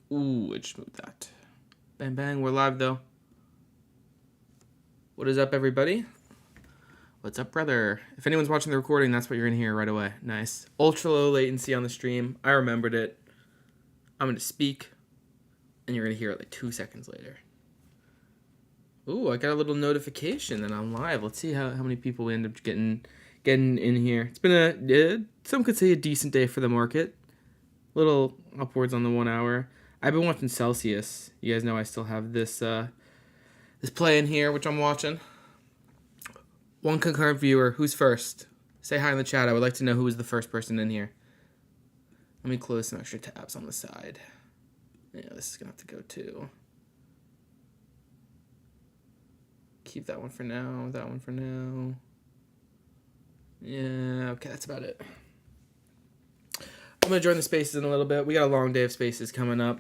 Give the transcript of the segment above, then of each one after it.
Ooh, I just moved that. Bang, bang. We're live, though. What is up, everybody? What's up, brother? If anyone's watching the recording, that's what you're going to hear right away. Nice. Ultra low latency on the stream. I remembered it. I'm going to speak, and you're going to hear it like 2 seconds later. Ooh, I got a little notification that I'm live. Let's see how many people we end up getting in here. It's been some could say a decent day for the market. Little upwards on the 1 hour. I've been watching Celsius. You guys know I still have this play in here, which I'm watching. One concurrent viewer. Who's first? Say hi in the chat. I would like to know who was the first person in here. Let me close some extra tabs on the side. Yeah, this is going to have to go too. Keep that one for now. That one for now. Yeah, okay, that's about it. I'm going to join the spaces in a little bit. We got a long day of spaces coming up.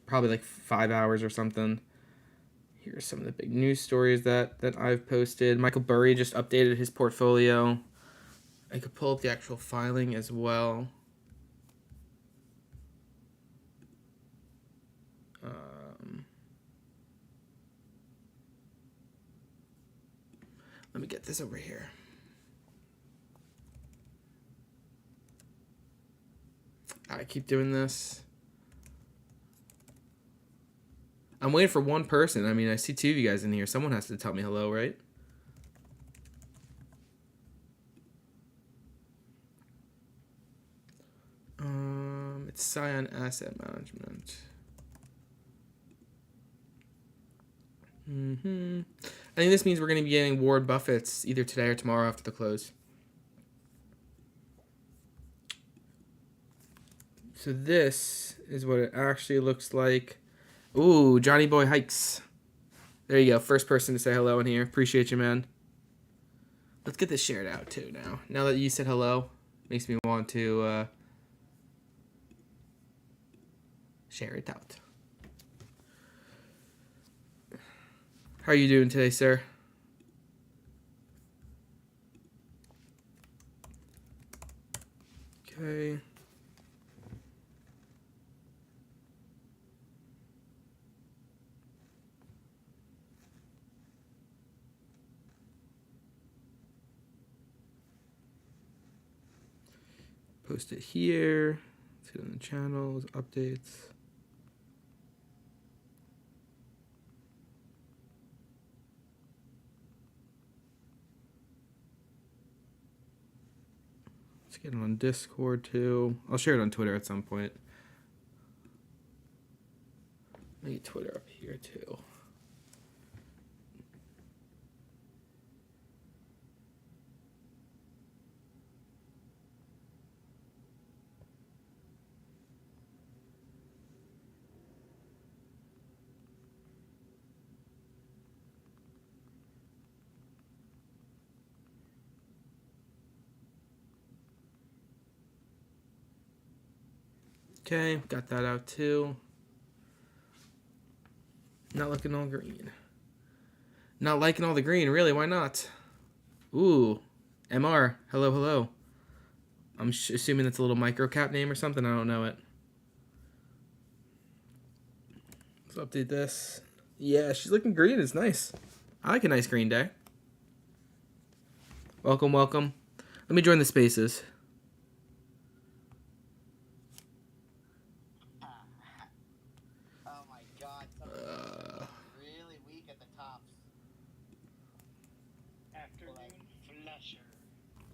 Probably like 5 hours or something. Here's some of the big news stories that I've posted. Michael Burry just updated his portfolio. I could pull up the actual filing as well. Let me get this over here. I keep doing this. I'm waiting for one person. I mean, I see two of you guys in here. Someone has to tell me hello, right? It's Scion Asset Management. I think this means we're going to be getting Warren Buffett's either today or tomorrow after the close. So this is what it actually looks like. Ooh, Johnny Boy Hikes. There you go. First person to say hello in here. Appreciate you, man. Let's get this shared out too now. Now that you said hello, makes me want to share it out. How are you doing today, sir? Okay. Post it here. Let's hit on the channels, updates. Let's get it on Discord too. I'll share it on Twitter at some point. Let me get Twitter up here too. Okay, got that out too. Not looking all green. Not liking all the green, really, why not? Ooh, MR, hello, hello. I'm assuming that's a little microcap name or something, I don't know it. Let's update this. Yeah, she's looking green, it's nice. I like a nice green day. Welcome, welcome. Let me join the spaces.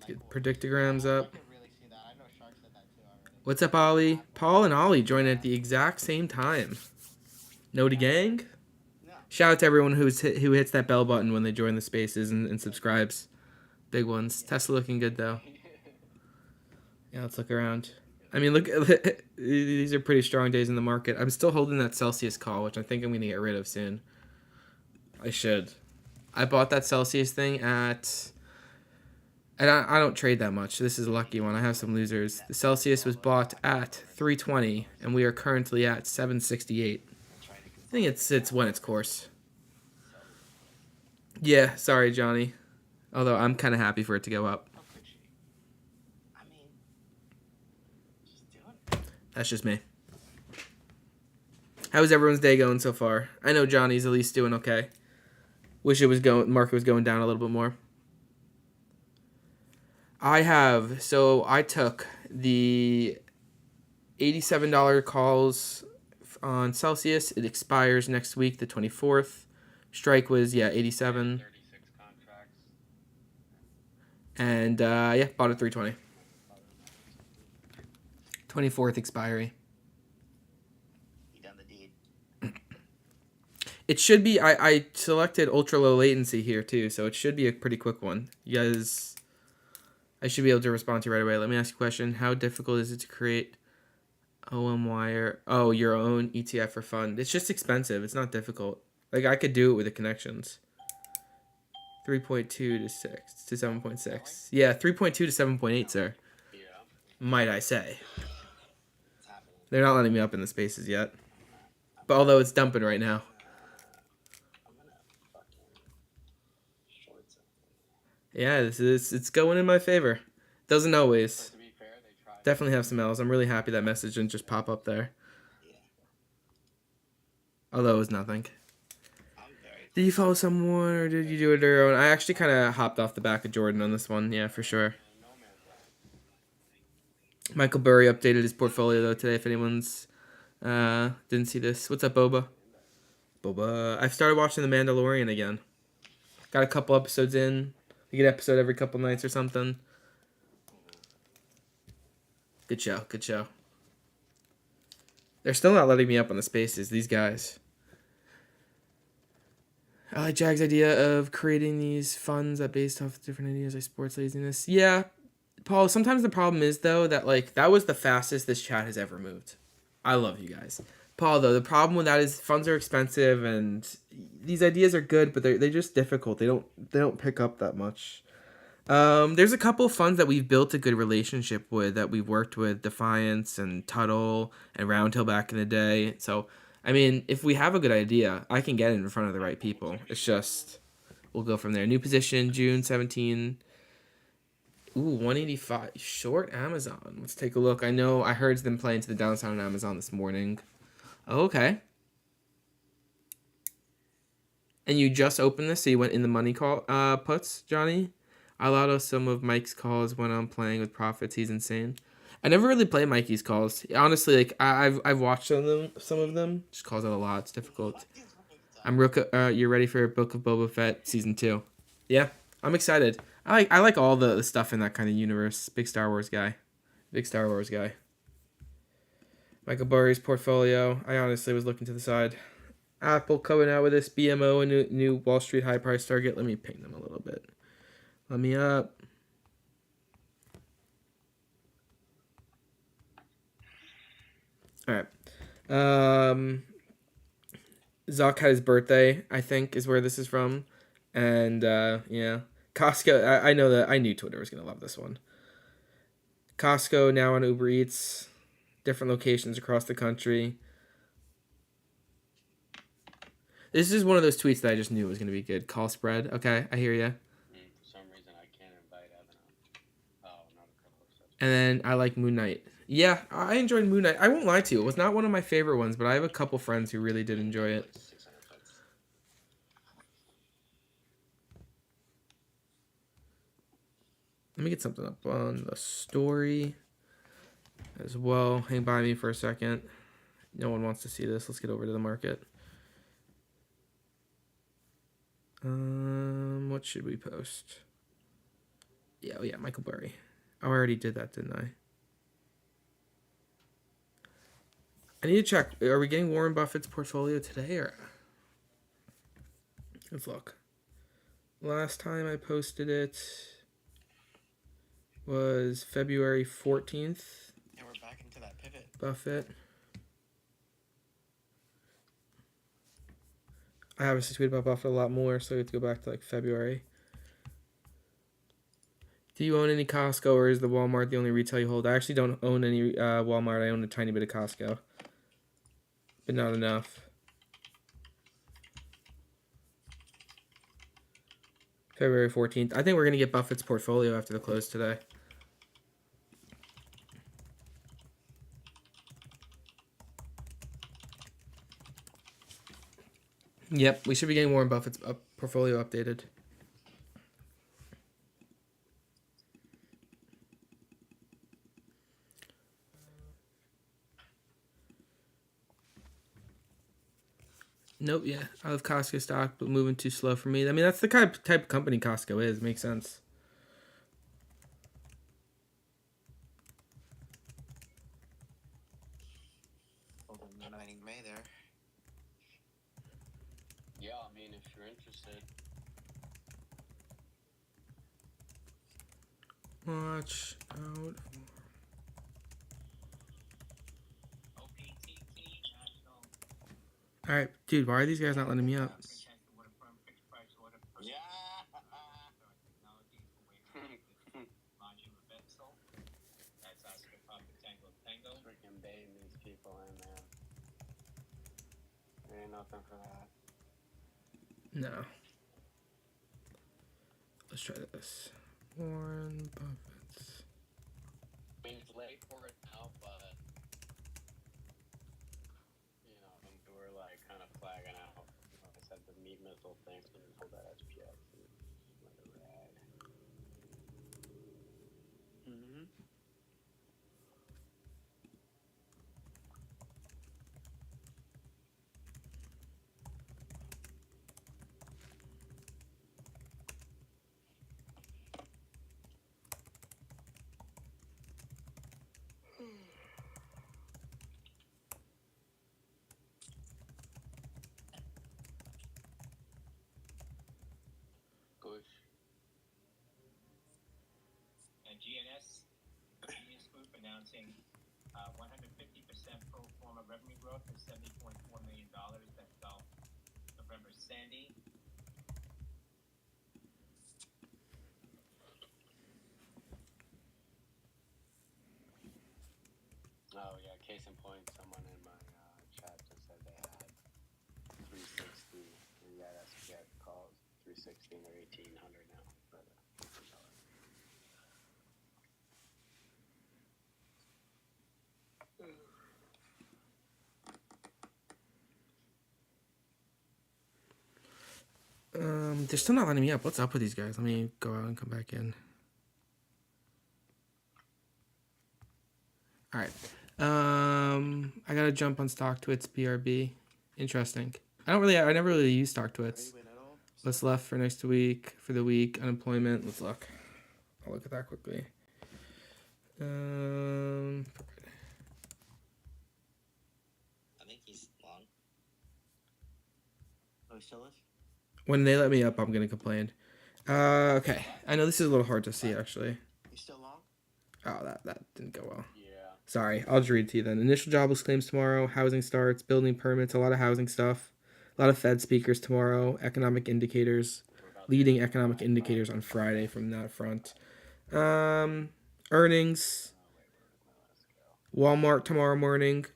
Get predictograms up. What's up, Ollie? Paul and Ollie joined at the exact same time. Noti gang. Shout out to everyone who hits that bell button when they join the spaces and subscribes. Big ones. Tesla looking good though. Yeah, let's look around. I mean, look, these are pretty strong days in the market. I'm still holding that Celsius call, which I think I'm going to get rid of soon. I should. I bought that Celsius thing at... And I don't trade that much. This is a lucky one. I have some losers. The Celsius was bought at 320, and we are currently at 768. I think it's won its course. Yeah, sorry, Johnny. Although I'm kind of happy for it to go up. That's just me. How's everyone's day going so far? I know Johnny's at least doing okay. Wish market was going down a little bit more. I took the $87 calls on Celsius. It expires next week, the 24th. Strike was, 87. 36 contracts. And, bought it 320. 24th expiry. You done the deed. It should be, I selected ultra low latency here too, so it should be a pretty quick one. You guys, I should be able to respond to you right away. Let me ask you a question. How difficult is it to create your own ETF or fund? It's just expensive. It's not difficult. Like, I could do it with the connections. 3.2 to 6 to 7.6. Yeah, 3.2 to 7.8, sir. Yeah. Might I say. It's happening. They're not letting me up in the spaces yet. But although it's dumping right now. I'm gonna fucking short something. Yeah, it's going in my favor. Doesn't always. To be fair, they tried. Definitely have some L's. I'm really happy that message didn't just pop up there. Yeah. Although it was nothing. I'm very. Did you follow someone or did you do it your own? I actually kind of hopped off the back of Jordan on this one. Yeah, for sure. No man's land. Michael Burry updated his portfolio though today. If anyone's didn't see this, what's up, Boba? Boba, I've started watching The Mandalorian again. Got a couple episodes in. You get an episode every couple nights or something. Good show. Good show. They're still not letting me up on the spaces. These guys. I like Jag's idea of creating these funds that based off different ideas like sports laziness. Yeah, Paul, sometimes the problem is, though, that, like, that was the fastest this chat has ever moved. I love you guys. Paul, though, the problem with that is funds are expensive, and these ideas are good, but they're just difficult. They don't pick up that much. There's a couple funds that we've built a good relationship with, that we've worked with, Defiance and Tuttle and Roundhill back in the day. So, I mean, if we have a good idea, I can get it in front of the right people. It's just, we'll go from there. New position, June 17. Ooh, 185. Short Amazon. Let's take a look. I heard them playing to the downside on Amazon this morning. Oh, okay. And you just opened this, so you went in the money call puts, Johnny? I allowed us some of Mike's calls when I'm playing with profits. He's insane. I never really play Mikey's calls. Honestly, like I've watched some of them. Just calls out a lot. It's difficult. I'm you're ready for Book of Boba Fett season 2? Yeah, I'm excited. I like all the stuff in that kind of universe. Big Star Wars guy. Michael Burry's portfolio. I honestly was looking to the side. Apple coming out with this BMO, a new Wall Street high price target. Let me ping them a little bit. Let me up. All right. Zuck had his birthday, I think, is where this is from. And, yeah. Costco, I know that I knew Twitter was going to love this one. Costco now on Uber Eats. Different locations across the country. This is one of those tweets that I just knew was going to be good. Call spread. Okay, I hear you. For some reason, I can't invite Evan on. Oh, not a couple. And then I like Moon Knight. Yeah, I enjoyed Moon Knight. I won't lie to you. It was not one of my favorite ones, but I have a couple friends who really did enjoy it. 600 puts. Let me get something up on the story as well. Hang by me for a second. No one wants to see this. Let's get over to the market. What should we post? Yeah, Michael Burry. Oh, I already did that, didn't I? I need to check. Are we getting Warren Buffett's portfolio today, or? Let's look. Last time I posted it was February 14th. And we're back into that pivot. Buffett. I obviously tweet about Buffett a lot more, so we have to go back to like February. Do you own any Costco, or is the Walmart the only retail you hold? I actually don't own any Walmart. I own a tiny bit of Costco, but not enough. February 14th. I think we're going to get Buffett's portfolio after the close today. Yep, we should be getting Warren Buffett's portfolio updated. Nope, yeah. I love Costco stock, but moving too slow for me. I mean, that's the type of company Costco is. Makes sense. Mining May there. Yeah, I mean, if you're interested. Watch out. All right, dude. Why are these guys not letting me up? Yeah. Freaking baiting these people in, man. There ain't nothing for that. No. Let's try this. Warren Buffett's. I mean, it's late for it now, but you know, we're like kind of flagging out. Like I said, the meat missile thing's gonna hold that SPX. Let it ride. Mm-hmm. Push. And GNS Genius Group announcing 150% pro forma revenue growth of $70.4 million. That's all November Sandy. Oh yeah, case in point, someone in my chat just said they had 360, and that SPX calls 316 or 1800 now for the $1. They're still not letting me up. What's up with these guys? Let me go out and come back in. All right. I gotta jump on StockTwits BRB. Interesting. I never really use StockTwits. What's left for next week? For the week, unemployment. Let's look. I'll look at that quickly. I think he's long. Oh, he still is? When they let me up, I'm gonna complain. Okay. I know this is a little hard to see actually. He's still long? Oh, that didn't go well. Yeah. Sorry, I'll just read it to you then. Initial jobless claims tomorrow, housing starts, building permits, a lot of housing stuff, a lot of Fed speakers tomorrow, economic indicators, leading economic indicators on Friday from that front. Earnings, Walmart tomorrow morning.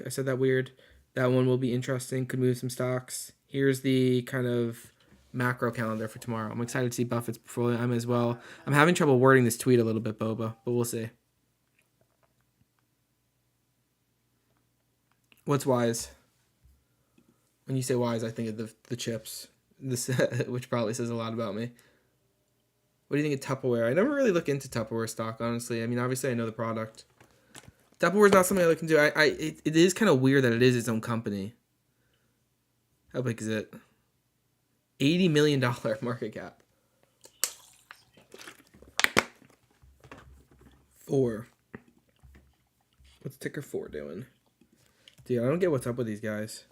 I said that weird. That one will be interesting. Could move some stocks. Here's the kind of macro calendar for tomorrow. I'm excited to see Buffett's portfolio. I'm as well. I'm having trouble wording this tweet a little bit, Boba, but we'll see. What's wise? When you say wise, I think of the chips. This, which probably says a lot about me. What do you think of Tupperware? I never really look into Tupperware stock, honestly. I mean, obviously I know the product. Tupperware is not something I look into. It is kind of weird that it is its own company. How big is it? $80 million market cap. 4. What's ticker 4 doing? Dude, I don't get what's up with these guys.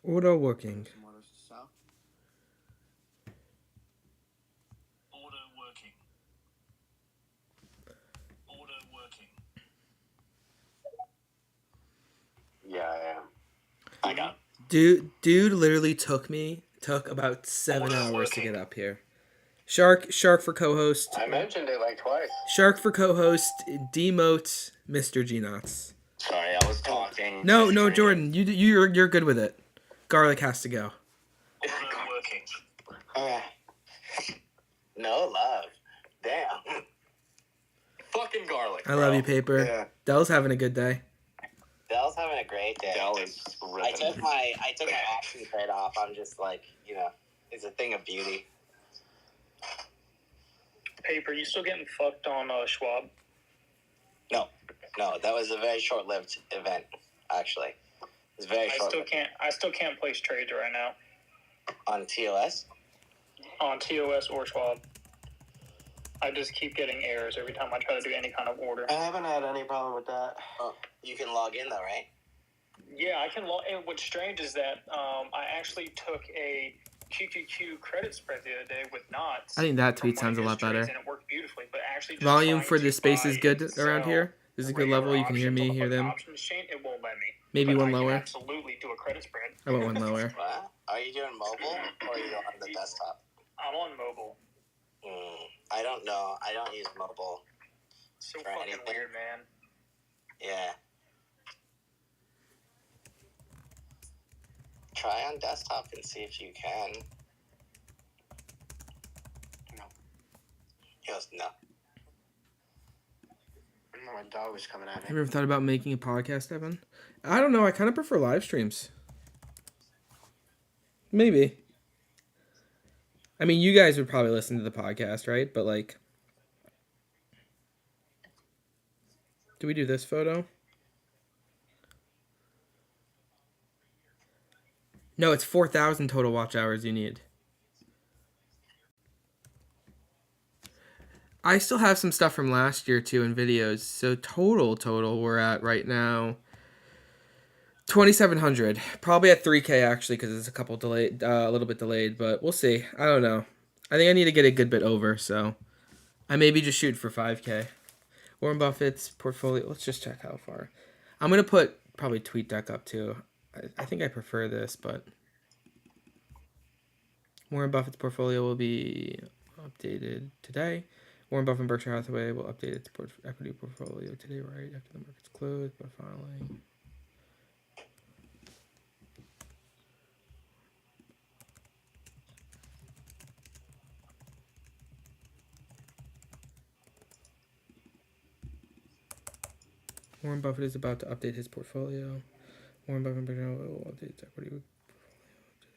Order working. Yeah, I am. I got. Dude literally took about 7 hours to get up here. Shark for co-host. I mentioned it like twice. Shark for co-host. Demote Mr. G Nuts. Sorry, I was talking. No, to no, Trey. Jordan, you're good with it. Garlic has to go. Working. Okay. No love. Damn. Fucking garlic. I love bro. you, Paper. Yeah. Dell's having a good day. Dell's having a great day. Dell is I ripping. took my option trade off. I'm just like, it's a thing of beauty. Paper, you still getting fucked on Schwab? No, that was a very short-lived event, actually. It was very short I still can't place trades right now on TOS. on TOS or Schwab. I just keep getting errors every time I try to do any kind of order. I haven't had any problem with that. You can log in though, right? Yeah, I can log. And what's strange is that I actually took a QQQ credit spread the other day with Knots. I think that from tweet one of sounds a his lot trades, better. And it worked beautifully, but actually just Volume trying for to the space is buy good and around sell here. This is a good regular level. You can hear options me, on hear the them. options chain, it won't let me. Maybe But one I can lower. absolutely do a credit spread. I went one lower. What? Are you doing mobile or are you on the desktop? I'm on mobile. I don't know. I don't use mobile. So For fucking anything. weird, man. Yeah. Try on desktop and see if you can. No. He goes, no. My dog was coming at Have me. you ever thought about making a podcast, Evan? I don't know. I kind of prefer live streams. Maybe. I mean, you guys would probably listen to the podcast, right? But like, do we do this photo? No, it's 4,000 total watch hours you need. I still have some stuff from last year too in videos. So total we're at right now 2,700. Probably at 3K actually because it's a couple delayed, a little bit delayed, but we'll see. I don't know. I think I need to get a good bit over, so I maybe just shoot for 5K. Warren Buffett's portfolio. Let's just check how far. I'm gonna put probably TweetDeck up too. I think I prefer this, but Warren Buffett's portfolio will be updated today. Warren Buffett and Berkshire Hathaway will update its equity portfolio today, right after the market's closed, by filing. Warren Buffett is about to update his portfolio. Warren Buffett and Berkshire Hathaway will update its equity portfolio today, right after the market's closed.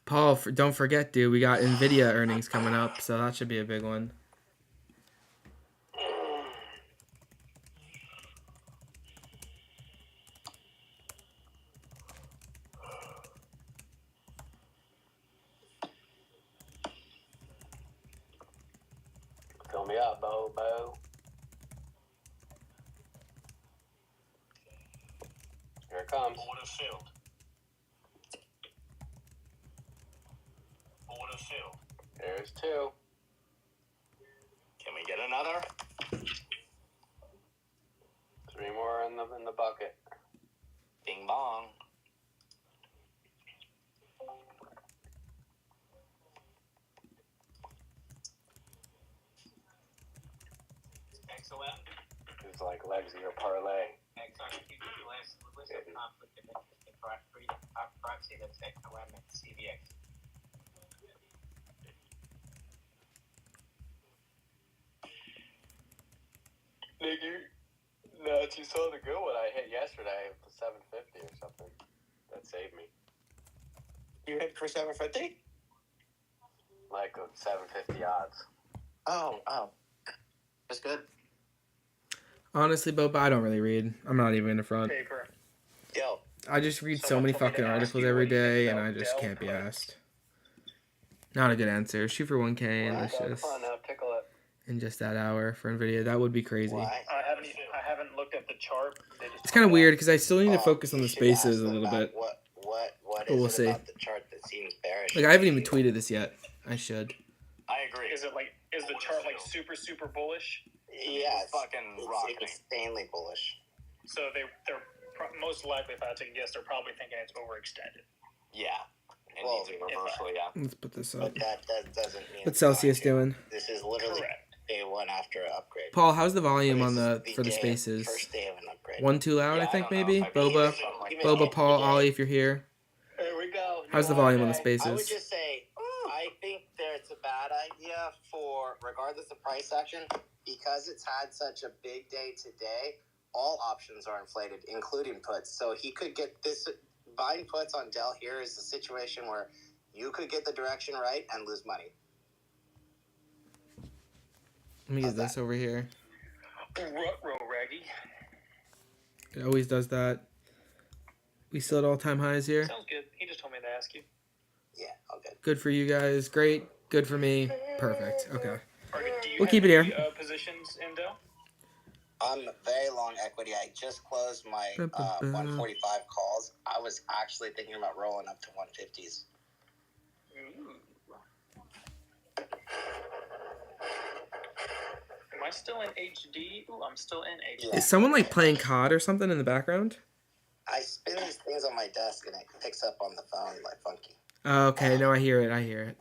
Paul, don't forget, dude, we got NVIDIA earnings coming up, so that should be a big one. Fill me up, Bo. Here it comes. Order filled. Order filled. There's two. Can we get another? Three more in the bucket. Bing bong. XOM. It's like legs of your parlay. XRQ last list of conflict of interest in proxy that's XOM and CVX. Nigga, no, you saw the good one I hit yesterday, the 750 or something. That saved me. You hit for 750? Like 750 odds. Oh. That's good. Honestly, Boba, I don't really read. I'm not even in the front. Paper. Yo, I just read so Someone many told me to fucking ask articles you every what you think day, and about I just Dell can't be Clips. asked. Not a good answer. Shoot for 1K and Have it's just fun now, tickle it. in just that hour for NVIDIA. That would be crazy. why? I haven't looked at the chart. They just It's kind of put it weird because I still need to Oh, focus on you the should spaces ask a them little about bit. What But we'll is it see. about the chart that seems Like, I haven't even tweeted this yet. I should. I agree. Is the chart like super bullish? Yeah, fucking rocketing. it's insanely bullish. So they're most likely, if I had to guess, they're probably thinking it's overextended. Yeah. It Well, needs a reversal, yeah. Let's put this up. But that doesn't mean. What's Celsius it's going doing? to. This is literally Correct. day one after an upgrade. Paul, how's the volume This on is for the day- spaces? First day of an upgrade. One too loud, Yeah, I think don't know maybe. if I can Boba, do something like that. Boba, Paul, Ollie, if you're here. Here we go. How's the volume on the I would spaces? just say, I think that it's a bad idea for, regardless of price action, because it's had such a big day today, all options are inflated, including puts. So he could get this, buying puts on Dell here is a situation where you could get the direction right and lose money. Let me get this over here. Ruh-roh, Raggy. It always does that. We still at all-time highs here. Sounds good. He just told me to ask you. Yeah, all good. Good for you guys. Great. Good for me. Perfect. Okay. Do you We'll have keep it any, here. positions in Dell? I'm very long equity. I just closed my 145 calls. I was actually thinking about rolling up to 150s. Am I still in HD? Ooh, I'm still in HD. Yeah. Is someone like playing COD or something in the background? I spin these things on my desk and it picks up on the phone like funky. Oh, okay. No, I hear it. I hear it.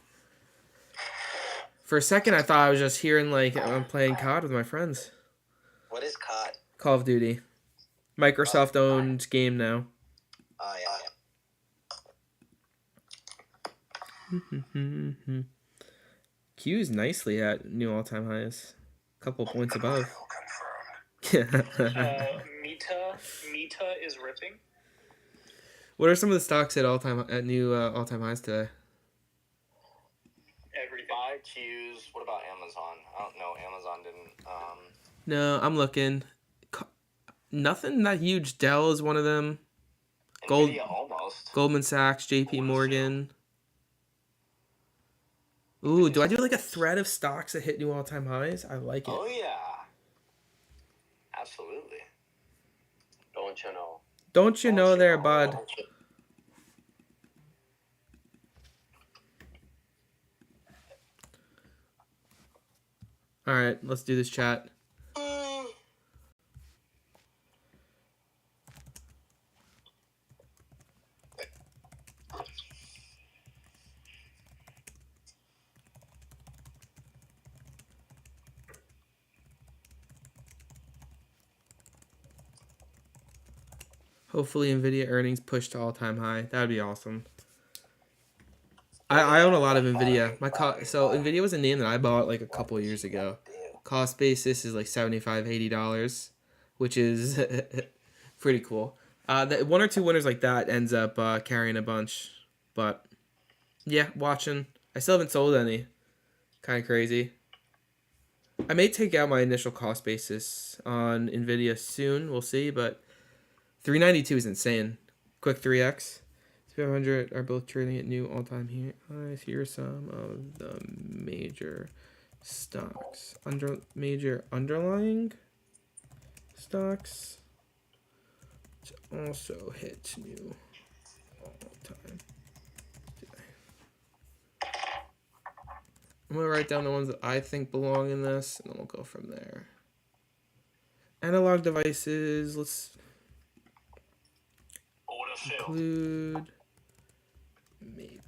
For a second, I thought I was just hearing like I'm playing COD with my friends. What is COD? Call of Duty. Microsoft owned game now. Oh, yeah. Q's nicely at new all-time highs. Couple points above. Meta is ripping. What are some of the stocks at new all-time highs today? Everything. Buy Q's. What about Amazon? I don't know. Amazon didn't. No, I'm looking. Nothing that huge. Dell is one of them. Nvidia almost. Goldman Sachs, JP Morgan. Ooh, do I do like a thread of stocks that hit new all-time highs? I like it. Oh yeah. Absolutely. Don't you know? Don't you know there, bud? All right, let's do this chat. Hopefully, Nvidia earnings push to all-time high. That would be awesome. I own a lot of Nvidia. So Nvidia was a name that I bought like a couple years ago. Cost basis is like $75-$80, which is pretty cool. One or two winners like that ends up carrying a bunch. But yeah, watching. I still haven't sold any. Kind of crazy. I may take out my initial cost basis on Nvidia soon. We'll see, but 392 is insane. Quick 3x. 500 are both trading at new all-time highs. Here are some of the major stocks. Major underlying stocks to also hit new all-time. I'm going to write down the ones that I think belong in this, and then we'll go from there. Analog devices, let's include maybe.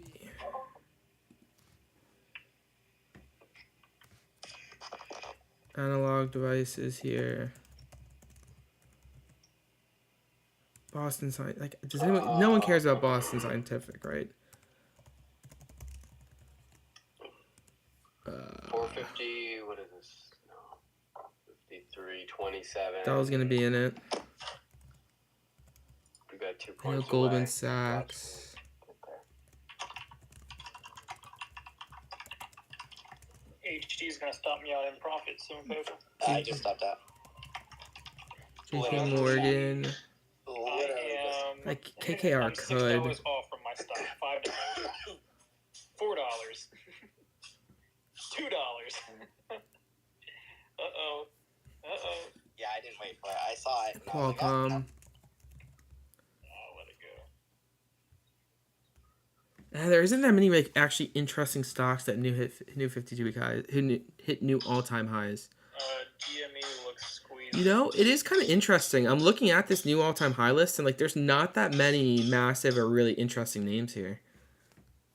Analog devices here. Boston Scientific. Like, does anyone? No one cares about Boston Scientific, right? 450. What is this? No. 53.27. That was gonna be in it. We got 2 I know points. Goldman away. Sachs. HD is going to stop me out in profit soon, Pedro. I just stopped out. JP Morgan. Literally just. Like KKR I'm could. $6 off from my stock. $5. $4. $2. Uh-oh. Yeah, I didn't wait for it. I saw it. And I was like, oh, Qualcomm. I'll let it There isn't that many like actually interesting stocks that hit 52-week highs, hit new all-time highs. DME looks squeezed. You know, it is kind of interesting. I'm looking at this new all-time high list, and like, there's not that many massive or really interesting names here.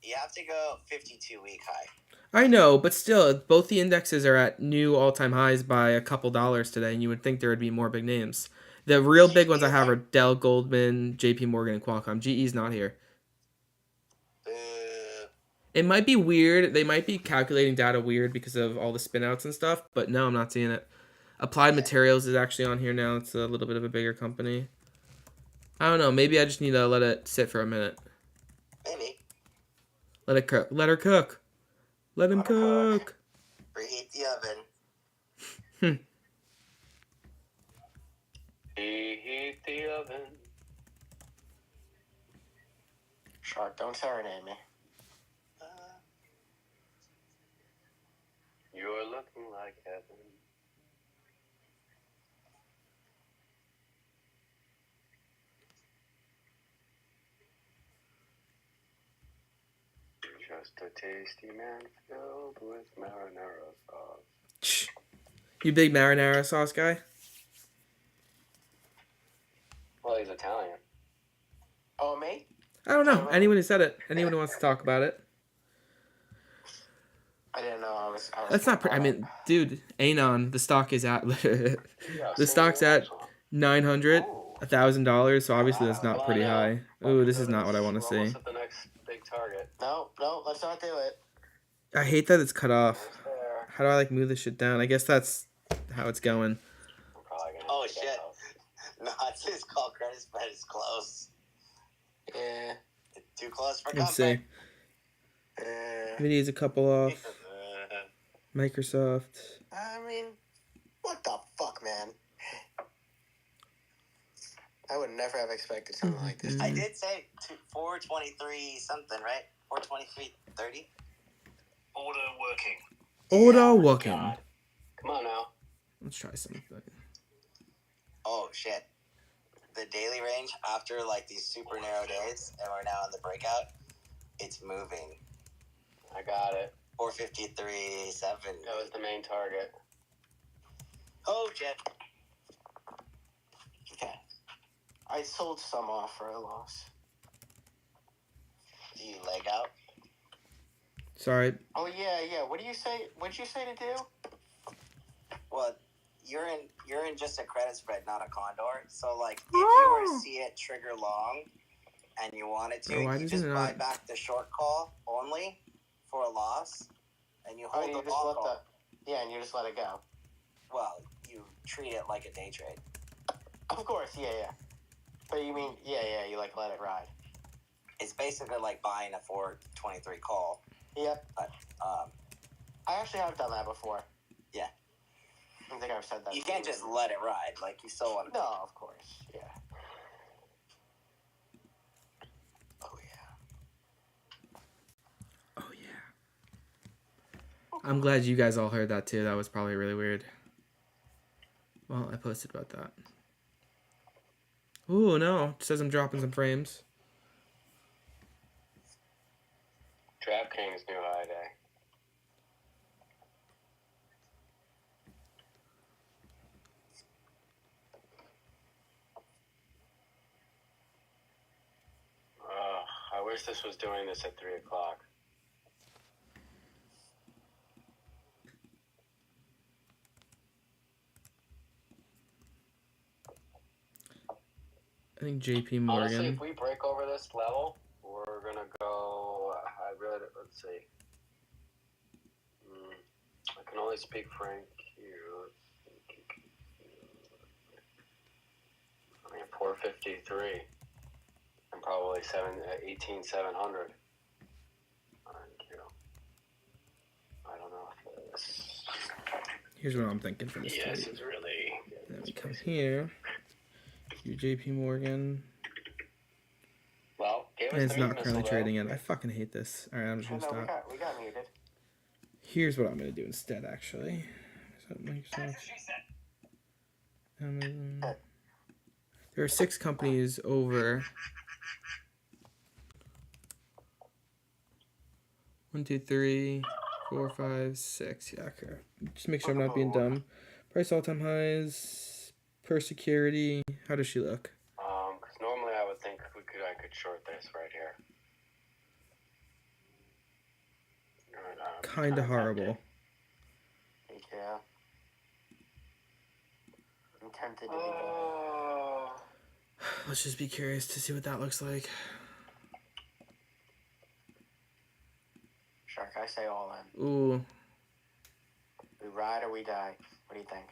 You have to go 52-week high. I know, but still, both the indexes are at new all-time highs by a couple dollars today, and you would think there would be more big names. The real big ones I have are Dell, Goldman, J.P. Morgan, and Qualcomm. GE's not here. It might be weird. They might be calculating data weird because of all the spinouts and stuff, but no, I'm not seeing it. Applied Materials is actually on here now. It's a little bit of a bigger company. I don't know. Maybe I just need to let it sit for a minute. Maybe. Let it cook. Let her cook. Let him cook. Reheat the oven. Reheat the oven. Shark, don't serenade me. You're looking like heaven. Just a tasty man filled with marinara sauce. You big marinara sauce guy? Well, he's Italian. Oh, me? I don't know. Anyone who said it. Anyone who wants to talk about it. I didn't know I was That's not. I mean, dude, Anon. The stock is at. The stock's at $900, $1,000. So obviously that's not pretty high. Ooh, this is not what I want to see. Almost at the next big target. No, let's not do it. I hate that it's cut off. There. How do I like move this shit down? I guess that's how it's going. I'm probably gonna Oh, take that shit. out. No, it's his call credit spread is close. Yeah. It's too close for Let's comfort. see. Nvidia's a couple off. Microsoft. I mean, what the fuck, man? I would never have expected something like this. I did say 423 something, right? 423.30. Order working. Order working. Come on now. Let's try something. Oh shit. The daily range after like these super narrow days, and we're now in the breakout, it's moving. I got it. 453.7. That was the main target. Oh shit. Okay. I sold some off for a loss. Do you leg out? Sorry. Oh yeah. What do you say? What'd you say to do? Well, you're in just a credit spread, not a condor. So like, if you were to see it trigger long, and you wanted to, Oh, why you doesn't just it buy not- back the short call only for a loss, and you Oh, hold you the just long let call. and you just let it go. Well, you treat it like a day trade. Of course, yeah. But you mean, yeah, you like let it ride. It's basically like buying a 423 call. Yep. Um, I actually have done that before. Yeah. I don't think I've said that. you can't just let it ride. Like, you still want to. No, of course, yeah. Oh yeah. Oh yeah. I'm glad you guys all heard that too. That was probably really weird. Well, I posted about that. Ooh, no. It says I'm dropping some frames. DraftKings new high day. I wish this was doing this at 3 o'clock. I think JP Honestly, Morgan. if we break over this level, we're gonna go. Let's see. I can only speak Frank here. I mean, 453, and probably 18,700. Thank you. I don't know if this. Here's what I'm thinking for this Yes, trade. it's really. Then we come here. Do JP Morgan. Well, give us And it's the not meat currently missile, trading yet. I fucking hate this. Alright, I'm just Oh, gonna no, stop. we got muted. Here's what I'm gonna do instead, actually. So Microsoft. Amazon. There are 6 companies over 1, 2, 3, 4, 5, 6. Yeah, okay. Just make sure I'm not being dumb. Price all-time highs per security. How does she look? Because normally I would think I could short this right here. Kind of horrible. Yeah. I'm tempted to be Oh. Let's just be curious to see what that looks like. Shark, I say all in. Ooh. We ride or we die. What do you think?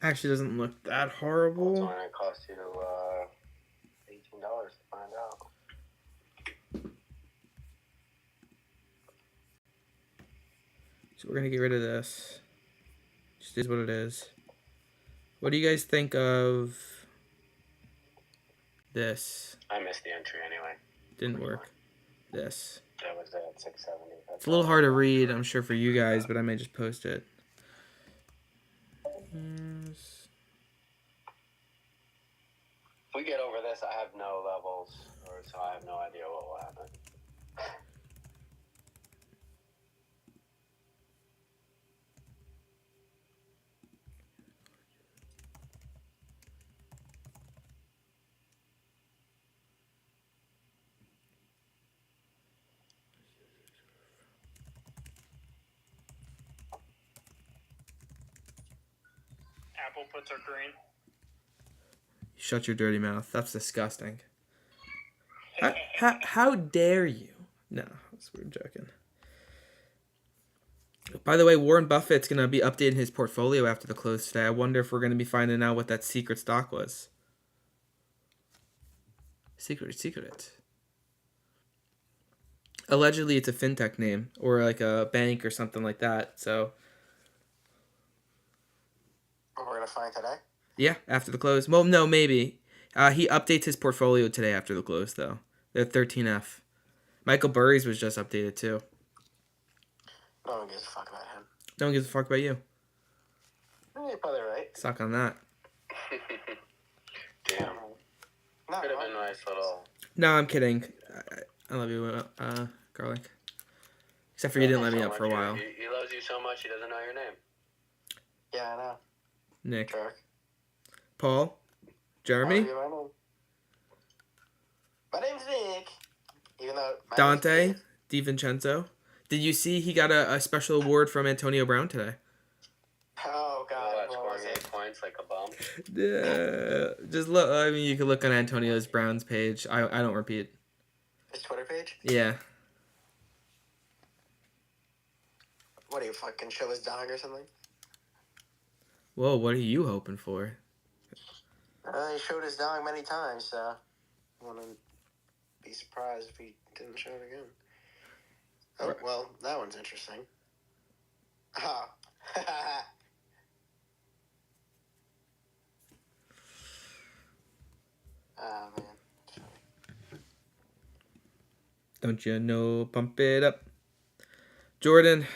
Actually doesn't look that It's horrible. only gonna cost you $18 to find out. So we're gonna get rid of this. Just is what it is. What do you guys think of this? I missed the entry anyway. Didn't work. This. That was at 670. It's a little hard to read, I'm sure, for you guys, but I may just post it. Here's... If we get over this, I have no levels, so I have no idea what will happen. Apple puts are green. Shut your dirty mouth. That's disgusting. How dare you? No, we're joking. By the way, Warren Buffett's going to be updating his portfolio after the close today. I wonder if we're going to be finding out what that secret stock was. Secret. Allegedly, it's a fintech name or like a bank or something like that. So, What we're gonna find today? yeah, after the close. Well, no, maybe. He updates his portfolio today after the close, though. The 13F. Michael Burry's was just updated, too. No one gives a fuck about him. No one gives a fuck about you. You're probably right. Suck on that. Damn. No, Could have been a nice little. No, I'm kidding. I love you, Garlic. Except for you didn't let me up for a while. He loves you so much he doesn't know your name. Yeah, I know. Nick. Shark. Paul? Jeremy? My name's Nick. Even though my Dante? name's DiVincenzo? Did you see he got a special award from Antonio Brown today? Oh, God. What, What was scoring 8 it? points like a bum? Yeah. Just look. I mean, you can look on Antonio's Brown's page. I don't repeat. His Twitter page? Yeah. What, do you fucking show his dog or something? Whoa, what are you hoping for? He showed his dog many times, so I wouldn't be surprised if he didn't show it again. Oh, Right. well, that one's interesting. Oh. Oh, man. Don't you know? Pump it up. Jordan,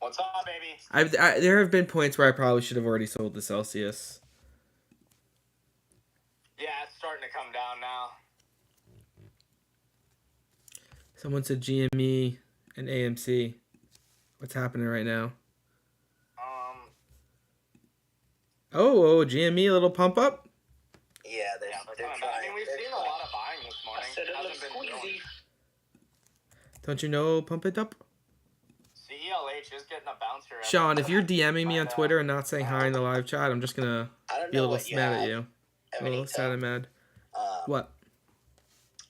What's up, baby? there have been points where I probably should have already sold the Celsius. Yeah, it's starting to come down now. Someone said GME and AMC. What's happening right now? Oh, GME, a little pump up? Yeah, they're trying. I mean, we've seen a lot of buying this morning. I said it Hasn't looks been squeezy. Don't you know? Pump it up. CELH is getting a bouncer. Sean, if you're DMing me on Twitter and not saying hi in the live chat, I'm just gonna I don't be a know little what you mad have, at you. A little sad and mad. What?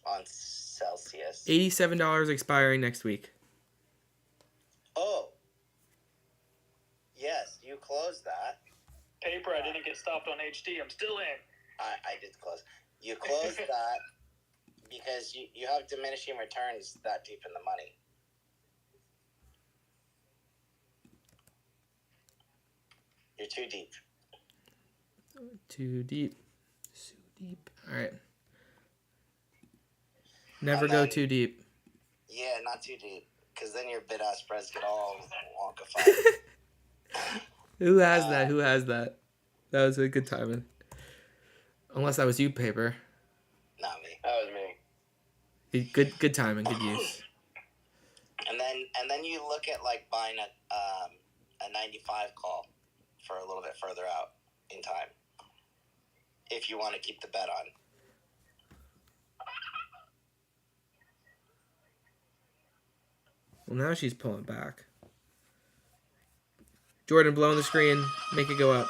on Celsius. $87 expiring next week. Oh. Yes, you closed that. Paper, I didn't get stopped on HD. I'm still in. I did close. You closed that because you have diminishing returns that deep in the money. You're too deep. Too deep. So deep. All right. Never And go then- too deep. Yeah, not too deep, because then your bid-ask spreads get all wonkified. Who has that? Who has that? That was a good timing. Unless that was you, Paper. Not me. Good time and good use. And then you look at like buying a 95 call for a little bit further out in time if you want to keep the bet on. Well, now she's pulling back. Jordan, blow on the screen. Make it go up.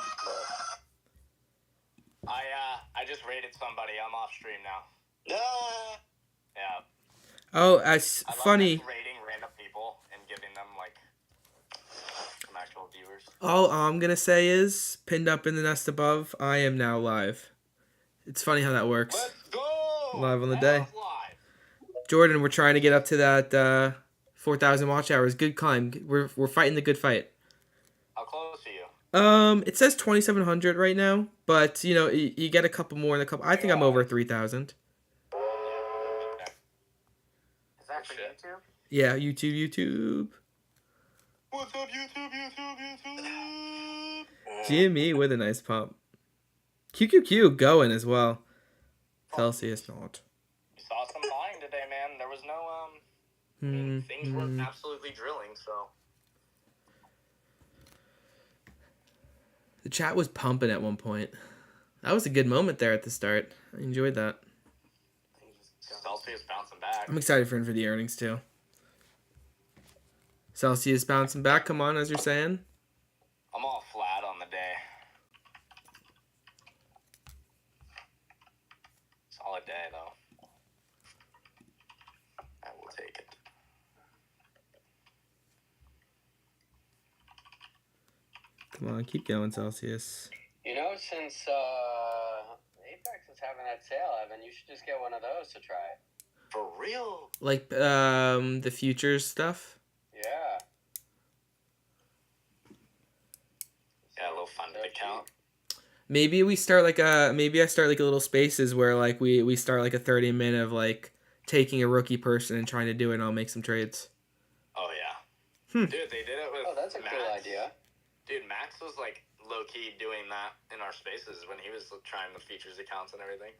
I just rated somebody. I'm off stream now. Ah! Yeah. Oh, that's I love funny. just rating random people and giving them like some actual viewers. All I'm going to say is, pinned up in the nest above, I am now live. It's funny how that works. Let's go! Live on the day. Live. Jordan, we're trying to get up to that 4,000 watch hours. Good climb. We're fighting the good fight. How close are you? It says 2,700 right now, but you know you get a couple more in a couple. I think I'm over 3,000. Okay. Is that for Shit. YouTube? Yeah, YouTube. What's up, YouTube? GME with a nice pump. QQQ going as well. Celsius not. We saw some buying today, man. There was no I mean, things weren't absolutely drilling, so. The chat was pumping at one point. That was a good moment there at the start. I enjoyed that. Celsius bouncing back. I'm excited for him for the earnings too. Celsius bouncing back. Come on, as you're saying. I'm all flat on the day. Solid day, though. I will take it. Come on, keep going, Celsius. You know, since Apex is having that sale, Evan, you should just get one of those to try. For real? Like the futures stuff. Yeah. Yeah, a little fun to count. Maybe we start like maybe I start like a little spaces where like we start like a 30-minute of like taking a rookie person and trying to do it, and I'll make some trades. Oh, yeah. Hmm. Dude, they did it with Oh, that's a cool Max. idea. Dude, Max was like low-key doing that in our spaces when he was trying the features accounts and everything.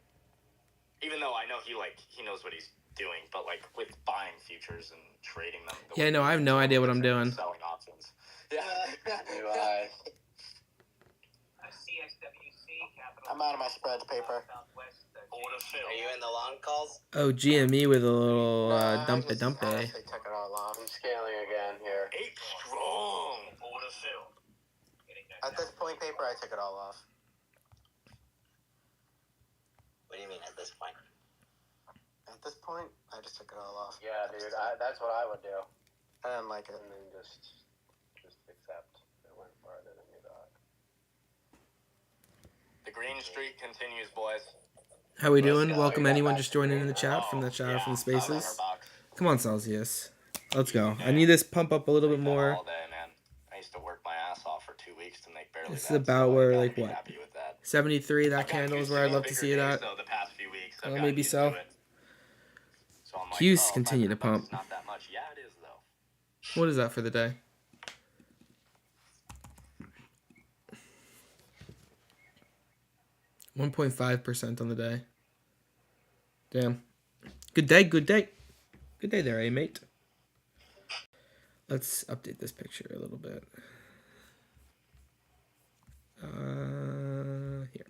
Even though I know he knows what he's doing, but like with buying futures and trading them. Yeah, no, I have no idea what I'm doing. Selling options. Yeah. Do I? CSWC, Capital. I'm out of my spreads paper. Southwest, Order fill. Are you in the long calls? Oh, GME with a little Nah, I dumpy just dumpy. honestly took it all off. I'm scaling again here. 8 strong. Order fill. At this point, paper, I took it all off. What do you mean at this point? At this point, I just took it all off. Yeah, dude, that's what I would do. I didn't like it. And then just accept it went farther than you thought. The green streak continues, boys. How we Let's doing? go. Welcome We got anyone back just to joining in green. the chat from the chat from the spaces. $500. Come on, Celsius. Let's go. I need this pump up a little bit Like that more. all day, man. I used to work my ass off for 2 weeks to make barely This is that, about so I where, gotta like, be what? happy with that. 73, that I've got candle is two where I'd love to see it days, at. though, the past few weeks. I've Well, gotten maybe used so. to it. So I'm like, Q's oh, continue to $500 pump. is not that much. Yeah, it is though. What is that for the day? .5% on the day. Damn. Good day, good day. Good day there, mate. Let's update this picture a little bit. Here.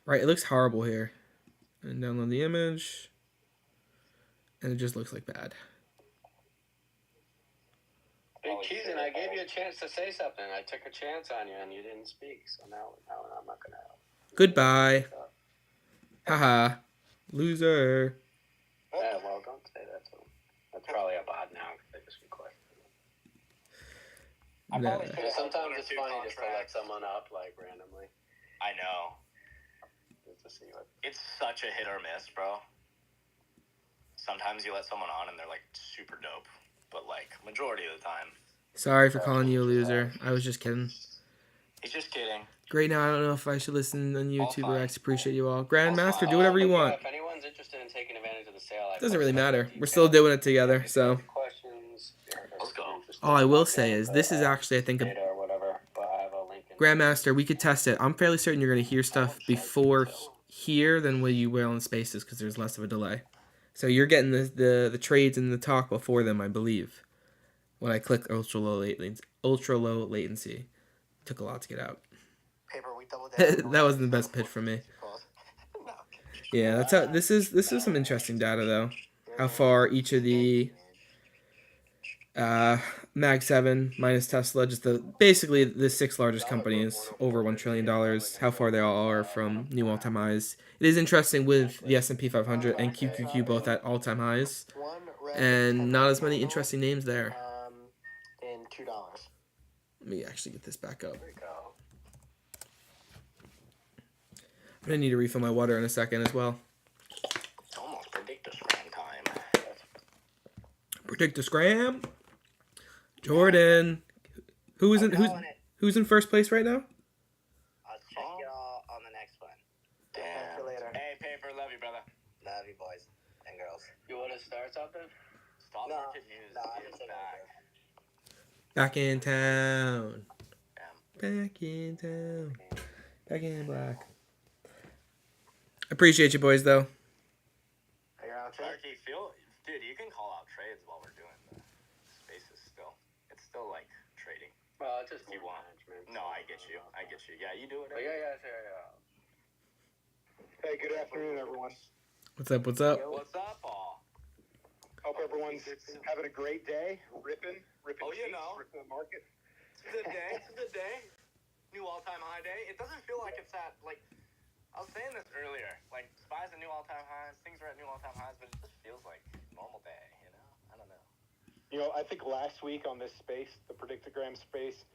Right, it looks horrible here. And download the image. And it just looks like bad. Big Keegan, I gave you a chance to say something. I took a chance on you and you didn't speak, so now I'm not gonna help. Goodbye. Haha. Loser. Yeah, well, don't say that to him. That's probably a bot now because I just requested it. Nah. Yeah, sometimes it's funny just to let someone up, like, randomly. I know. Just to see what... It's such a hit or miss, bro. Sometimes you let someone on and they're like super dope, but like majority of the time, Sorry for calling you a loser. I was just kidding. he's just kidding. Great, now I don't know if I should listen on YouTube or fine. X. Appreciate you all. Grandmaster, do whatever you But yeah, want. if anyone's interested in taking advantage of the sale, I Doesn't really posted matter. the We're still details. doing it together, so. Questions. Let's go. All I will say is this is actually, I think, Data or whatever, but I have a link in Grandmaster, we could test it. I'm fairly certain you're going to hear stuff before here than what you will in spaces because there's less of a delay. So you're getting the trades and the talk before them, I believe. When I click ultra low latency, took a lot to get out. Paper, we double down. That wasn't the best pitch for me. Yeah, that's how this is some interesting data though. How far each of the Mag 7 minus Tesla, just basically the 6 largest companies over $1 trillion, how far they all are from new all-time highs. It is interesting with the S&P 500 and QQQ both at all-time highs, and not as many interesting names there. And $2. Let me actually get this back up. There we go. I'm going to need to refill my water in a second as well. It's almost predictor scram time. Predict the scram. Jordan. Who's in first place right now? I'll check y'all on the next one. Catch you later. Hey, Paper, love you, brother. Love you, boys and girls. You want to start something? Stock No, market news no, I is just said back. Back in town. Damn. Back in town. Back in black. Appreciate you boys though. Are you out, Chad? Sharky, dude, you can call out trades while we're doing the spaces still. It's still like trading. Well, it's just You more want. management. No, I get you. Yeah, you do it. But yeah, yeah. Hey, good afternoon, everyone. What's up? What's up? What's up, Paul? Hope everyone's having a great day. Ripping Oh, you sheets, know. ripping the market. It's a good day. It's a good day. New all-time high day. It doesn't feel like it's at, like, I was saying this earlier. Like, SPY's at new all-time highs. Things are at new all-time highs, but it just feels like normal day, you know? I don't know. You know, I think last week on this space, the Predictogram space,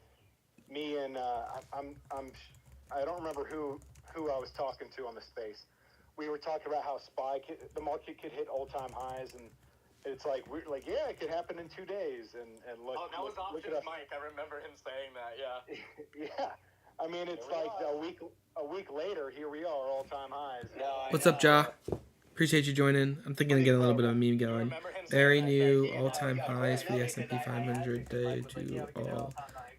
me and I don't remember who I was talking to on the space. We were talking about how the market could hit all-time highs, and it's like we're like, yeah, it could happen in 2 days, and look. Oh, that was look at Options us. Mike. I remember him saying that, yeah. Yeah, I mean, it's Here we like are. a week later, here we are, all-time highs. What's up, Ja? Appreciate you joining. I'm thinking of getting a little bit of a meme going. Very new all-time highs for the S&P 500 day to all.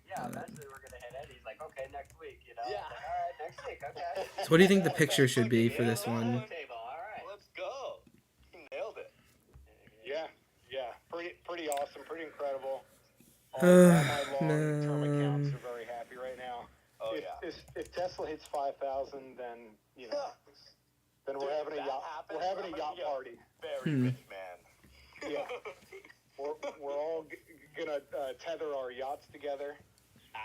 Yeah, eventually we're gonna hit it. He's like, okay, next week, you know. Yeah. Like, all right, next week, okay. So what do you think the picture should be for this one? Table, all right. Let's go. He nailed it. Yeah, pretty awesome, pretty incredible. All Man. my long-term accounts are very happy right now. Oh, If Tesla hits 5,000, then you know, then we're Dude, having a that yacht. happens, We're having I'm a gonna yacht be a party. Very rich man. Yeah. We're all gonna tether our yachts together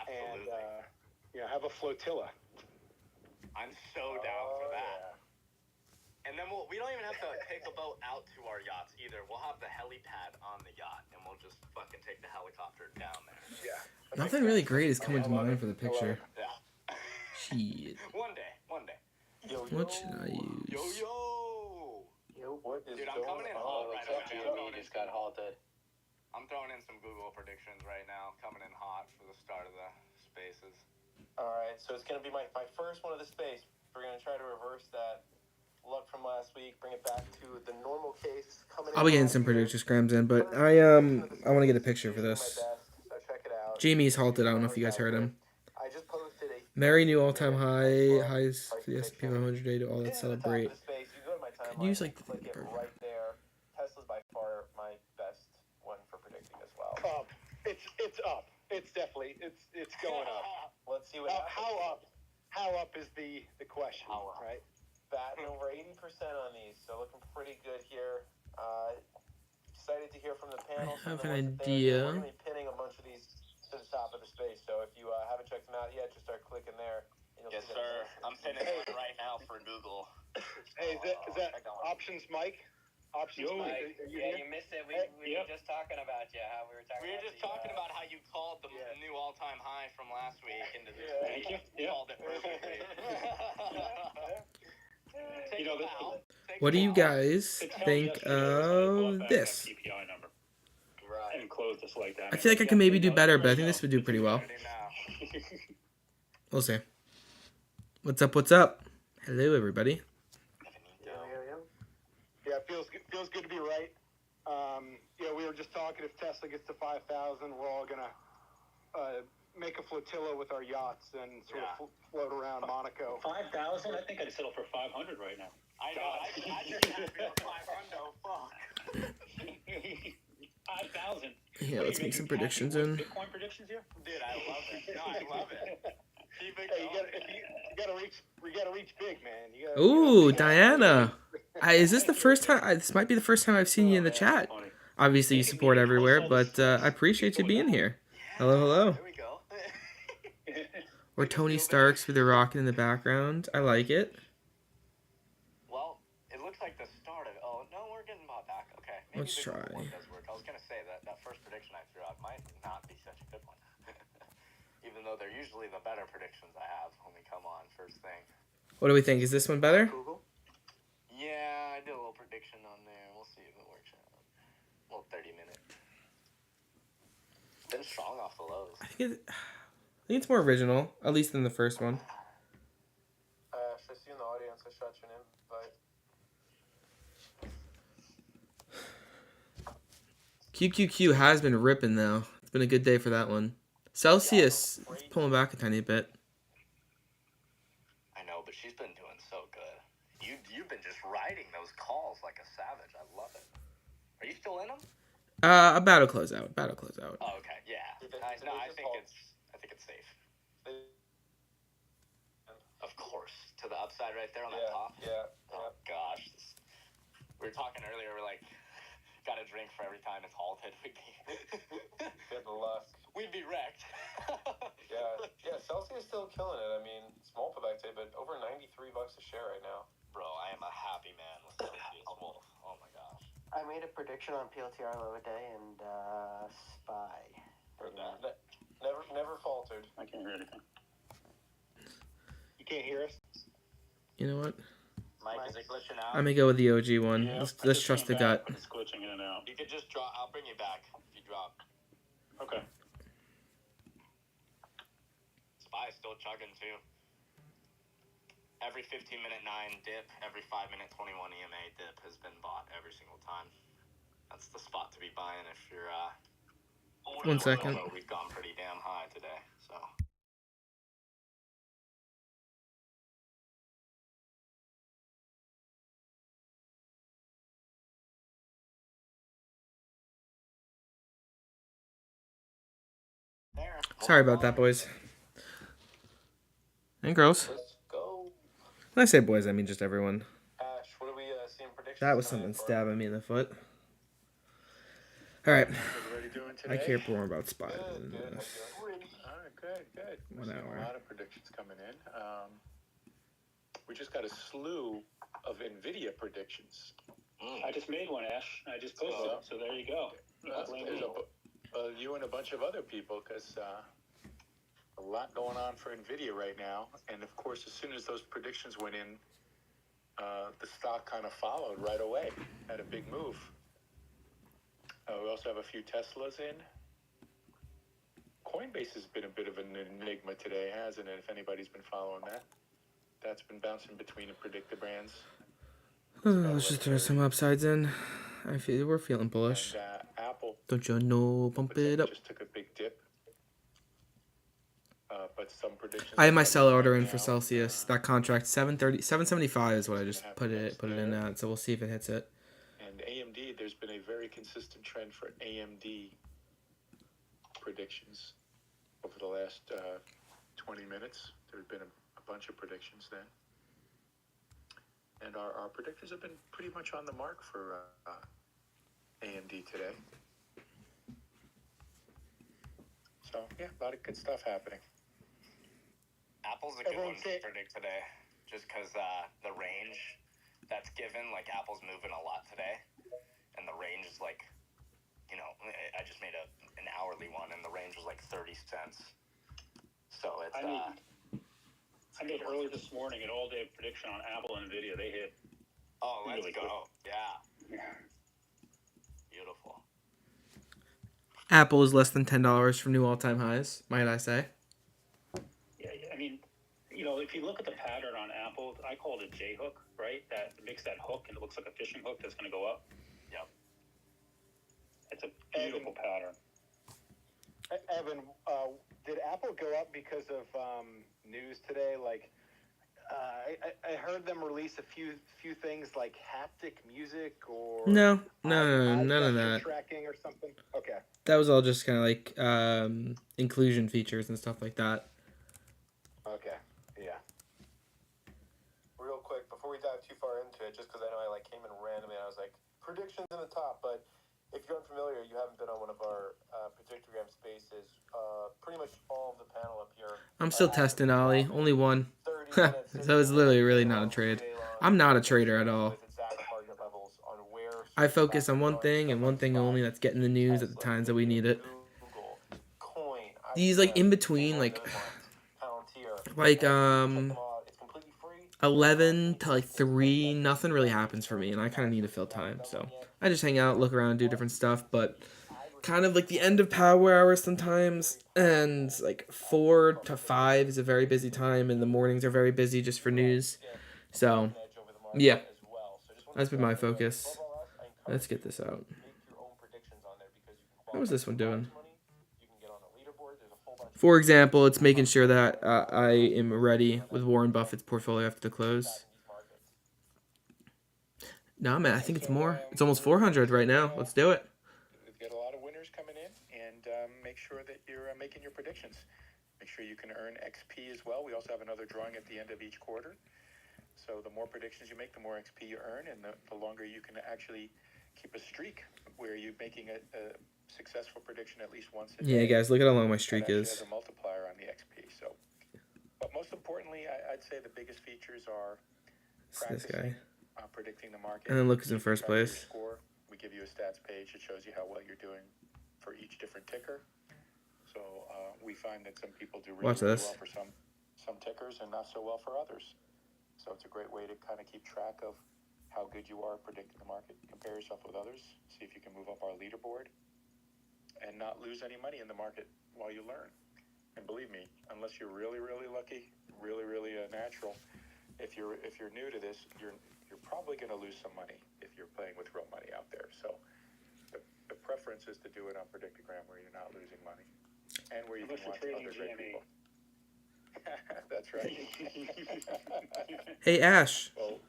and Absolutely. have a flotilla. I'm so down for that. And then we don't even have to take a boat out to our yachts either. We'll have the helipad on the yacht, and we'll just fucking take the helicopter down there. Yeah. Nothing really great is coming to mind for the picture. Yeah. Shit. One day. What should I use? Yo. What is Dude, I'm coming in hot right Looks like now. GME just got halted. I'm throwing in some Google predictions right now. Coming in hot for the start of the spaces. All right, so it's going to be my first one of the space. We're going to try to reverse that luck from last week, bring it back to the normal case. I'll be getting some predictor scrams in, but I want to get a picture for this. So check it out. Jamie's halted. I don't know if you guys heard him. I just posted a Very new all-time highs for the S&P 500 day to all that celebrate. Could use like click it right there. Tesla's by far my best one for predicting as well. It's up. It's definitely it's going up. Let's see what happens. How up is the question, right? Batting over 80% on these, so looking pretty good here. Excited to hear from the panel. I have an idea. We're going to be pinning a bunch of these to the top of the space, so if you haven't checked them out yet, just start clicking there. Yes, sir. I'm pinning one right now for Google. Hey, is that Options Mike? Options Mike? Are you here? you missed it. We were just talking about you. How we were talking. We were just talking about how you called the new all-time high from last week into this Thank week. You called it perfectly. Take a bow. What do you guys think of this? CPI number. Right. And close this like that. I feel like I could maybe do better, but I think this would do pretty well. We'll see. What's up? What's up? Hello, everybody. Yeah, it feels good to be right. We were just talking. If Tesla gets to 5,000, we're all gonna make a flotilla with our yachts and sort of float around Monaco. 5,000? I think I'd settle for 500 right now. I know. I just had to be a 500. Fuck. 5,000. Yeah, let's make some predictions in. Bitcoin predictions here? Dude, I love it. No, I love it. Keep it Hey, going. you gotta reach big, man. Ooh, Diana. Is this the first time? This might be the first time I've seen you in the chat. Obviously, you support everywhere, but I appreciate you being here. Hello, hello. There we go. Or Tony Starks with a rocket in the background. I like it. Well, it looks like the start of. Oh no, we're getting bought back. Okay, maybe Let's the number try. one does work. I was gonna say that first prediction I threw out might not be such a good one, even though they're usually the better predictions I have when we come on first thing. What do we think? Is this one better? Google. Yeah, I did a little prediction on there. We'll see if it works out. A little 30-minute. Been strong off the lows. I think it's more original, at least than the first one. Ash, I see you in the audience. I shot you an invite. QQQ has been ripping though. It's been a good day for that one. Celsius is pulling back a tiny bit. I know, but she's been doing so good. You've been just riding those calls like a savage. I love it. Are you still in them? About to close out. Oh, okay, yeah. I think it's safe. Of course, to the upside right there on the top. Yeah. Oh gosh, we were talking earlier. We're like, got a drink for every time it's halted. Good luck. We'd be wrecked. Yeah. Celsius still killing it. I mean, small pullback today, but over $93 a share right now. Bro, I am a happy man with Celsius Wolf. Oh my gosh. I made a prediction on PLTR low a day and SPY. Never faltered. I can't hear anything. You can't hear us? You know what? Mike, is it glitching out? I'm gonna go with the OG one. Yeah, Let's trust the gut. It's glitching in and out. You could just drop. I'll bring you back if you drop. Okay. SPY's still chugging too. Every 15-minute 9 dip, every 5-minute 21 EMA dip has been bought every single time. That's the spot to be buying if you're. 1 second. Although we've gone pretty damn high today, so. There. Sorry about that, boys and girls. Let's go. When I say boys, I mean just everyone. Ash, what are we seeing predictions? That was coming in something for? stabbing me in the foot. All right, Everybody doing I today? care more about SPY Good, than good. this. All right, good. We're 1 seeing hour. a lot of predictions coming in. We just got a slew of NVIDIA predictions. I just made one, Ash. I just posted it, so there you go. There's you and a bunch of other people, because a lot going on for NVIDIA right now. And of course, as soon as those predictions went in, the stock kind of followed right away, had a big move. We also have a few Teslas in. Coinbase has been a bit of an enigma today, hasn't it? If anybody's been following that. That's been bouncing between the predictor brands. Let's just throw some upsides in. We're feeling bullish. And Apple Don't you know? Bump it up. just took a big dip. But some predictions. I have my sell order right in for now, Celsius. That contract 775 is what I just put it in at. So we'll see if it hits it. And AMD, there's been a very consistent trend for AMD predictions over the last 20 minutes. There's been a bunch of predictions then. And our predictors have been pretty much on the mark for AMD today. So, yeah, a lot of good stuff happening. Apple's a good Everyone one say- to predict today, just because the range that's given, like Apple's moving a lot today, and the range is like, I just made an hourly one, and the range was like 30 cents. So it's I made early this morning an all-day prediction on Apple and NVIDIA. They hit. Oh, let's really go! quick. Yeah, beautiful. Apple is less than $10 from new all-time highs, might I say? Yeah, I mean, if you look at the pattern on Apple, I call it a J hook, right? That makes that hook, and it looks like a fishing hook that's going to go up. Yep. It's a beautiful pattern. Evan, did Apple go up because of news today? Like, I heard them release a few things like haptic music or No, eye none of gesture that. tracking or something. Okay. That was all just kind of like inclusion features and stuff like that. Okay. Yeah. Real quick, before we dive too far into it, just because I know I came in randomly and I was like, predictions in the top, but if you're unfamiliar, you haven't been on one of our Predictogram spaces. Pretty much all of the panel up here. I'm still testing Ollie. Only one. So it's literally really not a trade. I'm not a trader at all. I focus on one thing and one thing only. That's getting the news at the times that we need it. These like in between, like 11 to like 3, nothing really happens for me, and I kind of need to fill time. So I just hang out, look around, do different stuff. But kind of like the end of power hour sometimes, and like 4 to 5 is a very busy time, and the mornings are very busy just for news. So yeah, that's been my focus. Let's get this out. How was this one doing? For example, it's making sure that I am ready with Warren Buffett's portfolio after the close. No, man, I think it's more. It's almost 400 right now. Let's do it. We've got a lot of winners coming in, and make sure that you're making your predictions. Make sure you can earn XP as well. We also have another drawing at the end of each quarter. So the more predictions you make, the more XP you earn, and the longer you can actually keep a streak where you're making a successful prediction at least once a day. Yeah, guys, look at how long my streak is. As a multiplier on the XP. So, but most importantly, I'd say the biggest features are this guy. Predicting the market. And then look who's in first place. Score. We give you a stats page that shows you how well you're doing for each different ticker. So we find that some people do really, really well for some tickers and not so well for others. So it's a great way to kind of keep track of how good you are predicting the market. Compare yourself with others. See if you can move up our leaderboard and not lose any money in the market while you learn. And believe me, unless you're really, really lucky, really, really natural, if you're new to this, you're probably going to lose some money if you're playing with real money out there. So the preference is to do it on Predictogram where you're not losing money and where you can watch other great people. That's right. Hey, Ash. Well,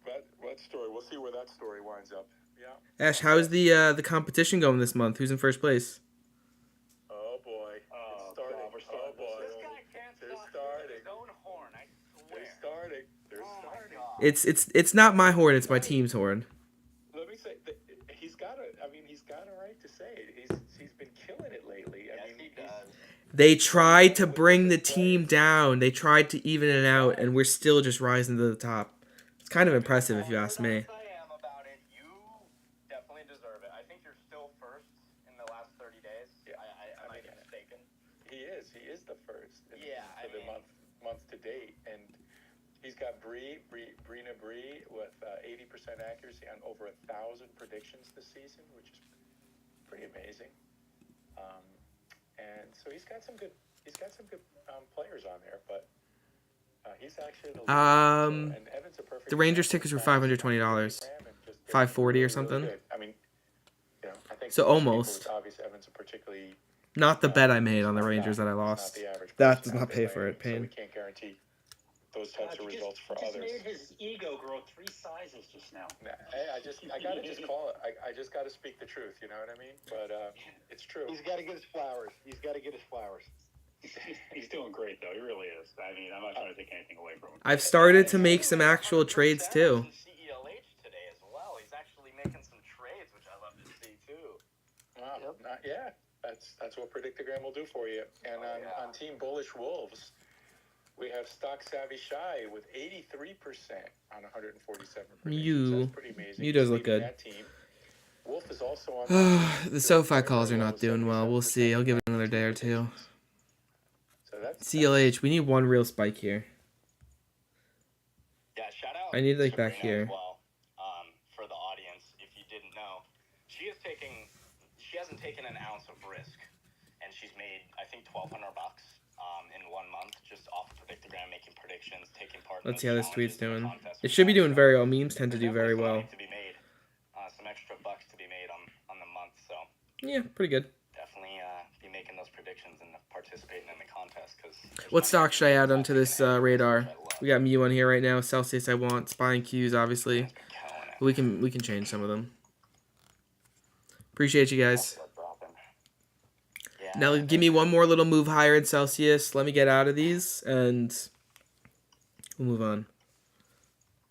that story, we'll see where that story winds up. Yeah. Ash, how's the competition going this month? Who's in first place? Oh boy. It's starting. Oh boy. This guy can't stop his own horn, I swear. They're starting. It's not my horn, it's my team's horn. Let me say, he's got a right to say it. He's been killing it lately. Yes, he does. They tried to bring the team down. They tried to even it out, and we're still just rising to the top. It's kind of impressive if you ask me. I am about it. You definitely deserve it. I think you're still first in the last 30 days. Yeah. I might be mistaken. He is the first. Yeah, for the month to date, and he's got Brina Bree with 80% accuracy on over 1,000 predictions this season, which is pretty amazing. And so he's got some good players on there, but he's actually the leader. And Evan's a perfect The Rangers tickets were $520, $540 or something. I mean, I think so almost. It's obvious Evan's a particularly not the bet I made on the Rangers that I lost. That does not pay for it. So we can't guarantee those types of results for others. He just made his ego grow 3 sizes just now. Hey, I gotta just call it. I just gotta speak the truth. You know what I mean? But it's true. He's got to get his flowers. He's doing great though. He really is. I mean, I'm not trying to take anything away from him. I've started to make some actual trades too. CELH today as well. He's actually making some trades, which I love to see too. Wow. Yeah. That's what Predictogram will do for you. And on Team Bullish Wolves, we have Stock Savvy Shy with 83% on 147 predictions. That's pretty amazing. You does look good. That team. Wolf is also on the SoFi calls are not doing well. We'll see. I'll give it another day or two. So that's CLH, we need one real spike here. Yeah, shout out. I need like Sabrina back here. As well, for the audience, if you didn't know, she hasn't taken an ounce of risk, and she's made I think $1,200 in 1 month just off of Predictogram, making predictions, taking part. Let's see how this tweet's doing. It should be doing very well. Memes tend to do very well. To be made, some extra bucks to be made on the month, so yeah, pretty good. definitely be making those predictions and participating in What stock should I add onto this radar? We got Mew on here right now. Celsius I want. Spine Qs obviously. We can change some of them. Appreciate you guys. Now give me one more little move higher in Celsius. Let me get out of these and we'll move on.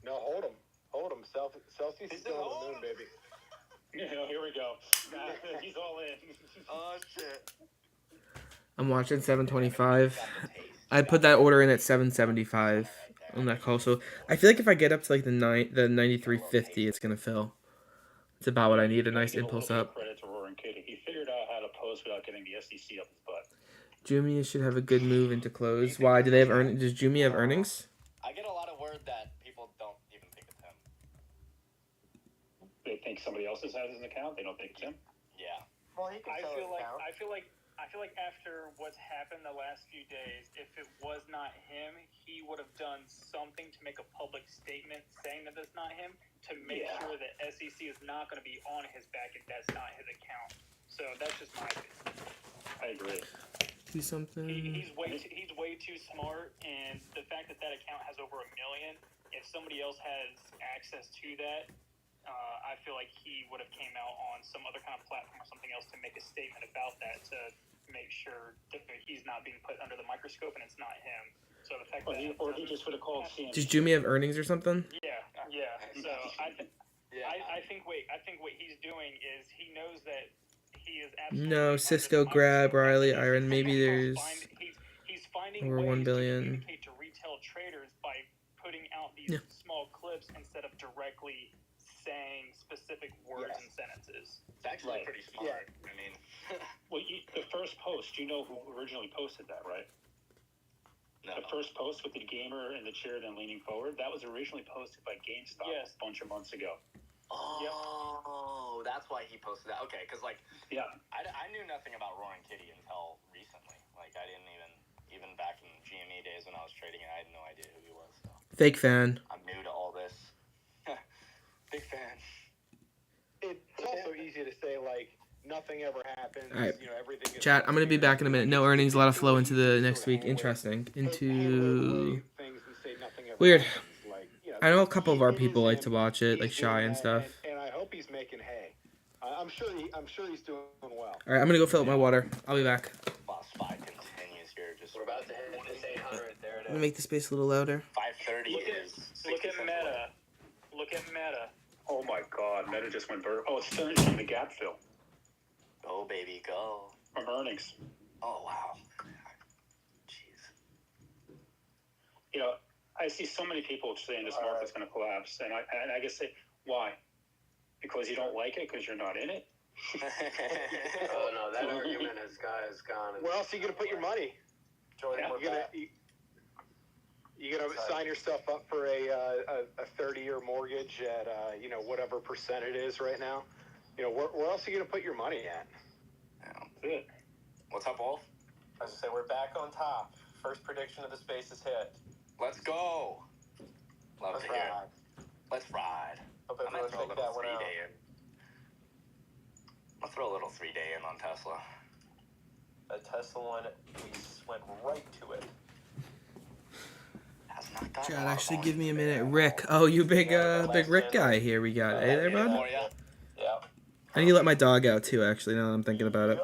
No, hold him. Celsius is still on the moon, baby. Here we go. He's all in. Oh shit. I'm watching 725. I put that order in at 775 on that call. So I feel like if I get up to like the 93.50, it's gonna fill. It's about what I need. A nice impulse up. Credit to Roaring Kitty. He figured out how to post without getting the SEC up his butt. Jumia should have a good move into close. Why do they have earnings? Does Jumia have earnings? I get a lot of word that people don't even think it's him. They think somebody else has an account. They don't think it's him. Yeah. Well, he can I sell feel an like account. I feel like after what's happened the last few days, if it was not him, he would have done something to make a public statement saying that it's not him to make sure that SEC is not going to be on his back if that's not his account. So that's just my opinion. I agree. Do something. He's way too smart, and the fact that account has over 1 million, if somebody else has access to that, I feel like he would have came out on some other kind of platform or something else to make a statement about that to make sure that he's not being put under the microscope and it's not him. So the fact that he just would have called CNBC. Does Jumia have earnings or something? Yeah. So I think what he's doing is he knows that he is absolutely No, Cisco, Grab, Riley, Iron. Maybe there's he's finding over ways 1 billion. to communicate to retail traders by putting out these small clips instead of directly saying specific words and sentences. It's actually pretty smart. I mean, well, the first post, you know who originally posted that, right? No. The first post with the gamer in the chair then leaning forward, that was originally posted by GameStop a bunch of months ago. Oh, that's why he posted that. Okay, because like, I knew nothing about Roaring Kitty until recently. Like, I didn't even back in GME days when I was trading it, I had no idea who he was. So. Fake fan. I'm new to all this. Big fan. It's also easy to say, like, nothing ever happens. All right. You know, everything is Chat, I'm going to be back in a minute. No earnings, a lot of flow into the next week. Interesting. Into... Weird. I know a couple of our people like to watch it, like Shy and stuff. And I hope he's making hay. I'm sure he's doing well. All right, I'm going to go fill up my water. I'll be back. Boss 5 continues here. We're about to hit this 800. There it I'm going to make the space a little louder. 530 is. Look at Meta. Look at Meta. Oh my God, Meta just went vertical. Oh, it's finishing the gap fill. Go, baby, go. From earnings. Oh, wow. Jeez. You know, I see so many people saying this market's going to collapse, and I guess say, why? Because you don't like it? Because you're not in it? Oh no, that argument has gone. Where else are you going to put your money? Jordan, You gonna sign yourself up for a 30-year mortgage at whatever percent it is right now? You know, where else are you gonna put your money at? Good. What's up, Wolf? I was gonna say we're back on top. First prediction of the space is hit. Let's go. Love to hear it. Let's ride. Hope I'm gonna everyone throw a checked little that one 3-day out. in. I'll throw a little 3-day in on Tesla. The Tesla one, we went right to it. Chat, actually give me a minute. Rick. Oh, you big Rick guy here we got. Hey there, bud. Yeah. I need to let my dog out too, actually, now that I'm thinking about it.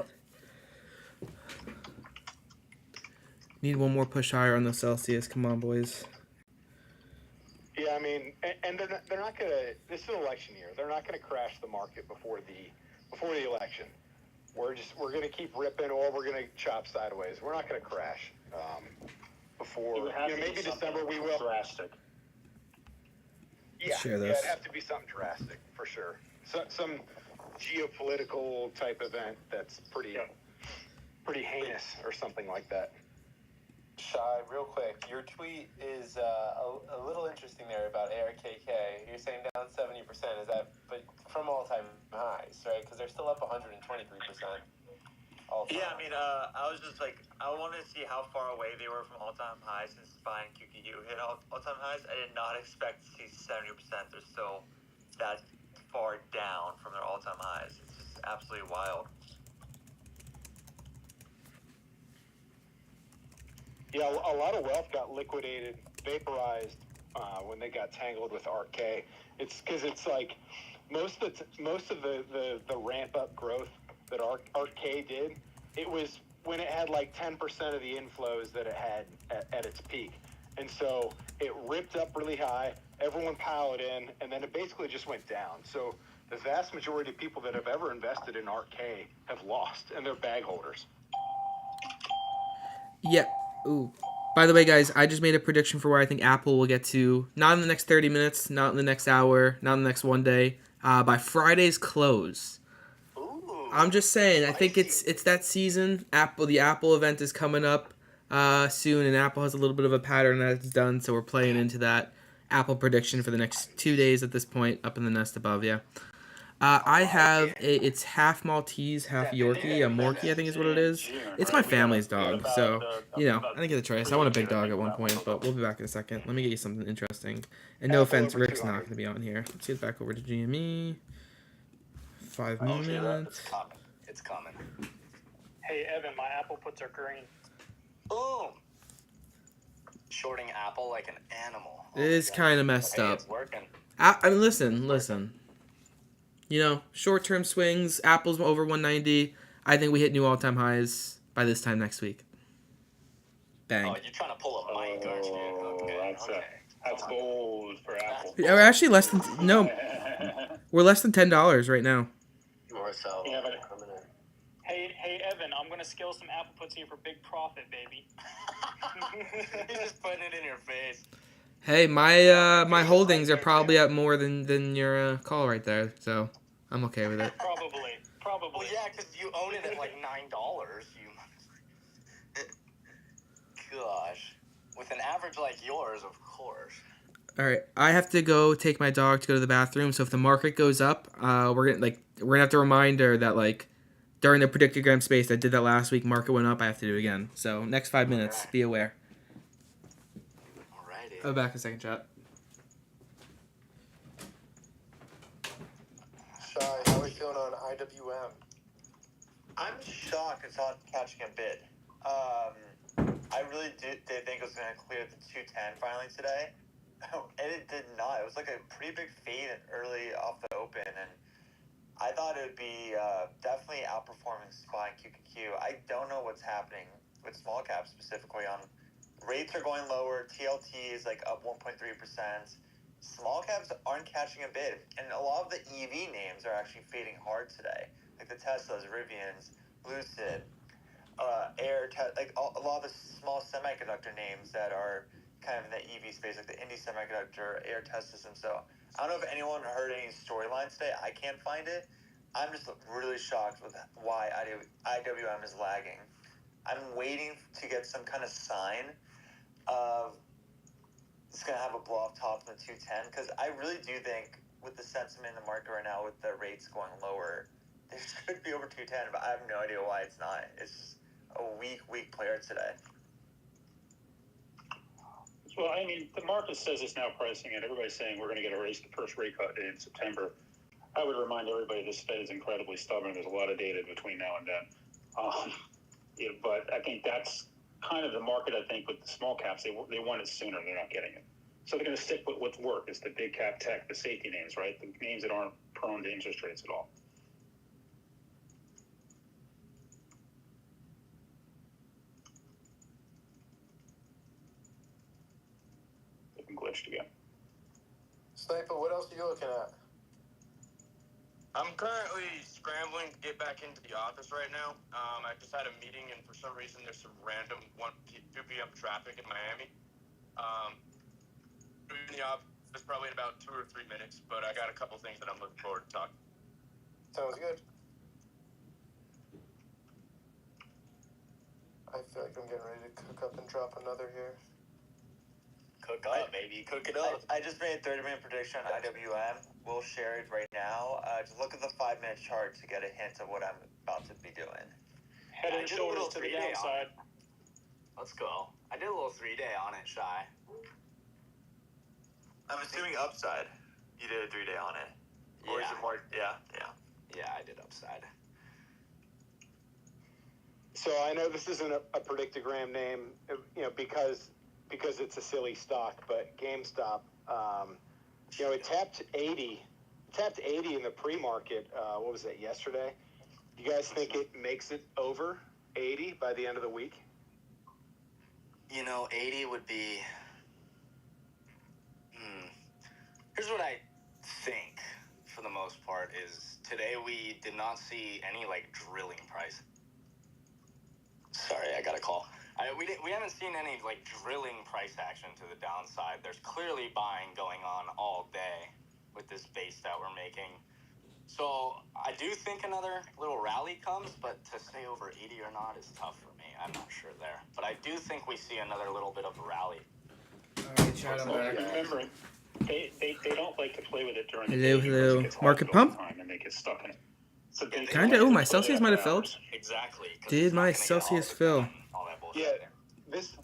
Need one more push higher on the Celsius. Come on, boys. Yeah, I mean, and they're not gonna. This is an election year. They're not gonna crash the market before the election. We're gonna keep ripping, or we're gonna chop sideways. We're not gonna crash. Before maybe December we will. Drastic. Yeah, Share this. yeah, it'd have to be something drastic for sure. Some geopolitical type event that's pretty heinous or something like that. Shy, real quick, your tweet is a little interesting there about ARKK. You're saying down 70%. Is that but from all-time highs, right? Because they're still up 123%. Yeah, I mean, I was just like, I wanted to see how far away they were from all-time highs since Spine QQQ hit all-time highs. I did not expect to see 70%. They're still that far down from their all-time highs. It's just absolutely wild. Yeah, a lot of wealth got liquidated, vaporized when they got tangled with ARK-K. It's because it's like most of the ramp up growth that ARK-K did, it was when it had like 10% of the inflows that it had at its peak. And so it ripped up really high, everyone piled in, and then it basically just went down. So the vast majority of people that have ever invested in ARK-K have lost, and they're bag holders. Yeah. Ooh. By the way, guys, I just made a prediction for where I think Apple will get to. Not in the next 30 minutes, not in the next hour, not in the next one day. By Friday's close. Ooh, I'm just saying. spicy. I think it's that season. The Apple event is coming up soon, and Apple has a little bit of a pattern that it's done, so we're playing into that Apple prediction for the next 2 days at this point, up in the nest above. Yeah. I have it's half Maltese, half Yorkie. A Morkie, I think is what it is. It's my family's dog, so I didn't get a choice. I want a big dog at one point, but we'll be back in a second. Let me get you something interesting. And no offense, Rick's not going to be on here. Let's get back over to GME. 5 minutes. It's coming. Hey, Evan, my Apple puts are green. Boom. Shorting Apple like an animal. It is kind of messed up. It's working. I mean, listen. Short-term swings. Apple's over 190. I think we hit new all-time highs by this time next week. Bang. Oh, you're trying to pull a Mike, aren't you? That's bold for Apple. Yeah, we're actually less than we're less than $10 right now. More so. Yeah, but Hey, Evan, I'm gonna scale some Apple puts here for big profit, baby. He's just putting it in your face. Hey, my holdings are probably up more than your call right there, so I'm okay with it. Probably. Well, yeah, because you own it at like $9. Gosh, with an average like yours, of course. All right, I have to go take my dog to go to the bathroom. So if the market goes up, we're gonna have to remind her that like during the predictogram space I did that last week, market went up. I have to do it again. So next 5 minutes, be aware. Alrighty. I'll be back in a second, chat. Shy, how are we feeling on IWM? I'm shocked it's not catching a bid. I really did think it was going to clear the 210 finally today. And it did not. It was like a pretty big fade early off the open, and I thought it would be definitely outperforming SPY and QQQ. I don't know what's happening with small caps specifically. On rates are going lower. TLT is like up 1.3%. Small caps aren't catching a bid, and a lot of the EV names are actually fading hard today, like the Teslas, Rivians, Lucid, like a lot of the small semiconductor names that are kind of in the EV space, like the Indie Semiconductor, Air Test System. So I don't know if anyone heard any storylines today. I can't find it. I'm just really shocked with why IWM is lagging. I'm waiting to get some kind of sign of it's going to have a blow-off top in the 210, because I really do think with the sentiment in the market right now, with the rates going lower, it should be over 210, but I have no idea why it's not. It's just a weak player today. Well, I mean, the market says it's now pricing it. Everybody's saying we're going to get the first rate cut in September. I would remind everybody this Fed is incredibly stubborn. There's a lot of data between now and then. But I think that's kind of the market, I think, with the small caps. They want it sooner. They're not getting it. So they're going to stick with what's work. It's the big cap tech, the safety names, right? The names that aren't prone to interest rates at all. Glitched again. Sniper, what else are you looking at? I'm currently scrambling to get back into the office right now. I just had a meeting, and for some reason, there's some random 2 p.m. traffic in Miami. In the office probably in about 2 or 3 minutes, but I got a couple things that I'm looking forward to talking. Sounds good. I feel like I'm getting ready to cook up and drop another here. Cook up, baby. Cook it up. I just made a 30-minute prediction on IWM. We'll share it right now. Just look at the 5-minute chart to get a hint of what I'm about to be doing. Head and shoulders to the downside. Let's go. I did a little 3-day on it, Shy. I'm assuming upside. You did a 3-day on it. Or is it more? Yeah. Yeah, I did upside. So I know this isn't a predictogram name, because it's a silly stock, but GameStop, it tapped 80 in the pre-market. What was that, yesterday? You guys think it makes it over 80 by the end of the week? 80 would be. Here's what I think, for the most part, is today we did not see any drilling price. Sorry, I got a call. We haven't seen any drilling price action to the downside. There's clearly buying going on all day with this base that we're making. So I do think another little rally comes, but to say over 80 or not is tough for me. I'm not sure there. But I do think we see another little bit of a rally. Alright, chat, I'm back. Remember, they don't like to play with it during the Hello, day hello. because it gets hot Market all the pump? time and they get stuck in it. So Yeah, Kinda. Oh, my Celsius might have filled. Exactly. 'cause Did it's not my gonna get all Celsius the fill? time, all that bullshit. Yeah,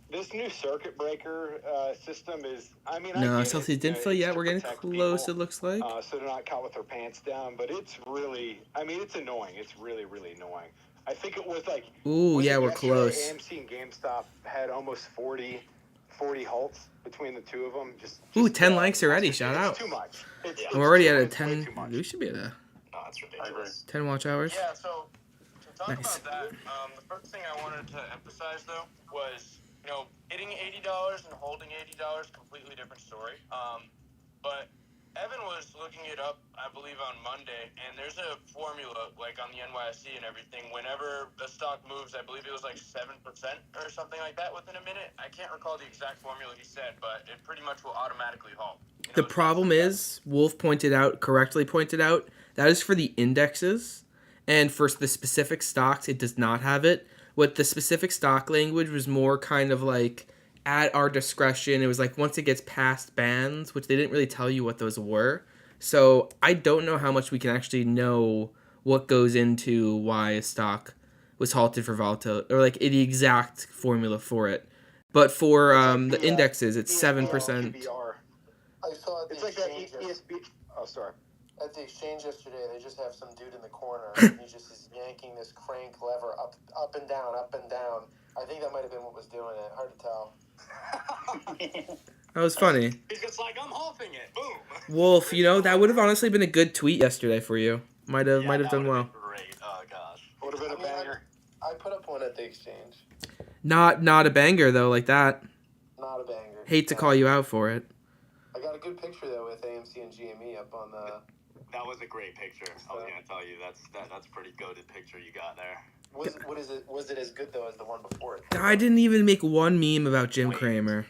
this new circuit breaker system is. I mean, No, I get Celsius it, didn't fill it's yet. to We're getting protect close, people, it looks like. so they're not caught with their pants down. But it's really, it's annoying. It's really, really annoying. I think it was Ooh, was yeah, it we're yesterday, close. AMC and GameStop had almost 40 halts between the two of them. Ooh, 10 likes already. Shout out. It's too much. I'm already at a it's way 10. too much. We should be at a No, that's ridiculous. 10 watch hours. Yeah, so to talk Nice. about that, the first thing I wanted to emphasize though was, hitting $80 and holding $80, completely different story. But Evan was looking it up, I believe, on Monday, and there's a formula, on the NYSE and everything. Whenever the stock moves, I believe it was 7% or something like that within a minute. I can't recall the exact formula he said, but it pretty much will automatically halt. The problem is, Wolf correctly pointed out, that is for the indexes, and for the specific stocks, it does not have it. What the specific stock language was more kind of at our discretion. It was once it gets past bands, which they didn't really tell you what those were. So I don't know how much we can actually know what goes into why a stock was halted for volatility, or the exact formula for it. But for the indexes, it's 7%. I saw at the It's like that exchange ESB. Oh, sorry. at the exchange yesterday. They just have some dude in the corner, and he just is yanking this crank lever up and down, up and down. I think that might have been what was doing it. Hard to tell. That was funny. He's just I'm halting it. Boom. Wolf, that would have honestly been a good tweet yesterday for you. Might have done well. Great. Oh gosh. Would have been a banger. I put up one at the exchange. Not a banger though, like that. Not a banger. Hate to call you out for it. I got a good picture though with AMC and GME up on the. That was a great picture. I was gonna tell you that's a pretty goated picture you got there. Was it as good though as the one before it? I didn't even make one meme about Jim Cramer.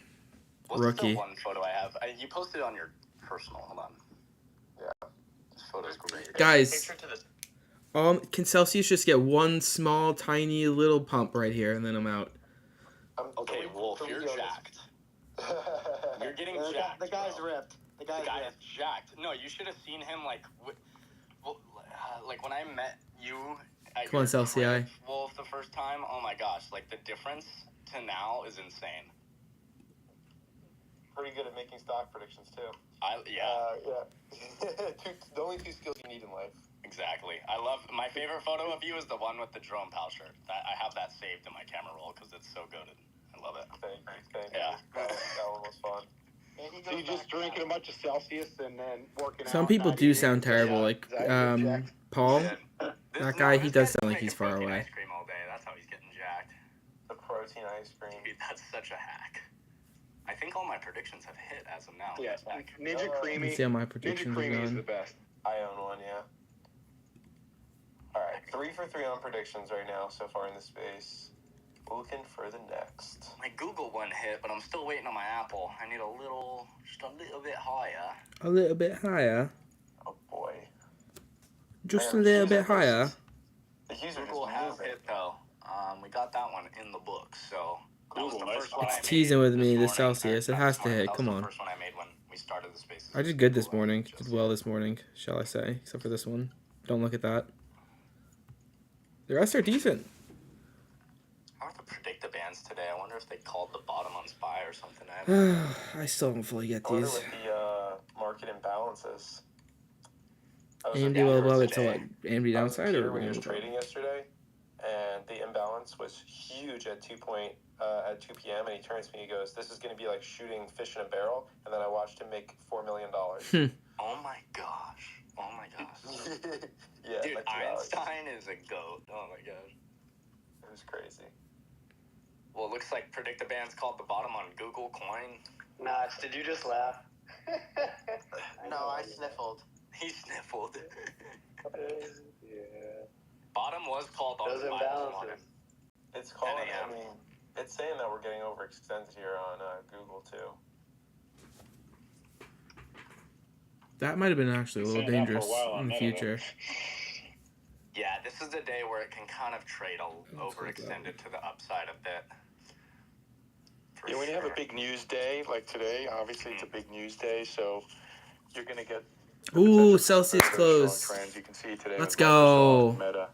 What's Rookie. the one photo I have? You posted it on your personal. Hold on. Yeah. This photo's great. Guys, Picture to this. can Celsius just get one small, tiny little pump right here, and then I'm out? Okay, Wolf, you're jacked. You're getting jacked. The guy's bro. ripped. The The guy's guy ripped. is jacked. No, you should have seen him when I met you. At Come on, your Celsi. crib, Wolf, the first time. Oh my gosh, the difference to now is insane. Pretty good at making stock predictions too. Yeah. The only two skills you need in life. Exactly. I love my favorite photo of you is the one with the Jerome Powell shirt. I have that saved in my camera roll because it's so goated. I love it. Thank Yeah. you. That one was fun. So you just drinking a bunch of Celsius and then working out. Some people do sound terrible, Paul. That guy, he does sound like he's far away. Ice cream all day. That's how he's getting jacked. The protein ice cream. Dude, that's such a hack. I think all my predictions have hit as of now. Yeah, Ninja Creamy. Let's see how my Ninja predictions are Creamy is going. the best. I own one, yeah. All right, 3 for 3 on predictions right now so far in the space. Looking for the next. My Google one hit, but I'm still waiting on my Apple. I need just a little bit higher. A little bit higher. Oh boy. Just a little bit higher. The user Google has hit though. We got that one in the book, so that was the Google, first one I It's made teasing with me, the this morning. Celsius. It That has was to hit. that Come was on. the first one I made when we started the space. I did good this morning. Did well this morning, shall I say. Except for this one. Don't look at that. The rest are decent. I have to predict the bands today. I wonder if they called the bottom on SPY or something. I still don't fully get I wonder these. what the market imbalances. AMD well above it, so what? AMD downside or when he was trading yesterday, and the imbalance once was huge at 2 p.m. and he turns to me, he goes, "This is going to be like shooting fish in a barrel." And then I watched him make $4 million. Oh my gosh. Oh my gosh. Yeah, Dude, like 2 hours. Einstein is a goat. Oh my gosh. It was crazy. Well, it looks like Predict-A-Band's called the bottom on Google Coin. Notch, did you just laugh? No, I sniffled. He sniffled. Yeah. Bottom was called on Those the imbalances. It's called, 10 a.m. I mean, it's saying that we're getting overextended here on Google, too. That might have been actually a little Saying that for a dangerous while on in the Meta, though. future. Yeah, this is the day where it can kind of trade overextended to the upside a bit. For Yeah, when you have sure. a big news day like today, obviously it's a big news day, so you're going to get Ooh, Celsius very close. strong trends. You can see today Let's with go. Microsoft, Meta,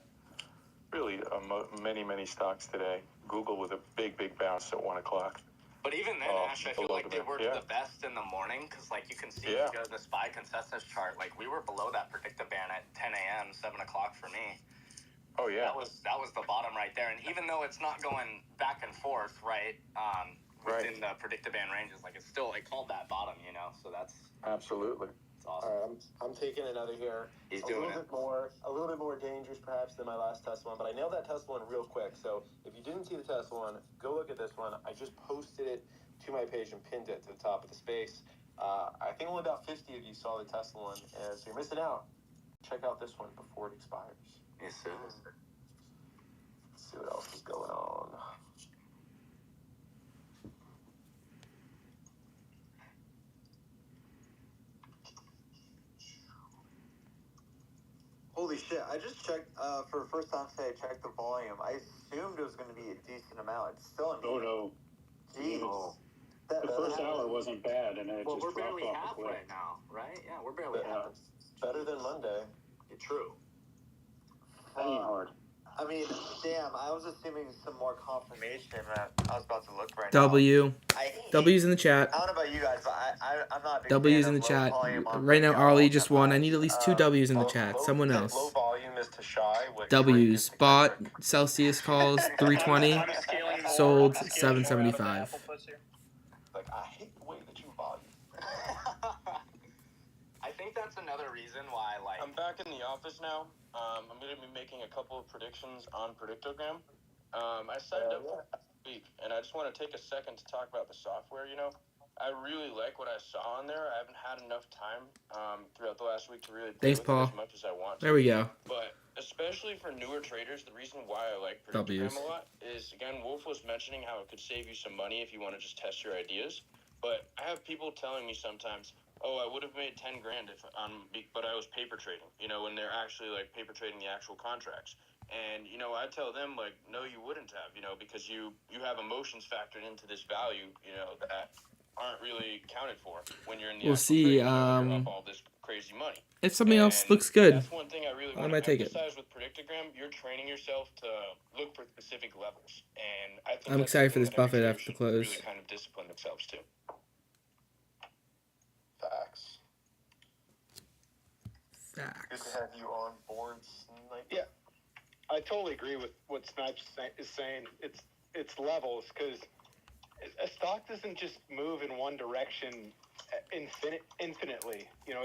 really many stocks today. Google with a big bounce at 1 o'clock. But even then, Ash, I feel like they were the best in the morning because, like, you can see if you go to the SPY consensus chart. Like, we were below that Predict-A-Band at 10 a.m., 7 o'clock for me. Oh yeah. That was the bottom right there. And even though it's not going back and forth, right, within the Predict-A-Band ranges, like, it called that bottom, you know. So that's absolutely. It's awesome. All right, I'm taking another here. He's a doing little bit more dangerous perhaps than my last Tesla one, but I nailed that Tesla one real quick. So if you didn't see the Tesla one, go look at this one. I just posted it to my page and pinned it to the top of the space. I think only about 50 of you saw the Tesla one, and so you're missing out. Check out this one before it expires. Yes, sir. Let's see what else is going on. Holy shit, I just checked, for the first time today, I checked the volume. I assumed it was going to be a decent amount. It's still an Oh no. Jeez. No. That, The first hour wasn't bad, and then it Well, just we're dropped barely off half a cliff. right now, right? Yeah, we're barely half. Better than Monday. True. Hard. I mean, damn, I was assuming some more confirmation that I was about to look right W. now. W's in the chat. I don't know about you guys, but I'm not a big W's fan in the of low chat. volume on Right now, breakout Arlie all just time won. I highs. need at least 2 W's in the chat. Someone Low else. volume is to shy. What W's. Bought Celsius calls 320. Sold 775. Like, I hate the way that you volume. I think that's another reason why, like, I'm back in the office now. I'm going to be making a couple of predictions on Predictogram. I signed up for last week, and I just want to take a second to talk about the software, you know. I really like what I saw on there. I haven't had enough time throughout the last week to really play Thanks, with Paul. it as much as I want to. There we go. But especially for newer traders, the reason why I like Predictogram W's. a lot is, again, Wolf was mentioning how it could save you some money if you want to just test your ideas. But I have people telling me sometimes, oh, I would have made 10 grand but I was paper trading, you know, when they're actually like paper trading the actual contracts. And, you know, I tell them, like, no, you wouldn't have, you know, because you have emotions factored into this value, you know, that aren't really accounted for when you're in the We'll actual see. trade, you know, you're up all this crazy money. If something else looks good, That's one thing I really I want might to take it. emphasize with Predictogram. You're training yourself to look for specific levels, and I think I'm that's excited for something this that every Buffett trader after the should close. really kind of discipline themselves to. Facts. Good to have you on board, Snipe. Yeah, I totally agree with what Snipes is saying. It's levels, because a stock doesn't just move in one direction infinitely. You know,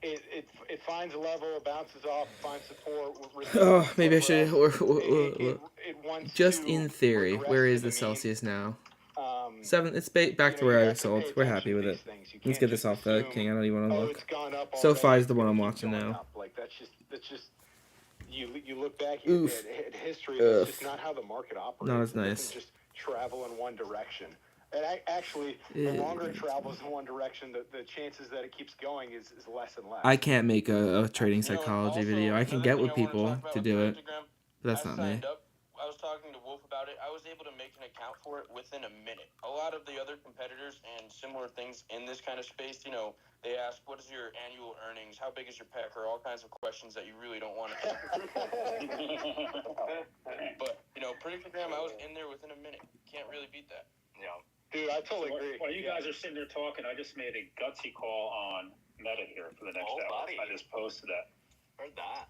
it finds a level, bounces off, finds support. Oh, maybe I should. It wants Just to in theory, progress where to is the the Celsius now? mean. 7. It's back to where I sold. We're happy with it. Let's get this off the king. I don't even want to Oh, look. it's gone up SoFi already, is the one it's I'm gonna watching keep going now. up. Like that's just you look back Oof. at history. Ugh. That's just not how the market operates. Not as It doesn't nice. just travel in one direction. And actually, the Yeah. longer it travels in one direction, the chances that it keeps going is less and less. I can't make a trading psychology video. I can get with people to do it, but that's not me. Signed up. I was talking to Wolf about it. I was able to make an account for it within a minute. A lot of the other competitors and similar things in this kind of space, you know, they ask, what is your annual earnings? How big is your pecker? All kinds of questions that you really don't want to But, you know, Predictogram, I was in there within a minute. Can't really beat that. Yeah. Dude, I totally agree. While you guys are sitting there talking, I just made a gutsy call on Meta here for the next hour. buddy. I just posted that. Heard that.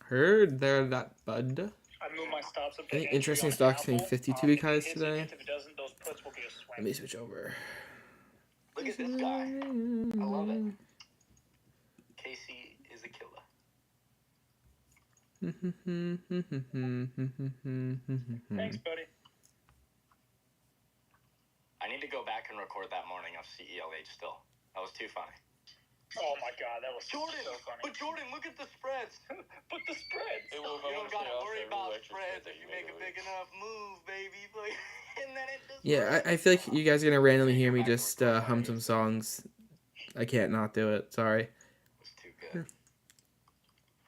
Heard there that bud. I moved my stops up to Any entry interesting on stocks hitting Apple. 52-week If it highs hits, it today? hits. If it doesn't, those puts will be a swing. Let me switch over. Look at this guy. I love it. Casey is a killer. Thanks, buddy. I need to go back and record that morning of CELH still. That was too funny. Oh my God, that was Jordan, so funny. but Jordan, look at the spreads. But the spreads. You don't gotta worry about spreads if you make a big enough move, baby. And then it just Yeah, I feel like you guys are gonna randomly hear me just hum some songs. I can't not do it. Sorry. It's too good.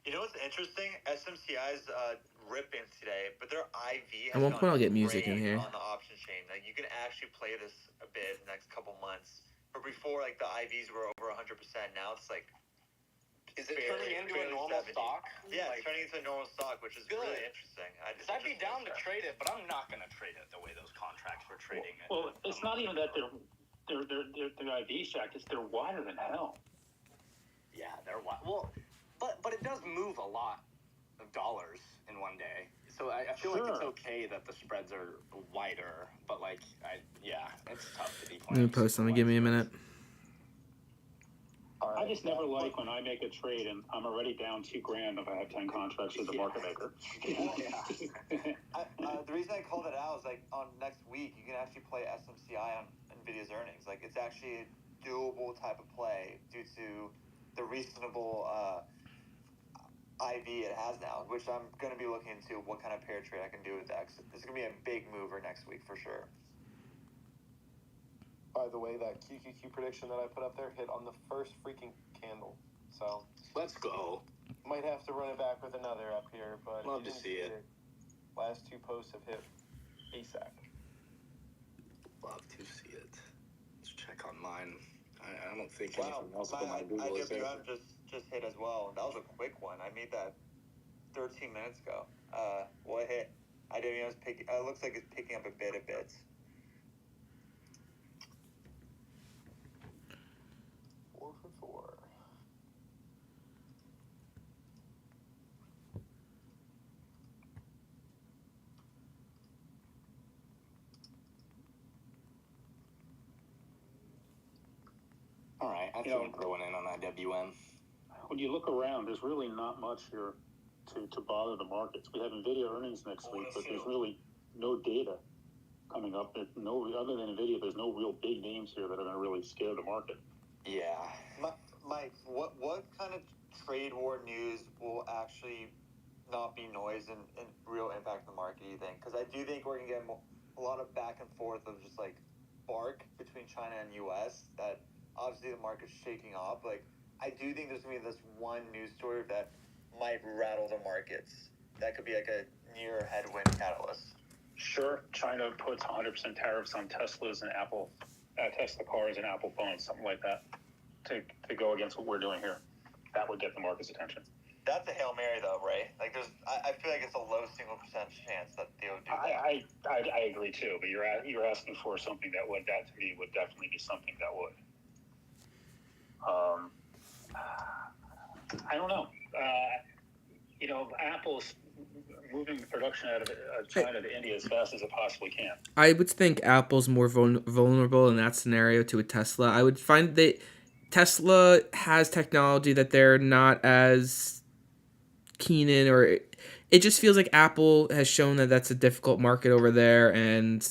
You know what's interesting? SMCI's ripping today, but their IV has At one point, I'll get gone music in great here. on the option chain. Like you can actually play this a bit in the next couple months. But before, like the IVs were over 100%. Now it's like, Is it turning into a normal 70. stock? Yeah, Like, it's turning into a normal stock, which is Good. really interesting. Because I'd be down to trade it, but I'm not gonna trade it the way those contracts were trading it. Well, it's not even that they're IV stacked. It's they're wider than hell. Yeah, they're wild. Well, but it does move a lot of dollars in one day. So I feel like it's Sure. okay that the spreads are wider, but like, it's tough to be Let me playing. post something. Give me a minute. I just never like when I make a trade and I'm already down $2,000 if I have 10 contracts as a market maker. The reason I called it out is like on next week you can actually play SMCI on Nvidia's earnings. Like it's actually a doable type of play due to the reasonable IV it has now, which I'm going to be looking into what kind of pair trade I can do with that. This is going to be a big mover next week for sure. By the way, that QQQ prediction that I put up there hit on the first freaking candle. So Let's go. might have to run it back with another up here, but Love if you to didn't see it. Last two posts have hit ASAP. Love to see it. Let's check on mine. I don't think Wow, anything else but my my Google is there. IWM just hit as well, and that was a quick one. I made that 13 minutes ago. What hit? IWM is picking. Looks like it's picking up a bit of bits. Four for four. All right, I think I'm throwing in on IWM. When you look around, there's really not much here to bother the markets. We have NVIDIA earnings next week, but there's really no data coming up. There's no, other than NVIDIA, there's no real big names here that are going to really scare the market. Yeah. Mike, what kind of trade war news will actually not be noise and real impact on the market, do you think? Because I do think we're going to get a lot of back and forth of just like bark between China and U.S. that obviously the market's shaking off. Like, I do think there's going to be this one news story that might rattle the markets. That could be like a near headwind catalyst. Sure, China puts 100% tariffs on Teslas and Apple, Tesla cars and Apple phones, something like that, to go against what we're doing here. That would get the market's attention. That's a Hail Mary, though, right? Like, I feel like it's a low single percentage chance that they would do that. I agree too, but you're asking for something that to me would definitely be something that would. I don't know. Apple's moving production out of China to India as fast as it possibly can. I would think Apple's more vulnerable in that scenario to a Tesla. I would find that Tesla has technology that they're not as keen in, or it just feels like Apple has shown that that's a difficult market over there. And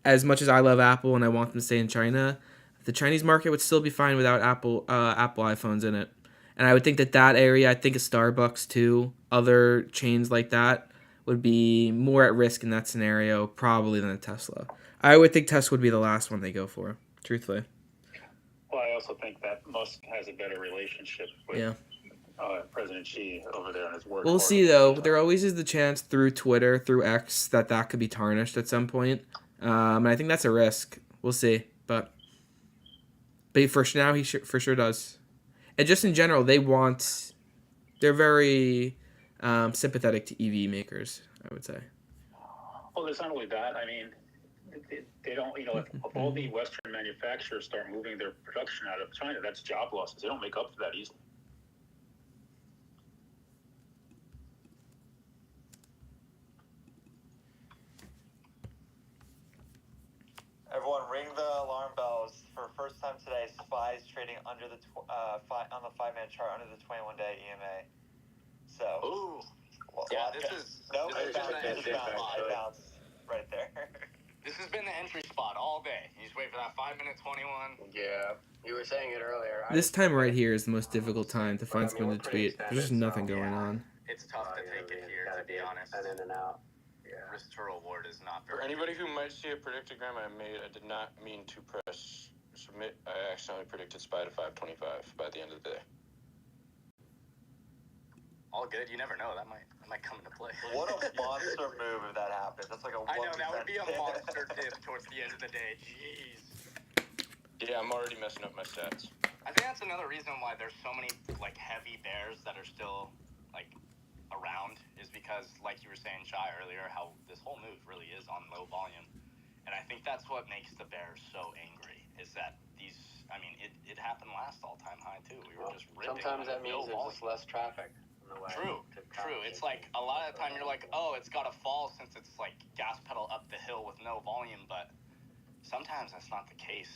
as much as I love Apple and I want them to stay in China, the Chinese market would still be fine without Apple iPhones in it. And I would think that area, I think of Starbucks too, other chains like that, would be more at risk in that scenario probably than a Tesla. I would think Tesla would be the last one they go for, truthfully. Well, I also think that Musk has a better relationship with President Xi over there and his work. We'll see, though. There always is the chance through Twitter, through X, that could be tarnished at some point. And I think that's a risk. We'll see. But for now, he for sure does. And just in general, they're very sympathetic to EV makers, I would say. Well, there's not only that. I mean, they don't, if all the Western manufacturers start moving their production out of China, that's job losses. They don't make up for that easily. the alarm bells for first time today. SPY is trading under the on the 5-minute chart under the 21-day EMA. So. Ooh. Well, Yeah, this is it the bounced right there. This has been the entry spot all day. You just wait for that 5-minute 21. Yeah, you were saying it earlier. This time right here is the most difficult time to find someone to tweet. There's just nothing going on. It's tough to take it here, to be honest. And in and out. Yeah. Risk to reward is not For very. anybody who might see a predictogram I made, I did not mean to press submit. I accidentally predicted SPY to 525 by the end of the day. All good. You never know. That might come into play. What a monster move if that happens. That's like a 1%. I know that would be a monster dip towards the end of the day. Jeez. Yeah, I'm already messing up my stats. I think that's another reason why there's so many like heavy bears that are still like around is because, like you were saying, Shai, earlier, how this whole move really is on low volume, and I think that's what makes the bears so angry. Is that these? I mean, it happened last all-time high too. We were just ripping. Sometimes that means there's just less traffic. True. It's like a lot of the time you're like, oh, it's got to fall since it's like gas pedal up the hill with no volume, but sometimes that's not the case.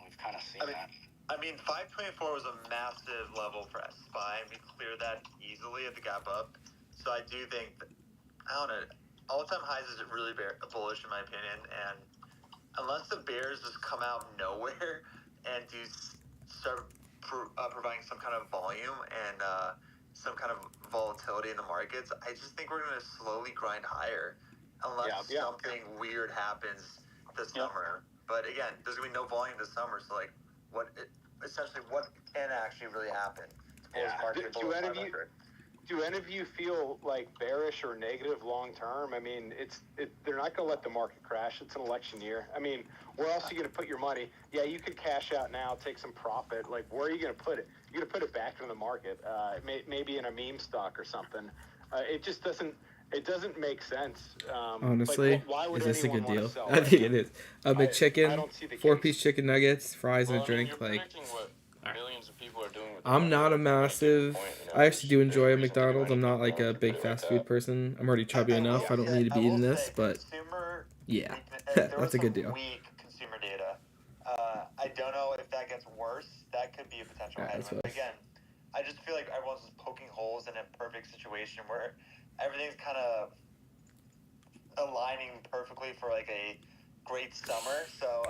We've kind of seen that. I mean, 524 was a massive level for SPY, and we cleared that easily at the gap up. So I do think, I don't know, all-time highs is really bullish in my opinion, and unless the bears just come out of nowhere and do start providing some kind of volume and some kind of volatility in the markets, I just think we're going to slowly grind higher unless something weird happens this summer. But again, there's going to be no volume this summer, so like, what can actually really happen? Do any of you feel like bearish or negative long term? I mean, they're not going to let the market crash. It's an election year. I mean, where else are you going to put your money? Yeah, you could cash out now, take some profit. Like, where are you going to put it? You're going to put it back in the market, maybe in a meme stock or something. It just doesn't. It doesn't make sense. Honestly, why would is this a good anyone deal? wanna sell I think it is. A big chicken, I don't see the 4-piece chicken nuggets, fries, and a drink. You're Like, predicting what millions of people are doing with I'm not a massive. I actually do enjoy a McDonald's. I'm not like a big fast food person. I'm already chubby enough. I don't need to be eating this, but yeah, that's a good deal. Weak consumer data. I don't know if that gets worse. That could be a potential headwind. But again, I just feel like everyone's just poking holes in a perfect situation where everything's kind of aligning perfectly for like a great summer. So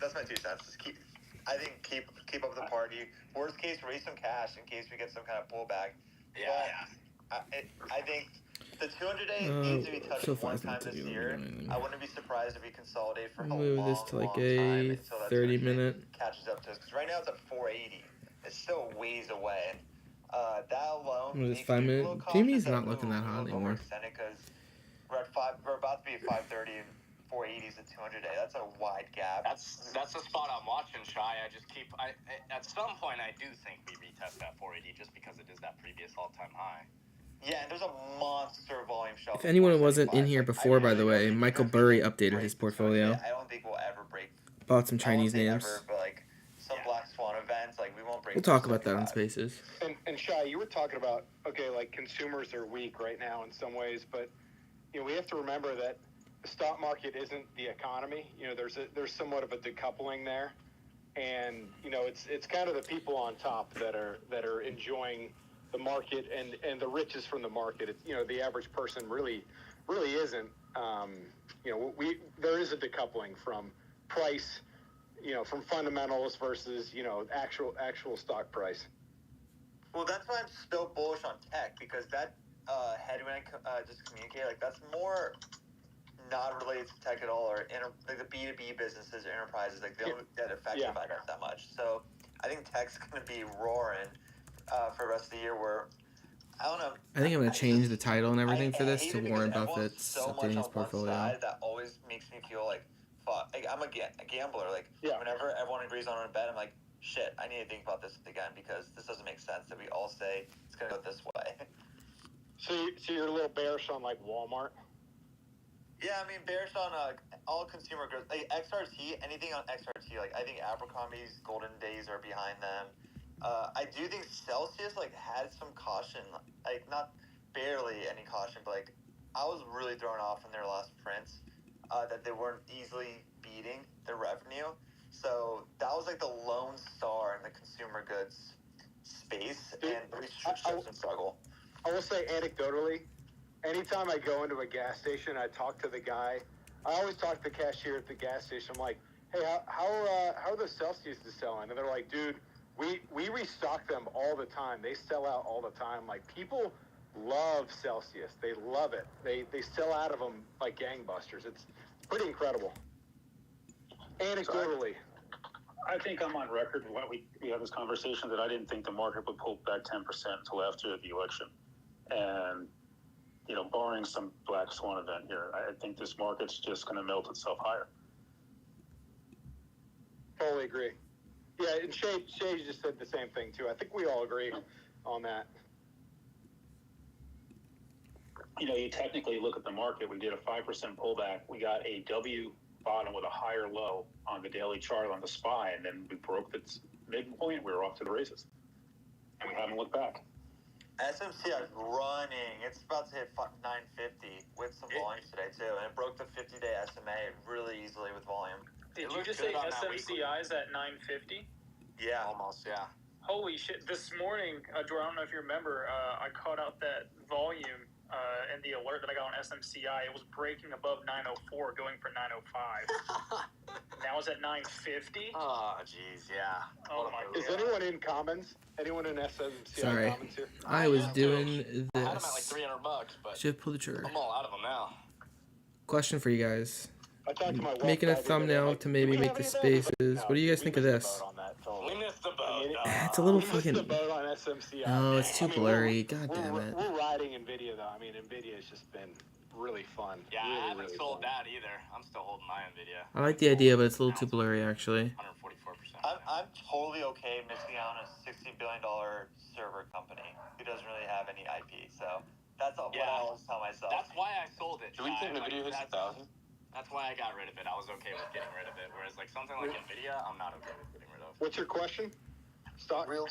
that's my 2 cents. Just keep up the party. Worst case, raise some cash in case we get some kind of pullback. I think the 200-day needs to be touched one time this year. I wouldn't be surprised if we consolidate for a long, Move this to like long a time until that 30-minute. catches up to us. Because right now it's at 480. It's still ways away. That alone. What is this, 5 minute? Jimmy's not looking that hot anymore. Because we're about to be at 530 and 480 is a 200-day. That's a wide gap. That's the spot I'm watching, Shai. At some point I do think we retest that 480 just because it is that previous all-time high. Yeah, and there's a monster volume shelf. If anyone wasn't in here before, by the way, Michael Burry updated his portfolio. I don't think we'll ever break. Bought some Chinese names. Ever, but like some black swan events, like we won't break. We'll talk about that on Spaces. And Shai, you were talking about, okay, like consumers are weak right now in some ways, but you know, we have to remember that the stock market isn't the economy. You know, there's somewhat of a decoupling there, and you know, it's kind of the people on top that are enjoying the market and the riches from the market. It's, you know, the average person really isn't. You know, there is a decoupling from price, you know, from fundamentals versus, you know, actual stock price. Well, that's why I'm still bullish on tech, because that headwind I just communicated, like that's more not related to tech at all, or like the B2B businesses or enterprises, like they don't get affected by that much. So I think tech's going to be roaring for the rest of the year. Where I don't know. I think I'm going to change the title and everything for this to Warren Buffett's updating his portfolio. That always makes me feel like, fuck. Like, I'm a gambler. Like, whenever everyone agrees on a bet, I'm like, shit, I need to think about this again, because this doesn't make sense that we all say it's going to go this way. So you're a little bearish on like Walmart? Yeah, I mean, bearish on all consumer goods. Like XRT, anything on XRT. Like, I think Abercrombie's golden days are behind them. I do think Celsius like had some caution, like not barely any caution, but like I was really thrown off in their last prints that they weren't easily beat beating their revenue. So that was like the lone star in the consumer goods space, and the restrictions and struggle. I will say anecdotally, anytime I go into a gas station, I talk to the guy. I always talk to the cashier at the gas station. I'm like, hey, how are the Celsius selling? And they're like, dude, we restock them all the time. They sell out all the time. Like, people love Celsius. They love it. They sell out of them like gangbusters. It's pretty incredible. Anecdotally. I think I'm on record when we had this conversation that I didn't think the market would pull back 10% until after the election. And, you know, barring some black swan event here, I think this market's just going to melt itself higher. Totally agree. Yeah, and Shay just said the same thing too. I think we all agree on that. You know, you technically look at the market, we did a 5% pullback. We got a W bottom with a higher low on the daily chart on the SPY, and then we broke the midpoint. We were off to the races, and we haven't looked back. SMC is running. It's about to hit 950 with some volume today too, and it broke the 50-day SMA really easily with volume. Did you just say SMCI is at 950? Yeah, almost. Yeah. Holy shit! This morning, Jordan, I don't know if you remember, I caught out that volume in the alert that I got on SMCI. It was breaking above 904, going for 905. Now it's at 950. Oh, jeez, yeah. Oh my god. Is anyone in Commons? Anyone in SMCI Sorry. Commons here? I was doing I had them at like this. $300, but Should have pulled the trigger. I'm all out of them now. Question for you guys. I talked to my wife Making a about it, thumbnail like, to maybe we make have the any of that? spaces. What do you guys think of this? We missed the boat. It's a little We missed fucking. the boat on SMCI. No, it's too I mean, blurry. God damn it. We're riding NVIDIA though. I mean, NVIDIA has just been really fun. Yeah, really, I haven't really sold fun. that either. I'm still holding my NVIDIA. I like the idea, but it's a little too blurry, actually. 144%. I'm totally okay missing out on a $60 billion server company who doesn't really have any IP. So that's what I always tell myself. That's why I sold it. Do we think NVIDIA hits 1,000? That's why I got rid of it. I was okay with getting rid of it. Whereas like something like NVIDIA, I'm not okay with getting rid of. What's your question? Real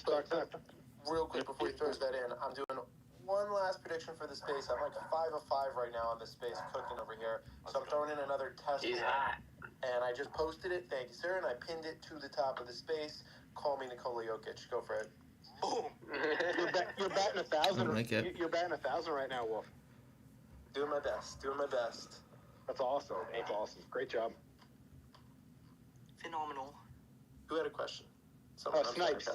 quick before he throws that in, I'm doing one last prediction for the space. I'm like 5 of 5 right now on this space, cooking over here. So I'm throwing in another Tesla. He's hot. And I just posted it. Thank you, sir. And I pinned it to the top of the space. Call me Nikola Jokic. Go for it. Boom. You're batting 1,000. I like it. You're batting 1,000 right now, Wolf. Doing my best. Doing my best. That's awesome. That's awesome. Great job. Phenomenal. Who had a question? Oh, Snipes.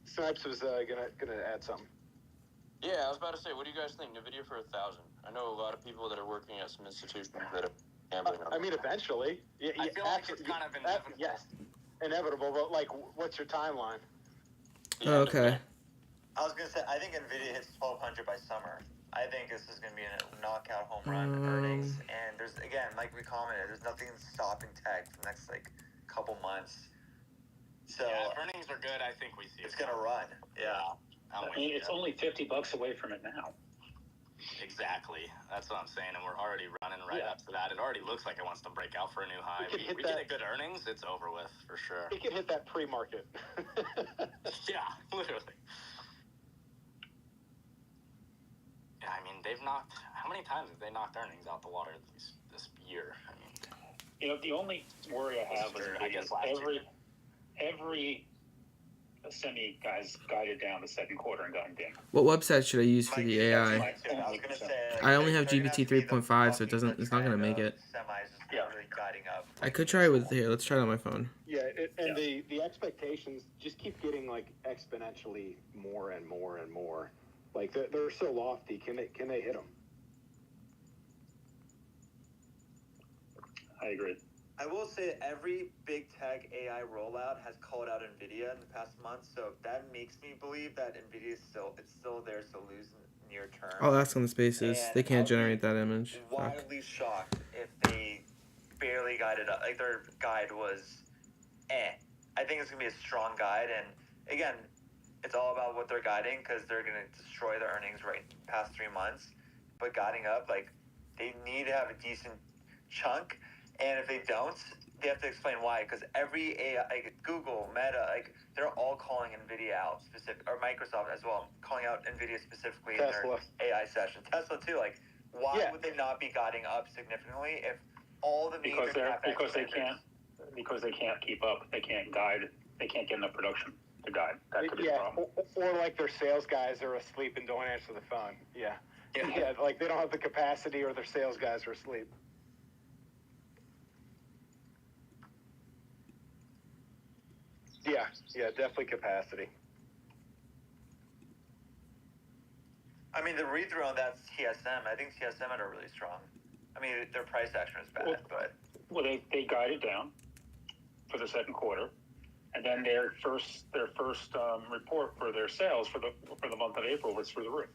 Snipes was gonna add something. Yeah, I was about to say, what do you guys think? NVIDIA for 1,000. I know a lot of people that are working at some institutions that are gambling on I mean, eventually. I feel like it's kind of inevitable. Yes, inevitable. But like, what's your timeline? Oh, okay. I was gonna say, I think NVIDIA hits 1,200 by summer. I think this is gonna be a knockout home run earnings, and there's again, like we commented, there's nothing stopping tech for the next like couple months. So yeah, if earnings are good, I think we see it's gonna run. Yeah. I mean, it's only $50 away from it now. Exactly. That's what I'm saying, and we're already running right up to that. It already looks like it wants to break out for a new high. We get a good earnings, it's over with for sure. It could hit that pre-market. Yeah, literally. Yeah, I mean, they've knocked. How many times have they knocked earnings out the water this year? I mean, You know, the only worry I have is every semi guys guided down the second quarter and gotten dinged. What website should I use for the AI? I was gonna say, I only have GPT 3.5, so it's not gonna make it. Semis is really guiding up. I could try with here. Let's try it on my phone. Yeah, the expectations just keep getting like exponentially more and more and more. Like they're so lofty. Can they hit them? I agree. I will say every big tech AI rollout has called out NVIDIA in the past month, so that makes me believe that NVIDIA is still there to lose near term. I'll ask on the spaces. They can't generate that image. Fuck. Wildly shocked if they barely guided up. Like their guide was I think it's gonna be a strong guide, and again, it's all about what they're guiding because they're gonna destroy their earnings right past 3 months. But guiding up, like they need to have a decent chunk. And if they don't, they have to explain why. Because every AI, like Google, Meta, like they're all calling NVIDIA out specific, or Microsoft as well, calling out NVIDIA specifically Tesla. in their AI session. Tesla too. Like, why would they not be guiding up significantly if all the major Because they can't. because they can't keep up. They can't guide. They can't get enough production to guide. That could be the Yeah, problem. or like their sales guys are asleep and don't answer the phone. Yeah. Yeah, like they don't have the capacity or their sales guys are asleep. Yeah, definitely capacity. I mean, the read through on that TSM, I think TSM are really strong. I mean, their price action is bad, but Well, they guided down for the second quarter, and then their first report for their sales for the month of April was through the roof.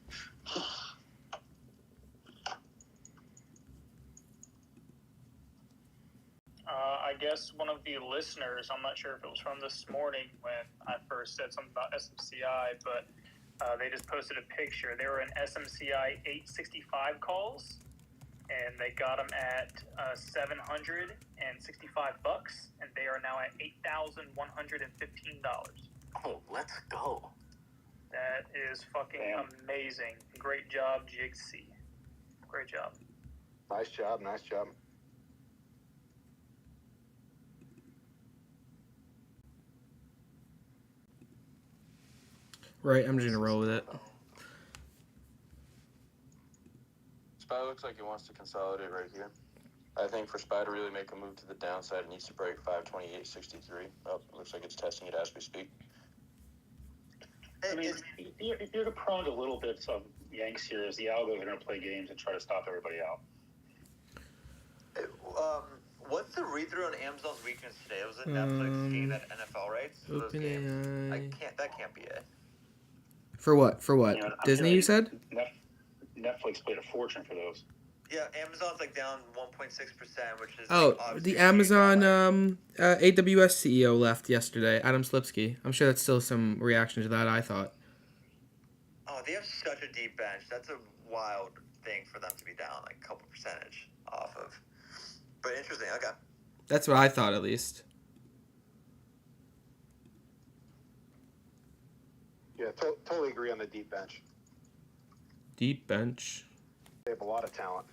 I guess one of the listeners, I'm not sure if it was from this morning when I first said something about SMCI, but they just posted a picture. They were in SMCI 865 calls, and they got them at $765, and they are now at $8,115. Oh, let's go. That is fucking amazing. Great job, Jigsy. Great job. Nice job. Right, I'm just gonna roll with it. SPY looks like he wants to consolidate right here. I think for SPY to really make a move to the downside, it needs to break 528.63. Oh, looks like it's testing it as we speak. I mean, you're prone to little bits of Yanks here as the algos are going to play games and try to stop everybody out. what's the read through on Amazon's weakness today? Was it Netflix seeing that NFL rights for those games? That can't be it. For what? You know, Disney, you said? Netflix paid a fortune for those. Yeah, Amazon's like down 1.6%, which is Oh, like, obviously the Amazon AWS CEO left yesterday, Adam Slipsky. I'm sure that's still some reaction to that, I thought. Oh, they have such a deep bench. That's a wild thing for them to be down like a couple percentage off of. But interesting. Okay. That's what I thought, at least. Yeah, totally agree on the deep bench. Deep bench. They have a lot of talent.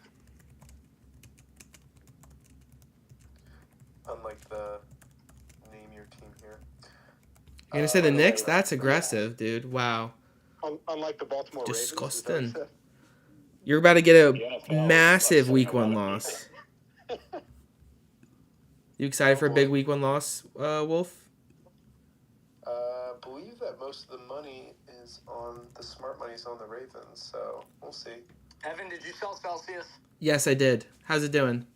Unlike the name your team here. You're gonna say the Knicks? That's aggressive, dude. Wow. Unlike the Baltimore Disgusting. Ravens. You're about to get a massive Week 1 loss. You excited for a big Week 1 loss, Wolf? I believe that most of the money is on the smart money's on the Ravens, so we'll see. Evan, did you sell Celsius? Yes, I did. How's it doing?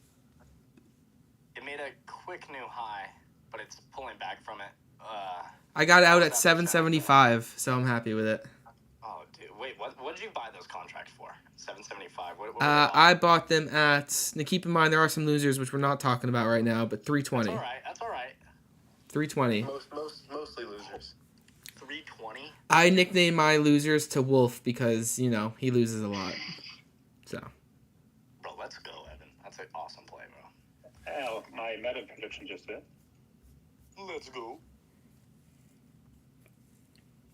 It made a quick new high, but it's pulling back from it. I got out at 775, so I'm happy with it. Oh, dude. Wait, what did you buy those contracts for? 775. What I bought them at. Now keep in mind there are some losers which we're not talking about right now, but 320. That's all right. 320. Mostly losers. 320. I nicknamed my losers to Wolf because he loses a lot. So. Bro, let's go, Evan. That's an awesome play, bro. Hell, my meta prediction just hit. Let's go.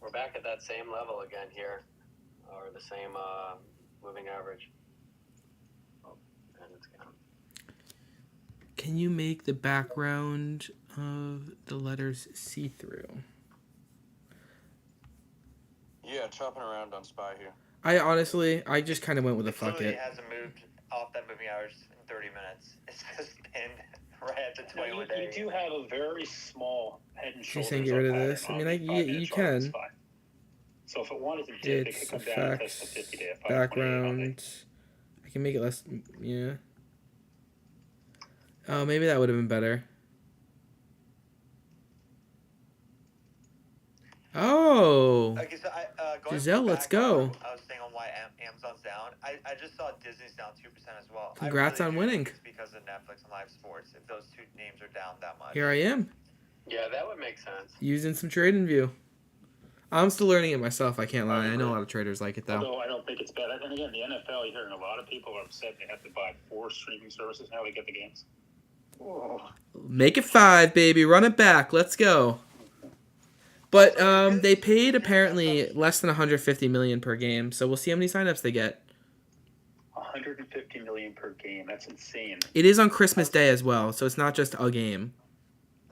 We're back at that same level again here, or the same moving average. Oh, and it's gone. Can you make the background of the letters see-through? Yeah, chopping around on SPY here. I just kind of went with a fuck Literally it. hasn't moved off that moving average in 30 minutes. It's just been right at the Now, 21 you days. do have a very small head and She's shoulders. saying get rid of up this. pattern I mean, on the 5-minute you chart on can. SPY. So if it wanted to dip, it It's could come down and test the effects, 50-day at 528 all day. background. I can make it less. Yeah. Oh, maybe that would have been better. Oh. Okay, so going Giselle, let's back go. on- I was saying on why Amazon's down. I just saw Disney's down 2% as well. Congrats on do winning. think It's because of Netflix and live sports. If those two names are down that much. Here I am, Yeah, that would make sense. using some trading view. I'm still learning it myself, I can't lie. I know a lot of traders like it, though. Although I don't think it's bad. And again, the NFL, you're hearing a lot of people are upset they have to buy 4 streaming services now to get the games. Oh. Make it 5, baby. Run it back. Let's go. But they paid apparently less than $150 million per game, so we'll see how many signups they get. $150 million per game. That's insane. It is on Christmas Day as well, so it's not just a game.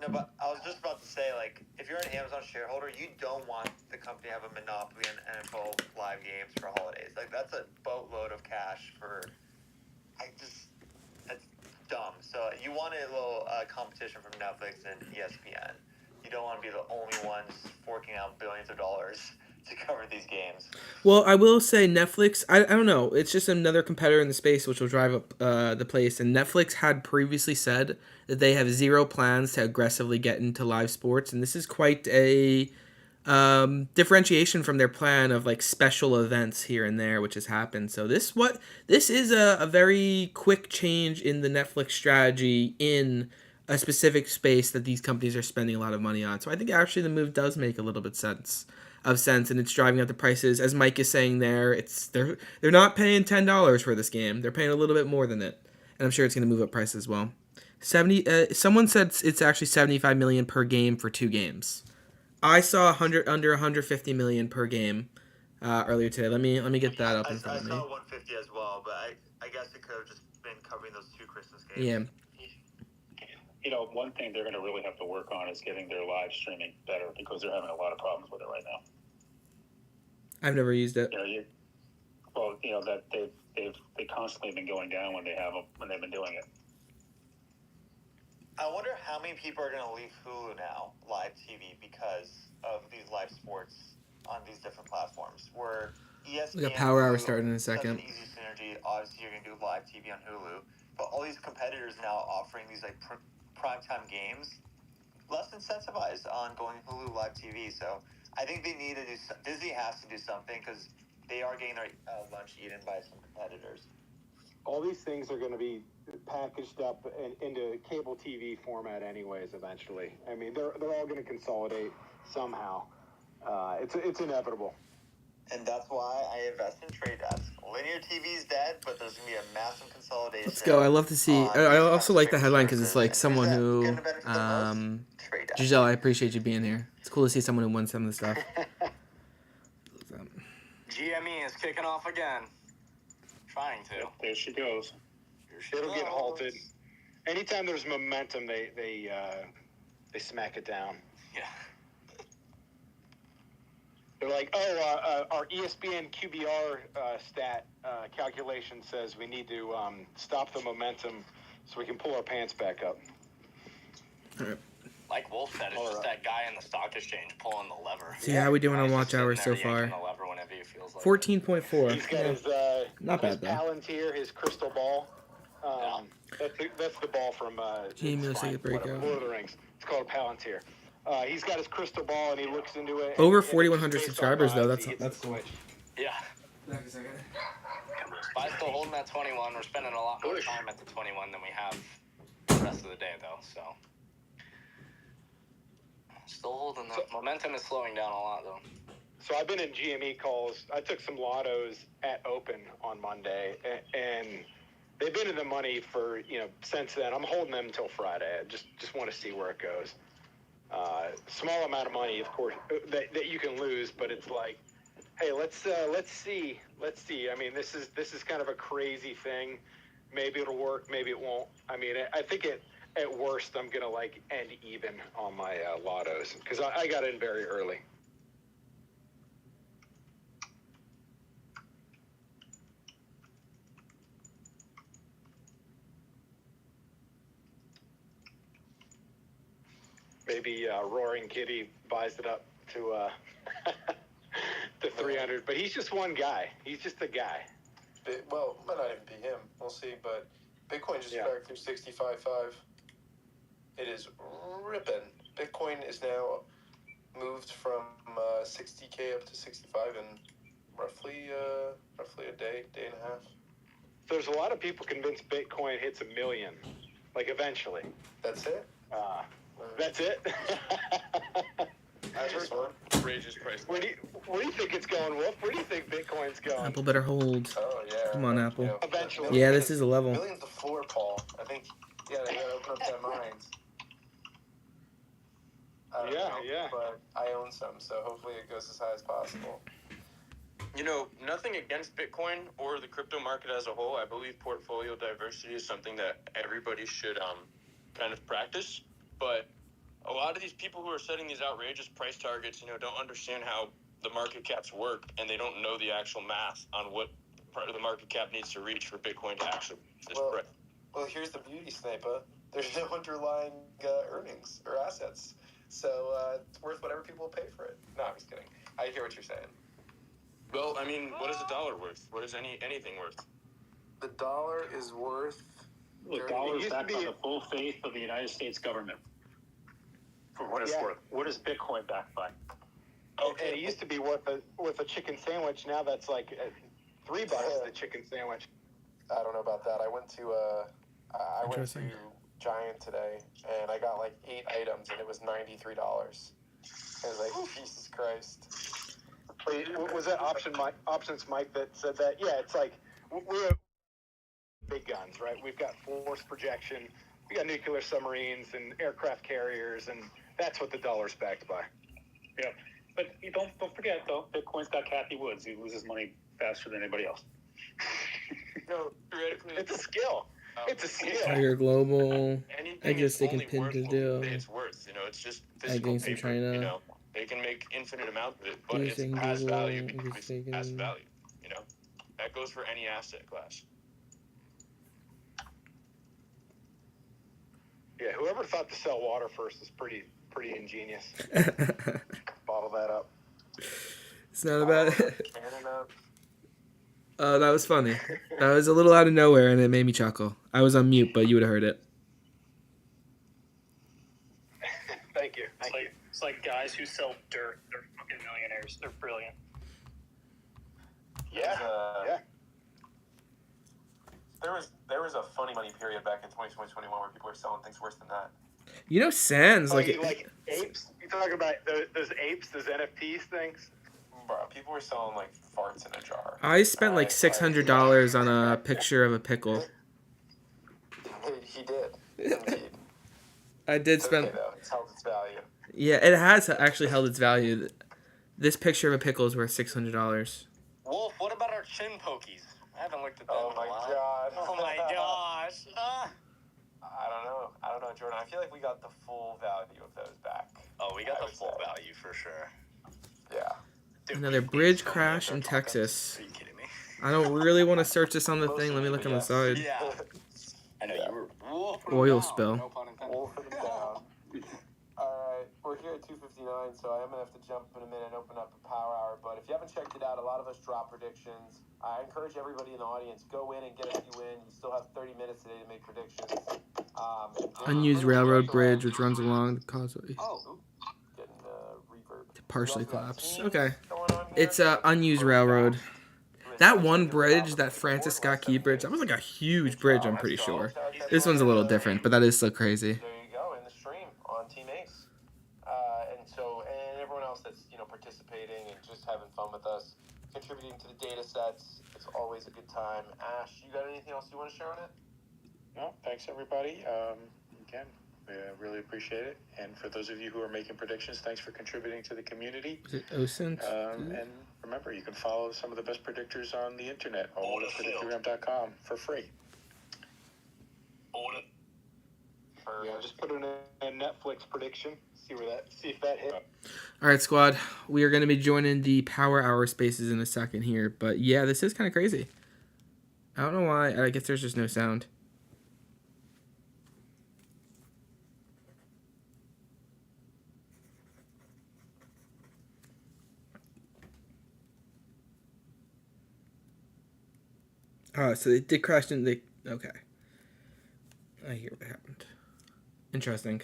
No, but I was just about to say, like, if you're an Amazon shareholder, you don't want the company to have a monopoly in NFL live games for holidays. Like, that's a boatload of cash for. That's dumb. So you want a little competition from Netflix and ESPN. You don't want to be the only ones forking out billions of dollars to cover these games. Well, I will say Netflix, I don't know. It's just another competitor in the space which will drive up the place. And Netflix had previously said that they have zero plans to aggressively get into live sports. And this is quite a differentiation from their plan of like special events here and there, which has happened. So this is a very quick change in the Netflix strategy in a specific space that these companies are spending a lot of money on. So I think actually the move does make a little bit sense, and it's driving up the prices. As Mike is saying there, they're not paying $10 for this game. They're paying a little bit more than it. And I'm sure it's going to move up prices as well. Someone said it's actually $75 million per game for 2 games. I saw under $150 million per game earlier today. Let me get that up in front of me. I saw 150 as well, but I guess it could have just been covering those 2 Christmas games. Yeah. You know, one thing they're going to really have to work on is getting their live streaming better because they're having a lot of problems with it right now. I've never used it. You know that they constantly been going down when they've been doing it. I wonder how many people are going to leave Hulu now, live TV, because of these live sports on these different platforms. Where ESPN, We got Power Hour starting in a such second. an easy synergy. Obviously, you're going to do live TV on Hulu, but all these competitors now offering these like primetime games, less incentivized on going Hulu live TV. So I think they need to do. Disney has to do something because they are getting their lunch eaten by some competitors. All these things are going to be packaged up into cable TV format anyways eventually. I mean, they're all going to consolidate somehow. It's inevitable. And that's why I invest in Trade Desk. Linear TV's dead, but there's going to be a massive consolidation. Let's go. I love to see. I also like the headline because it's like someone who. Giselle, I appreciate you being here. It's cool to see someone who won some of the stuff. GME is kicking off again. Trying to. Yep, there she goes. It'll get halted. Anytime there's momentum, they smack it down. Yeah. They're like, our ESPN QBR stat calculation says we need to stop the momentum so we can pull our pants back up. All right. Like Wolf said, it's just that guy in the stock exchange pulling the lever. See how we doing on watch hours so far? 14.4. He's got his not bad though. Palantir, his crystal ball. That's the ball from Jamie, let's take a break out. Lord of the Rings. It's called a Palantir. He's got his crystal ball and he looks into it. Over 4,100 subscribers though. That's cool. Yeah. Back a second. But I still holding that 21. We're spending a lot more time at the 21 than we have the rest of the day though. So still holding that. Momentum is slowing down a lot though. So I've been in GME calls. I took some lottos at Open on Monday, and they've been in the money for since then. I'm holding them until Friday. I just want to see where it goes. Small amount of money, of course, that you can lose, but it's like, hey, let's see. I mean, this is kind of a crazy thing. Maybe it'll work, maybe it won't. I mean, I think at worst I'm gonna end even on my lottos because I got in very early. Maybe Roaring Kitty buys it up to to 300, but he's just one guy. He's just a guy. Well, might not even be him. We'll see. But Bitcoin just cracked through 65.5. It is ripping. Bitcoin is now moved from 60K up to 65 in roughly a day and a half. There's a lot of people convinced Bitcoin hits 1 million, like eventually. That's it. That's it. That's just fun. Outrageous price. Where do you think it's going, Wolf? Where do you think Bitcoin's going? Apple better hold. Oh yeah. Come on, Apple. Eventually. Yeah, this is a level. Million's the floor, Paul. I think. Yeah, they gotta open up their minds. I don't know, but I own some, so hopefully it goes as high as possible. Nothing against Bitcoin or the crypto market as a whole. I believe portfolio diversity is something that everybody should kind of practice. But a lot of these people who are setting these outrageous price targets, don't understand how the market caps work, and they don't know the actual math on what part of the market cap needs to reach for Bitcoin to actually reach this price. Well, here's the beauty, Sniper. There's no underlying earnings or assets, so it's worth whatever people pay for it. No, I'm just kidding. I hear what you're saying. Well, I mean, what is a dollar worth? What is anything worth? The dollar is worth. The dollar is backed by the full faith of the United States government. For what it's worth. What is Bitcoin backed by? Okay, it used to be worth a chicken sandwich. Now that's like $3 the chicken sandwich. I don't know about that. I went to Giant today, and I got like 8 items, and it was $93. I was like, Jesus Christ. Wait, was that Options Mike that said that? Yeah, it's like we're big guns, right? We've got force projection, we got nuclear submarines and aircraft carriers, and that's what the dollar's backed by. Yeah, but you don't forget though, Bitcoin's got Kathy Woods. He loses money faster than anybody else. No, theoretically, it's a skill. It's a skill. Tiger Global. I just they can only pin worth to what do. it's worth. It's just I physical gained some paper. China. They can make infinite amounts of it, but Using it has Google, value because using- it has value. That goes for any asset class. Yeah, whoever thought to sell water first is pretty ingenious. Bottle that up. It's not about it. That was funny. That was a little out of nowhere, and it made me chuckle. I was on mute, but you would have heard it. Thank you. It's like guys who sell dirt. They're fucking millionaires. They're brilliant. Yeah. There was a funny money period back in 2021 where people were selling things worse than that. You know, Sans Like apes? You talking about those apes, those NFTs things? Bro, people were selling like farts in a jar. I spent like $600 on a picture of a pickle. He did. Indeed. I did It's spend. okay, though. It's held its value. Yeah, it has actually held its value. This picture of a pickle is worth $600. Wolf, what about our chin pokies? I haven't looked at them Oh in my a while. god. Oh my gosh. I don't know, Jordan. I feel like we got the full value of those back. Oh, we got the full value for sure. Yeah. Another bridge crash in Texas. Are you kidding me? I don't really want to search this on the thing. Let me look on the side. Yeah. I know you were wolfing Oil them down. spill. No pun intended. Wolfing them down. Alright, we're here at 2:59, so I am going to have to jump in a minute and open up a power hour. But if you haven't checked it out, a lot of us drop predictions. I encourage everybody in the audience, go in and get a few in. You still have 30 minutes today to make predictions. Unused railroad bridge which runs along the causeway. Oh, getting reverb. Partially collapsed. Okay. It's a unused railroad. That one bridge, that Francis Scott Key Bridge, that was like a huge bridge, I'm pretty sure. This one's a little different, but that is still crazy. There you go, in the stream on Team Ace. And everyone else that's, participating and just having fun with us, contributing to the data sets. It's always a good time. Ash, you got anything else you want to share on it? No, thanks everybody. Again, we really appreciate it. And for those of you who are making predictions, thanks for contributing to the community. Is it OSINT? And remember, you can follow some of the best predictors on the internet, all at predictogram.com for free. Yeah, just put in a Netflix prediction. See if that hit. All right, squad. We are going to be joining the Power Hour spaces in a second here. But yeah, this is kind of crazy. I don't know why. I guess there's just no sound. Oh, so they did crash into the... Okay. I hear what happened. Interesting.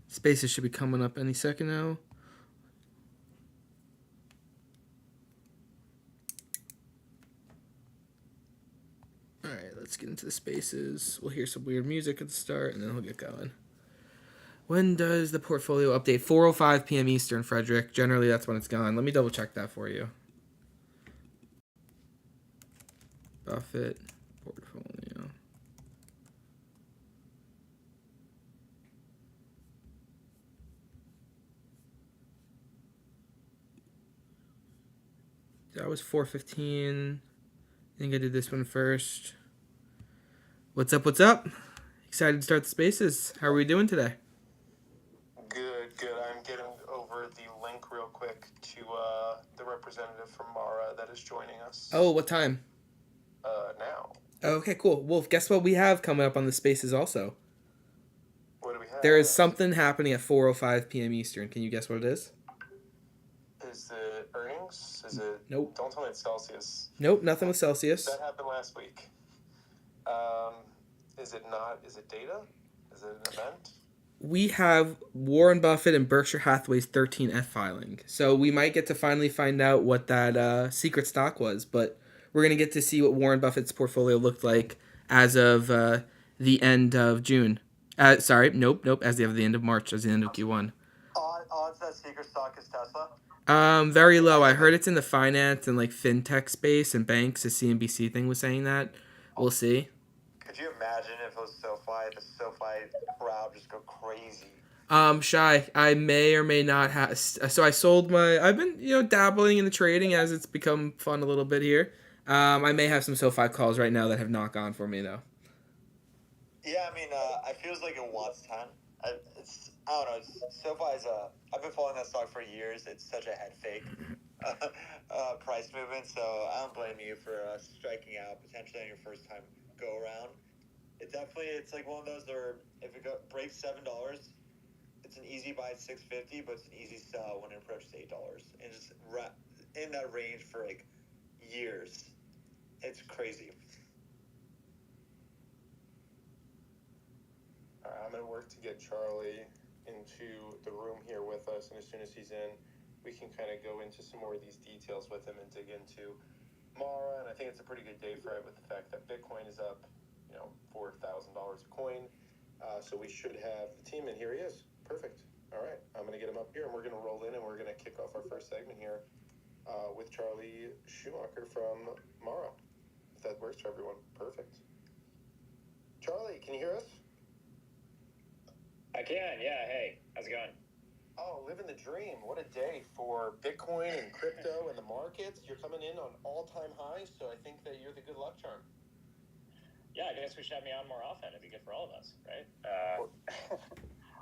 Spaces should be coming up any second now. Alright, let's get into the spaces. We'll hear some weird music at the start, and then we'll get going. When does the portfolio update? 4:05 p.m. Eastern, Frederick. Generally, that's when it's gone. Let me double check that for you. Buffett portfolio. That was 4:15. I think I did this one first. What's up? What's up? Excited to start the spaces. How are we doing today? representative from Mara that is joining us. Oh, what time? Now. Oh, okay, cool. Well, guess what we have coming up on the Spaces also? What do we have? There is something happening at 4:05 p.m. Eastern. Can you guess what it is? Is it earnings? Is it? Nope. Don't tell me it's Celsius. Nope, nothing with Celsius. That happened last week. Is it not? Is it data? Is it an event? We have Warren Buffett and Berkshire Hathaway's 13F filing. So we might get to finally find out what that secret stock was, but we're going to get to see what Warren Buffett's portfolio looked like as of the end of June. As of the end of March, as the end of Q1. Odds that secret stock is Tesla? Very low. I heard it's in the finance and like fintech space and banks. The CNBC thing was saying that. We'll see. Could you imagine if it was SoFi, the SoFi crowd just go crazy? Shy, I may or may not have. So I sold my. I've been dabbling in the trading as it's become fun a little bit here. I may have some SoFi calls right now that have not gone for me though. Yeah, I mean, it feels like it wants 10. I don't know. SoFi's I've been following that stock for years. It's such a head fake price movement, so I don't blame you for striking out potentially on your first time go around. It's like one of those where if it breaks $7, it's an easy buy at $6.50, but it's an easy sell when it approaches $8, and just in that range for like years. It's crazy. I'm going to work to get Charlie into the room here with us, and as soon as he's in, we can kind of go into some more of these details with him and dig into Mara. And I think it's a pretty good day for it with the fact that Bitcoin is up, $4,000 a coin. So we should have the team, and here he is. Perfect. All right, I'm going to get him up here, and we're going to roll in, and we're going to kick off our first segment here with Charlie Schumacher from Mara. If that works for everyone, perfect. Charlie, can you hear us? I can, yeah. Hey, how's it going? Oh, living the dream. What a day for Bitcoin and crypto and the markets. You're coming in on all-time highs, so I think that you're the good luck charm. Yeah, I guess we should have me on more often. It'd be good for all of us, right?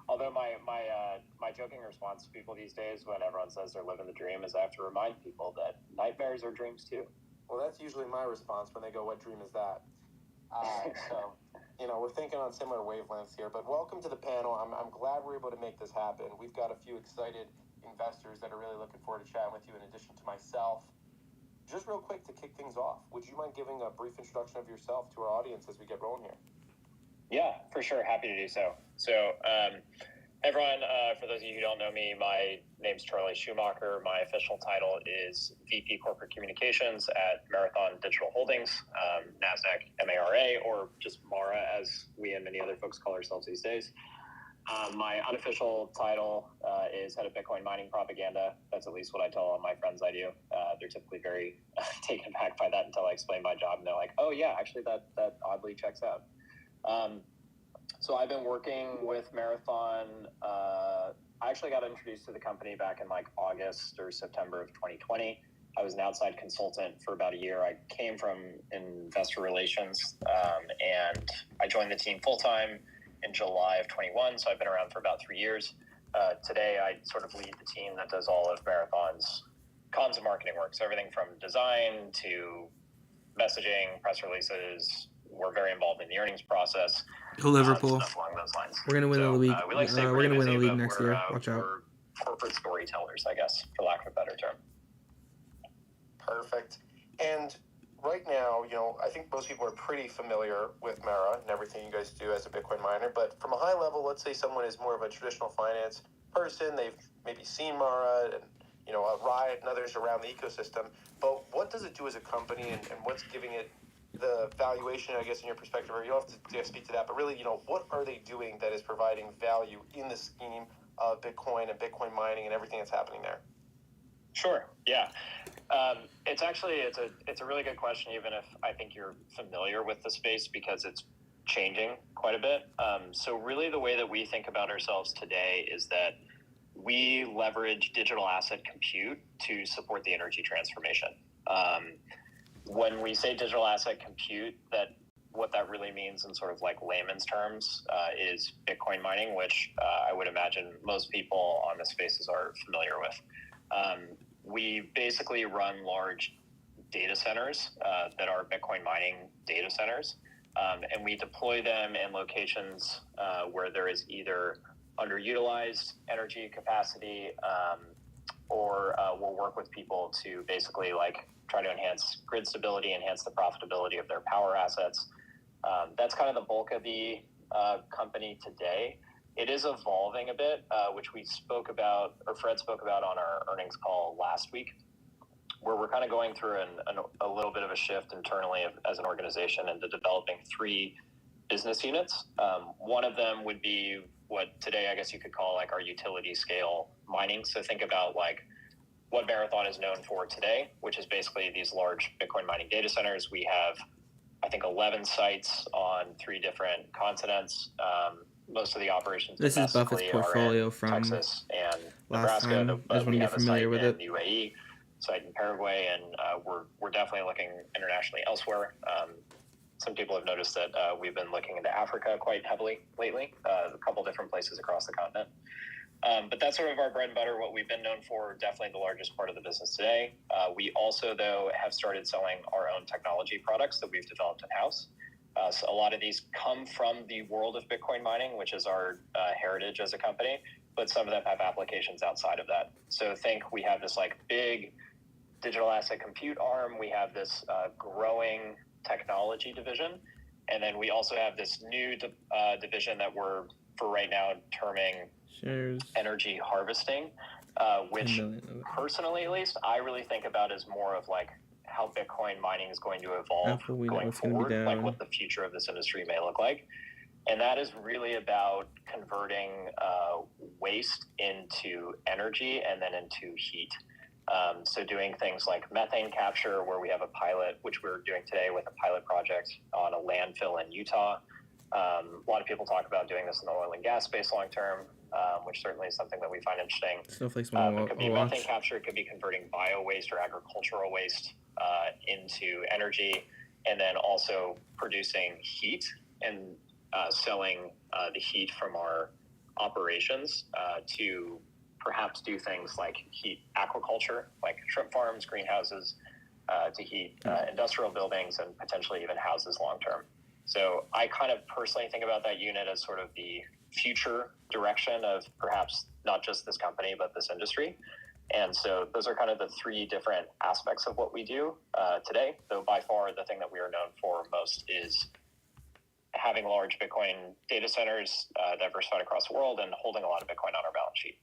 Although my joking response to people these days when everyone says they're living the dream is I have to remind people that nightmares are dreams too. Well, that's usually my response when they go, "What dream is that?" So, we're thinking on similar wavelengths here. But welcome to the panel. I'm glad we're able to make this happen. We've got a few excited investors that are really looking forward to chatting with you in addition to myself. Just real quick to kick things off, would you mind giving a brief introduction of yourself to our audience as we get rolling here? Yeah, for sure. Happy to do so. So, everyone, for those of you who don't know me, my name's Charlie Schumacher. My official title is VP Corporate Communications at Marathon Digital Holdings, NASDAQ MARA, or just Mara, as we and many other folks call ourselves these days. My unofficial title is Head of Bitcoin Mining Propaganda. That's at least what I tell all my friends I do. They're typically very taken aback by that until I explain my job, and they're like, "Oh yeah, actually that oddly checks out." So I've been working with Marathon. I actually got introduced to the company back in like August or September of 2020. I was an outside consultant for about a year. I came from investor relations, and I joined the team full-time in July of 21. So I've been around for about 3 years. Today, I sort of lead the team that does all of Marathon's comms and marketing work. So everything from design to messaging, press releases. We're very involved in the earnings process. Go Liverpool. Stuff along those lines. We're gonna win the league. We like to say we're gonna win the busy, league but next we're, year. Watch out. We're corporate storytellers, I guess, for lack of a better term. Perfect. And right now, I think most people are pretty familiar with Mara and everything you guys do as a Bitcoin miner. But from a high level, let's say someone is more of a traditional finance person. They've maybe seen Mara and, Riot and others around the ecosystem. But what does it do as a company and what's giving it the valuation, I guess, in your perspective? Or you don't have to speak to that, but really, what are they doing that is providing value in the scheme of Bitcoin and Bitcoin mining and everything that's happening there? Sure. Yeah. It's a really good question, even if I think you're familiar with the space, because it's changing quite a bit. So really the way that we think about ourselves today is that we leverage digital asset compute to support the energy transformation. When we say digital asset compute, what that really means in sort of like layman's terms is Bitcoin mining, which I would imagine most people on the spaces are familiar with. we basically run large data centers that are Bitcoin mining data centers, and we deploy them in locations where there is either underutilized energy capacity, or we'll work with people to basically like try to enhance grid stability, enhance the profitability of their power assets. That's kind of the bulk of the company today. It is evolving a bit, which we spoke about, or Fred spoke about on our earnings call last week, where we're kind of going through a little bit of a shift internally as an organization into developing 3 business units. One of them would be what today I guess you could call like our utility scale mining. So think about like what Marathon is known for today, which is basically these large Bitcoin mining data centers. We have, I think, 11 sites on 3 different continents. Most of the operations This is Buffett's domestically portfolio are in from Texas and last Nebraska, time. I but just want we to have get a site familiar with in it. the UAE, site in Paraguay, and we're definitely looking internationally elsewhere. Some people have noticed that we've been looking into Africa quite heavily lately, a couple different places across the continent. But that's sort of our bread and butter, what we've been known for, definitely the largest part of the business today. We also, though, have started selling our own technology products that we've developed in-house. So a lot of these come from the world of Bitcoin mining, which is our heritage as a company, but some of them have applications outside of that. So think we have this like big digital asset compute arm. We have this growing technology division. And then we also have this new division that we're, for right now, terming Shares. energy harvesting, which personally, at least, I really think about as more of like how Bitcoin mining is going to evolve Apple, we know going it's gonna be forward, like down. what the future of this industry may look like. And that is really about converting waste into energy and then into heat. So doing things like methane capture, where we have a pilot, which we're doing today with a pilot project on a landfill in Utah. A lot of people talk about doing this in the oil and gas space long term, which certainly is something that we find interesting. Snowflake's It one could be I'll methane watch. capture, it could be converting bio waste or agricultural waste into energy, and then also producing heat and selling the heat from our operations to perhaps do things like heat aquaculture, like shrimp farms, greenhouses, to heat industrial buildings and potentially even houses long term. So I kind of personally think about that unit as sort of the future direction of perhaps not just this company, but this industry. And so those are kind of the 3 different aspects of what we do today, though by far the thing that we are known for most is having large Bitcoin data centers diversified across the world and holding a lot of Bitcoin on our balance sheet.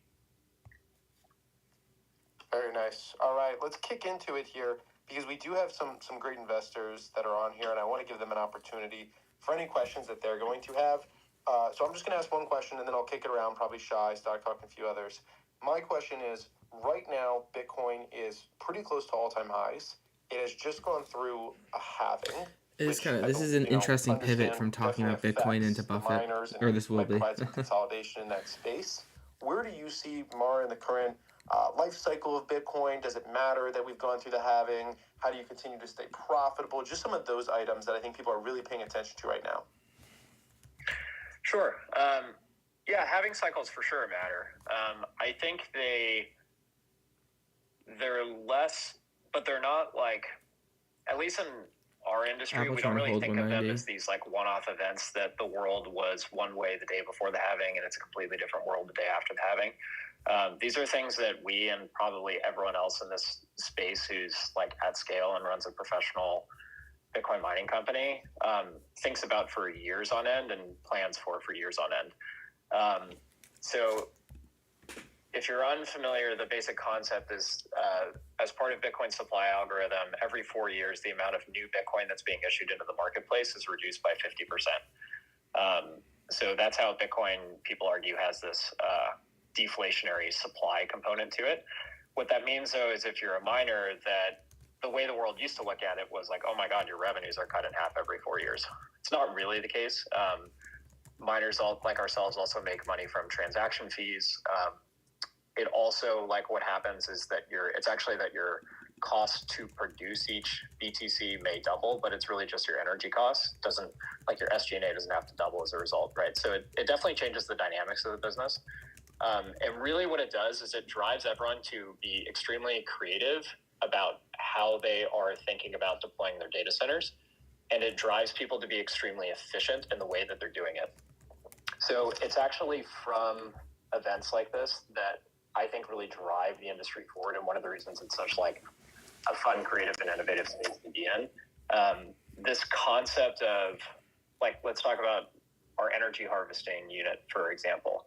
Very nice. All right, let's kick into it here because we do have some great investors that are on here, and I want to give them an opportunity for any questions that they're going to have. So I'm just going to ask one question, and then I'll kick it around, probably Shy, Stock Talk, and a few others. My question is, right now, Bitcoin is pretty close to all-time highs. It has just gone through a halving. It's kind of, this is an interesting pivot from talking about Bitcoin into Buffett, or this will be. Provide some consolidation in that space. Where do you see, Mara, in the current life cycle of Bitcoin? Does it matter that we've gone through the halving? How do you continue to stay profitable? Just some of those items that I think people are really paying attention to right now. Sure. Yeah, halving cycles for sure matter. I think they're less, but they're not like, at least in our industry, Apple we trying don't to really hold think of them 190. as these like one-off events that the world was one way the day before the halving and it's a completely different world the day after the halving. These are things that we and probably everyone else in this space who's like at scale and runs a professional Bitcoin mining company thinks about for years on end and plans for years on end. So if you're unfamiliar, the basic concept is as part of Bitcoin's supply algorithm, every 4 years, the amount of new Bitcoin that's being issued into the marketplace is reduced by 50%. So that's how Bitcoin, people argue, has this deflationary supply component to it. What that means, though, is if you're a miner, that the way the world used to look at it was like, oh my God, your revenues are cut in half every 4 years. It's not really the case. Miners like ourselves also make money from transaction fees. It also, like what happens is that it's actually that your cost to produce each BTC may double, but it's really just your energy cost. Doesn't, like your SG&A doesn't have to double as a result, right? So it definitely changes the dynamics of the business. And really what it does is it drives everyone to be extremely creative about how they are thinking about deploying their data centers. And it drives people to be extremely efficient in the way that they're doing it. So it's actually from events like this that I think really drive the industry forward. And one of the reasons it's such like a fun, creative, and innovative space to be in. This concept of, like, let's talk about our energy harvesting unit, for example.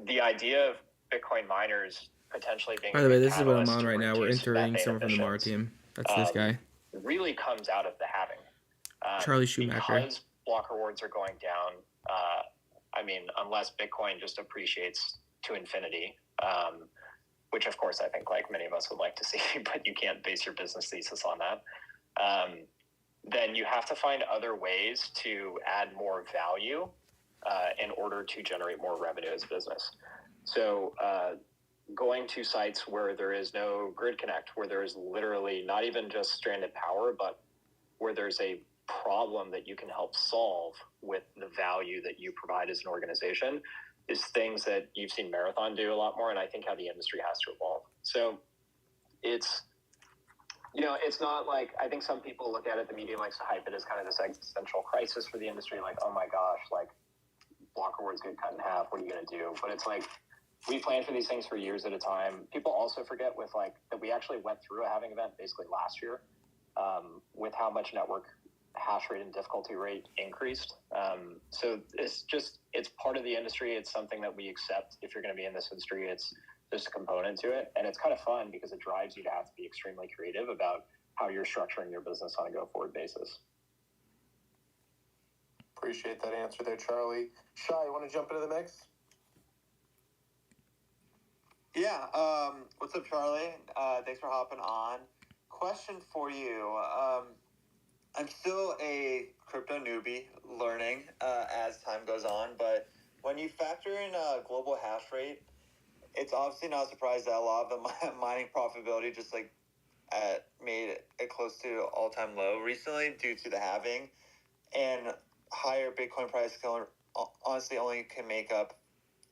The idea of Bitcoin miners potentially being... By the way, this is what I'm on right now. We're entering someone from the Mara team. That's this guy. Really comes out of the halving. Charlie Schumacher. Because block rewards are going down, I mean, unless Bitcoin just appreciates to infinity, which of course I think like many of us would like to see, but you can't base your business thesis on that. Then you have to find other ways to add more value in order to generate more revenue as a business. So going to sites where there is no grid connect, where there is literally not even just stranded power, but where there's a problem that you can help solve with the value that you provide as an organization, is things that you've seen Marathon do a lot more, and I think how the industry has to evolve. So it's, you know, it's not like, I think some people look at it, the media likes to hype it as kind of this existential crisis for the industry, like, oh my gosh, like, block rewards get cut in half, what are you going to do? But it's like, we plan for these things for years at a time. People also forget with like, that we actually went through a halving event basically last year with how much network hash rate and difficulty rate increased. So it's just, it's part of the industry. It's something that we accept. If you're going to be in this industry, it's just a component to it. And it's kind of fun because it drives you to have to be extremely creative about how you're structuring your business on a go-forward basis. Appreciate that answer there, Charlie. Shy, you want to jump into the mix? Yeah, what's up, Charlie? Thanks for hopping on. Question for you. I'm still a crypto newbie learning as time goes on, but when you factor in global hash rate, it's obviously not a surprise that a lot of the mining profitability just like made it close to all-time low recently due to the halving, and higher Bitcoin price honestly only can make up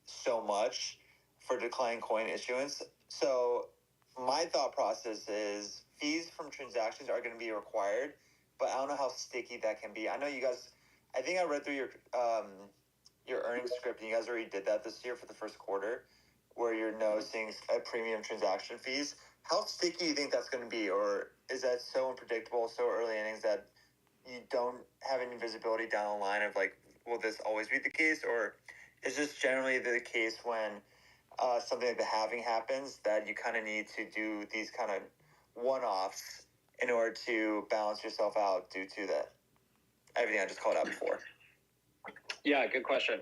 so much for declining coin issuance. So my thought process is fees from transactions are going to be required, but I don't know how sticky that can be. I know you guys, I think I read through your earnings script, and you guys already did that this year for the first quarter, where you're noticing a premium transaction fees. How sticky do you think that's going to be? Or is that so unpredictable, so early innings that you don't have any visibility down the line of like, will this always be the case? Or is this generally the case when something like the halving happens, that you kind of need to do these kind of one-offs in order to balance yourself out due to that everything I just called out before? Yeah, good question.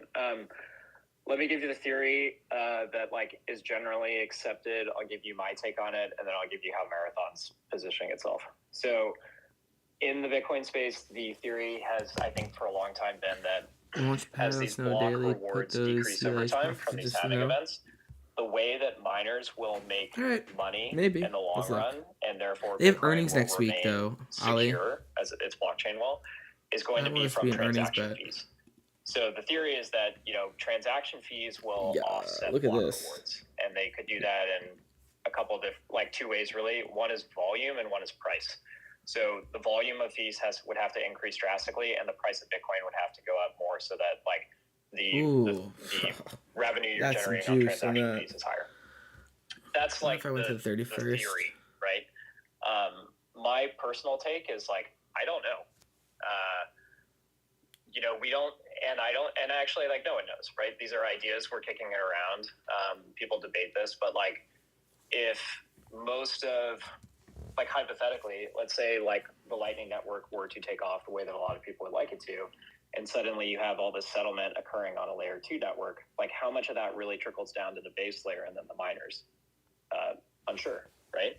Let me give you the theory that like is generally accepted. I'll give you my take on it, and then I'll give you how Marathon's positioning itself. So in the Bitcoin space, the theory has, I think, for a long time been that as these block rewards decrease over time from these halving events, the way that miners will make money in the long run, and therefore they have Bitcoin earnings will next week remain though, Ali. secure as its blockchain will, is going to be from transaction fees. So the theory is that, you know, transaction fees will offset block rewards, and they could do that in a couple of different, like two ways really. One is volume and one is price. So the volume of fees would have to increase drastically, and the price of Bitcoin would have to go up more so that like the revenue you're generating on transaction fees is higher. That's like the theory, right? My personal take is like, I don't know. You know, we don't, and I don't, and actually like no one knows, right? These are ideas, we're kicking it around. People debate this, but like if most of, like hypothetically, let's say like the Lightning Network were to take off the way that a lot of people would like it to, and suddenly you have all this settlement occurring on a layer 2 network, like how much of that really trickles down to the base layer and then the miners? Unsure, right?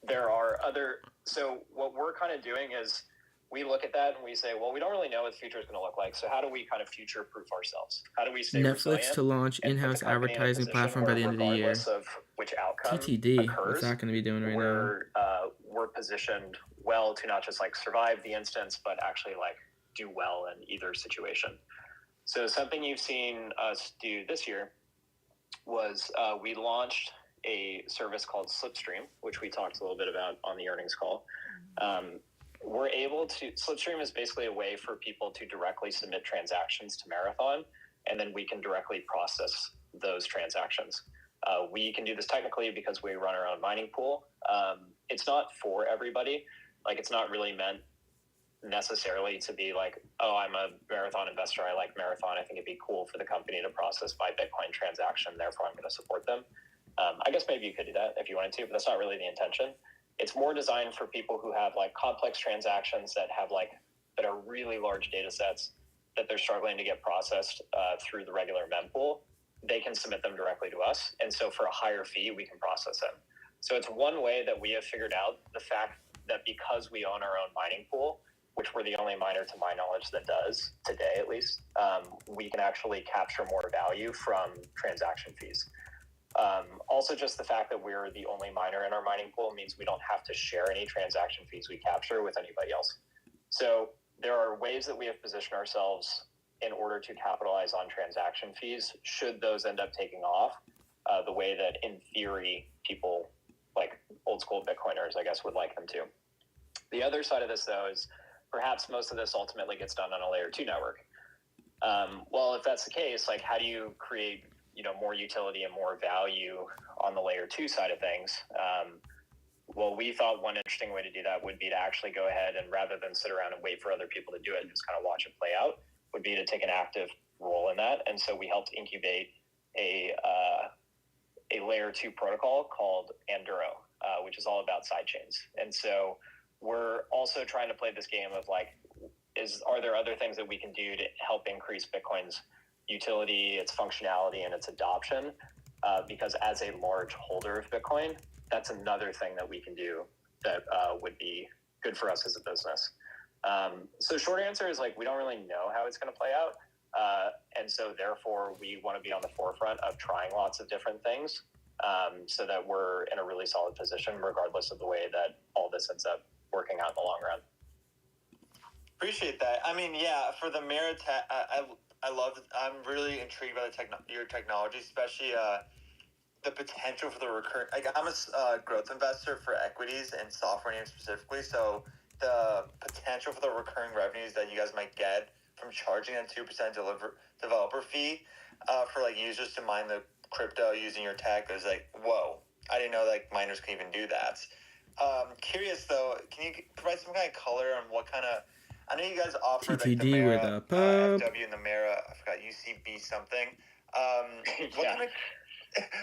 There are other, so what we're kind of doing is we look at that and we say, well, we don't really know what the future is going to look like. So how do we kind of future-proof ourselves? How do we stay Netflix to launch in-house advertising platform by the end of the year. Of which outcome TTD, occurs, what's that going to be doing right now? We're positioned well to not just like survive the instance, but actually like do well in either situation. So something you've seen us do this year was we launched a service called Slipstream, which we talked a little bit about on the earnings call. We're able to, Slipstream is basically a way for people to directly submit transactions to Marathon, and then we can directly process those transactions. We can do this technically because we run our own mining pool. It's not for everybody. Like, it's not really meant necessarily to be like, oh, I'm a Marathon investor, I like Marathon, I think it'd be cool for the company to process my Bitcoin transaction, therefore I'm going to support them. I guess maybe you could do that if you wanted to, but that's not really the intention. It's more designed for people who have like complex transactions that are really large data sets that they're struggling to get processed through the regular mempool. They can submit them directly to us, and so for a higher fee, we can process them. So it's one way that we have figured out the fact that because we own our own mining pool, which we're the only miner to my knowledge that does, today at least, we can actually capture more value from transaction fees. Also, just the fact that we're the only miner in our mining pool means we don't have to share any transaction fees we capture with anybody else. So there are ways that we have positioned ourselves in order to capitalize on transaction fees, should those end up taking off the way that, in theory, people like old school Bitcoiners, I guess, would like them to. The other side of this, though, is perhaps most of this ultimately gets done on a layer 2 network. Well, if that's the case, like, how do you create, more utility and more value on the layer 2 side of things? Well, we thought one interesting way to do that would be to actually go ahead and, rather than sit around and wait for other people to do it and just kind of watch it play out, would be to take an active role in that. And so we helped incubate a layer 2 protocol called Anduro, which is all about sidechains. And so we're also trying to play this game of like, are there other things that we can do to help increase Bitcoin's utility, its functionality, and its adoption? Because as a large holder of Bitcoin, that's another thing that we can do that would be good for us as a business. So short answer is like, we don't really know how it's going to play out. And so therefore we want to be on the forefront of trying lots of different things so that we're in a really solid position regardless of the way that all this ends up working out in the long run. Appreciate that. I mean, yeah, for the Meritech, I love it. I'm really intrigued by your technology, especially the potential for the recurrent. Like, I'm a growth investor for equities and software names specifically, so the potential for the recurring revenues that you guys might get from charging a 2% developer fee for like users to mine the crypto using your tech is like, whoa! I didn't know like miners can even do that. Curious though, can you provide some kind of color on what kind of? I know you guys offer like the TTD Mara, with a pub. FW and the Mara. I forgot UCB something.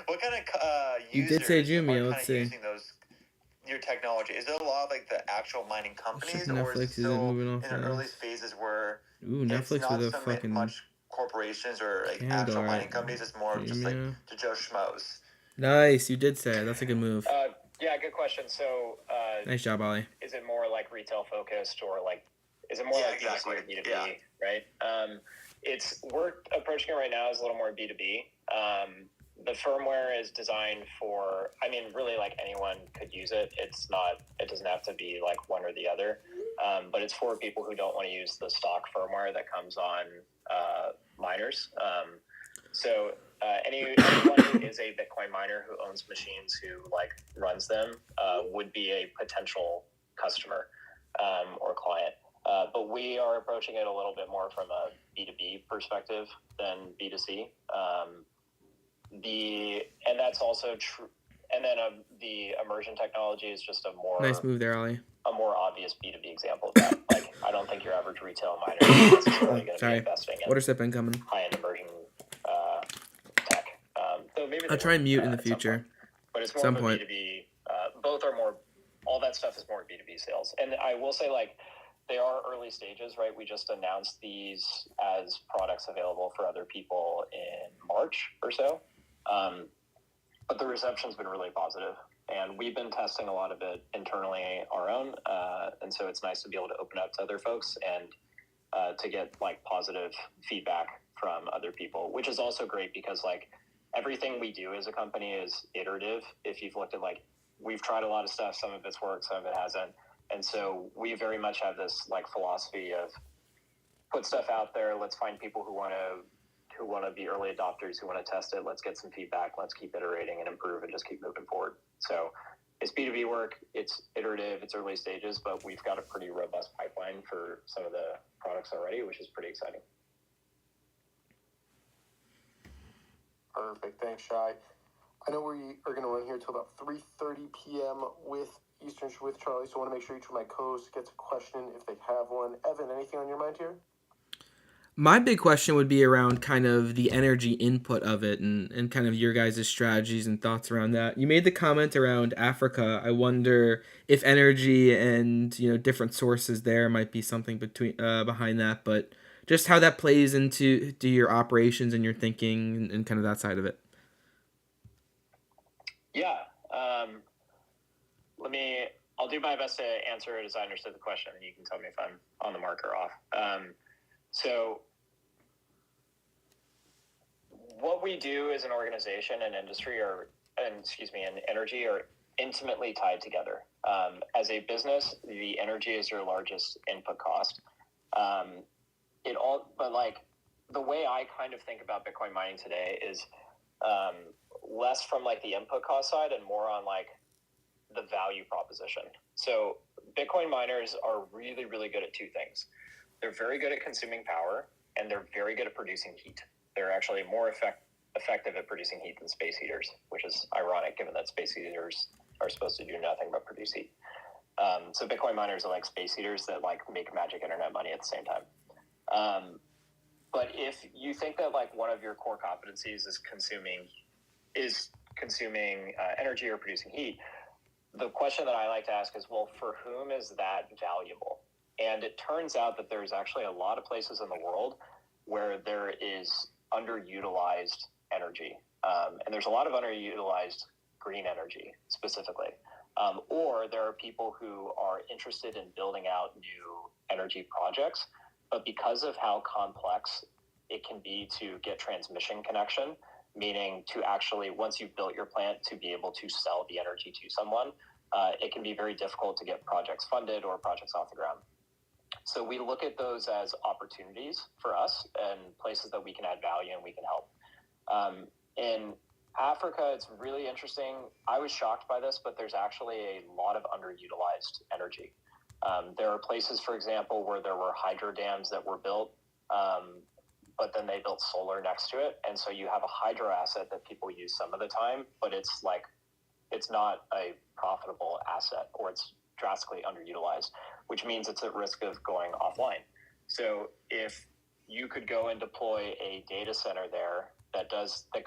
What kind of You users did say Jumia, are let's kind of see. using your technology? Is there a lot of like the actual mining companies, or Netflix is it isn't still moving in off the fast. early phases where Ooh, it's Netflix not with a so fucking much corporations or like candle, actual mining right? companies? It's more just like Jumia. to Joe Schmoes. Nice, you did say it. That's a good move. Yeah, good question. So Nice job, Ollie. is it more like retail focused, or like, is it more like exactly. B2C or B2B, right? We're approaching it right now as a little more B2B. The firmware is designed for, I mean, really like anyone could use it. It doesn't have to be like one or the other, but it's for people who don't want to use the stock firmware that comes on miners. So anyone who is a Bitcoin miner who owns machines, who like runs them, would be a potential customer or client. But we are approaching it a little bit more from a B2B perspective than B2C. And that's also true. And then the immersion technology is just a more Nice move there, Ollie. a more obvious B2B example of that. Like, I don't think your average retail miner is necessarily going to be Sorry. investing in Water sip incoming. high-end immersion tech. So maybe I'll try and mute in the at some future. point. But it's more Some of a point. B2B. Both are more. All that stuff is more B2B sales. And I will say, like, they are early stages, right? We just announced these as products available for other people in March or so. But the reception's been really positive. And we've been testing a lot of it internally our own. And so it's nice to be able to open up to other folks and to get like positive feedback from other people, which is also great because like everything we do as a company is iterative. If you've looked at like, we've tried a lot of stuff, some of it's worked, some of it hasn't. And so we very much have this like philosophy of put stuff out there. Let's find people who want to be early adopters, who want to test it. Let's get some feedback. Let's keep iterating and improve and just keep moving forward. So it's B2B work. It's iterative. It's early stages, but we've got a pretty robust pipeline for some of the products already, which is pretty exciting. Perfect. Thanks, Shai. I know we are going to run here till about 3:30 p.m. with Eastern with Charlie, so I want to make sure each of my co-hosts gets a question if they have one. Evan, anything on your mind here? My big question would be around kind of the energy input of it and kind of your guys' strategies and thoughts around that. You made the comment around Africa. I wonder if energy and, you know, different sources there might be something behind that, but just how that plays into your operations and your thinking and kind of that side of it. Yeah. I'll do my best to answer it as I understood the question, and you can tell me if I'm on the mark or off. So what we do as an organization and industry and energy are intimately tied together. As a business, the energy is your largest input cost. But the way I kind of think about Bitcoin mining today is less from like the input cost side and more on like the value proposition. So Bitcoin miners are really, really good at two things. They're very good at consuming power, and they're very good at producing heat. They're actually more effective at producing heat than space heaters, which is ironic given that space heaters are supposed to do nothing but produce heat. So Bitcoin miners are like space heaters that like make magic internet money at the same time. But if you think that like one of your core competencies is consuming energy or producing heat, the question that I like to ask is, well, for whom is that valuable? And it turns out that there's actually a lot of places in the world where there is underutilized energy. And there's a lot of underutilized green energy specifically. Or there are people who are interested in building out new energy projects, but because of how complex it can be to get transmission connection, meaning to actually, once you've built your plant, to be able to sell the energy to someone, it can be very difficult to get projects funded or projects off the ground. So we look at those as opportunities for us and places that we can add value and we can help. In Africa, it's really interesting. I was shocked by this, but there's actually a lot of underutilized energy. There are places, for example, where there were hydro dams that were built, but then they built solar next to it. And so you have a hydro asset that people use some of the time, but it's not a profitable asset, or it's drastically underutilized, which means it's at risk of going offline. So if you could go and deploy a data center there that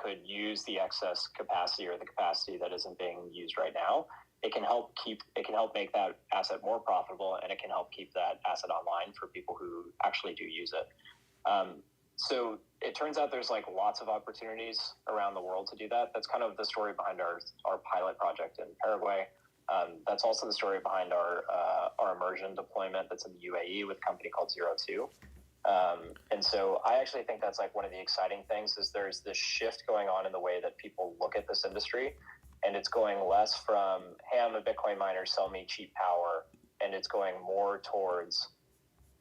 could use the excess capacity or the capacity that isn't being used right now, it can help make that asset more profitable, and it can help keep that asset online for people who actually do use it. So it turns out there's like lots of opportunities around the world to do that. That's kind of the story behind our pilot project in Paraguay. That's also the story behind our immersion deployment that's in the UAE with a company called Zero2. And so I actually think that's like one of the exciting things is there's this shift going on in the way that people look at this industry, and it's going less from, hey, I'm a Bitcoin miner, sell me cheap power, and it's going more towards,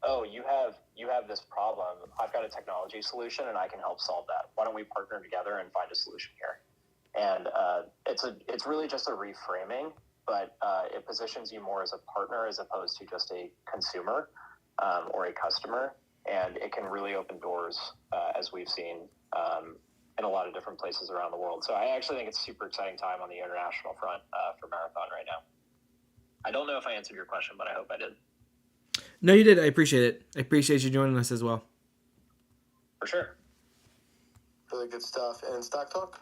oh, you have this problem. I've got a technology solution and I can help solve that. Why don't we partner together and find a solution here? And it's really just a reframing, but it positions you more as a partner as opposed to just a consumer or a customer. And it can really open doors, as we've seen in a lot of different places around the world. So I actually think it's a super exciting time on the international front for Marathon right now. I don't know if I answered your question, but I hope I did. No, you did. I appreciate it. I appreciate you joining us as well. For sure. Really good stuff. And Stock Talk?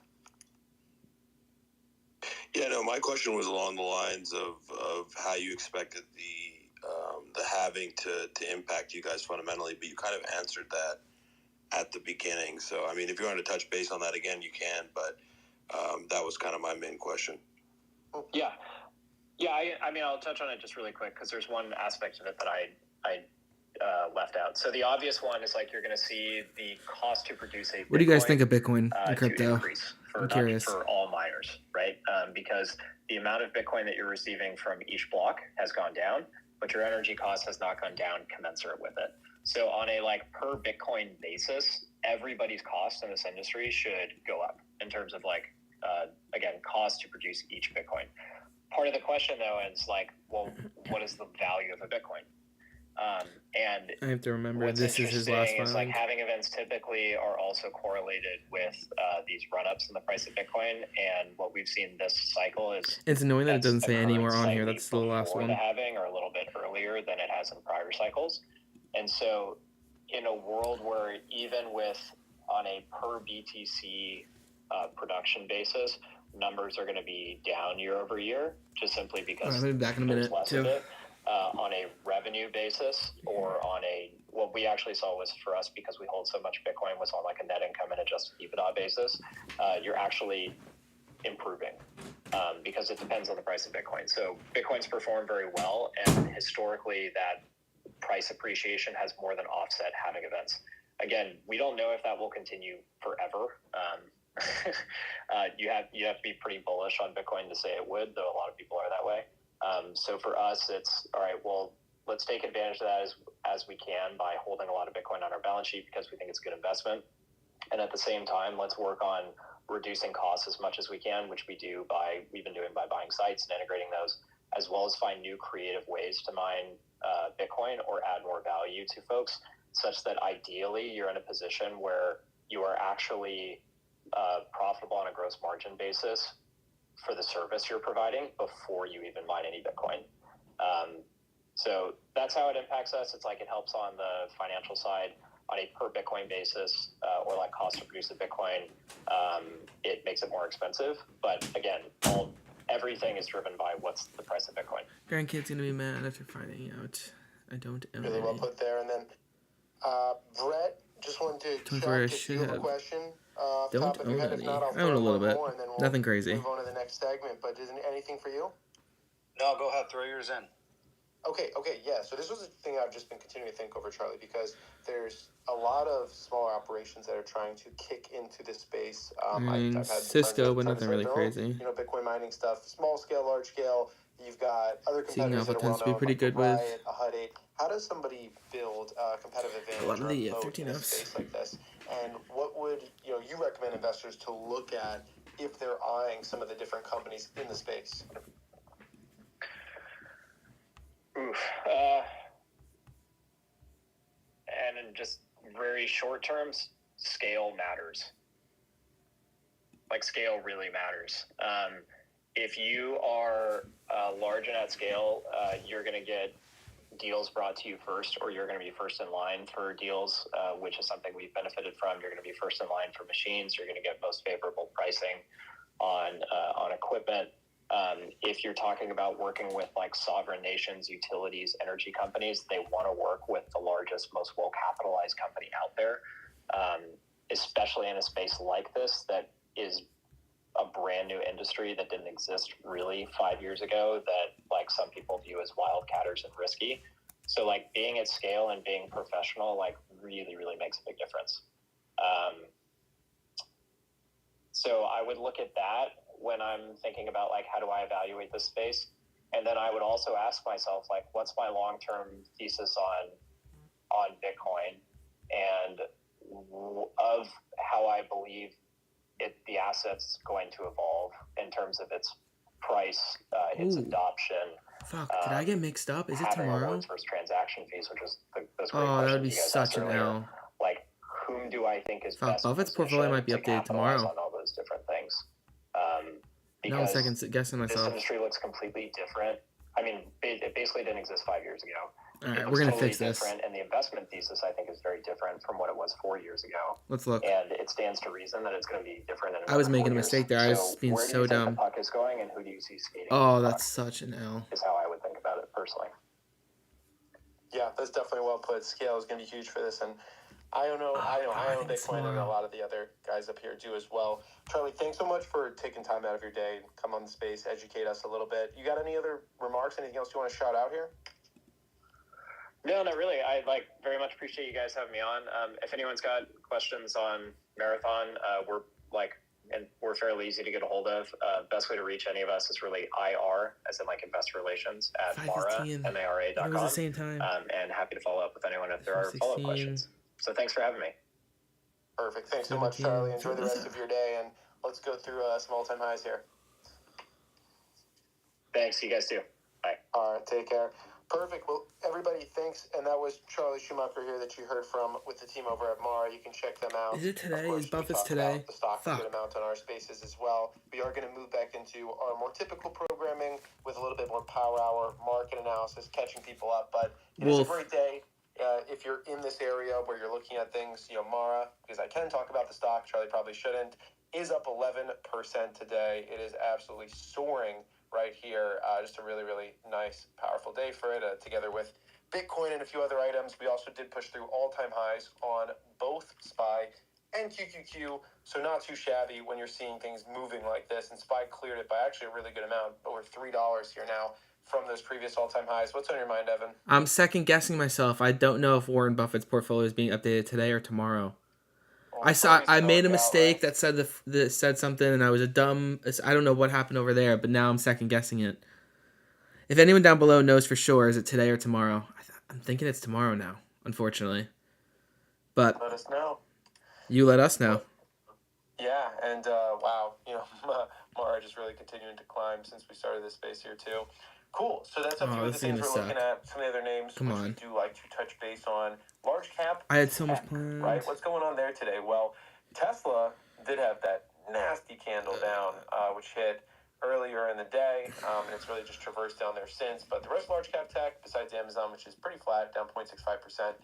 Yeah, no, my question was along the lines of how you expected the halving to impact you guys fundamentally, but you kind of answered that at the beginning. So, I mean, if you want to touch base on that again, you can, but that was kind of my main question. Yeah. I mean, I'll touch on it just really quick because there's one aspect of it that I left out. So the obvious one is like you're going to see the cost to produce a Bitcoin. What do you guys think of Bitcoin and crypto? I'm curious. For all miners, right? Because the amount of Bitcoin that you're receiving from each block has gone down, but your energy cost has not gone down commensurate with it. So on a like per Bitcoin basis, everybody's cost in this industry should go up in terms of like, again, cost to produce each Bitcoin. Part of the question though is like, well, what is the value of a Bitcoin? And I have to remember what's this is his last interesting is like round. having events typically are also correlated with these run-ups in the price of Bitcoin. And what we've seen this cycle is It's annoying that it doesn't say occurred anywhere on here. slightly That's the last before one. the halving or a little bit earlier than it has in prior cycles. And so in a world where even with on a per BTC production basis, numbers are going to be down year over year, just simply because I'll be back in a there's minute less too. of it. On a revenue basis or on a, what we actually saw was for us, because we hold so much Bitcoin, was on like a net income and adjusted EBITDA basis, you're actually improving because it depends on the price of Bitcoin. So Bitcoin's performed very well, and historically that price appreciation has more than offset halving events. Again, we don't know if that will continue forever. You have to be pretty bullish on Bitcoin to say it would, though a lot of people are that way. So for us, it's all right. Well, let's take advantage of that as we can by holding a lot of Bitcoin on our balance sheet because we think it's a good investment. And at the same time, let's work on reducing costs as much as we can, which we've been doing by buying sites and integrating those, as well as find new creative ways to mine Bitcoin or add more value to folks, such that ideally you're in a position where you are actually profitable on a gross margin basis for the service you're providing before you even mine any Bitcoin. So that's how it impacts us. It's like it helps on the financial side on a per Bitcoin basis or like cost to produce a Bitcoin. It makes it more expensive. But again, everything is driven by what's the price of Bitcoin. Grandkid's gonna be mad after finding out I don't own Really well any. put there. And then Brett, just wanted to 24 I check if should you have a have. question off the Don't top of your own head. If any. not, I'll I own a throw little one bit. more and then we'll Nothing crazy. move on to the next segment. But isn't anything for you? No, go ahead, throw yours in. Okay, yeah. So this was a thing I've just been continuing to think over, Charlie, because there's a lot of smaller operations that are trying to kick into this space. I've had Cisco, but trying to nothing start really their own, crazy. Bitcoin mining stuff, small scale, large scale. You've got other Seeing competitors Alpha that are well tends to be known, pretty like good Riot, with Hut 8. How does somebody build a competitive a lot advantage of or the a moat 13 in a Fs. space like this? And what would you recommend investors to look at if they're eyeing some of the different companies in the space? Oof. And in just very short terms, scale matters. Like scale really matters. If you are large and at scale, you're going to get deals brought to you first, or you're going to be first in line for deals, which is something we've benefited from. You're going to be first in line for machines. You're going to get most favorable pricing on equipment. If you're talking about working with like sovereign nations, utilities, energy companies, they want to work with the largest, most well-capitalized company out there, especially in a space like this that is a brand new industry that didn't exist really 5 years ago, that like some people view as wildcatters and risky. So like being at scale and being professional, like really, really makes a big difference. So I would look at that when I'm thinking about like, how do I evaluate this space? And then I would also ask myself, like, what's my long-term thesis on Bitcoin, and of how I believe the asset's going to evolve in terms of its price, its Ooh. adoption. Fuck, did I get mixed up? Is it having tomorrow? rewards versus transaction fees, which is those great Oh, that would questions be you guys such asked an earlier. L. Like, whom do I think is Fuck, best Buffett's portfolio might be to updated capitalize tomorrow. on all those different things? Now I'm Because second guessing this myself. industry looks completely different. I mean, it basically didn't exist 5 years ago. Alright, It we're looks gonna totally fix this. different, and the investment thesis, I think, is very different from what it was 4 years ago. Let's look. And it stands to reason that it's going to be different in I was another 4 making a years. mistake there. I was So being where do so you think dumb. the puck is going, and who do you see skating? Oh, the that's puck, such an L. is how I would think about it personally. Yeah, that's definitely well put. Scale is going to be huge for this, and I own Bitcoin, and a lot of the other guys up here do as well. Charlie, thanks so much for taking time out of your day, come on the space, educate us a little bit. You got any other remarks? Anything else you want to shout out here? No, not really. I very much appreciate you guys having me on. If anyone's got questions on Marathon, we're and we're fairly easy to get a hold of. Best way to reach any of us is really IR, as in like investor relations, at Mara, 5:15. MARA.com. It was the same time. And happy to follow up with anyone if there are follow-up 16. questions. So thanks for having me. Perfect. Thanks so much, 17. Charlie. Enjoy the rest of your day, and let's go through some all-time highs here. Thanks. You guys too. Bye. All right, take care. Perfect. Well, everybody, thanks. And that was Charlie Schumacher here that you heard from with the team over at Mara. You can check them out. Is it today? Of course, Is Buffett's we talked today? about the stock a Fuck. good amount on our spaces as well. We are going to move back into our more typical programming with a little bit more power hour, market analysis, catching people up. But it is a great day. If you're in this area where you're looking at things, Mara, because I can talk about the stock, Charlie probably shouldn't, is up 11% today. It is absolutely soaring right here. Just a really, really nice, powerful day for it, together with Bitcoin and a few other items. We also did push through all-time highs on both SPY and QQQ, so not too shabby when you're seeing things moving like this. And SPY cleared it by actually a really good amount, over $3 here now from those previous all-time highs. What's on your mind, Evan? I'm second guessing myself. I don't know if Warren Buffett's portfolio is being updated today or tomorrow. I made a mistake that said that said something, and I was I don't know what happened over there, but now I'm second guessing it. If anyone down below knows for sure, is it today or tomorrow? I'm thinking it's tomorrow now, unfortunately. But let us know. You let us know. Yeah, and wow, Mara just really continuing to climb since we started this space here too. Cool. So that's a few of the things we're looking at. Some of the other names which we do like to touch base on. Large cap. I had so much planned. Right? What's going on there today? Well, Tesla did have that nasty candle down, which hit earlier in the day, and it's really just traversed down there since. But the rest of large cap tech, besides Amazon, which is pretty flat, down 0.65%,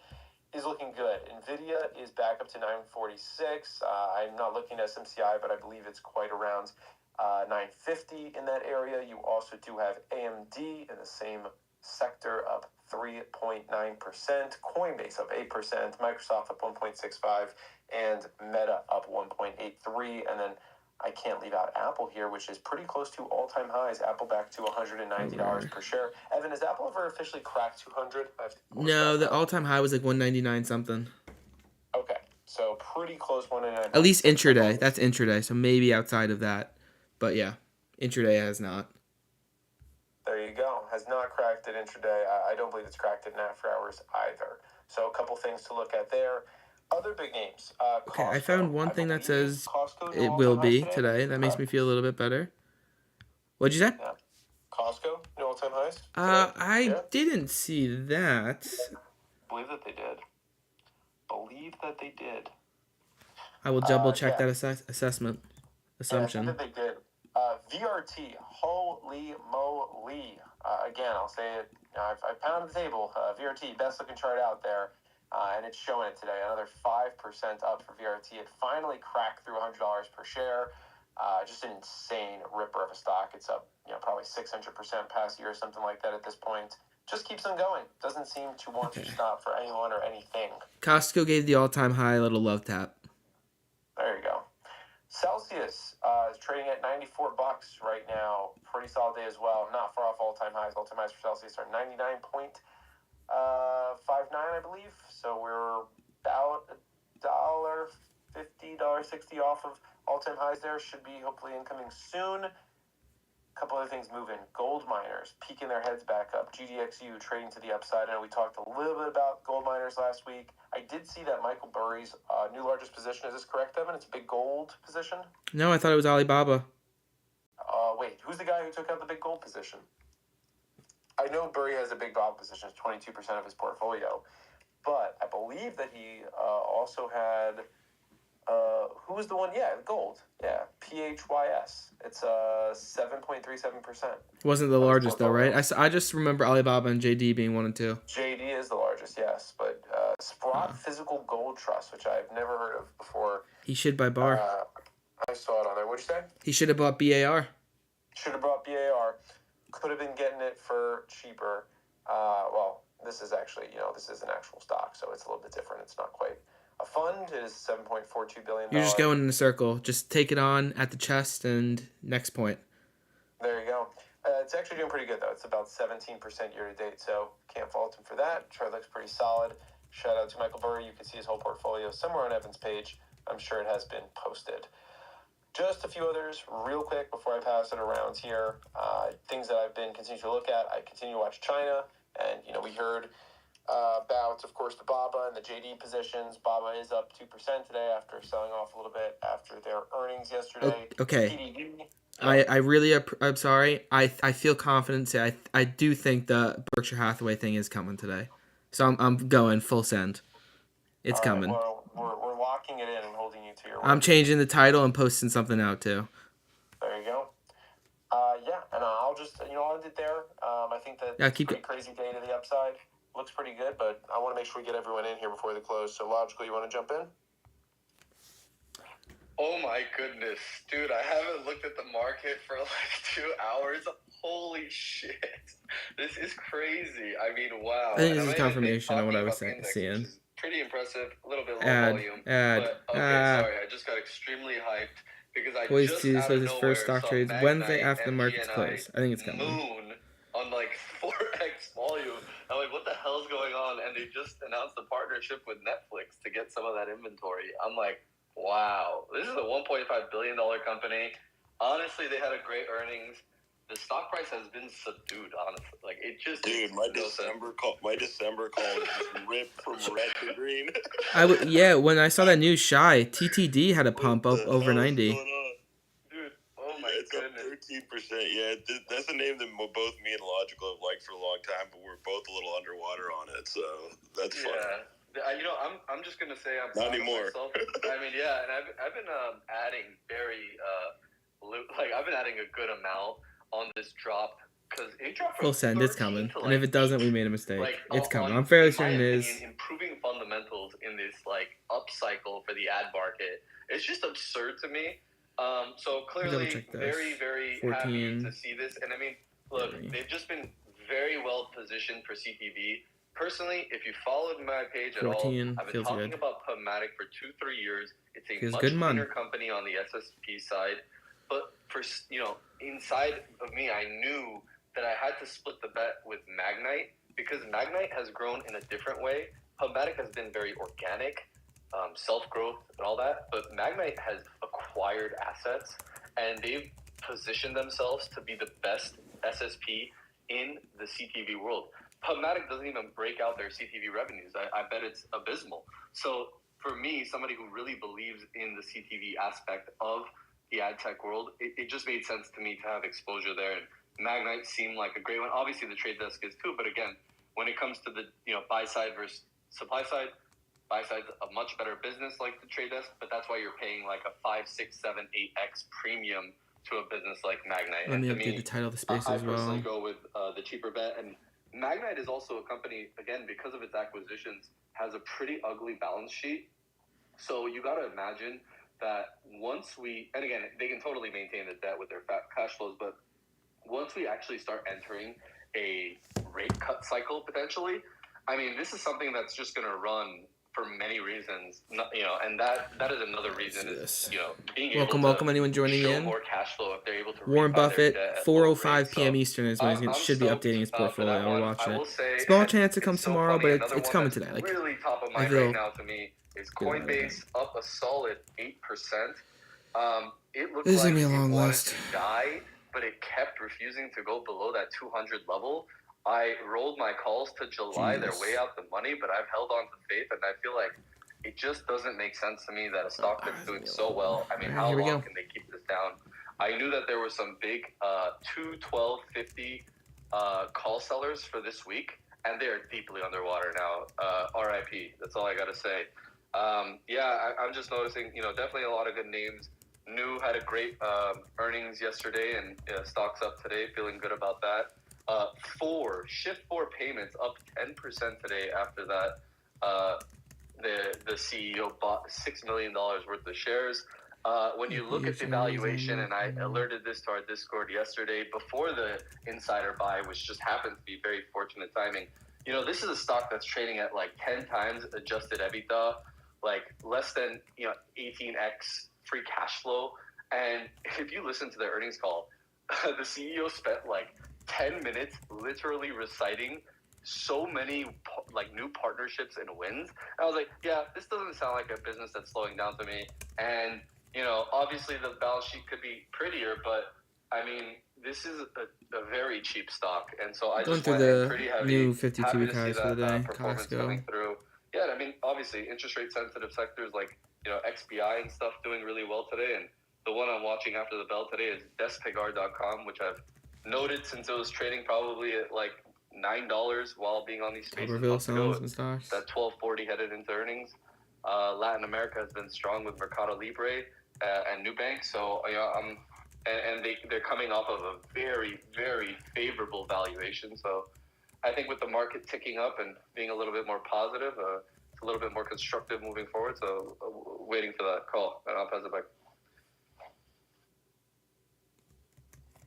is looking good. Nvidia is back up to 946. I'm not looking at SMCI, but I believe it's quite around 950 in that area. You also do have AMD in the same sector up 3.9%, Coinbase up 8%, Microsoft up 1.65%, and Meta up 1.83%. And then I can't leave out Apple here, which is pretty close to all-time highs. Apple back to $190 per share. Evan, has Apple ever officially cracked 200? No, the all-time high was like 199 something. Okay, so pretty close 199. At least intraday. That's intraday, so maybe outside of that. But yeah, intraday has not. There you go. Has not cracked it intraday. I don't believe it's cracked it in after hours either. So a couple things to look at there. Other big names. Okay, I found one thing that says it will be today. That makes me feel a little bit better. What'd you say? Yeah. Costco, new all-time highs? I didn't see that. Believe that they did. I will double check that assumption. Yeah, I think that they did. VRT, holy moly. Again, I'll say it. I pounded the table. VRT, best looking chart out there. And it's showing it today. Another 5% up for VRT. It finally cracked through $100 per share. Just an insane ripper of a stock. It's up, probably 600% past year or something like that at this point. Just keeps on going. Doesn't seem to want to stop for anyone or anything. Costco gave the all-time high a little love tap. There you go. Celsius is trading at $94 right now. Pretty solid day as well. Not far off all-time highs. All-time highs for Celsius are 99.59, I believe. So we're about $1.50, $1.60 off of all-time highs there. Should be hopefully incoming soon. A couple other things moving. Gold miners peeking their heads back up. GDXU trading to the upside. I know we talked a little bit about gold miners last week. I did see that Michael Burry's new largest position. Is this correct, Evan? It's a big gold position? No, I thought it was Alibaba. Wait, who's the guy who took out the big gold position? I know Burry has a big gold position. It's 22% of his portfolio. But I believe that he also had... who was the one? Yeah, gold. Yeah, PHYS. It's 7.37%. Wasn't the largest though, right? I just remember Alibaba and JD being 1 and 2. JD is the largest, yes, but Sprott Physical Gold Trust, which I've never heard of before. He should buy Bar. I saw it on there. What'd you say? He should have bought BAR. Should have bought BAR. Could have been getting it for cheaper. Well, this is actually, this is an actual stock, so it's a little bit different. It's not quite a fund. It is $7.42 billion. You're just going in a circle. Just take it on at the chest and next point. There you go. It's actually doing pretty good, though. It's about 17% year-to-date, so can't fault him for that. Chart looks pretty solid. Shout out to Michael Burry. You can see his whole portfolio somewhere on Evan's page. I'm sure it has been posted. Just a few others real quick before I pass it around here. Things that I've been continuing to look at. I continue to watch China, and we heard about, of course, the BABA and the JD positions. BABA is up 2% today after selling off a little bit after their earnings yesterday. Okay. PDD, I'm sorry. I feel confident to say I do think the Berkshire Hathaway thing is coming today. So I'm going full send. It's coming. Well, we're locking it in and holding you to your word. I'm changing the title and posting something out too. There you go. Yeah, and I'll just, I'll end it there. I think that it's a pretty crazy day to the upside. Looks pretty good, but I want to make sure we get everyone in here before the close. So, Logical, you want to jump in? Oh my goodness, dude! I haven't looked at the market for like 2 hours. Holy shit, this is crazy. I mean, wow. I think this is confirmation of what I was seeing. Pretty impressive. A little bit low volume. But, sorry, I just got extremely hyped because I Poised just to out so of his nowhere first stock saw trades Magnite, Wednesday after the market's MGNI closed. I think it's coming. Moon on like 4x volume. I'm like, what the hell's going on? And they just announced a partnership with Netflix to get some of that inventory. I'm like, wow, this is a $1.5 billion company. Honestly, they had a great earnings. The stock price has been subdued, honestly. Like, it just... Dude, my December call just ripped from red to green. When I saw that news, TTD had a pump up over 90. Dude, oh my goodness. Up 13%. Yeah, that's a name that both me and Logical have liked for a long time, but we're both a little underwater on it, so that's fun. Yeah. I'm just going to say I'm not proud anymore. Of myself. I mean, yeah, and I've been adding I've been adding a good amount on this drop because it dropped Full send, it's coming. And if it doesn't, we made a mistake. It's coming. I'm fairly certain it is. Improving fundamentals in this upcycle for the ad market, it's just absurd to me. So clearly, very, very 14, happy to see this. And I mean, look, they've just been very well positioned for CTV. Personally, if you followed my page at all, I've been talking about PubMatic for 2-3 years. It's a much cleaner company on the SSP side. But for inside of me, I knew that I had to split the bet with Magnite because Magnite has grown in a different way. PubMatic has been very organic, self-growth and all that. But Magnite has acquired assets and they've positioned themselves to be the best SSP in the CTV world. PubMatic doesn't even break out their CTV revenues. I bet it's abysmal. So for me, somebody who really believes in the CTV aspect of the ad tech world, it just made sense to me to have exposure there. And Magnite seemed like a great one. Obviously, the Trade Desk is too. But again, when it comes to the buy side versus supply side, buy side's a much better business like the Trade Desk. But that's why you're paying like a 5, 6, 7, 8x premium to a business like Magnite. Let me update the title of the space as well. I personally go with the cheaper bet. And Magnite is also a company, again, because of its acquisitions, has a pretty ugly balance sheet. So you got to imagine that once and again, they can totally maintain the debt with their fat cash flows, but once we actually start entering a rate cut cycle, potentially, I mean, this is something that's just going to run for many reasons, and that is another reason is, being welcome anyone joining show in. more cash flow if they're able to Warren Buffett, 4:05 p.m. So Eastern is when he should be updating his portfolio. I'll watch it. Say, Small chance it comes so tomorrow, funny. but it's coming today. Like, really top of mind right now to me is Coinbase up a solid 8%. It looked this is like gonna be a long it wanted list. to die, but it kept refusing to go below that 200 level. I rolled my calls to July. Jesus. They're way out the money, but I've held on to faith, and I feel like it just doesn't make sense to me that a stock that's doing so well. I mean, how long can they keep this down? I knew that there were some big 212.50 call sellers for this week, and they're deeply underwater now. RIP. That's all I got to say. I'm just noticing, definitely a lot of good names. New had a great earnings yesterday, and stocks up today. Feeling good about that. Shift4 Payments up 10% today after that. The CEO bought $6 million worth of shares. When you look at the valuation, and I alerted this to our Discord yesterday before the insider buy, which just happened to be very fortunate timing. This is a stock that's trading at like 10 times adjusted EBITDA, like less than 18x free cash flow. And if you listen to the earnings call, the CEO spent like 10 minutes literally reciting so many new partnerships and wins. And I was like, yeah, this doesn't sound like a business that's slowing down to me. And you know, obviously the balance sheet could be prettier, but I mean, this is a very cheap stock, and so I Going just through went in the pretty heavy. new Happy 52-week to see highs for the that day. performance Costco. coming through. Yeah, I mean, obviously, interest rate sensitive sectors like, you know, XBI and stuff doing really well today, and the one I'm watching after the bell today is Despegar.com, which I've noted since it was trading probably at like $9 while being on these spaces Tuberville months ago. selling some stocks. That 1240 headed into earnings. Latin America has been strong with Mercado Libre and Nubank, so you know, they're coming off of a very, very favorable valuation. So I think with the market ticking up and being a little bit more positive, it's a little bit more constructive moving forward. So waiting for that call, and I'll pass it back.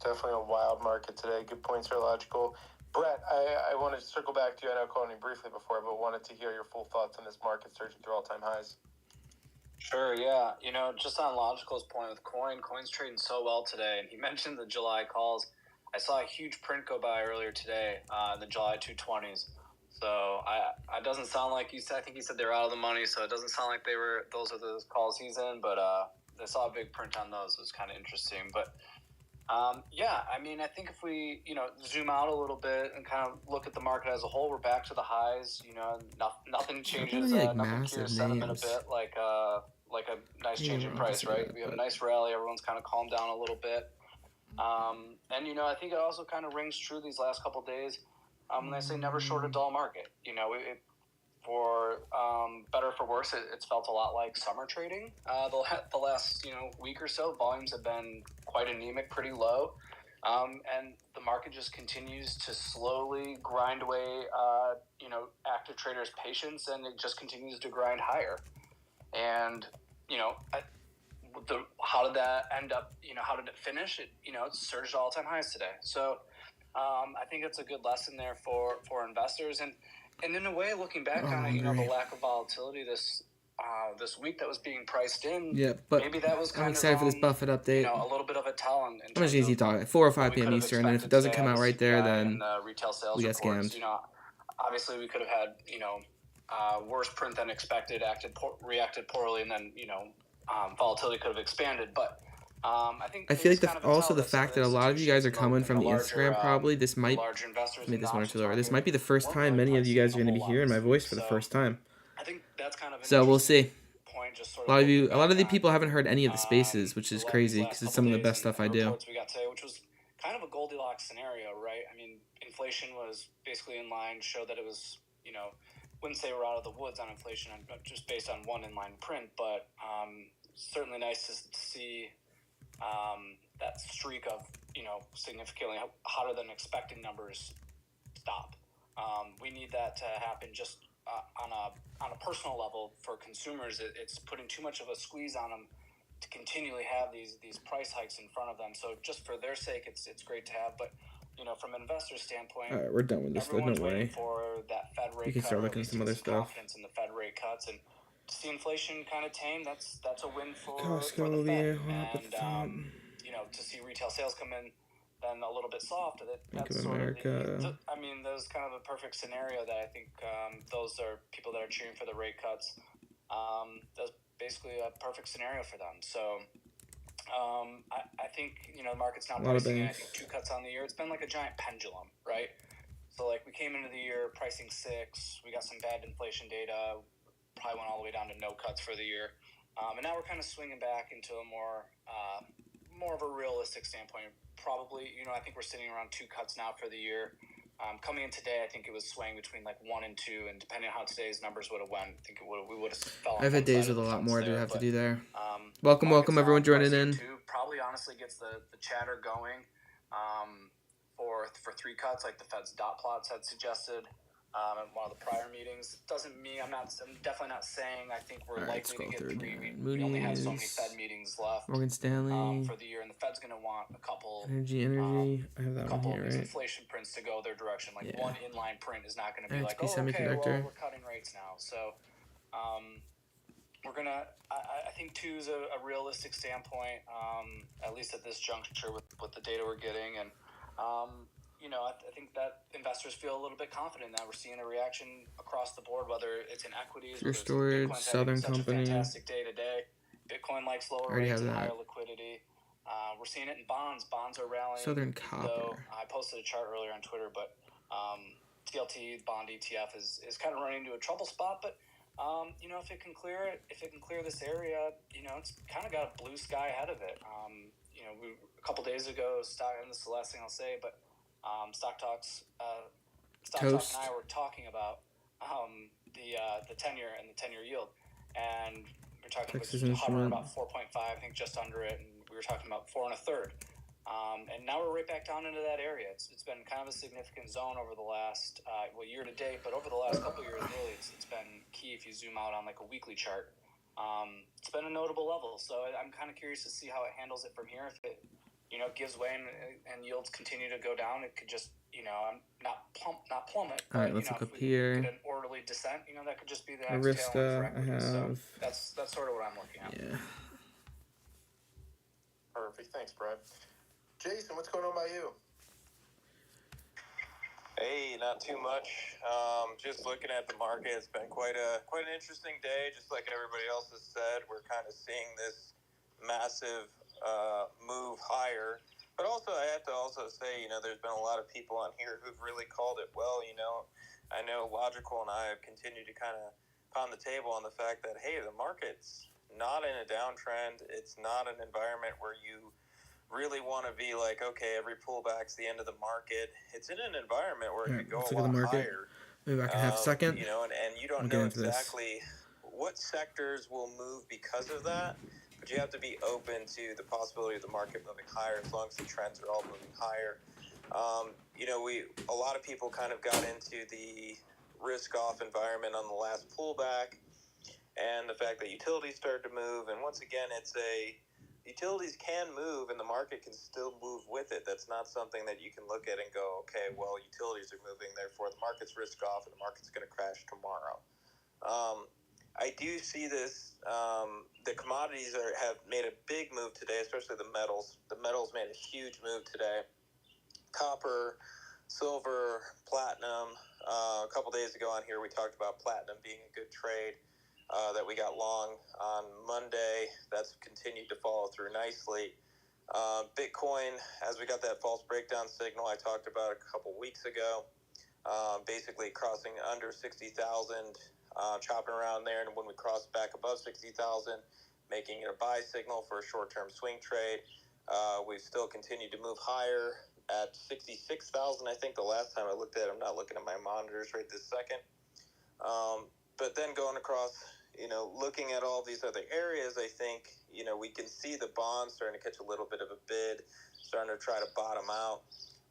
Definitely a wild market today. Good points are logical. Brett, I wanted to circle back to you. I know I called you briefly before, but wanted to hear your full thoughts on this market surging through all-time highs. Sure, yeah. You know, just on Logical's point with Coin's trading so well today, and he mentioned the July calls. I saw a huge print go by earlier today, the July 220s. So it doesn't sound like you said. I think he said they're out of the money, so it doesn't sound like those are the calls he's in. But I saw a big print on those. It was kind of interesting. But yeah, I mean, I think if we zoom out a little bit and kind of look at the market as a whole, we're back to the highs. You know, nothing changes. Really, like, Nothing cures sentiment a names. bit. Like a nice change in Yeah, price, right? that, We have a but- nice rally. Everyone's kind of calmed down a little bit. And you know, I think it also kind of rings true these last couple of days. When they say never short a dull market, you know, for better or for worse, it's felt a lot like summer trading. The last week or so, volumes have been quite anemic, pretty low, and the market just continues to slowly grind away. Active traders' patience, and it just continues to grind higher. And how did that end up? How did it finish? It surged all time highs today. So I think it's a good lesson there for investors, and in a way, looking back on it, the lack of volatility this week that was being priced in. Yeah, but maybe that was kind I'm excited of for this Buffett update. a little bit of a tell in How much is he talking? 4 or 5 p.m. Eastern, and if it doesn't come out right there, then retail sales we get reports, scammed. Obviously we could have had worse print than expected, reacted poorly, and then volatility could have expanded. But I think I feel like it's kind of a also tell the that some fact of that a lot of you guys are institutions coming and from the larger, Instagram. Probably this might larger investors make in this the one or options two lower. This market might be the first weren't time really many of you guys are pricing going a to be whole hearing my lot voice this for the week. first time. I think that's kind of an So we'll see. point, just sort A lot of you, looking a lot of the back people haven't heard any of the spaces, which is on crazy these because last it's some of the couple best days stuff I and do. reports we got today, which was kind of a Goldilocks scenario, right? I mean, inflation was basically in line, showed that it was, wouldn't say we're out of the woods on inflation, just based on one inline print, but certainly nice to see that streak of, significantly hotter than expected numbers stop. We need that to happen just on a personal level for consumers. It's putting too much of a squeeze on them to continually have these price hikes in front of them. So just for their sake, it's great to have. But from an investor standpoint, All right, we're done with this. There's no everyone's waiting way. for that Fed rate You can cut, start or at looking at least some other stuff. confidence in the Fed rate cuts, and to see inflation kind of tame. That's a win for Costco, the Fed. and To see retail sales come in then a little bit soft. Bank That's of sort America. of there's kind of a perfect scenario that I think those are people that are cheering for the rate cuts. That's basically a perfect scenario for them. So I think the market's not A lot of pricing in. I banks. think 2 cuts on the year. It's been like a giant pendulum, right? So like we came into the year pricing 6. We got some bad inflation data. Probably went all the way down to no cuts for the year. And now we're kind of swinging back into a more of a realistic standpoint. Probably, I think we're sitting around 2 cuts now for the year. Coming in today, I think it was swaying between like 1 and 2, and depending on how today's numbers would have went, I think we would have fell on I've had one days side with of a the lot fence more to there, have to but, do there. market's Welcome, welcome, not everyone joining pricing in. 2 probably honestly gets the chatter going for 3 cuts, like the Fed's dot plots had suggested in one of the prior meetings. Doesn't mean I'm definitely not saying I think we're All right, likely to scroll get through 3. again. We only have so many Moody's, Fed meetings left Morgan Stanley, for the year, and the Fed's going to want a couple Energy. I have that one couple here, of these right? inflation prints to go their direction. Like Yeah. one inline print is not going to be like, HP oh, okay, well, Semiconductor. we're cutting rates now. So we're gonna. I think 2 is a realistic standpoint, at least at this juncture with the data we're getting, and I think that investors feel a little bit confident that we're seeing a reaction across the board, whether it's in equities, Pure whether it's Storage, Bitcoin's Southern having such Company. a fantastic day today. Bitcoin likes lower Already rates have and that. higher liquidity. We're seeing it in bonds. Bonds are rallying. Southern Though Copper. I posted a chart earlier on Twitter, but TLT, the bond ETF, is kind of running into a trouble spot. But you know, if it can clear this area, you know, it's kind of got a blue sky ahead of it. You know, a couple days ago, and this is the last thing I'll say, but Stock Talks and I were talking about the 10-year and the 10-year yield, and we're talking Texas about hovering Instrument. about 4.5, I think just under it, and we were talking about 4 1/3. And now we're right back down into that area. It's been kind of a significant zone over the last year to date, but over the last couple of years, really, it's been key if you zoom out on like a weekly chart. It's been a notable level, so I'm kind of curious to see how it handles it from here. If it, you know, gives way and yields continue to go down, it could just, you know, not plummet. All right, but, let's you know, look up if we here. get an orderly descent, you know, that could just be the next tailwind for Arista, I equities. So have. that's sort of what I'm looking at. Yeah. Perfect. Thanks, Brad. Jason, what's going on by you? Hey, not too much. Just looking at the market, it's been quite an interesting day. Just like everybody else has said, we're kind of seeing this massive move higher. But also, I have to also say, you know, there's been a lot of people on here who've really called it well. You know, I know Logical and I have continued to kind of pound the table on the fact that, hey, the market's not in a downtrend. It's not an environment where you really want to be like, okay, every pullback's the end of the market. It's in an environment where it could go Let's a look at lot the market. higher. Maybe back in half a second. You know, and you don't We'll get know into this. exactly what sectors will move because of that, but you have to be open to the possibility of the market moving higher as long as the trends are all moving higher. You know, a lot of people kind of got into the risk-off environment on the last pullback, and the fact that utilities started to move, and once again, utilities can move and the market can still move with it. That's not something that you can look at and go, okay, well, utilities are moving, therefore the market's risk off and the market's going to crash tomorrow. I do see this. The commodities have made a big move today, especially the metals. The metals made a huge move today. Copper, silver, platinum. A couple days ago on here, we talked about platinum being a good trade. That we got long on Monday. That's continued to follow through nicely. Bitcoin, as we got that false breakdown signal I talked about a couple weeks ago, basically crossing under 60,000, chopping around there, and when we crossed back above 60,000, making it a buy signal for a short-term swing trade. We've still continued to move higher at 66,000, I think the last time I looked at it. I'm not looking at my monitors right this second. But then going across, you know, looking at all these other areas, I think, you know, we can see the bonds starting to catch a little bit of a bid, starting to try to bottom out.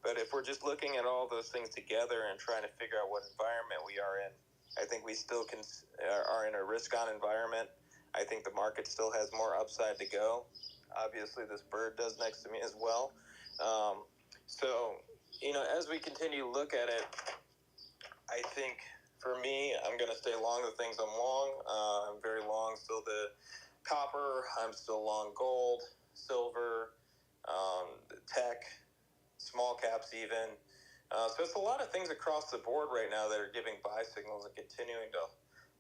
But if we're just looking at all those things together and trying to figure out what environment we are in, I think we still are in a risk-on environment. I think the market still has more upside to go. Obviously, this bird does next to me as well. So, you know, as we continue to look at it, I think for me, I'm going to stay long the things I'm long. I'm very long still the copper. I'm still long gold, silver, tech, small caps even. So it's a lot of things across the board right now that are giving buy signals and continuing to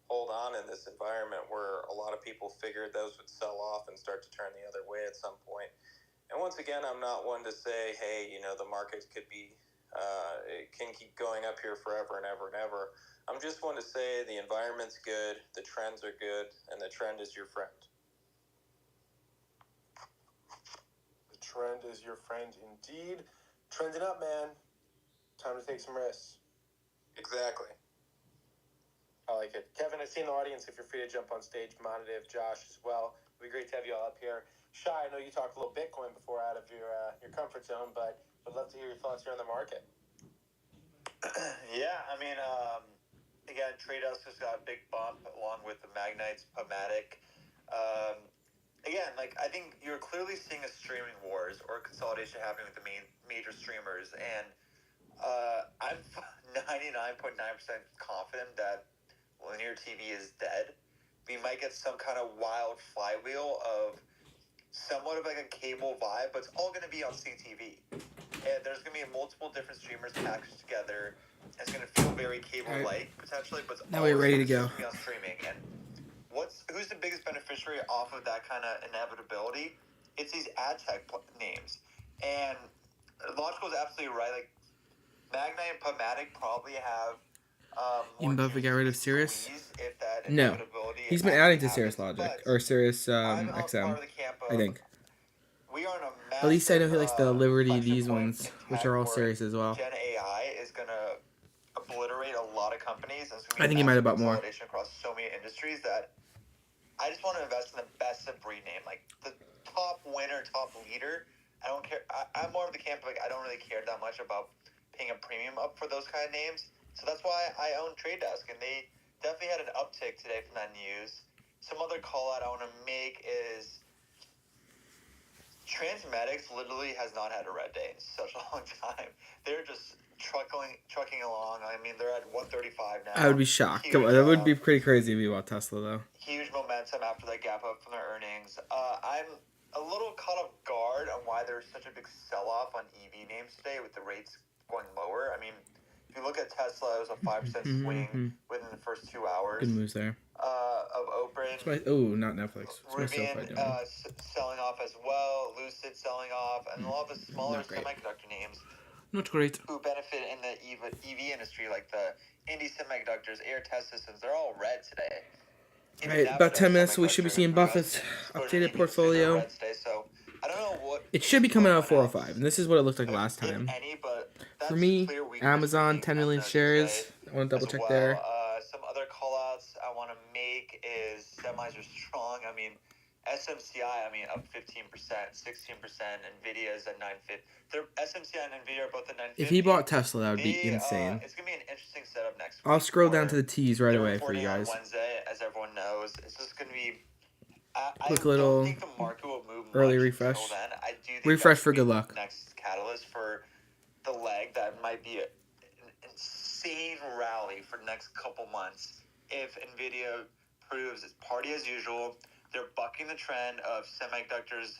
hold on in this environment where a lot of people figured those would sell off and start to turn the other way at some point. And once again, I'm not one to say, hey, you know, the market could be, it can keep going up here forever and ever and ever. I'm just one to say the environment's good, the trends are good, and the trend is your friend. The trend is your friend indeed. Trending up, man. Time to take some risks. Exactly. I like it. Kevin, I see in the audience, if you're free to jump on stage, Monative, Josh as well. It'd be great to have you all up here. Shai, I know you talked a little Bitcoin before out of your comfort zone, but would love to hear your thoughts here on the market. Yeah, I mean, again, TradeHouse just got a big bump along with the Magnites, PubMatic. Again, like, I think you're clearly seeing a streaming wars or consolidation happening with the major streamers, and I'm 99.9% confident that linear TV is dead. We might get some kind of wild flywheel of somewhat of like a cable vibe, but it's all going to be on CTV. And there's going to be multiple different streamers packaged together. It's going to feel very cable-like, potentially, but it's Now we're ready to go. be on streaming. And what's who's the biggest beneficiary off of that kind of inevitability? It's these ad tech names. And Logical is absolutely right. Like, Magnite and Pubmatic probably have Even Buffett got rid of Cirrus? if that No. inevitability He's been adding to Cirrus Logic. Or Cirrus I'm XM, part of the camp I of think. we are in a At least I know he likes the Liberty, inflection these point ones, in which tech are all where Cirrus as well. Gen AI is going to obliterate a lot of companies. And it's I think he might have bought more. consolidation across so many industries that I just want to invest in the best of breed name, like the top winner, top leader. I don't care. I'm more of the camp of, like, I don't really care that much about paying a premium up for those kind of names. So that's why I own Trade Desk, and they definitely had an uptick today from that news. Some other call out I want to make is Transmedics literally has not had a red day in such a long time. They're just trucking along. I mean, they're at 135 now. I would be shocked. Huge, That would be pretty crazy if you bought Tesla, though. huge momentum after that gap up from their earnings. I'm a little caught off guard on why there's such a big sell-off on EV names today with the rates going lower. I mean, if you look at Tesla, it was a 5% swing within the first 2 hours. Good moves there. Of Open. Not Netflix. It's my SoFi Rivian doing. selling off as well, Lucid selling off, and a lot of the smaller Not great. semiconductor names Not great. who benefit in the EV industry, like the Indie Semiconductors, Air Test Systems, they're all red today. Alright, about 10 minutes, we should be seeing Buffett's updated portfolio. Red today, so I don't know what It should be coming out at 405, and this is what it looked like last time. any, but For me, Amazon, 10 million shares. I want to double check there. Some other call-outs I want to make is semis are strong. I mean, SMCI, up 15%, 16%. Nvidia is at 950. SMCI and Nvidia are both at 950. If he bought Tesla, that would be insane. It's gonna be an interesting setup next week. I'll scroll down to the T's right away for you Reporting on guys. Wednesday, as everyone knows, it's just gonna be. Quick I little don't think the market will move early much refresh. until then. I do think Refresh that's for gonna good be luck. the next catalyst for the leg that might be an insane rally for the next couple months if Nvidia proves its party as usual. They're bucking the trend of semiconductors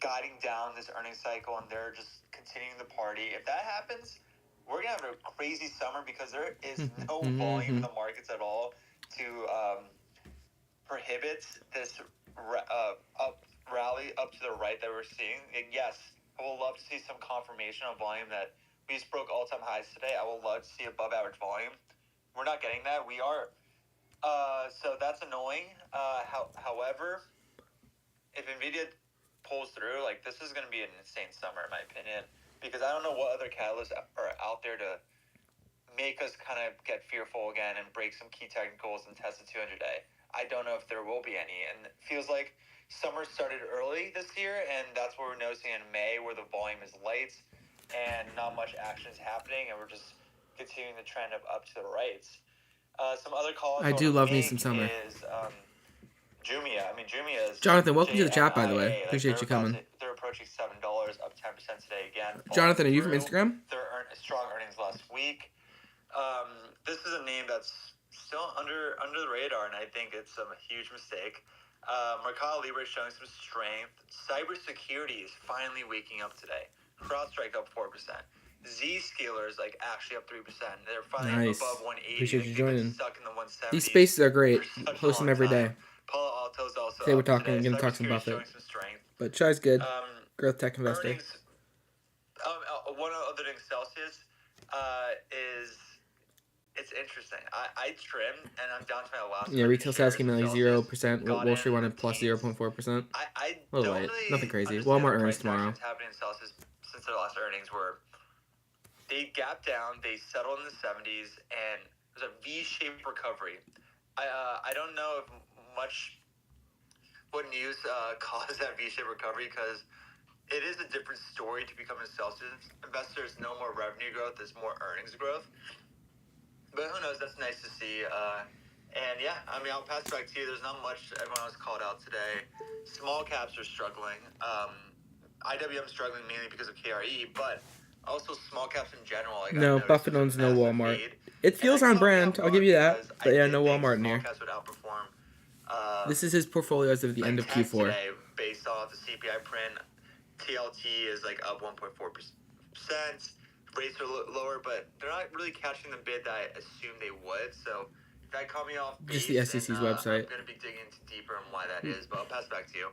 guiding down this earnings cycle, and they're just continuing the party. If that happens, we're gonna have a crazy summer because there is no volume in the markets at all to prohibit this rally up to the right that we're seeing. And yes, I would love to see some confirmation on volume that we just broke all-time highs today. I would love to see above average volume. We're not getting that. We are. So that's annoying. However, if Nvidia pulls through, like, this is going to be an insane summer, in my opinion, because I don't know what other catalysts are out there to make us kind of get fearful again and break some key technicals and test the 200-day. I don't know if there will be any, and it feels like summer started early this year, and that's what we're noticing in May, where the volume is light and not much action is happening, and we're just continuing the trend of up to the right. Some other calls I do love me some summer. is Jumia. Jumia is Jonathan, welcome to the chat, by the way. JNIA. Appreciate you coming. They're approaching $7, up 10% today again. Jonathan, are you from Instagram? Their strong earnings last week. This is a name that's still under the radar, and I think it's a huge mistake. Mercado Libre is showing some strength. Cybersecurity is finally waking up today. CrowdStrike up 4%. Zscaler is actually up 3%. They're finally Nice. above 180. Appreciate you They've been joining. stuck in the 170s. These spaces are great. for such a Post them long every time. day. Palo Alto's also Today we're up talking. today. We're going to talk some Cybersecurity is Buffett. showing some strength. But Chai's good. Growth tech investor. Earnings. One other thing, Celsius is it's interesting. I trimmed and I'm down to my last. Yeah, retail sales came in like Celsius. 0%. Wall Street wanted plus 0.4%. I A little don't light. really Nothing crazy. understand Walmart the earnings price tomorrow. actions happening in Celsius since their last earnings were they gapped down, they settled in the 70s, and it was a V-shaped recovery. I don't know if much what news caused that V-shaped recovery because it is a different story to become a Celsius investor. There's no more revenue growth, there's more earnings growth. But who knows? That's nice to see. And yeah, I'll pass it back to you. There's not much everyone else called out today. Small caps are struggling. IWM struggling mainly because of KRE, but also small caps in general. No, Buffett owns no Walmart. It feels on brand. I'll give you that. But yeah, no Walmart in here. Would outperform, This is his portfolio as of the end of tech Q4. today based off the CPI print. TLT is up 1.4%. Rates are lower, but they're not really catching the bid that I assumed they would. So that caught me off Just base, the SEC's and, website. I'm gonna be digging deeper on why that is, but I'll pass it back to you.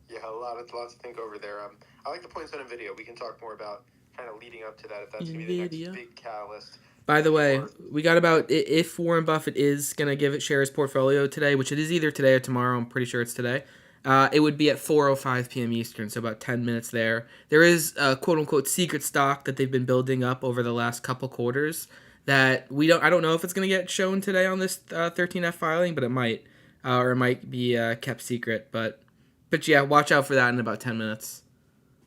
Yeah, a lot to think over there. I like the points on NVIDIA. We can talk more about kind of leading up to that if that's going to be the NVIDIA. next big catalyst. By the way, we got about, if Warren Buffett is going to share his portfolio today, which it is either today or tomorrow, I'm pretty sure it's today, it would be at 4:05 p.m. Eastern, so about 10 minutes there. There is a quote-unquote secret stock that they've been building up over the last couple quarters that I don't know if it's going to get shown today on this 13F filing, but it might, or it might be kept secret, but yeah, watch out for that in about 10 minutes,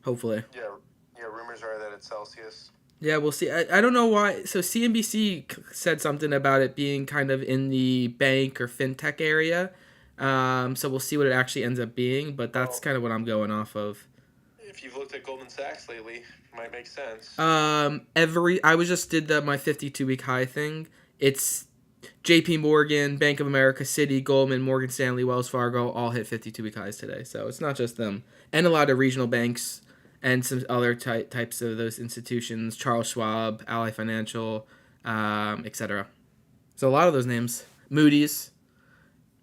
hopefully. Yeah, rumors are that it's Celsius. Yeah, we'll see. I don't know why. So CNBC said something about it being kind of in the bank or fintech area. So we'll see what it actually ends up being, but that's kind of what I'm going off of. If you've looked at Goldman Sachs lately, it might make sense. I did my 52-week high thing. It's JP Morgan, Bank of America, Citi, Goldman, Morgan Stanley, Wells Fargo all hit 52-week highs today. So it's not just them. And a lot of regional banks and some other types of those institutions, Charles Schwab, Ally Financial, etc. So a lot of those names. Moody's.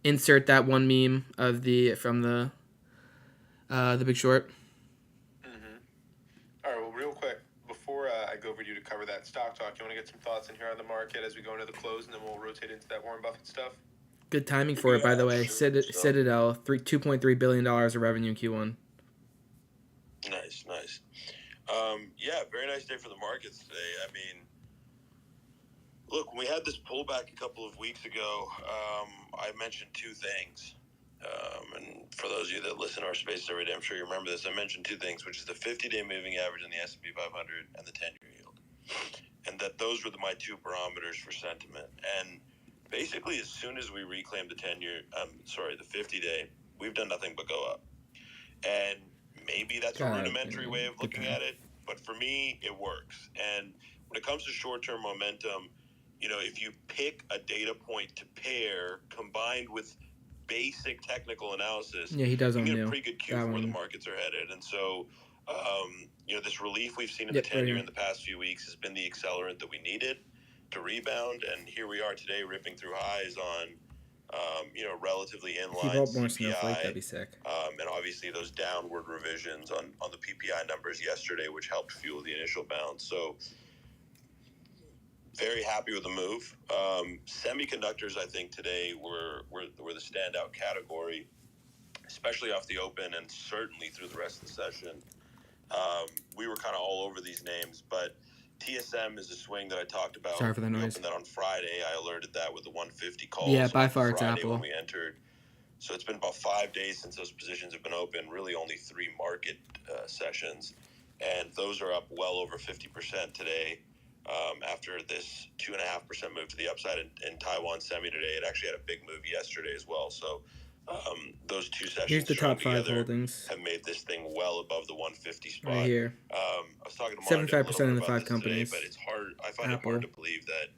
Insert that one meme of from the Big Short. All right, well, real quick, before I go over to you to cover that stock talk, you want to get some thoughts in here on the market as we go into the close, and then we'll rotate into that Warren Buffett stuff? Good timing for it, by the way. Citadel, $2.3 billion of revenue in Q1. Nice. Yeah, very nice day for the markets today. I mean, look, when we had this pullback a couple of weeks ago, I mentioned two things. And for those of you that listen to our spaces every day, I'm sure you remember this. I mentioned two things, which is the 50-day moving average in the S&P 500 and the 10-year yield. And that those were my two barometers for sentiment. And basically, as soon as we reclaimed the 50-day, we've done nothing but go up. And maybe that's a rudimentary way of looking at it, but for me, it works. And when it comes to short-term momentum, if you pick a data point to pair combined with basic technical analysis, he does you own get a new. pretty good cue for where the markets are headed. And so, this relief we've seen in the 10-year in the past few weeks has been the accelerant that we needed to rebound. And here we are today ripping through highs on, relatively inline more CPI. snowflake, that'd be sick. And obviously those downward revisions on the PPI numbers yesterday, which helped fuel the initial bounce. So very happy with the move. Semiconductors, I think today were the standout category, especially off the open and certainly through the rest of the session. We were kind of all over these names, but TSM is a swing that I talked about. Sorry for the noise. We opened that on Friday. I alerted that with the 150 calls. Yeah, by far on it's Friday Apple. when we entered. So it's been about 5 days since those positions have been open, really only 3 market sessions. And those are up well over 50% today after this 2.5% move to the upside in Taiwan Semi today. It actually had a big move yesterday as well. So those two sessions Here's the top 5 together holdings. have made this thing well above the 150 spot. Right here. I was talking to 75% in the 5 companies. Today, but it's hard. I find Apple. it hard to believe that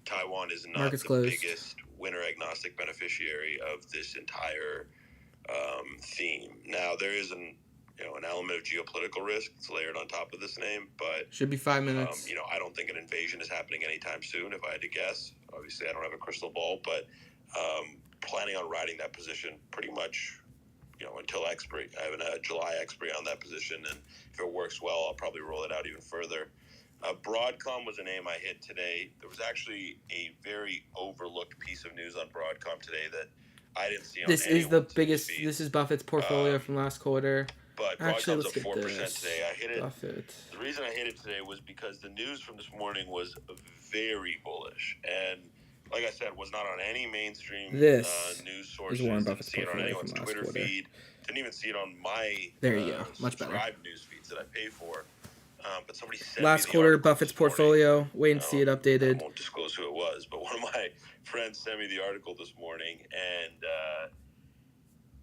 Taiwan is not Market's the closed. biggest winner agnostic beneficiary of this entire theme. Now there is an element of geopolitical risk that's layered on top of this name, but Should be 5 minutes. I don't think an invasion is happening anytime soon. If I had to guess, obviously I don't have a crystal ball, but planning on riding that position pretty much, until expiry. I have a July expiry on that position, and if it works well, I'll probably roll it out even further. Broadcom was a name I hit today. There was actually a very overlooked piece of news on Broadcom today that I didn't see on This is the anyone's biggest. feed. This is Buffett's portfolio from last quarter. But Actually, Broadcom's let's up get 4% this. today. I hit it. Buffett. The reason I hit it today was because the news from this morning was very bullish, and like I said, was not on any mainstream This news is sources. Warren Didn't Buffett's see it on portfolio anyone's from last Twitter quarter. feed. Didn't even see it on my There you go. Much better. subscribed news feeds that I pay for. But somebody sent Last me the quarter, article Buffett's this morning. portfolio. Wait and see it I updated. won't disclose who it was, but one of my friends sent me the article this morning, and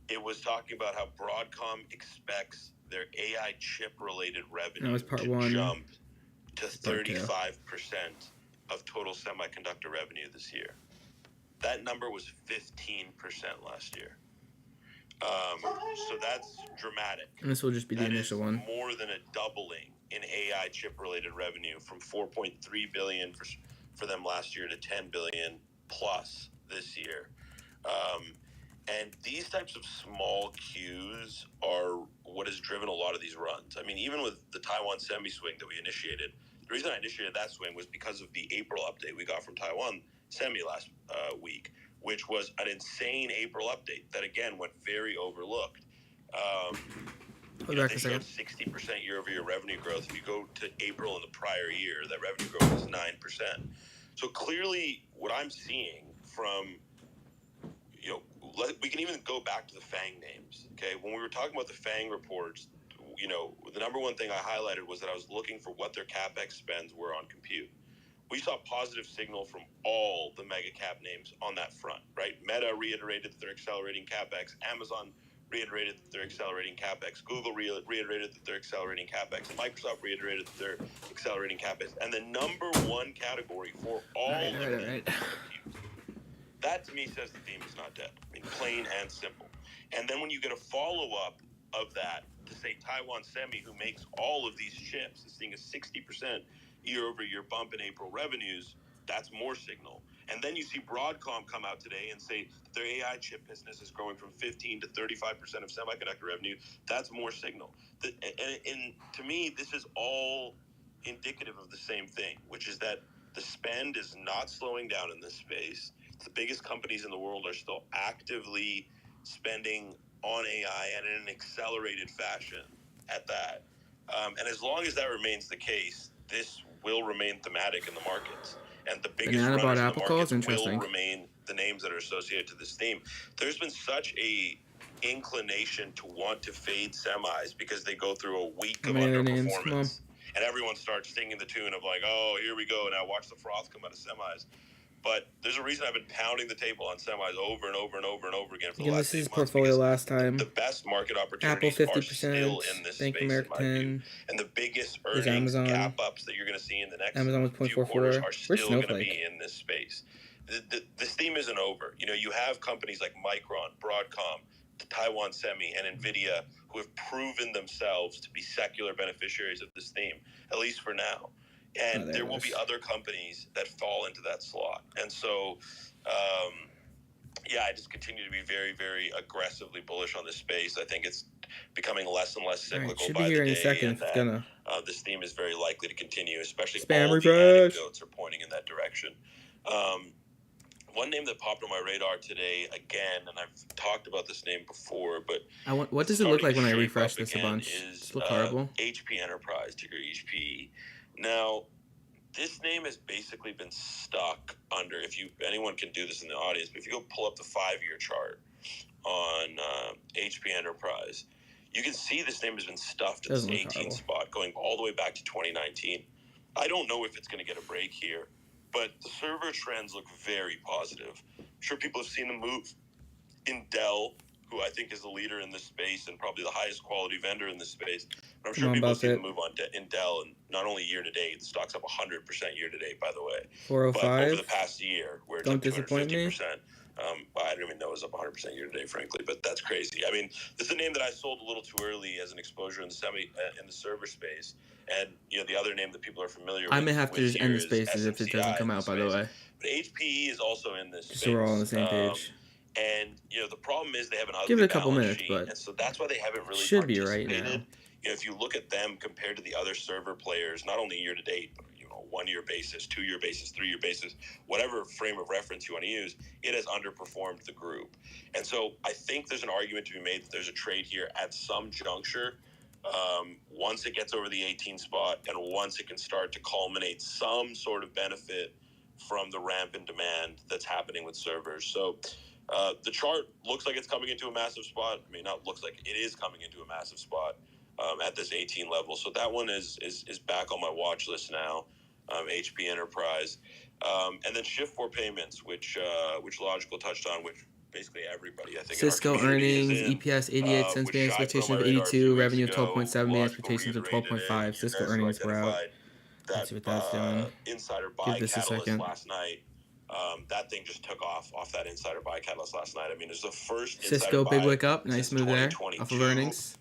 it was talking about how Broadcom expects their AI chip-related revenue That was part to 1. jump to This is part 2. 35% of total semiconductor revenue this year. That number was 15% last year. So that's dramatic. And this will just be the That initial is one. more than a doubling in AI chip-related revenue from 4.3 billion for them last year to 10 billion plus this year. And these types of small cues are what has driven a lot of these runs. I mean, even with the Taiwan semi-swing that we initiated, the reason I initiated that swing was because of the April update we got from Taiwan semi last week, which was an insane April update that, again, went very overlooked. They showed 60% year-over-year revenue growth. If you go to April in the prior year, that revenue growth was 9%. So clearly what I'm seeing from, we can even go back to the FANG names, okay? When we were talking about the FANG reports, the number one thing I highlighted was that I was looking for what their CapEx spends were on compute. We saw positive signal from all the mega cap names on that front, right? Meta reiterated that they're accelerating CapEx. Amazon reiterated that they're accelerating CapEx. Google reiterated that they're accelerating CapEx. Microsoft reiterated that they're accelerating CapEx. And the number one category for all of them, that to me says the theme is not dead. I mean, plain and simple. And then when you get a follow-up of that to say Taiwan Semi, who makes all of these chips, is seeing a 60% year-over-year bump in April revenues, that's more signal. And then you see Broadcom come out today and say their AI chip business is growing from 15 to 35% of semiconductor revenue. That's more signal. And to me, this is all indicative of the same thing, which is that the spend is not slowing down in this space. The biggest companies in the world are still actively spending on AI and in an accelerated fashion at that. And as long as that remains the case, this will remain thematic in the markets. And the biggest runners in the markets will remain the names that are associated to this theme. There's been such a inclination to want to fade semis because they go through a week of underperformance. And everyone starts singing the tune of like, oh, here we go, now watch the froth come out of semis. But there's a reason I've been pounding the table on semis over and over and over and over again for the last 8 months. Portfolio last time. The best market opportunities are still in this space, in my view. And the biggest earnings gap ups that you're going to see in the next few quarters are still going to be in this space. This theme isn't over. You have companies like Micron, Broadcom, Taiwan Semi, and NVIDIA who have proven themselves to be secular beneficiaries of this theme, at least for now. And there will be other companies that fall into that slot. And so, I just continue to be very, very aggressively bullish on this space. I think it's becoming less and less cyclical by the day. This theme is very likely to continue, especially all the anecdotes are pointing in that direction. One name that popped on my radar today, again, and I've talked about this name before, but what does it look like when I refresh this a bunch? Does it look horrible? HP Enterprise, ticker HPE. Now, this name has basically been stuck under, anyone can do this in the audience, but if you go pull up the 5-year chart on HP Enterprise, you can see this name has been stuffed at this 18 spot going all the way back to 2019. I don't know if it's going to get a break here, but the server trends look very positive. I'm sure people have seen the move in Dell, who I think is the leader in this space and probably the highest quality vendor in this space. But I'm sure people have seen the move in Dell, and not only year to date, the stock's up 100% year to date, by the way. 405. But over the past year, where it's Don't up disappoint me. 250%. I don't even know it was up 100% year to date, frankly, but that's crazy. I mean, this is a name that I sold a little too early as an exposure in the server space. And the other name that people are familiar with. I may have to just end the spaces if it doesn't come out, by the way. But HPE is also in this space. So we're all on the same page. And the problem is they have an ugly Give it a couple balance minutes, sheet, but and so that's why they haven't really should be participated. right now. If you look at them compared to the other server players, not only year to date, but 1-year basis, 2-year basis, 3-year basis, whatever frame of reference you want to use, it has underperformed the group. And so I think there's an argument to be made that there's a trade here at some juncture. Once it gets over the 18 spot and once it can start to culminate some sort of benefit from the ramp in demand that's happening with servers. So the chart looks like it's coming into a massive spot. I mean, not looks like, it is coming into a massive spot at this 18 level. So that one is back on my watch list now, HP Enterprise. And then Shift4 Payments, which Logical touched on, which basically everybody, I think, Cisco earnings, EPS 88 cents, being expectations of 82, revenue of 12.7, being expectations of 12.5. Cisco earnings were out. Let's see what that's doing. Insider buy Give this a catalyst second. last night. That thing just took off that insider buy catalyst last night. I mean, it's the first Cisco insider big buy wick up, nice since move there 2022. off of earnings.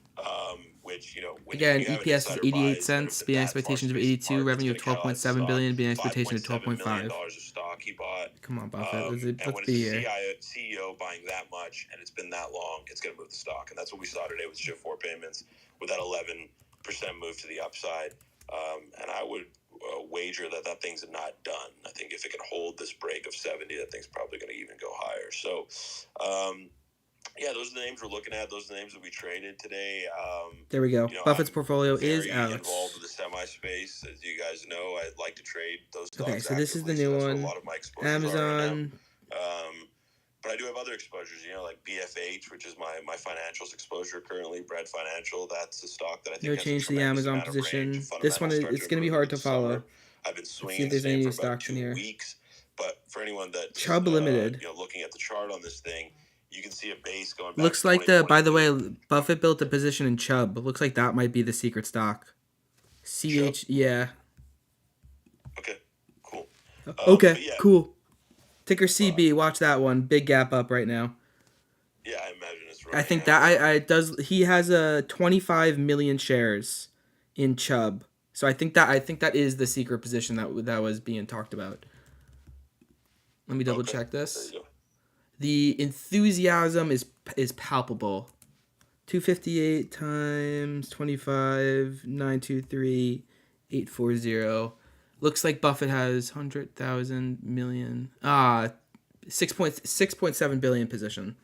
which, you know, when Again, you have an EPS is insider 88 buys that have cents, been being that expectations of far spaced 82, apart, revenue of it's gonna catalyze the 12.7 billion, being stock. expectation of $5.7 million 12.5. of stock he bought. Come on, Buffett. Let's And when be it's here. CEO buying that much and it's been that long, it's going to move the stock. And that's what we saw today with Shift4 Payments with that 11% move to the upside. And I would wager that that thing's not done. I think if it can hold this break of 70, that thing's probably going to even go higher. So, yeah, those are the names we're looking at. Those are the names that we traded today. There we go. You know, Buffett's I'm portfolio is very out. involved with the semi space. As you guys know, I like to trade those stocks Okay, so this is the actively, new that's where one. a lot of my exposures are right now. Amazon. But I do have other exposures, you know, like BFH, which is my financials exposure currently. Bread Financial, that's a stock that I think No has change a to the tremendous Amazon amount of range. position. Fundamentals This one, start it's to going to be improve hard in to follow. summer. I've been Let's see swinging if the there's any same new for about stocks in 2 here. weeks. But for anyone that's Chubb Limited. you know, looking at the chart on this thing, you can see a base going back Looks to like by the way, Buffett built a position in Chubb. Looks like that might be the secret stock. CH, yeah. Okay, cool. Okay, yeah. cool. Ticker CB, watch that one. Big gap up right now. Yeah, I imagine it's I think that I does he has 25 million shares in Chubb. So I think that is the secret position that was being talked about. Let me double check this. The enthusiasm is palpable. 258 times 25 923 840. Looks like Buffett has 100,000 million 6.7 billion position.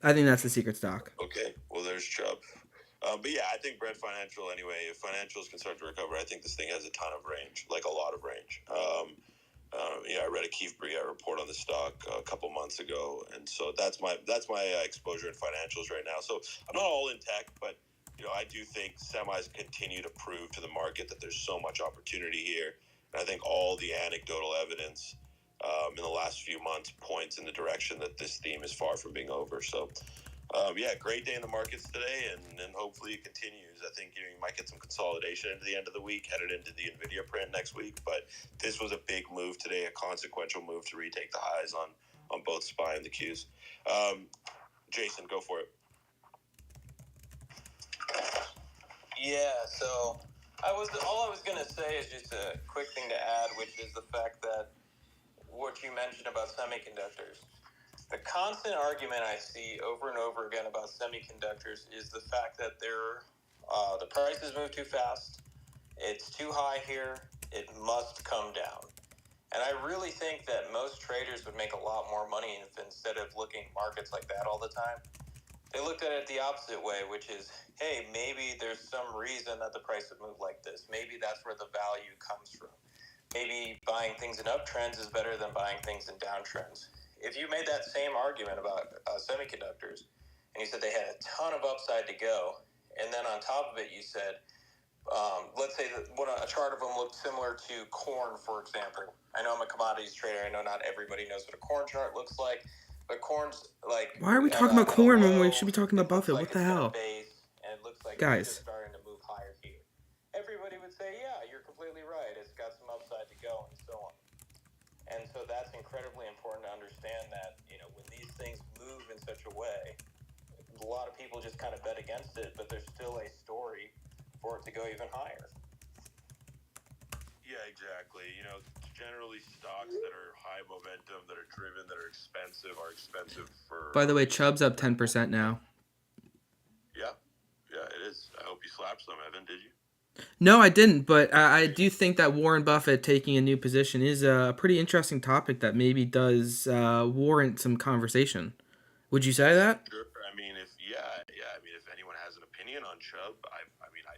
I think that's the secret stock. Okay, well, there's Chubb. But yeah, I think Bread Financial, anyway, if financials can start to recover, I think this thing has a ton of range, like a lot of range. Yeah, I read a Keefe Bruyette report on the stock a couple months ago, and so that's my exposure in financials right now. So I'm not all in tech, but you know, I do think semis continue to prove to the market that there's so much opportunity here, and I think all the anecdotal evidence in the last few months points in the direction that this theme is far from being over. So, yeah, great day in the markets today, and hopefully it continues. I think you might get some consolidation into the end of the week, headed into the NVIDIA print next week. But this was a big move today, a consequential move to retake the highs on both SPY and the Qs. Jason, go for it. Yeah, so all I was gonna say is just a quick thing to add, which is the fact that what you mentioned about semiconductors. The constant argument I see over and over again about semiconductors is the fact that the prices move too fast. It's too high here. It must come down. And I really think that most traders would make a lot more money if instead of looking at markets like that all the time, they looked at it the opposite way, which is, hey, maybe there's some reason that the price would move like this. Maybe that's where the value comes from. Maybe buying things in uptrends is better than buying things in downtrends. If you made that same argument about semiconductors, and you said they had a ton of upside to go, and then on top of it you said, let's say that a chart of them looked similar to corn, for example. I know I'm a commodities trader. I know not everybody knows what a corn chart looks like, but corn's like... Why are we talking about corn when we should be talking about Buffett? What the hell? And it looks like Guys. it's just starting to move higher here. Everybody would say, yeah, you're completely right. It's got some upside to go and so on. And so that's incredibly important to understand that, you know, when these things move in such a way, a lot of people just kind of bet against it, but there's still a story for it to go even higher. Yeah, exactly. You know, generally stocks that are high momentum, that are driven, that are expensive for... By the way, Chubb's up 10% now. Yeah, it is. I hope you slapped some, Evan, did you? No, I didn't, but I do think that Warren Buffett taking a new position is a pretty interesting topic that maybe does warrant some conversation. Would you say that? Sure. I mean, if anyone has an opinion on Chubb, I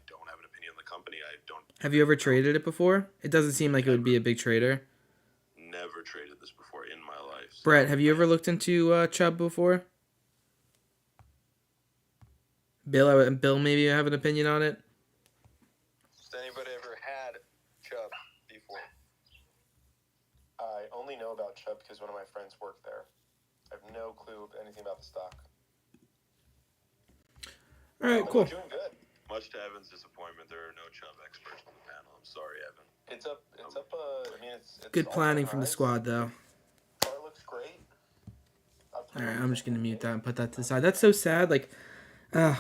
don't have an opinion on the company. I don't. Have you ever traded it before? It doesn't seem like it would be a big trader. Never traded this before in my life. So. Brett, have you ever looked into Chubb before? Bill, maybe you have an opinion on it? Has anybody ever had Chubb before? I only know about Chubb because one of my friends worked there. I have no clue anything about the stock. All right, cool. Doing good. Much to Evan's disappointment, there are no Chubb experts on the panel. I'm sorry, Evan. It's up. I mean, it's Good planning from the squad, though. Looks great. All right, I'm just gonna mute that and put that to the side. That's so sad. Like,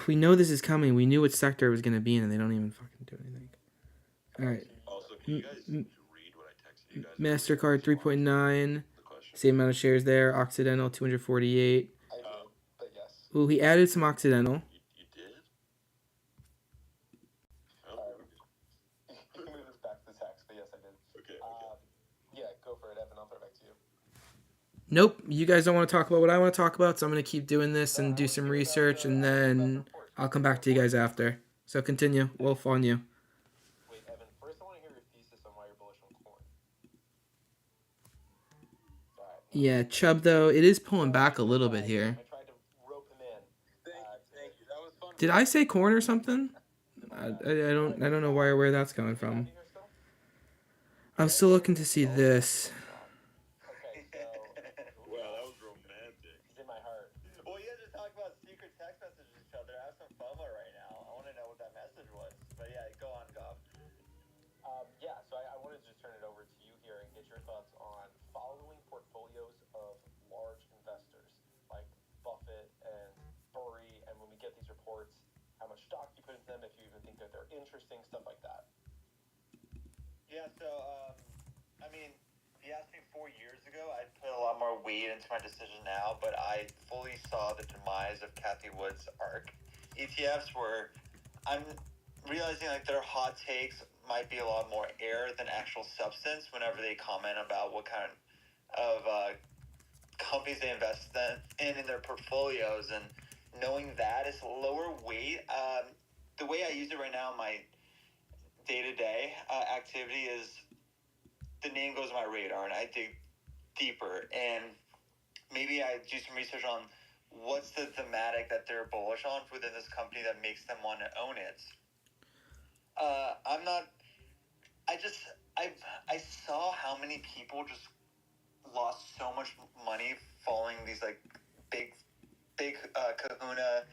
We know this is coming. We knew what sector it was gonna be in, and they don't even fucking do anything. All right. Also, can you guys read what I texted you guys? Mastercard 3.9. Same amount of shares there. Occidental 248. I did, but yes. Ooh, he added some Occidental. You did? You can move this back to the text, but yes, I did. Okay. Yeah, go for it, Evan. I'll throw it back to you. Nope, you guys don't want to talk about what I want to talk about, so I'm gonna keep doing this and do some research, and then I'll come back to you guys after. So continue. Wolf on you. Wait, Evan, first I want to hear your thesis on why you're bullish on corn. Yeah, Chubb though, it is pulling back a little bit here. I tried to rope him in. Thank you. That was fun. Did I say corn or something? I don't know where that's coming from. I'm still looking to see this. Wow, that was romantic. It's in my heart. Well, you guys are talking about secret text messages to each other. I have some FOMO right now. I want to know what that message was. But yeah, go on, Gob. Yeah, so I wanted to just turn it over to you here and get your thoughts on following portfolios of large investors like Buffett and Burry, and when we get these reports, how much stock you put into them, if you even think that they're interesting, stuff like that. Yeah, so, I mean, if you asked me 4 years ago, I'd put a lot more weight into my decision now, but I fully saw the demise of Cathie Wood's ARK ETFs, where I'm realizing like their hot takes might be a lot more air than actual substance whenever they comment about what kind of companies they invest in their portfolios, and knowing that is lower weight. The way I use it right now in my day-to-day activity is the name goes on my radar, and I dig deeper, and maybe I do some research on what's the thematic that they're bullish on within this company that makes them want to own it. I saw how many people just lost so much money following these like big kahuna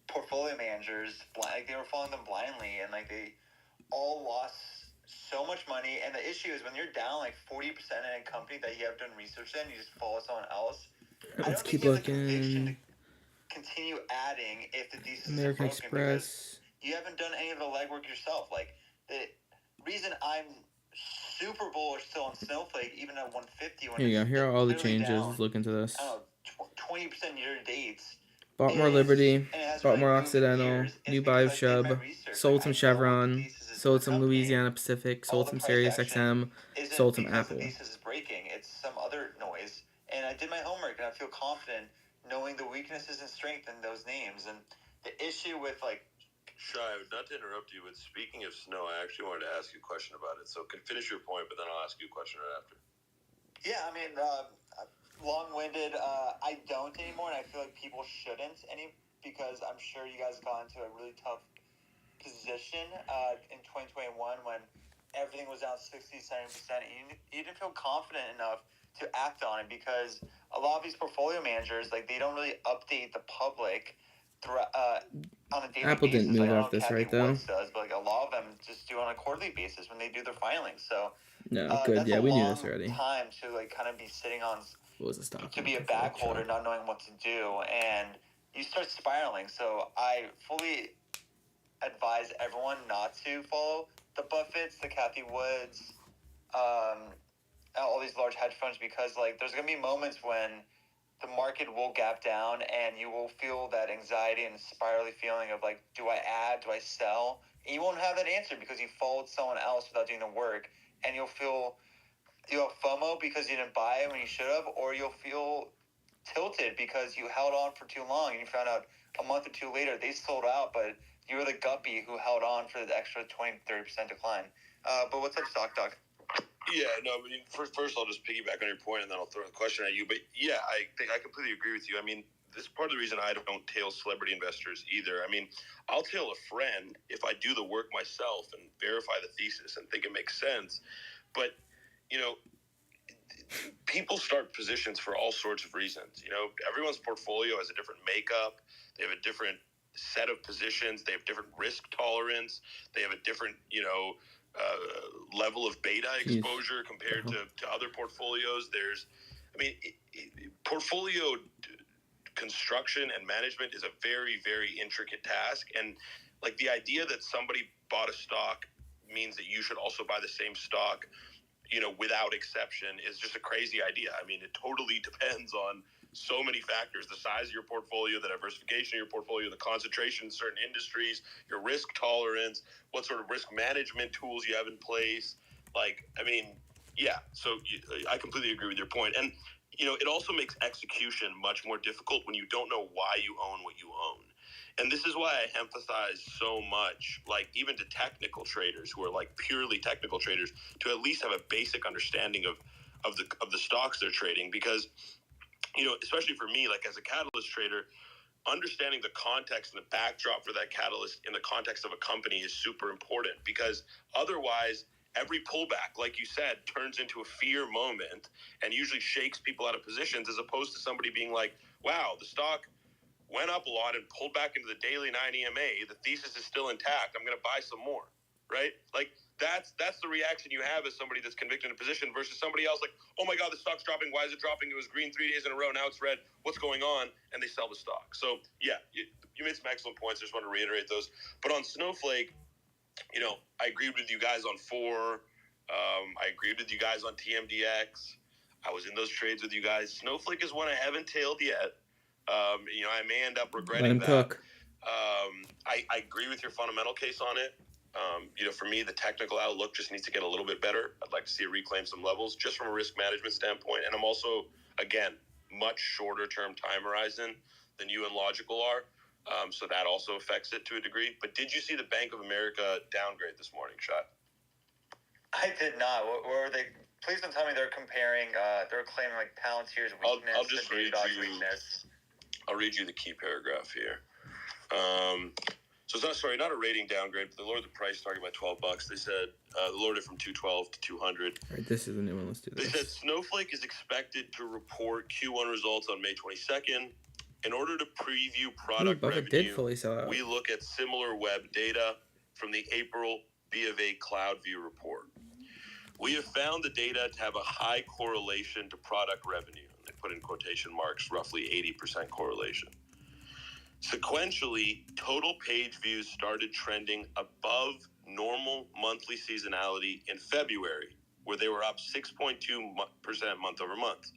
portfolio managers. Like they were following them blindly, and like they all lost so much money. And the issue is when you're down like 40% in a company that you have done research in, you just follow someone else. Let's keep looking. Continue adding if the thesis American is broken, Express. you haven't done any of the legwork yourself. Like the reason I'm super bullish still on Snowflake, even at 150. When Here you go. Here are all the clearly changes. down, Let's look into this. 20% year to date. Bought more Liberty. Bought more Occidental. New buy of Chubb. Sold some Chevron. Sold some Louisiana Pacific. Sold some Sirius XM. Sold some Apple. The thesis is breaking. It's some other noise. And I did my homework, and I feel confident knowing the weaknesses and strength in those names. And the issue with like Shy, not to interrupt you, but speaking of snow, I actually wanted to ask you a question about it. So finish your point, but then I'll ask you a question right after. Yeah, I mean, long-winded. I don't anymore, and I feel like people shouldn't because I'm sure you guys got into a really tough position in 2021 when everything was down 60, 70%. You didn't feel confident enough to act on it because a lot of these portfolio managers, like, they don't really update the public on a daily Apple basis. didn't move Like, I off know this, Cathie right, though? Woods does, but like a lot of them just do on a quarterly basis when they do their filings. So No, good. that's Yeah, a we knew long this already. time to like kind of be sitting on What was the stock? to be a back holder, not knowing what to do, and you start spiraling. So I fully advise everyone not to follow the Buffetts, the Cathie Woods, all these large hedge funds, because like there's gonna be moments when the market will gap down and you will feel that anxiety and spirally feeling of like, do I add, do I sell? And you won't have that answer because you followed someone else without doing the work, and you'll have FOMO because you didn't buy it when you should have, or you'll feel tilted because you held on for too long and you found out a month or two later they sold out, but you were the guppy who held on for the extra 20-30% decline. But what's up, Stock Doc? Yeah, no, I mean, first I'll just piggyback on your point, and then I'll throw a question at you. But yeah, I think I completely agree with you. I mean, this is part of the reason I don't tail celebrity investors either. I mean, I'll tail a friend if I do the work myself and verify the thesis and think it makes sense. But, you know, people start positions for all sorts of reasons. You know, everyone's portfolio has a different makeup. They have a different set of positions. They have different risk tolerance. They have a different, level of beta exposure compared to other portfolios. Portfolio construction and management is a very, very intricate task. And like the idea that somebody bought a stock means that you should also buy the same stock, without exception, is just a crazy idea. I mean, it totally depends on so many factors: the size of your portfolio, the diversification of your portfolio, the concentration in certain industries, your risk tolerance, what sort of risk management tools you have in place. I completely agree with your point. And, it also makes execution much more difficult when you don't know why you own what you own. And this is why I emphasize so much, even to technical traders who are purely technical traders, to at least have a basic understanding of the stocks they're trading. Because, especially for me, as a catalyst trader, understanding the context and the backdrop for that catalyst in the context of a company is super important, because otherwise every pullback, like you said, turns into a fear moment and usually shakes people out of positions, as opposed to somebody being like, wow, the stock went up a lot and pulled back into the daily 9 EMA. The thesis is still intact. I'm going to buy some more, right? That's the reaction you have as somebody that's convicted in a position, versus somebody else oh my God, the stock's dropping. Why is it dropping? It was green 3 days in a row. Now it's red. What's going on? And they sell the stock. So yeah, you made some excellent points. I just want to reiterate those. But on Snowflake, I agreed with you guys on 4. I agreed with you guys on TMDX. I was in those trades with you guys. Snowflake is one I haven't tailed yet. I may end up regretting Let him that. cook. I agree with your fundamental case on it. For me, the technical outlook just needs to get a little bit better. I'd like to see it reclaim some levels just from a risk management standpoint. And I'm also, again, much shorter term time horizon than you and Logical are. So that also affects it to a degree. But did you see the Bank of America downgrade this morning, Shot? I did not. What were they? Please don't tell me they're comparing. They're claiming Palantir's weakness. I'll just read you. Weakness. I'll read you the key paragraph here. So it's not a rating downgrade, but they lowered the price target by $12. They said they lowered it from 212 to 200. All right, this is the new one. Let's do They this. said Snowflake is expected to report Q1 results on May 22nd. In order to preview product Buffett revenue, did fully sell out. we look at similar web data from the April B of A CloudView report. We have found the data to have a high correlation to product revenue. They put in quotation marks, roughly 80% correlation. Sequentially, total page views started trending above normal monthly seasonality in February, where they were up 6.2% month over month.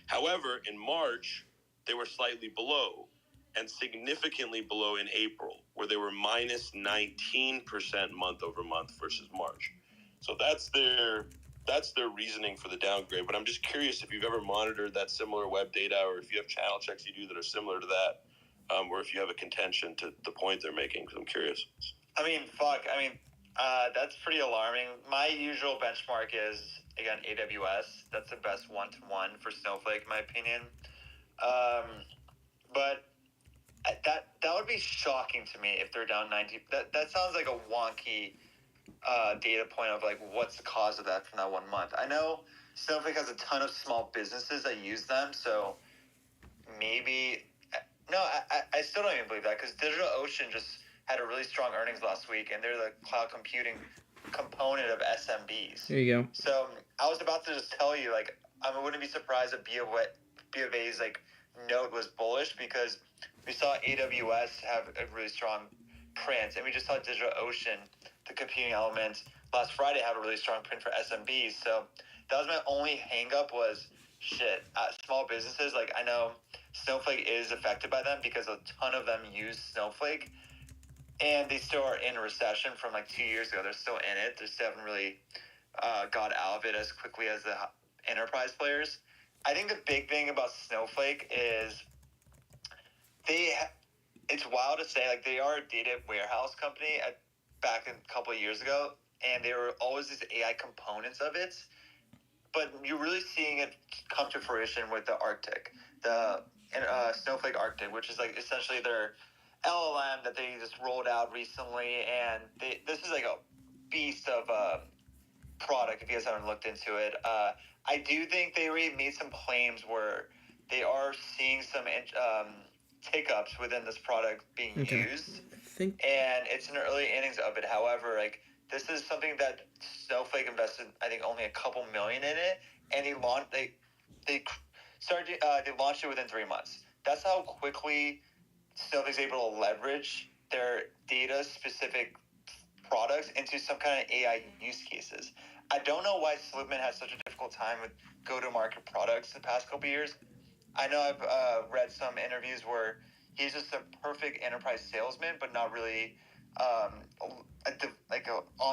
However, in March, they were slightly below, and significantly below in April, where they were minus 19% month over month versus March. So that's their reasoning for the downgrade. But I'm just curious if you've ever monitored that similar web data, or if you have channel checks you do that are similar to that, or if you have a contention to the point they're making, because I'm curious. That's pretty alarming. My usual benchmark is, again, AWS. That's the best one-to-one for Snowflake, in my opinion. But that would be shocking to me if they're down 90. That sounds like a wonky data point of what's the cause of that from that 1 month. I know Snowflake has a ton of small businesses that use them, so maybe no. I still don't even believe that, because DigitalOcean just had a really strong earnings last week, and they're the cloud computing component of SMBs. There you go. So I was about to just tell you, I wouldn't be surprised if B of A's note was bullish, because we saw AWS have a really strong print, and we just saw DigitalOcean, the computing element, last Friday have a really strong print for SMBs. So that was my only hang-up was, small businesses, I know Snowflake is affected by them because a ton of them use Snowflake, and they still are in a recession from 2 years ago. They're still in it. They still haven't really got out of it as quickly as the enterprise players. I think the big thing about Snowflake is it's wild to say, they are a data warehouse company back a couple of years ago, and there were always these AI components of it, but you're really seeing it come to fruition with the Arctic, the Snowflake Arctic, which is essentially their LLM that they just rolled out recently, and this is a beast of a product if you guys haven't looked into it. I do think they already made some claims where they are seeing some hiccups within this product being used, and it's in the early innings of it. However, this is something that Snowflake invested, I think, only a couple million in it, and they launched it within 3 months. That's how quickly Snowflake's able to leverage their data-specific products into some kind of AI use cases. I don't know why Slootman has such a difficult time with go-to-market products the past couple years. I know I've read some interviews where he's just a perfect enterprise salesman, but not really on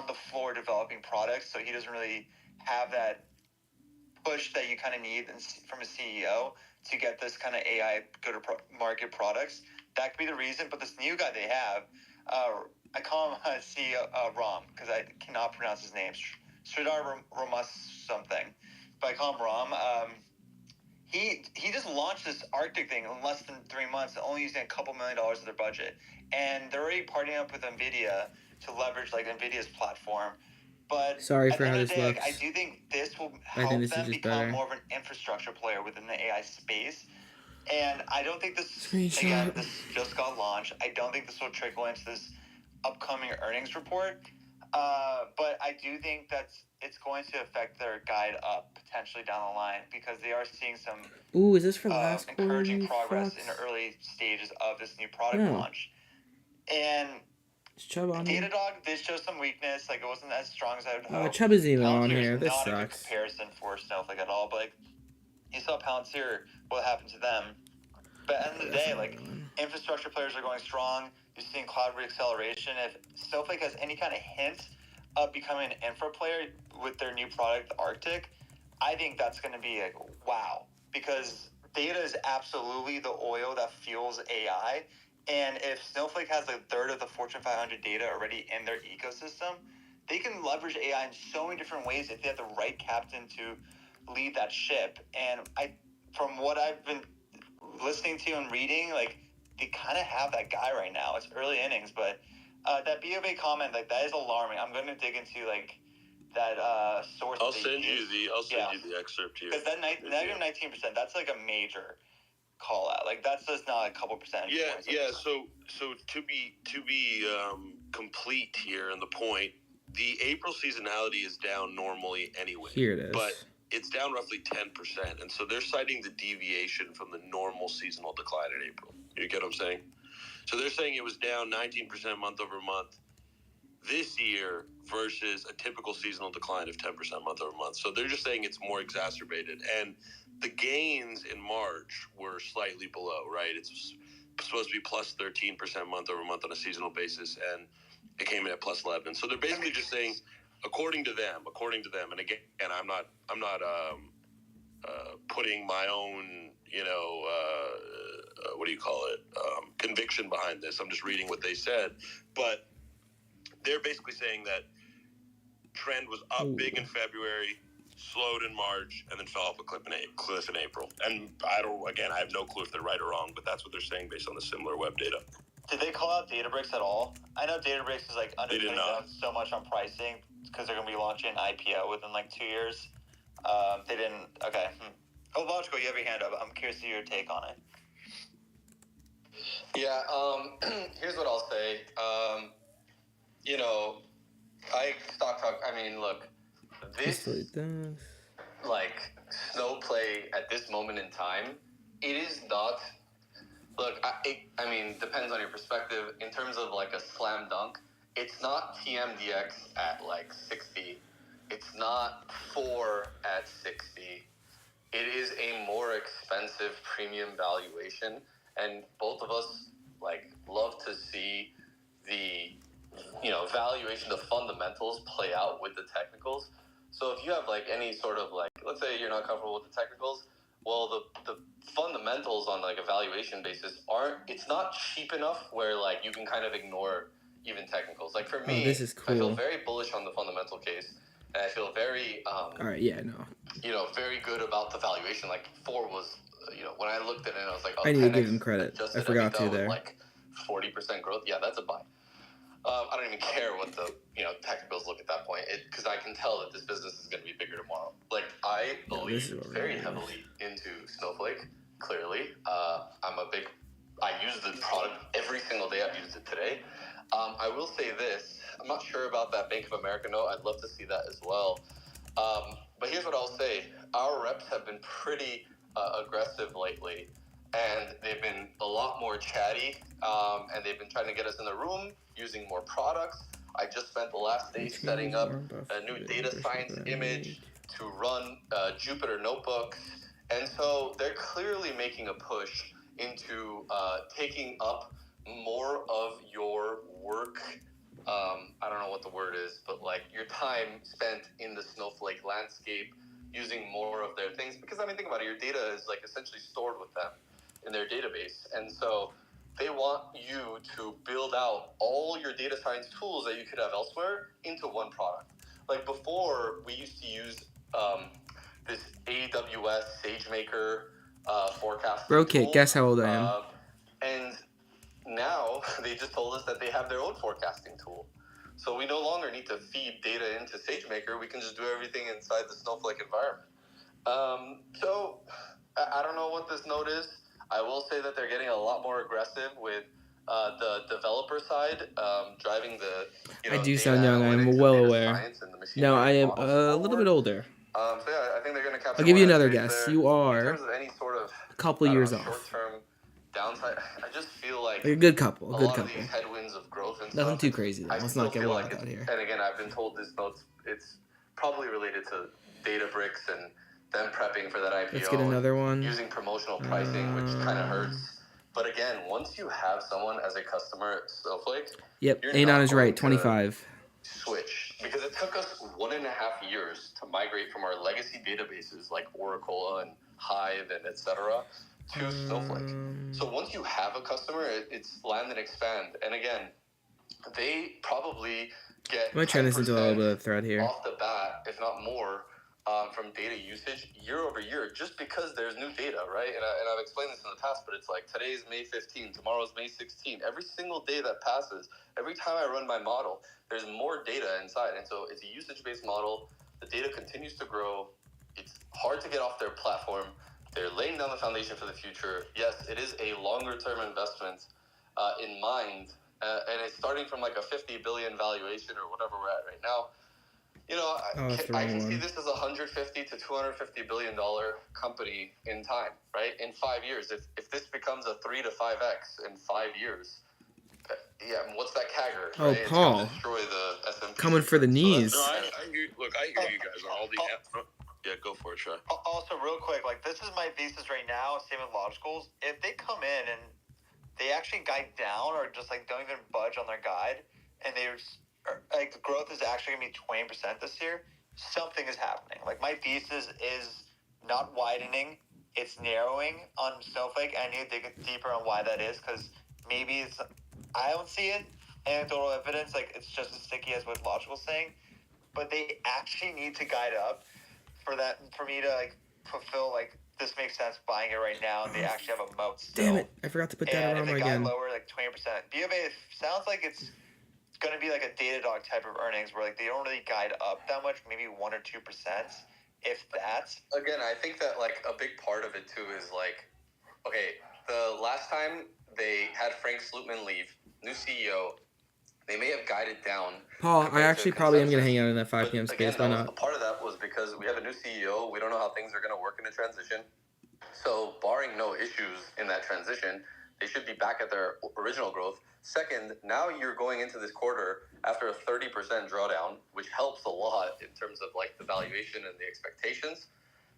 the floor developing products. So he doesn't really have that push that you kind of need from a CEO to get this kind of AI go-to-market products. That could be the reason. But this new guy they have, I call him CEO Ram because I cannot pronounce his name. Sridhar Ramas something, but I call him Ram. He just launched this Arctic thing in less than 3 months, only using a couple $1 million of their budget, and they're already partnering up with NVIDIA to leverage like NVIDIA's platform. But Sorry at for the how end of this the day, looks. I do think this will I help think this is them just become better. more of an infrastructure player within the AI space. And I don't think this, Screenshot. again, this just got launched. I don't think this will trickle into this upcoming earnings report. But I do think it's going to affect their guide up potentially down the line because they are seeing some Ooh, is this for last quarter? encouraging You progress fucks? in the early stages of this new product No. launch. And Is Chubb on here? Datadog did show some weakness. Like, it wasn't as strong as I would hope. Chubb isn't even on Palantir is here. This not a good sucks. comparison for Snowflake at all. But, like, you saw Palantir, what happened to them. But at the end of the day, like, infrastructure players are going strong. You're seeing cloud reacceleration. If Snowflake has any kind of hint of becoming an infra player with their new product, the Arctic, I think that's going to be like, wow. Because data is absolutely the oil that fuels AI. And if Snowflake has a third of the Fortune 500 data already in their ecosystem, they can leverage AI in so many different ways if they have the right captain to lead that ship. And from what I've been listening to and reading, like, they kind of have that guy right now. It's early innings, but that BofA comment, like, that is alarming. I'm going to dig into, like, that source. I'll send you the excerpt here. Because that negative 19%, that's like a major call out. Like, that's just not a couple percentage points. Yeah. So to be complete here on the point, the April seasonality is down normally anyway. Here it is. But it's down roughly 10%, and so they're citing the deviation from the normal seasonal decline in April. You get what I'm saying? So they're saying it was down 19% month over month this year versus a typical seasonal decline of 10% month over month. So they're just saying it's more exacerbated. And the gains in March were slightly below, right? It's supposed to be plus 13% month over month on a seasonal basis, and it came in at plus 11. So they're basically just saying, according to them, and again, I'm not putting my own, conviction behind this. I'm just reading what they said, but they're basically saying that trend was up big in February, slowed in March, and then fell off a cliff in April. And I have no clue if they're right or wrong, but that's what they're saying based on the similar web data. Did they call out Databricks at all? I know Databricks is like undercutting them so much on pricing because they're going to be launching an IPO within like 2 years. They didn't. Okay. Oh, Logical, you have your hand up. I'm curious to hear your take on it. Yeah, here's what I'll say. Look, this, like, Snowplay at this moment in time, it is not, look, depends on your perspective. In terms of, like, a slam dunk, it's not TMDX at, like, 60. It's not 4 at 60. It is a more expensive premium valuation. And both of us, like, love to see the, valuation of fundamentals play out with the technicals. So if you have, like, any sort of, like, let's say you're not comfortable with the technicals, well, the fundamentals on, like, a valuation basis it's not cheap enough where, like, you can kind of ignore even technicals. Like, for me, this is cool. I feel very bullish on the fundamental case, and I feel very, all right, yeah, no. Very good about the valuation. Like, 4 was, when I looked at it, I was like, I need to give them credit. I forgot to there. Like 40% growth. Yeah, that's a buy. I don't even care what the, technicals look at that point, because I can tell that this business is going to be bigger tomorrow. Like, I believe very heavily into Snowflake, clearly. I use the product every single day. I've used it today. I will say this. I'm not sure about that Bank of America note. I'd love to see that as well. But here's what I'll say. Our reps have been pretty aggressive lately and they've been a lot more chatty, and they've been trying to get us in the room using more products. I just spent the last day setting up a new data science image to run Jupyter notebooks, and so they're clearly making a push into taking up more of your work. I don't know what the word is, but like your time spent in the Snowflake landscape, using more of their things. Because I mean, think about it, your data is like essentially stored with them in their database, and so they want you to build out all your data science tools that you could have elsewhere into one product. Like before, we used to use this AWS SageMaker forecasting Bro, Kate, tool. guess how old I am. And now they just told us that they have their own forecasting tool. So we no longer need to feed data into SageMaker. We can just do everything inside the Snowflake environment. So I don't know what this node is. I will say that they're getting a lot more aggressive with the developer side, driving the I do sound young. I am well aware. No, I am a little bit older. So yeah, I think they're going to capture. I'll give you more another headspace guess. there. You In are terms of any sort of a couple years off. short-term downside, I just feel like A good couple. a A good lot of couple. these headwinds of growth and Nothing stuff. too crazy though. I Let's still not get feel wild like out here. And again, I've been told this note it's probably related to Databricks and them prepping for that IPO. Let's get another one. Using promotional pricing, which kind of hurts. But again, once you have someone as a customer at Snowflake, Yep, you're Anon not is going right. to 25. switch, because it took us 1.5 years to migrate from our legacy databases like Oracle and Hive and etc. to Snowflake. So once you have a customer, it's land and expand. And again, they probably get I'm gonna turn this into a little 10% bit of thread here. off the bat, if not more, from data usage year over year, just because there's new data, right? And I've explained this in the past, but it's like today's May 15, tomorrow's May 16. Every single day that passes, every time I run my model, there's more data inside. And so it's a usage-based model. The data continues to grow. It's hard to get off their platform. They're laying down the foundation for the future. Yes, it is a longer-term investment in mind, and it's starting from like a 50 billion valuation or whatever we're at right now. You know, I can see this as a $150 to $250 billion company in time, right? In 5 years, if this becomes a 3 to 5x in 5 years, yeah, what's that CAGR? Oh, right? Paul. It's gonna destroy the S&P. Coming for the knees. No, I hear you guys on all the. Yeah, go for it, Shy. Also, real quick, like this is my thesis right now. Same with law schools. If they come in and they actually guide down, or just like don't even budge on their guide, and like the growth is actually gonna be 20% this year, something is happening. Like my thesis is not widening, it's narrowing on Snowflake. I need to dig deeper on why that is, because maybe it's, I don't see it, anecdotal evidence, like it's just as sticky as what Logical's saying, but they actually need to guide up for me to like fulfill, like this makes sense buying it right now, and they actually have a moat still. Damn it! I forgot to put that around if they again. guide lower, like 20%. BofA sounds like it's going to be like a Datadog type of earnings, where like they don't really guide up that much, maybe 1 or 2%, if that. Again, I think that like a big part of it too is like, okay, the last time they had Frank Slootman leave, new CEO, they may have guided down. Paul, I actually probably am gonna hang out in that 5 p.m. space. Why not? Part of that was because we have a new CEO. We don't know how things are going to work in the transition. So, barring no issues in that transition, they should be back at their original growth. Second, now you're going into this quarter after a 30% drawdown, which helps a lot in terms of like the valuation and the expectations.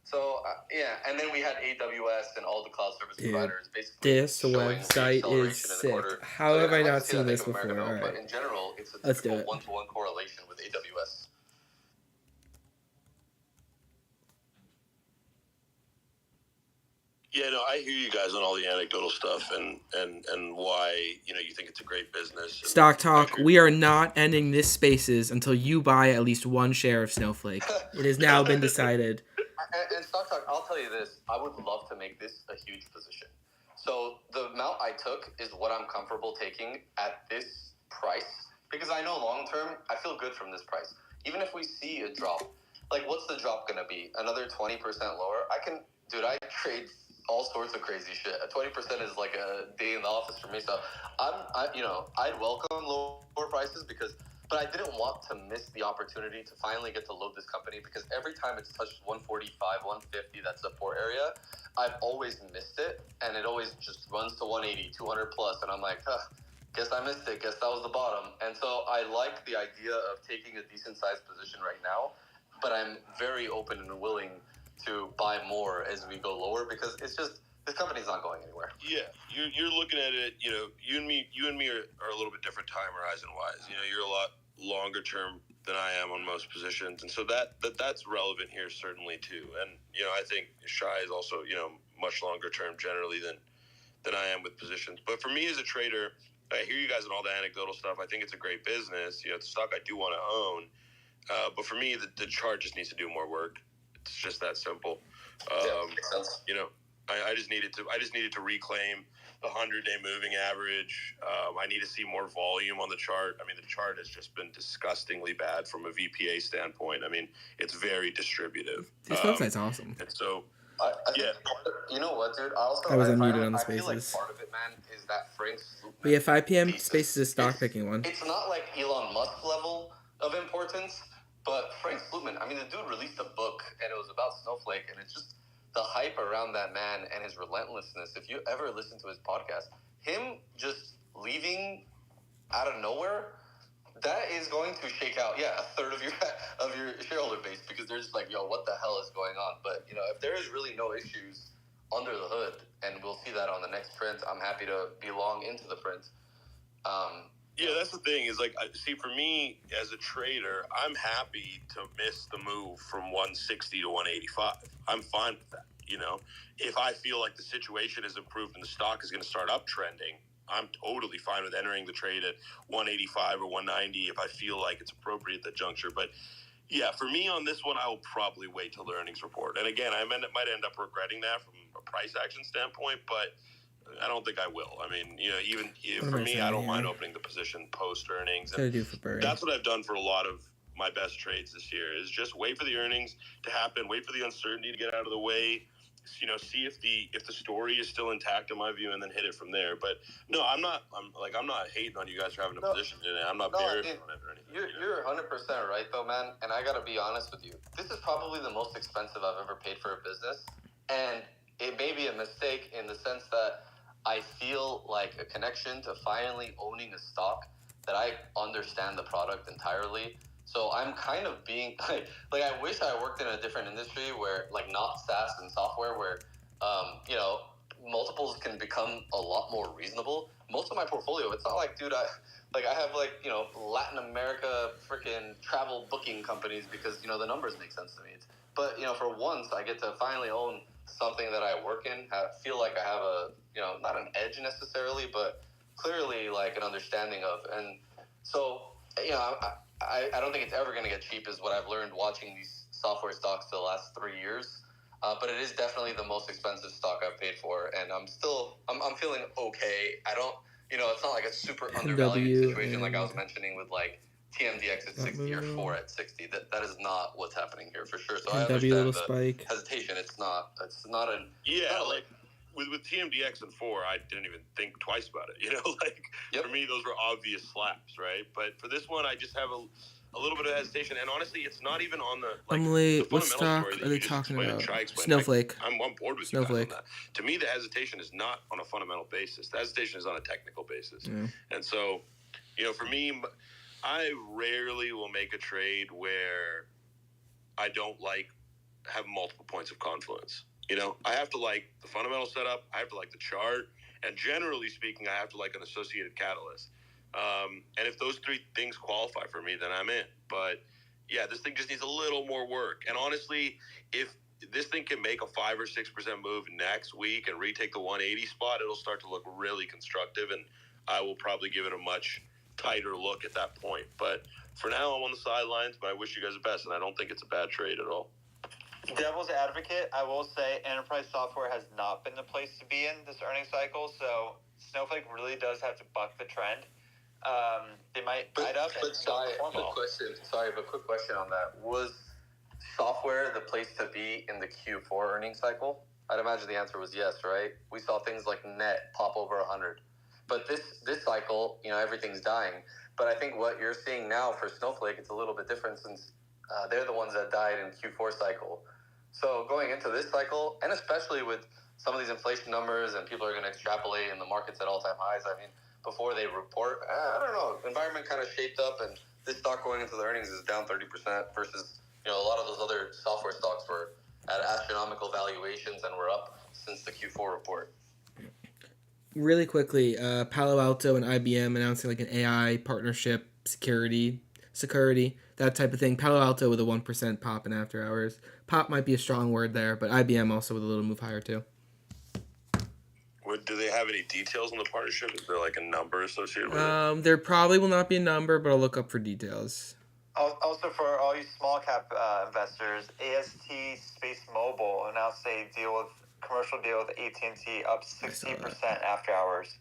So, yeah, and then we had AWS and all the cloud service providers basically. This website is sick. How have I not seen this before? All right. But in general, it's a Let's do typical it. one-to-one correlation with AWS. Yeah, no, I hear you guys on all the anecdotal stuff and why you think it's a great business. Stock Talk, we are not ending this spaces until you buy at least one share of Snowflake. It has now been decided. And Stock Talk, I'll tell you this. I would love to make this a huge position. So the amount I took is what I'm comfortable taking at this price, because I know long term, I feel good from this price. Even if we see a drop, like what's the drop going to be? Another 20% lower? I trade all sorts of crazy shit. 20% is like a day in the office for me. So I'd welcome lower prices, because but I didn't want to miss the opportunity to finally get to load this company, because every time it's touched 145, 150, that support area, I've always missed it, and it always just runs to 180, 200 plus, and I'm like, guess I missed it, guess that was the bottom. And so I like the idea of taking a decent sized position right now, but I'm very open and willing to buy more as we go lower, because it's just, this company's not going anywhere. Yeah, you're looking at it. You know, you and me are a little bit different time horizon wise. You know, you're a lot longer term than I am on most positions, and so that's relevant here certainly too. And you know, I think Shai is also much longer term generally than I am with positions. But for me as a trader, I hear you guys and all the anecdotal stuff. I think it's a great business. You know, it's a stock I do want to own. But for me, the chart just needs to do more work. It's just that simple. Makes sense. You know, I just needed to reclaim the 100-day moving average. I need to see more volume on the chart. I mean, the chart has just been disgustingly bad from a VPA standpoint. I mean, it's very distributive. This website's awesome. And so, I think you know what, dude? I was unmuted on the I feel like Spaces. part of it, man, is that Frank Slootman. But yeah, 5 p.m. Spaces is stock picking one. It's not like Elon Musk level of importance, but Frank Slootman, I mean, the dude released a book, and it was about Snowflake, and it's just the hype around that man and his relentlessness. If you ever listen to his podcast, him just leaving out of nowhere, that is going to shake out, a third of your shareholder base, because they're just like, yo, what the hell is going on? But, you know, if there is really no issues under the hood, and we'll see that on the next print, I'm happy to belong into the print. Yeah, that's the thing is like, see, for me as a trader, I'm happy to miss the move from 160 to 185. I'm fine with that. You know, if I feel like the situation has improved and the stock is going to start uptrending, I'm totally fine with entering the trade at 185 or 190 if I feel like it's appropriate at that juncture. But yeah, for me on this one, I will probably wait till the earnings report. And again, I might end up regretting that from a price action standpoint, but I don't think I will. I mean, you know, even for me, I don't mind opening the position post earnings. What do I do for Burry? That's what I've done for a lot of my best trades this year, is just wait for the earnings to happen, wait for the uncertainty to get out of the way, you know, see if the story is still intact in my view, and then hit it from there. But no, I'm not hating on you guys for having a position in it. I'm not bearish on it or anything. You're 100% right though, man. And I gotta be honest with you. This is probably the most expensive I've ever paid for a business, and it may be a mistake in the sense that I feel like a connection to finally owning a stock that I understand the product entirely. So I'm kind of being like I wish I worked in a different industry where, like, not SaaS and software, where you know, multiples can become a lot more reasonable. Most of my portfolio, it's not like, dude, I have, like, you know, Latin America freaking travel booking companies because, you know, the numbers make sense to me. But, you know, for once I get to finally own something that I work in, feel like I have a, you know, not an edge necessarily, but clearly like an understanding of. And so, you know, I don't think it's ever going to get cheap, is what I've learned watching these software stocks for the last 3 years. But it is definitely the most expensive stock I've paid for, and I'm feeling okay. I don't, you know, it's not like a super undervalued situation like I was mentioning with like TMDX at 60 or 4 at 60. That is not what's happening here for sure. So I understand the spike. hesitation. It's not an like with TMDX and 4, I didn't even think twice about it. You know, like for me, those were obvious slaps, right? But for this one, I just have a little bit of hesitation. And honestly, it's not even on the Emily, what stock are they talking about? Snowflake. I'm on board with you guys on that. To me, the hesitation is not on a fundamental basis. The hesitation is on a technical basis. Yeah. And so, you know, for me, I rarely will make a trade where I don't have multiple points of confluence. You know, I have to like the fundamental setup, I have to like the chart, and generally speaking, I have to like an associated catalyst. And if those 3 things qualify for me, then I'm in. But yeah, this thing just needs a little more work. And honestly, if this thing can make a 5 or 6% move next week and retake the 180 spot, it'll start to look really constructive, and I will probably give it a much tighter look at that point. But for now, I'm on the sidelines, but I wish you guys the best, and I don't think it's a bad trade at all. Devil's advocate, I will say enterprise software has not been the place to be in this earnings cycle, so Snowflake really does have to buck the trend. They might bite up and quick question on that. Was software the place to be in the Q4 earnings cycle? I'd imagine the answer was yes, right? We saw things like net pop over 100. But this cycle, you know, everything's dying. But I think what you're seeing now for Snowflake, it's a little bit different since they're the ones that died in Q4 cycle. So going into this cycle, and especially with some of these inflation numbers and people are going to extrapolate and the market's at all-time highs, I mean, before they report, I don't know, environment kind of shaped up, and this stock going into the earnings is down 30% versus, a lot of those other software stocks were at astronomical valuations and were up since the Q4 report. Really quickly, Palo Alto and IBM announcing like an AI partnership, security, that type of thing. Palo Alto with a 1% pop in after hours. Pop might be a strong word there, but IBM also with a little move higher too. Do they have any details on the partnership? Is there like a number associated with it? There probably will not be a number, but I'll look up for details. Also, for all you small cap investors, AST Space Mobile announced a commercial deal with AT&T up 16% after hours.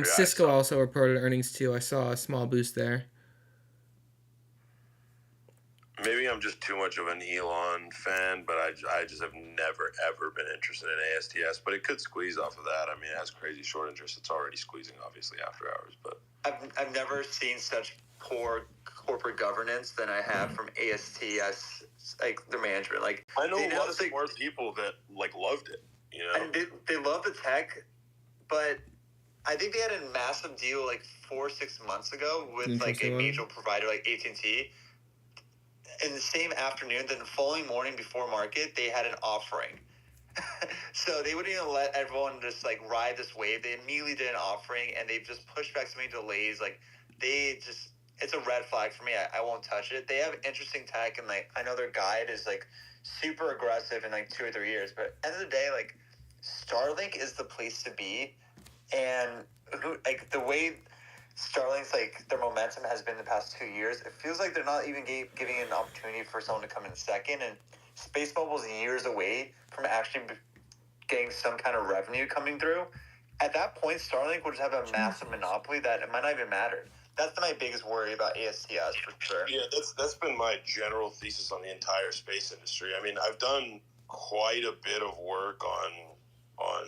Cisco also reported earnings too. I saw a small boost there. Maybe I'm just too much of an Elon fan, but I just have never, ever been interested in ASTS. But it could squeeze off of that. I mean, it has crazy short interest. It's already squeezing, obviously, after hours. But I've never seen such poor corporate governance than I have from ASTS, like their management. Like I know a lot of smart people that like loved it. And they love the tech, but I think they had a massive deal like 4 or 6 months ago with like a major provider like AT&T. In the same afternoon, then the following morning before market, they had an offering. So they wouldn't even let everyone just like ride this wave. They immediately did an offering, and they've just pushed back so many delays. Like it's a red flag for me. I won't touch it. They have interesting tech, and like I know their guide is like super aggressive in like 2 or 3 years. But at the end of the day, like Starlink is the place to be, and the way Starlink's like their momentum has been the past 2 years, it feels like they're not even giving an opportunity for someone to come in second, and Space Mobile's years away from actually getting some kind of revenue coming through. At that point, Starlink would just have a massive monopoly that it might not even matter. That's my biggest worry about ASTS for sure. Yeah, that's been my general thesis on the entire space industry. I mean, I've done quite a bit of work on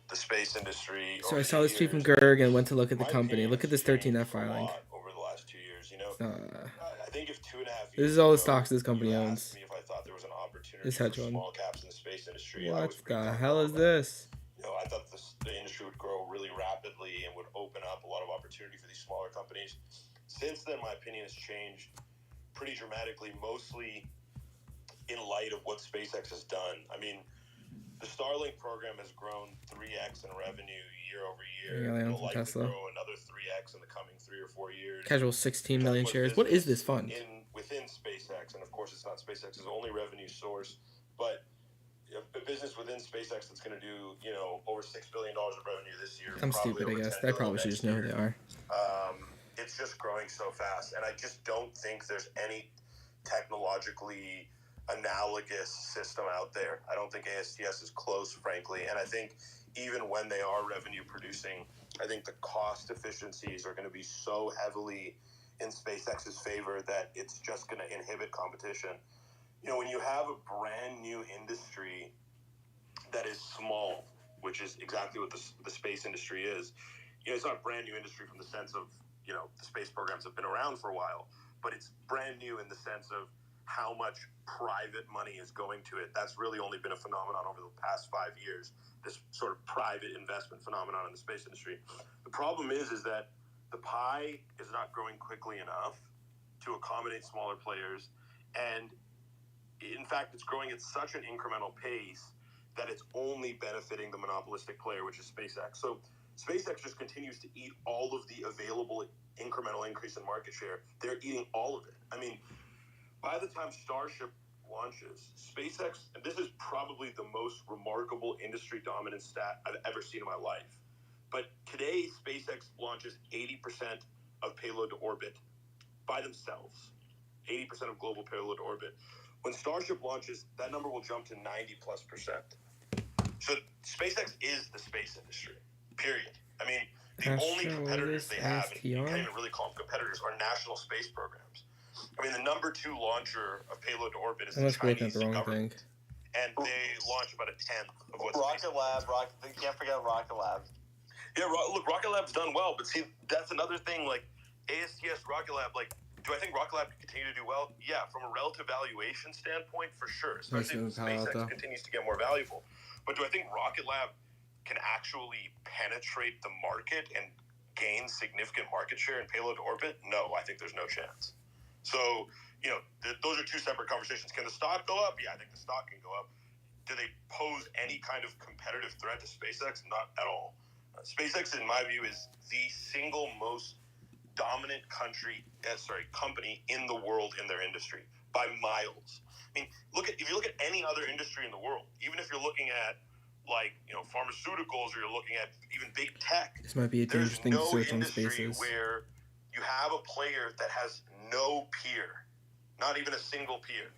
the space industry. So I saw this tweet from Gerg and went to look at the company. Look at this 13F filing. Over the last 2 years, I think if 2.5 years. This is all the stocks this company owns. Me if I thought there was an opportunity This hedge for fund. small caps in the space industry. What the hell is this? I thought the industry would grow really rapidly and would open up a lot of opportunity for these smaller companies. Since then, my opinion has changed pretty dramatically, mostly in light of what SpaceX has done. I mean, the Starlink program has grown 3x in revenue year over year. Yeah, It'll likely Tesla. grow another 3x in the coming 3 or 4 years. Casual 16 million shares. What is this fund? Within SpaceX, and of course it's not SpaceX's only revenue source, but a business within SpaceX that's going to do, over $6 billion of revenue this year. I'm stupid, I guess. I probably should just know who they are. It's just growing so fast, and I just don't think there's any technologically analogous system out there. I don't think ASTS is close, frankly, and I think even when they are revenue producing, I think the cost efficiencies are going to be so heavily in SpaceX's favor that it's just going to inhibit competition. When you have a brand new industry that is small, which is exactly what the space industry is, it's not a brand new industry from the sense of, the space programs have been around for a while, but it's brand new in the sense of how much private money is going to it. That's really only been a phenomenon over the past 5 years, this sort of private investment phenomenon in the space industry. The problem is that the pie is not growing quickly enough to accommodate smaller players, and in fact, it's growing at such an incremental pace that it's only benefiting the monopolistic player, which is SpaceX. So SpaceX just continues to eat all of the available incremental increase in market share. They're eating all of it. I mean, by the time Starship launches, SpaceX, and this is probably the most remarkable industry dominant stat I've ever seen in my life, but today SpaceX launches 80% of payload to orbit by themselves. 80% of global payload to orbit. When Starship launches, that number will jump to 90+%. So SpaceX is the space industry, period. I mean, the only competitors they have, and you can't even really call them competitors, are national space programs. I mean, the number 2 launcher of payload to orbit is the Chinese government. And they launch about 1/10 of what Rocket Lab, you can't forget Rocket Lab. Yeah, look, Rocket Lab's done well, but see, that's another thing. Like ASTS, Rocket Lab, like, do I think Rocket Lab can continue to do well? Yeah, from a relative valuation standpoint, for sure. Especially if SpaceX continues to get more valuable. But do I think Rocket Lab can actually penetrate the market and gain significant market share in payload to orbit? No, I think there's no chance. So, those are two separate conversations. Can the stock go up? Yeah, I think the stock can go up. Do they pose any kind of competitive threat to SpaceX? Not at all. SpaceX, in my view, is the single most dominant company in the world in their industry by miles. I mean, if you look at any other industry in the world, even if you're looking at pharmaceuticals, or you're looking at even big tech, This might be a dangerous thing to search on industry Spaces. where you have a player that has no peer, not even a single peer.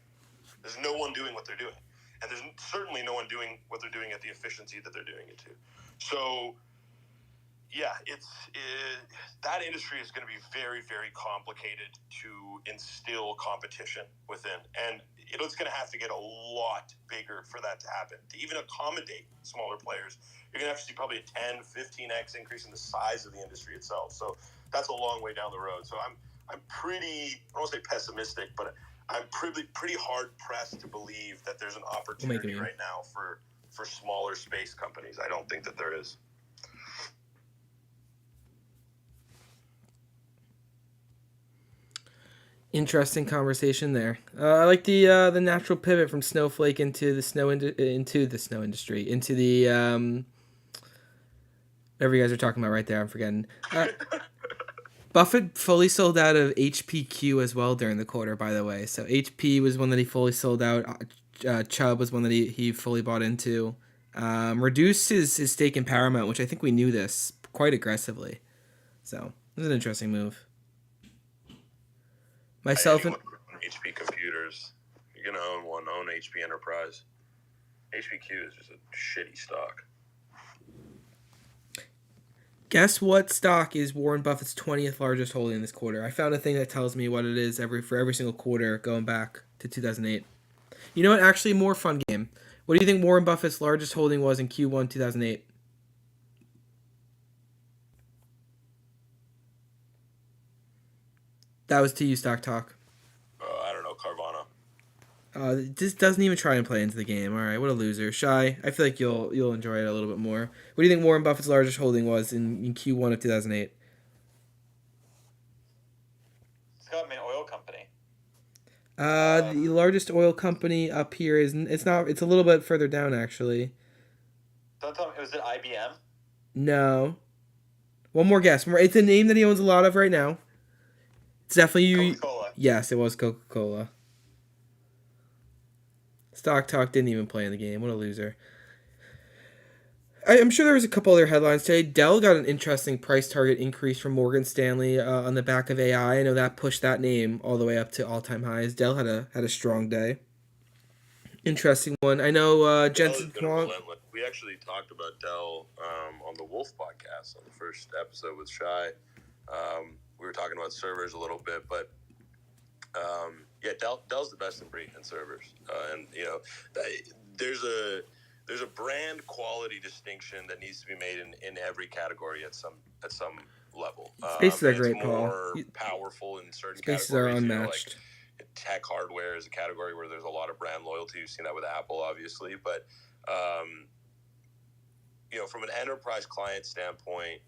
There's no one doing what they're doing, and there's certainly no one doing what they're doing at the efficiency that they're doing it to. So, yeah, that industry is going to be very, very complicated to instill competition within, and it's going to have to get a lot bigger for that to happen. To even accommodate smaller players, you're going to have to see probably a 10, 15x increase in the size of the industry itself. So that's a long way down the road. So I'm pretty, I don't want to say pessimistic, but I'm pretty hard pressed to believe that there's an opportunity right now for smaller space companies. I don't think that there is. Interesting conversation there. I like the natural pivot from Snowflake into the snow industry, into the whatever you guys are talking about right there. I'm forgetting. Buffett fully sold out of HPQ as well during the quarter, by the way. So HP was one that he fully sold out. Chubb was one that he fully bought into. Reduced his stake in Paramount, which I think we knew this quite aggressively. So it was an interesting move. Myself and HP Computers. You're gonna own HP Enterprise. HPQ is just a shitty stock. Guess what stock is Warren Buffett's 20th largest holding this quarter? I found a thing that tells me what it is for every single quarter going back to 2008. You know what? Actually, more fun game. What do you think Warren Buffett's largest holding was in Q1 2008? That was to you, Stock Talk. I don't know, Carvana. This doesn't even try and play into the game. All right, what a loser. Shy, I feel like you'll enjoy it a little bit more. What do you think Warren Buffett's largest holding was in Q1 of 2008? It's got to be an oil company. The largest oil company up here it's a little bit further down actually. Don't tell me, was it IBM? No. One more guess. It's a name that he owns a lot of right now. It's definitely Coca-Cola. Yes, it was Coca-Cola. Stock Talk didn't even play in the game. What a loser. I'm sure there was a couple other headlines today. Dell got an interesting price target increase from Morgan Stanley on the back of AI. I know that pushed that name all the way up to all-time highs. Dell had a strong day. Interesting one. I know Jensen Huang. We actually talked about Dell on the Wolf podcast on the first episode with Shy. We were talking about servers a little bit, but Dell's the best in breed in servers, and there's a brand quality distinction that needs to be made in every category at some level. Spaces are great, more Paul. Powerful in certain Spaces categories. are unmatched. Tech hardware is a category where there's a lot of brand loyalty. You've seen that with Apple, obviously, but from an enterprise client standpoint,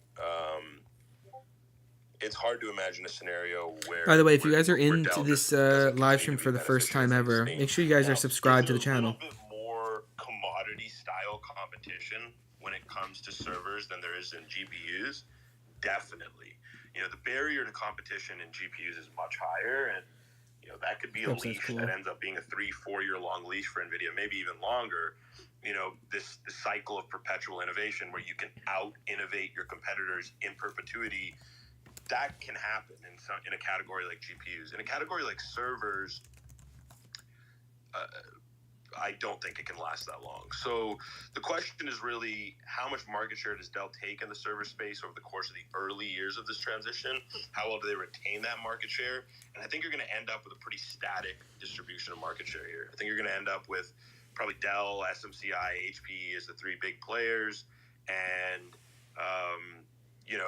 it's hard to imagine a scenario where. By the way, if you guys are into this live stream for the first time ever, make sure you guys are subscribed to the channel. There's a little bit more commodity style competition when it comes to servers than there is in GPUs. Definitely, the barrier to competition in GPUs is much higher, and that could be a leash that ends up being a 3-4 year long leash for NVIDIA, maybe even longer. This cycle of perpetual innovation where you can out innovate your competitors in perpetuity. That can happen in a category like GPUs. In a category like servers, I don't think it can last that long. So the question is really, how much market share does Dell take in the server space over the course of the early years of this transition? How well do they retain that market share? And I think you're going to end up with a pretty static distribution of market share here. I think you're going to end up with probably Dell, SMCI, HP as the three big players, and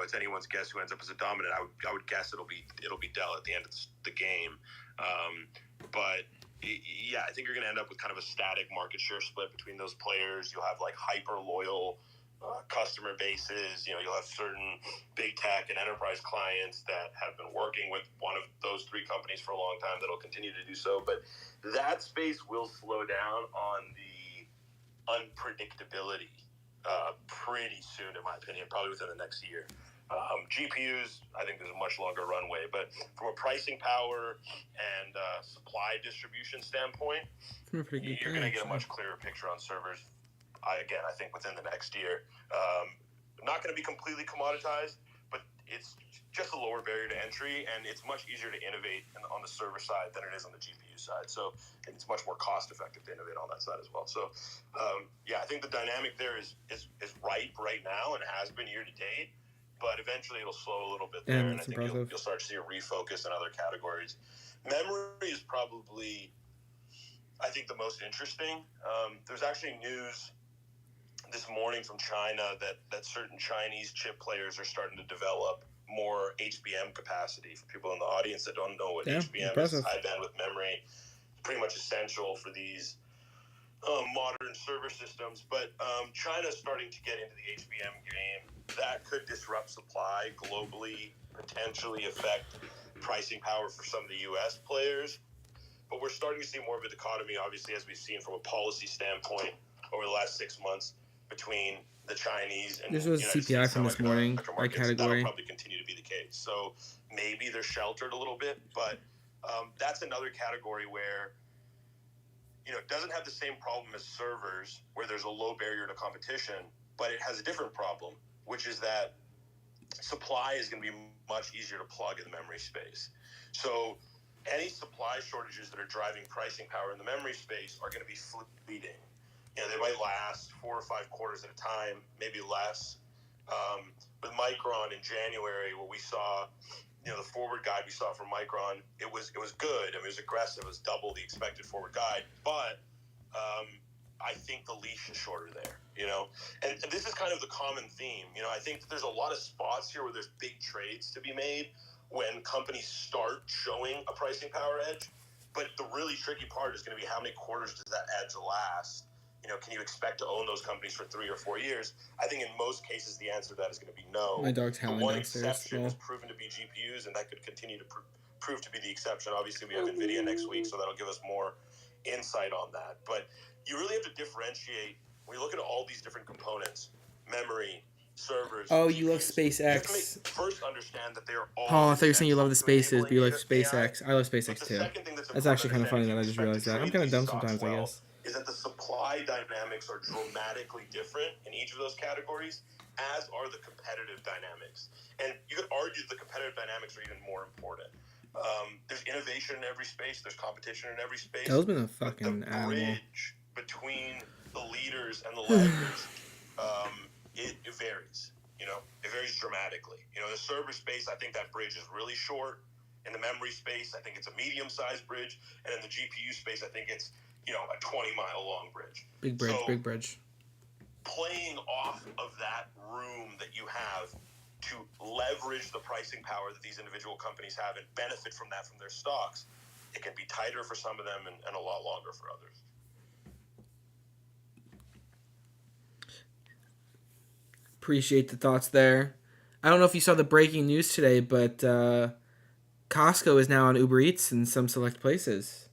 It's anyone's guess who ends up as a dominant. I would guess it'll be Dell at the end of the game. But yeah, I think you're going to end up with kind of a static market share split between those players. You'll have like hyper loyal customer bases. You'll have certain big tech and enterprise clients that have been working with one of those three companies for a long time that'll continue to do so. But that space will slow down on the unpredictability pretty soon, in my opinion, probably within the next year. GPUs, I think there's a much longer runway, but from a pricing power and supply distribution standpoint, you're going to get a much clearer picture on servers. I think within the next year, not going to be completely commoditized, but it's just a lower barrier to entry, and it's much easier to innovate on the server side than it is on the GPU side. So it's much more cost effective to innovate on that side as well. So I think the dynamic there is ripe right now and has been year to date. But eventually it'll slow a little bit there, and I think you'll start to see a refocus in other categories. Memory is probably, I think, the most interesting. There's actually news this morning from China that certain Chinese chip players are starting to develop more HBM capacity. For people in the audience that don't know what HBM is, high bandwidth memory, pretty much essential for these modern server systems. But China's starting to get into the HBM game. That could disrupt supply globally, potentially affect pricing power for some of the U.S. players. But we're starting to see more of a dichotomy, obviously, as we've seen from a policy standpoint over the last 6 months between the Chinese and this was CPI from this morning by category. That'll probably continue to be the case. So maybe they're sheltered a little bit, but that's another category where it doesn't have the same problem as servers, where there's a low barrier to competition, but it has a different problem, which is that supply is going to be much easier to plug in the memory space. So any supply shortages that are driving pricing power in the memory space are going to be fleeting. They might last 4 or 5 quarters at a time, maybe less. With Micron in January, what we saw, the forward guide we saw from Micron, it was good. I mean, it was aggressive. It was double the expected forward guide. But I think the leash is shorter there, And this is kind of the common theme. I think that there's a lot of spots here where there's big trades to be made when companies start showing a pricing power edge. But the really tricky part is going to be how many quarters does that edge last? Can you expect to own those companies for 3 or 4 years? I think in most cases the answer to that is going to be no. My dog's howling one downstairs. exception is proven to be GPUs, and that could continue to prove to be the exception. Obviously, we have NVIDIA next week, so that'll give us more insight on that. But you really have to differentiate when you look at all these different components: memory, servers. Oh, GPUs. you love SpaceX. You have to first understand that they are all. Oh, I thought you were saying you love the spaces, but you like AI. SpaceX. I love SpaceX too. That's actually kind of funny that I just realized that. I'm kind of dumb sometimes, I guess. Is that the supply dynamics are dramatically different in each of those categories, as are the competitive dynamics. And you could argue the competitive dynamics are even more important. There's innovation in every space. There's competition in every space. That has been a fucking the animal. bridge between the leaders and the laggards, it varies. It varies dramatically. The server space, I think that bridge is really short. In the memory space, I think it's a medium-sized bridge. And in the GPU space, I think it's a 20-mile long bridge. Big bridge, so, big bridge. Playing off of that room that you have to leverage the pricing power that these individual companies have and benefit from that from their stocks, it can be tighter for some of them and a lot longer for others. Appreciate the thoughts there. I don't know if you saw the breaking news today, but Costco is now on Uber Eats in some select places.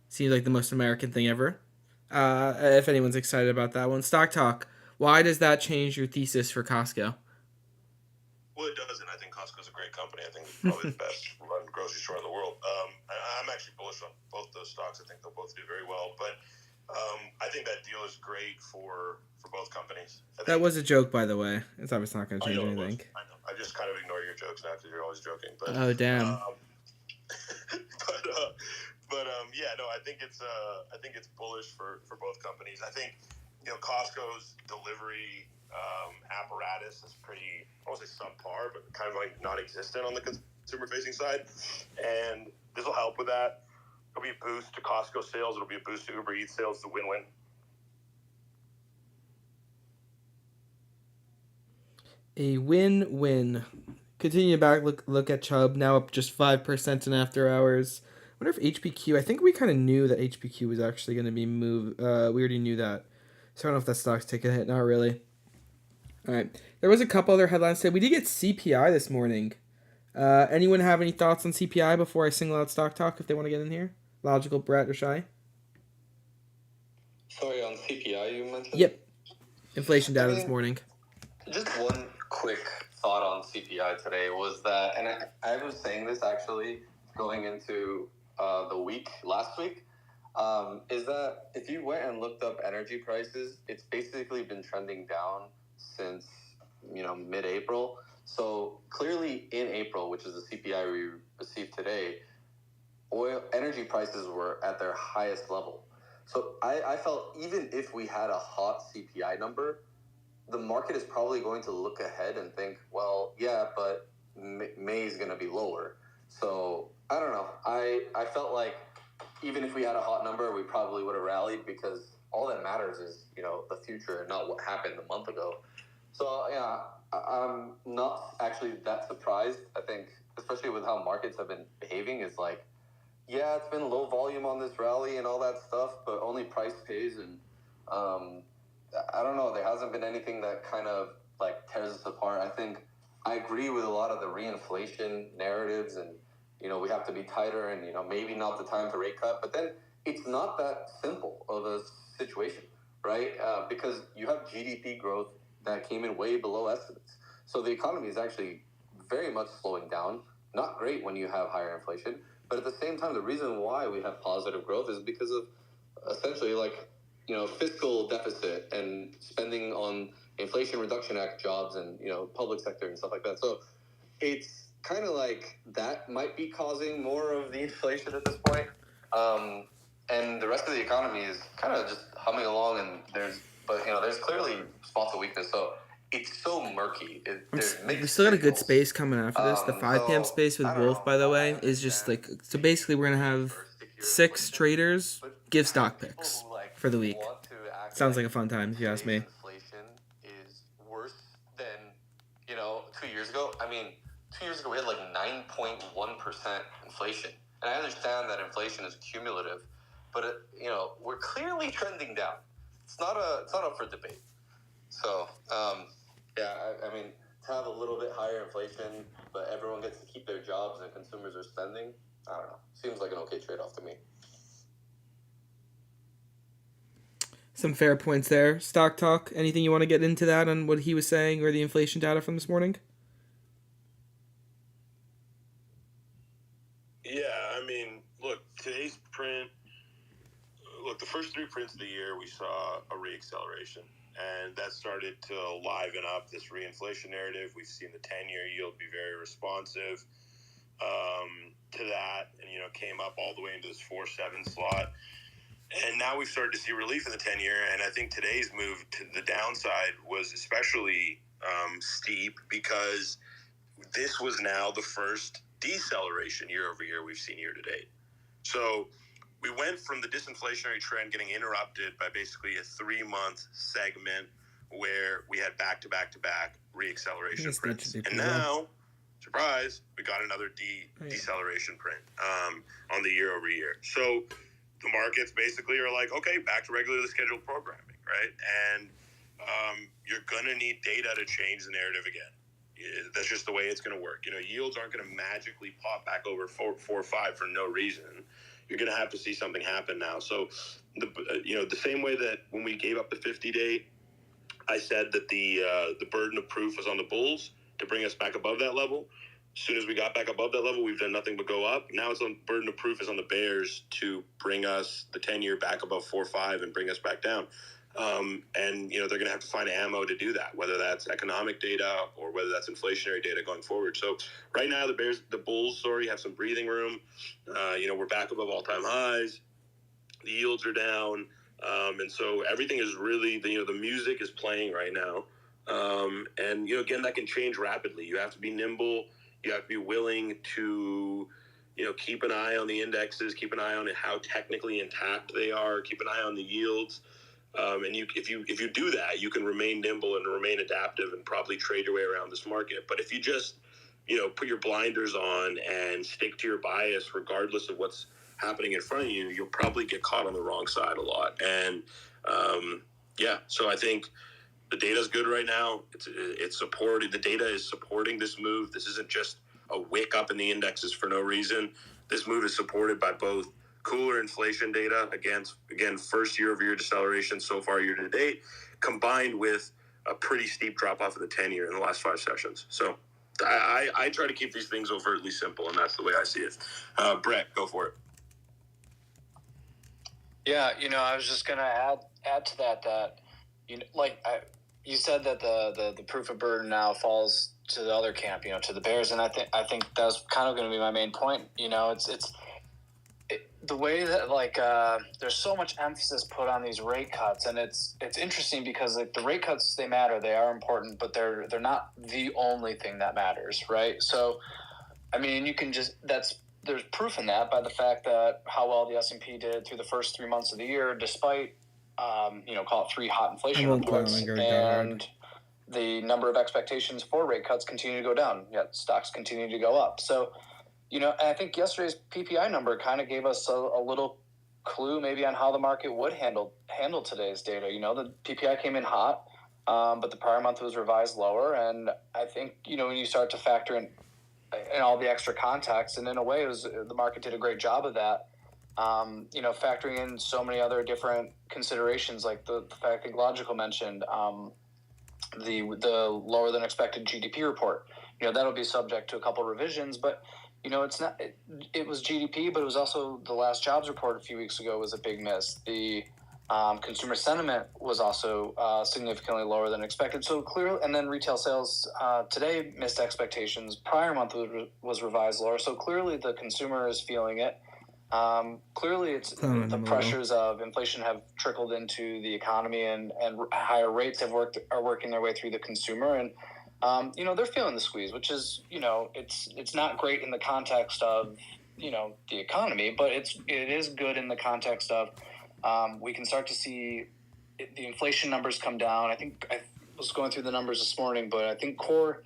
Seems like the most American thing ever. If anyone's excited about that one. Stock Talk. Why does that change your thesis for Costco? Well, it doesn't. I think Costco's a great company. I think it's probably the best run grocery store in the world. I'm actually bullish on both those stocks. I think they'll both do very well. But I think that deal is great for both companies. That was a joke, by the way. It's obviously not going to change anything. I know. I just kind of ignore your jokes now because you're always joking. But, oh, damn. I think it's bullish for both companies. I think Costco's delivery apparatus is pretty, I won't say subpar, but kind of like non-existent on the consumer-facing side, and this will help with that. It'll be a boost to Costco sales. It'll be a boost to Uber Eats sales. It's a win-win. A win-win. Continue back, look at Chubb, now up just 5% in after hours. I wonder if HPQ, I think we kind of knew that HPQ was actually going to be moved. We already knew that. So I don't know if that stock's taking a hit. Not really. All right. There was a couple other headlines today. We did get CPI this morning. Anyone have any thoughts on CPI before I single out stock talk if they want to get in here? Logical, Brett, or Shy? Sorry, on CPI you mentioned? Yep. Inflation data this morning. Just one quick thought on CPI today was that, and I was saying this actually going into the week last week, is that if you went and looked up energy prices, it's basically been trending down since mid-April. So clearly in April, which is the CPI we received today, energy prices were at their highest level. So I felt even if we had a hot CPI number, the market is probably going to look ahead and think, well, yeah, but May is going to be lower. So I don't know. I felt like even if we had a hot number, we probably would have rallied because all that matters is, the future and not what happened a month ago. So yeah, I'm not actually that surprised. I think, especially with how markets have been behaving, is like, yeah, it's been low volume on this rally and all that stuff, but only price pays. And I don't know, there hasn't been anything that kind of like tears us apart. I think I agree with a lot of the reinflation narratives and, we have to be tighter and, maybe not the time to rate cut, but then it's not that simple of a situation, right? Because you have GDP growth that came in way below estimates. So the economy is actually very much slowing down. Not great when you have higher inflation, but at the same time, the reason why we have positive growth is because of essentially fiscal deficit and spending on Inflation Reduction Act jobs and, public sector and stuff like that. So it's kind of like that might be causing more of the inflation at this point. And the rest of the economy is kind of just humming along and there's clearly spots of weakness. So it's so murky. We still got a good space coming after this. The 5 p.m. space with Wolf, by the way, is just like... So basically, we're going to have 6 traders give stock picks for the week. Sounds like a fun time, if you ask me. Inflation is worse than, 2 years ago. I mean, 2 years ago, we had like 9.1% inflation. And I understand that inflation is cumulative, but, we're clearly trending down. It's not up for debate. So, yeah, I mean, to have a little bit higher inflation, but everyone gets to keep their jobs and consumers are spending, I don't know. Seems like an okay trade-off to me. Some fair points there. Stock talk. Anything you want to get into that on what he was saying or the inflation data from this morning? Yeah, I mean, look, today's print, the first 3 prints of the year, we saw a reacceleration. And that started to liven up this reinflation narrative. We've seen the 10-year yield be very responsive to that and, came up all the way into this 4.7 slot. And now we've started to see relief in the 10-year. And I think today's move to the downside was especially steep because this was now the first deceleration year over year we've seen year to date. So we went from the disinflationary trend getting interrupted by basically a 3-month segment where we had back-to-back-to-back reacceleration prints. And now, surprise, we got another deceleration print on the year over year. So the markets basically are like, okay, back to regularly scheduled programming, right? And you're going to need data to change the narrative again. That's just the way it's going to work. Yields aren't going to magically pop back over 4 or 5 for no reason. You're going to have to see something happen now. So, the same way that when we gave up the 50-day, I said that the burden of proof was on the bulls to bring us back above that level. As soon as we got back above that level, we've done nothing but go up. Now it's on burden of proof is on the bears to bring us the 10-year back above 4.5 and bring us back down. And they're going to have to find ammo to do that, whether that's economic data or whether that's inflationary data going forward. So right now, the bulls, have some breathing room. We're back above all-time highs. The yields are down. And so everything is really, the music is playing right now. And again, that can change rapidly. You have to be nimble. You have to be willing to, keep an eye on the indexes, keep an eye on how technically intact they are, keep an eye on the yields. And if you do that, you can remain nimble and remain adaptive and probably trade your way around this market. But if you just, put your blinders on and stick to your bias, regardless of what's happening in front of you, you'll probably get caught on the wrong side a lot. And so I think the data is good right now. It's supported. The data is supporting this move. This isn't just a wick up in the indexes for no reason. This move is supported by both cooler inflation data, again, first year-over-year deceleration so far year to date, combined with a pretty steep drop-off of the 10-year in the last 5 sessions. So I try to keep these things overtly simple, and that's the way I see it. Brett, go for it. Yeah, I was just gonna add to that you said that the proof of burden now falls to the other camp, to the Bears, and I think that's kind of going to be my main point. It's the way that there's so much emphasis put on these rate cuts, and it's interesting because the rate cuts, they matter, they are important, but they're not the only thing that matters, right? So, I mean, you can there's proof in that by the fact that how well the S&P did through the first 3 months of the year, despite call it 3 hot inflation reports, and the number of expectations for rate cuts continue to go down, yet stocks continue to go up. So, and I think yesterday's PPI number kind of gave us a little clue maybe on how the market would handle today's data. The PPI came in hot, but the prior month was revised lower, and I think, when you start to factor in all the extra context, and in a way, the market did a great job of that. Factoring in so many other different considerations, like the fact that Logical mentioned, the lower than expected GDP report. That'll be subject to a couple revisions, but it's not. It was GDP, but it was also the last jobs report a few weeks ago was a big miss. The consumer sentiment was also significantly lower than expected. So clearly, and then retail sales today missed expectations. Prior month was revised lower. So clearly, the consumer is feeling it. Clearly, it's the pressures of inflation have trickled into the economy, and higher rates are working their way through the consumer, and they're feeling the squeeze, which is it's not great in the context of the economy, but it is good in the context of we can start to see the inflation numbers come down. I think I was going through the numbers this morning, but I think core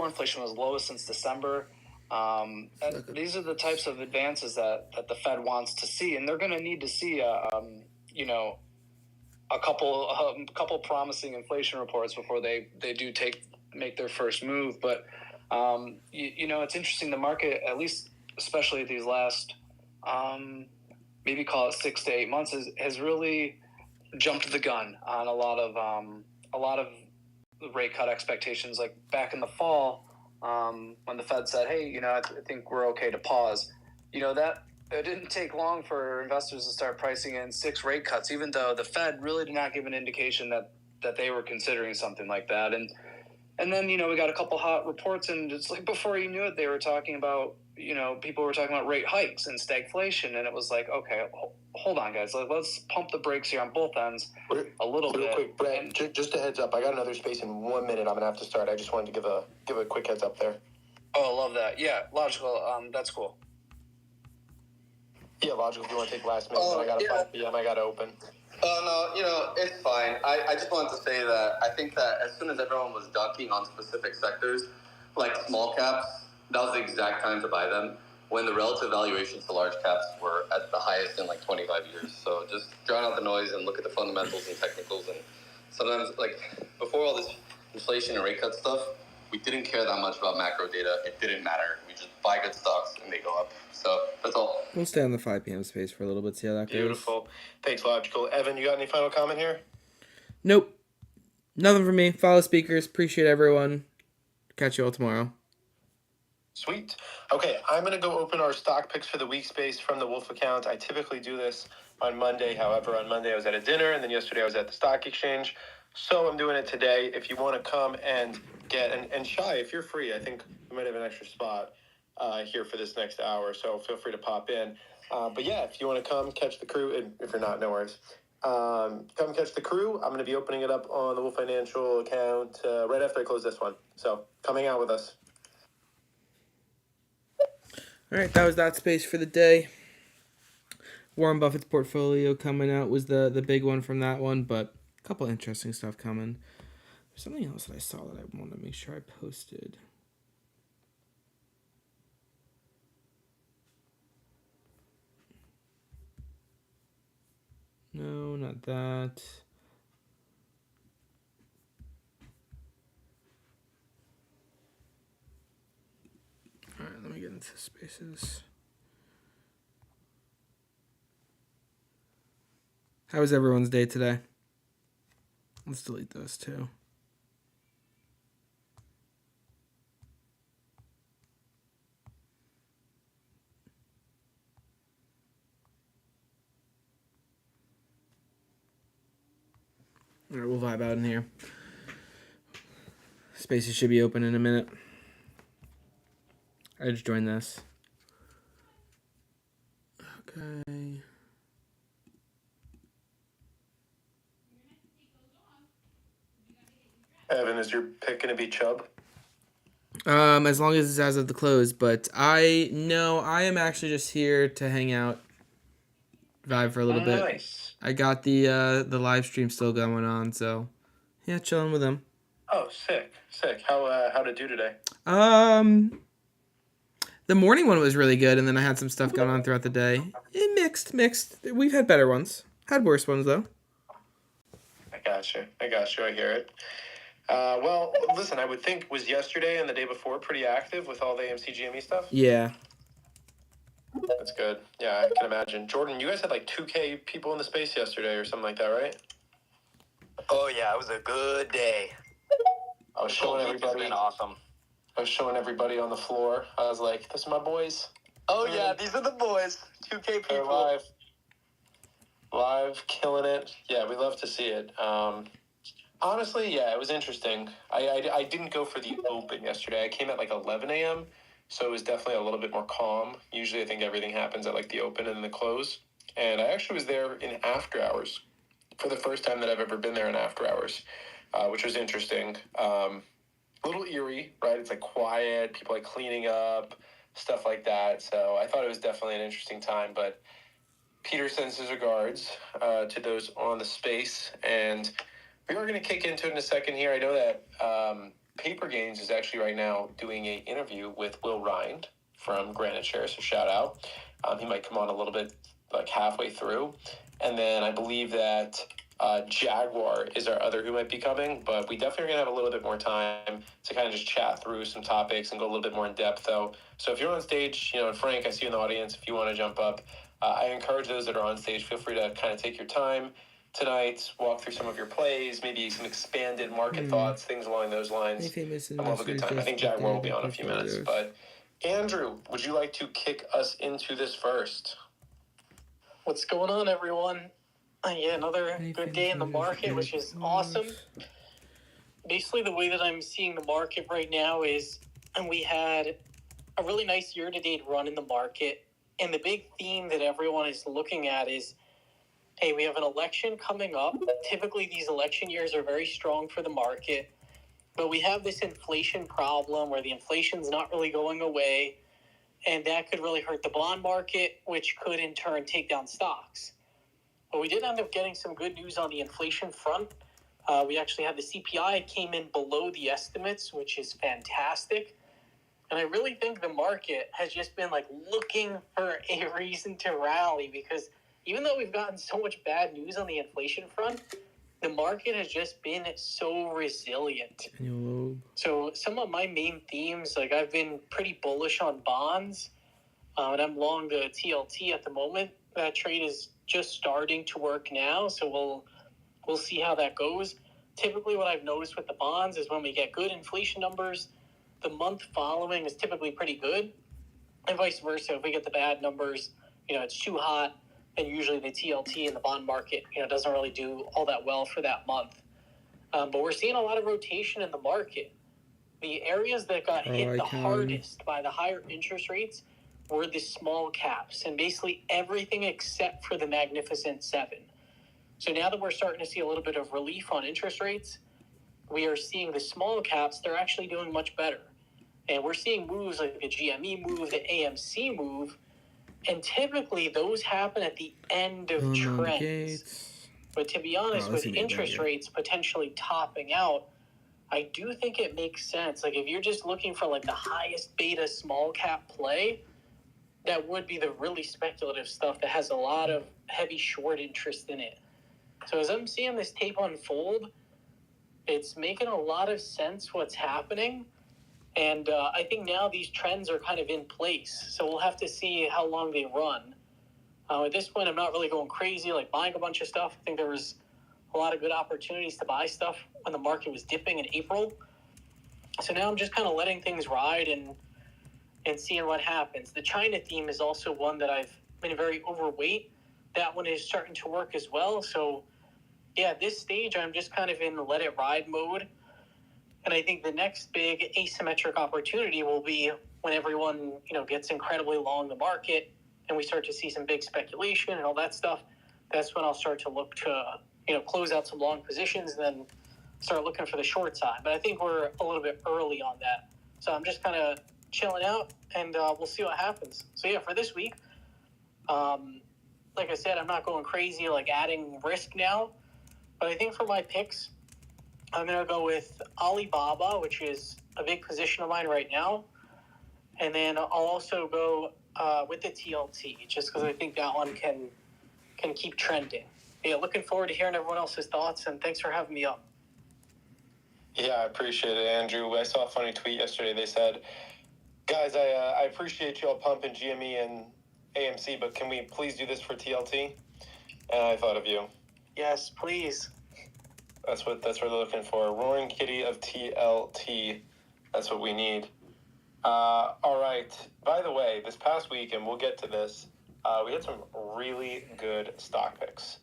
inflation was lowest since December. These are the types of advances that the Fed wants to see, and they're going to need to see a couple promising inflation reports before they do make their first move. But it's interesting. The market, at least especially these last maybe call it 6 to 8 months, has really jumped the gun on a lot of rate cut expectations. Like back in the fall, when the Fed said, "Hey, I think we're okay to pause," that it didn't take long for investors to start pricing in 6 rate cuts, even though the Fed really did not give an indication that they were considering something like that. And then we got a couple hot reports, and it's like before you knew it, they were talking about people were talking about rate hikes and stagflation, and it was like, okay, hold on, guys, let's pump the brakes here on both ends a little bit. Quick, Brett, just a heads up. I got another space in 1 minute. I'm gonna have to start. I just wanted to give a quick heads up there. Oh, I love that. Yeah, Logical. That's cool. Yeah, Logical. If you want to take last minute, I got 5 p.m. I got to open. Oh, no, it's fine. I just wanted to say that I think that as soon as everyone was dunking on specific sectors, like small caps, that was the exact time to buy them when the relative valuations to large caps were at the highest in like 25 years. So just drown out the noise and look at the fundamentals and technicals. And sometimes, before all this inflation and rate cut stuff, we didn't care that much about macro data. It didn't matter. We just buy good stocks and they go up. So that's all. We'll stay on the 5 p.m. space for a little bit, see how that goes. Beautiful. Thanks, Logical. Evan, you got any final comment here? Nope. Nothing from me. Follow speakers. Appreciate everyone. Catch you all tomorrow. Sweet. Okay, I'm going to go open our stock picks for the week space from the Wolf account. I typically do this on Monday. However, on Monday I was at a dinner, and then yesterday I was at the stock exchange. So I'm doing it today. If you want to come and get, and Shai, if you're free, I think we might have an extra spot here for this next hour. So feel free to pop in. But yeah, if you want to come catch the crew, and if you're not, no worries. Come catch the crew. I'm going to be opening it up on the Wolf Financial account right after I close this one. So coming out with us. All right, that was that space for the day. Warren Buffett's portfolio coming out was the big one from that one, but a couple interesting stuff coming. There's something else that I saw that I want to make sure I posted. No, not that. All right, let me get into Spaces. How was everyone's day today? Let's delete those too. All right, we'll vibe out in here. Spaces should be open in a minute. I just joined this. Okay. Evan, is your pick going to be Chubb? As long as it's as of the close, but I am actually just here to hang out, vibe for a little bit. Nice. I got the live stream still going on, so yeah, chilling with them. Oh, sick. How'd it do today? The morning one was really good, and then I had some stuff going on throughout the day. Mixed. We've had better ones. Had worse ones though. I got you. I hear it. Well, listen, I would think was yesterday and the day before pretty active with all the AMC GME stuff? Yeah. That's good. Yeah, I can imagine. Jordan, you guys had like 2K people in the space yesterday or something like that, right? Oh yeah, it was a good day. I was showing everybody. Been awesome. I was showing everybody on the floor. I was like, "This are my boys." Oh yeah, these are the boys. 2K They're people. live, killing it. Yeah, we love to see it. Honestly, yeah, it was interesting. I didn't go for the open yesterday. I came at like 11 a.m., so it was definitely a little bit more calm. Usually I think everything happens at like the open and the close. And I actually was there in after hours for the first time that I've ever been there in after hours, which was interesting. A little eerie, right? It's like quiet, people like cleaning up, stuff like that. So I thought it was definitely an interesting time, but Peter sends his regards to those on the space, and we are going to kick into it in a second here. I know that Paper Gains is actually right now doing an interview with Will Rind from Granite Share, so shout out. He might come on a little bit like halfway through. And then I believe that Jaguar is our other who might be coming, but we definitely are going to have a little bit more time to kind of just chat through some topics and go a little bit more in depth, though. So if you're on stage, and Frank, I see you in the audience, if you want to jump up, I encourage those that are on stage, feel free to kind of take your time tonight, walk through some of your plays, maybe some expanded market thoughts, things along those lines. We'll have a good time. I think Jaguar will be on in a few minutes. But Andrew, would you like to kick us into this first? What's going on, everyone? Yeah, another good day in the market, which is awesome. Basically, the way that I'm seeing the market right now is we had a really nice year-to-date run in the market, and the big theme that everyone is looking at is, hey, we have an election coming up. Typically, these election years are very strong for the market, but we have this inflation problem where the inflation's not really going away, and that could really hurt the bond market, which could in turn take down stocks. But we did end up getting some good news on the inflation front. We actually had the CPI came in below the estimates, which is fantastic. And I really think the market has just been looking for a reason to rally, because even though we've gotten so much bad news on the inflation front, the market has just been so resilient. So some of my main themes, I've been pretty bullish on bonds, and I'm long the TLT at the moment. That trade is just starting to work now, so we'll see how that goes. Typically what I've noticed with the bonds is when we get good inflation numbers, the month following is typically pretty good, and vice versa. If we get the bad numbers, it's too hot, and usually the TLT in the bond market, doesn't really do all that well for that month. But we're seeing a lot of rotation in the market. The areas that got hit the hardest by the higher interest rates were the small caps, and basically everything except for the Magnificent Seven. So now that we're starting to see a little bit of relief on interest rates, we are seeing the small caps, they're actually doing much better. And we're seeing moves like the GME move, the AMC move, And typically those happen at the end of trends. But to be honest, with interest rates potentially topping out, I do think it makes sense. Like if you're just looking for like the highest beta small cap play, that would be the really speculative stuff that has a lot of heavy short interest in it. So as I'm seeing this tape unfold, it's making a lot of sense what's happening. And I think now these trends are kind of in place. So we'll have to see how long they run. At this point, I'm not really going crazy, like buying a bunch of stuff. I think there was a lot of good opportunities to buy stuff when the market was dipping in April. So now I'm just kind of letting things ride and seeing what happens. The China theme is also one that I've been very overweight. That one is starting to work as well. So yeah, at this stage, I'm just kind of in the let it ride mode. And I think the next big asymmetric opportunity will be when everyone, gets incredibly long the market and we start to see some big speculation and all that stuff. That's when I'll start to look to, close out some long positions and then start looking for the short side. But I think we're a little bit early on that. So I'm just kind of chilling out and we'll see what happens. So yeah, for this week, like I said, I'm not going crazy, like adding risk now. But I think for my picks, I'm going to go with Alibaba, which is a big position of mine right now. And then I'll also go with the TLT, just because I think that one can keep trending. Yeah, looking forward to hearing everyone else's thoughts, and thanks for having me on. Yeah, I appreciate it, Andrew. I saw a funny tweet yesterday. They said, guys, I appreciate y'all pumping GME and AMC, but can we please do this for TLT? And I thought of you. Yes, please. That's what they're looking for. Roaring Kitty of TLT. That's what we need. All right. By the way, this past week, and we'll get to this, we had some really good stock picks.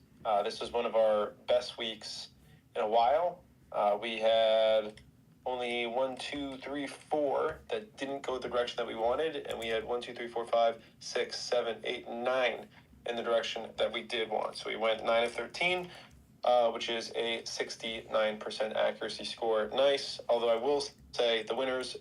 This was one of our best weeks in a while. We had only 1, 2, 3, 4 that didn't go the direction that we wanted, and we had 1, 2, 3, 4, 5, 6, 7, 8, 9 in the direction that we did want. So we went 9 of 13. Which is a 69% accuracy score. Nice, although I will say the winners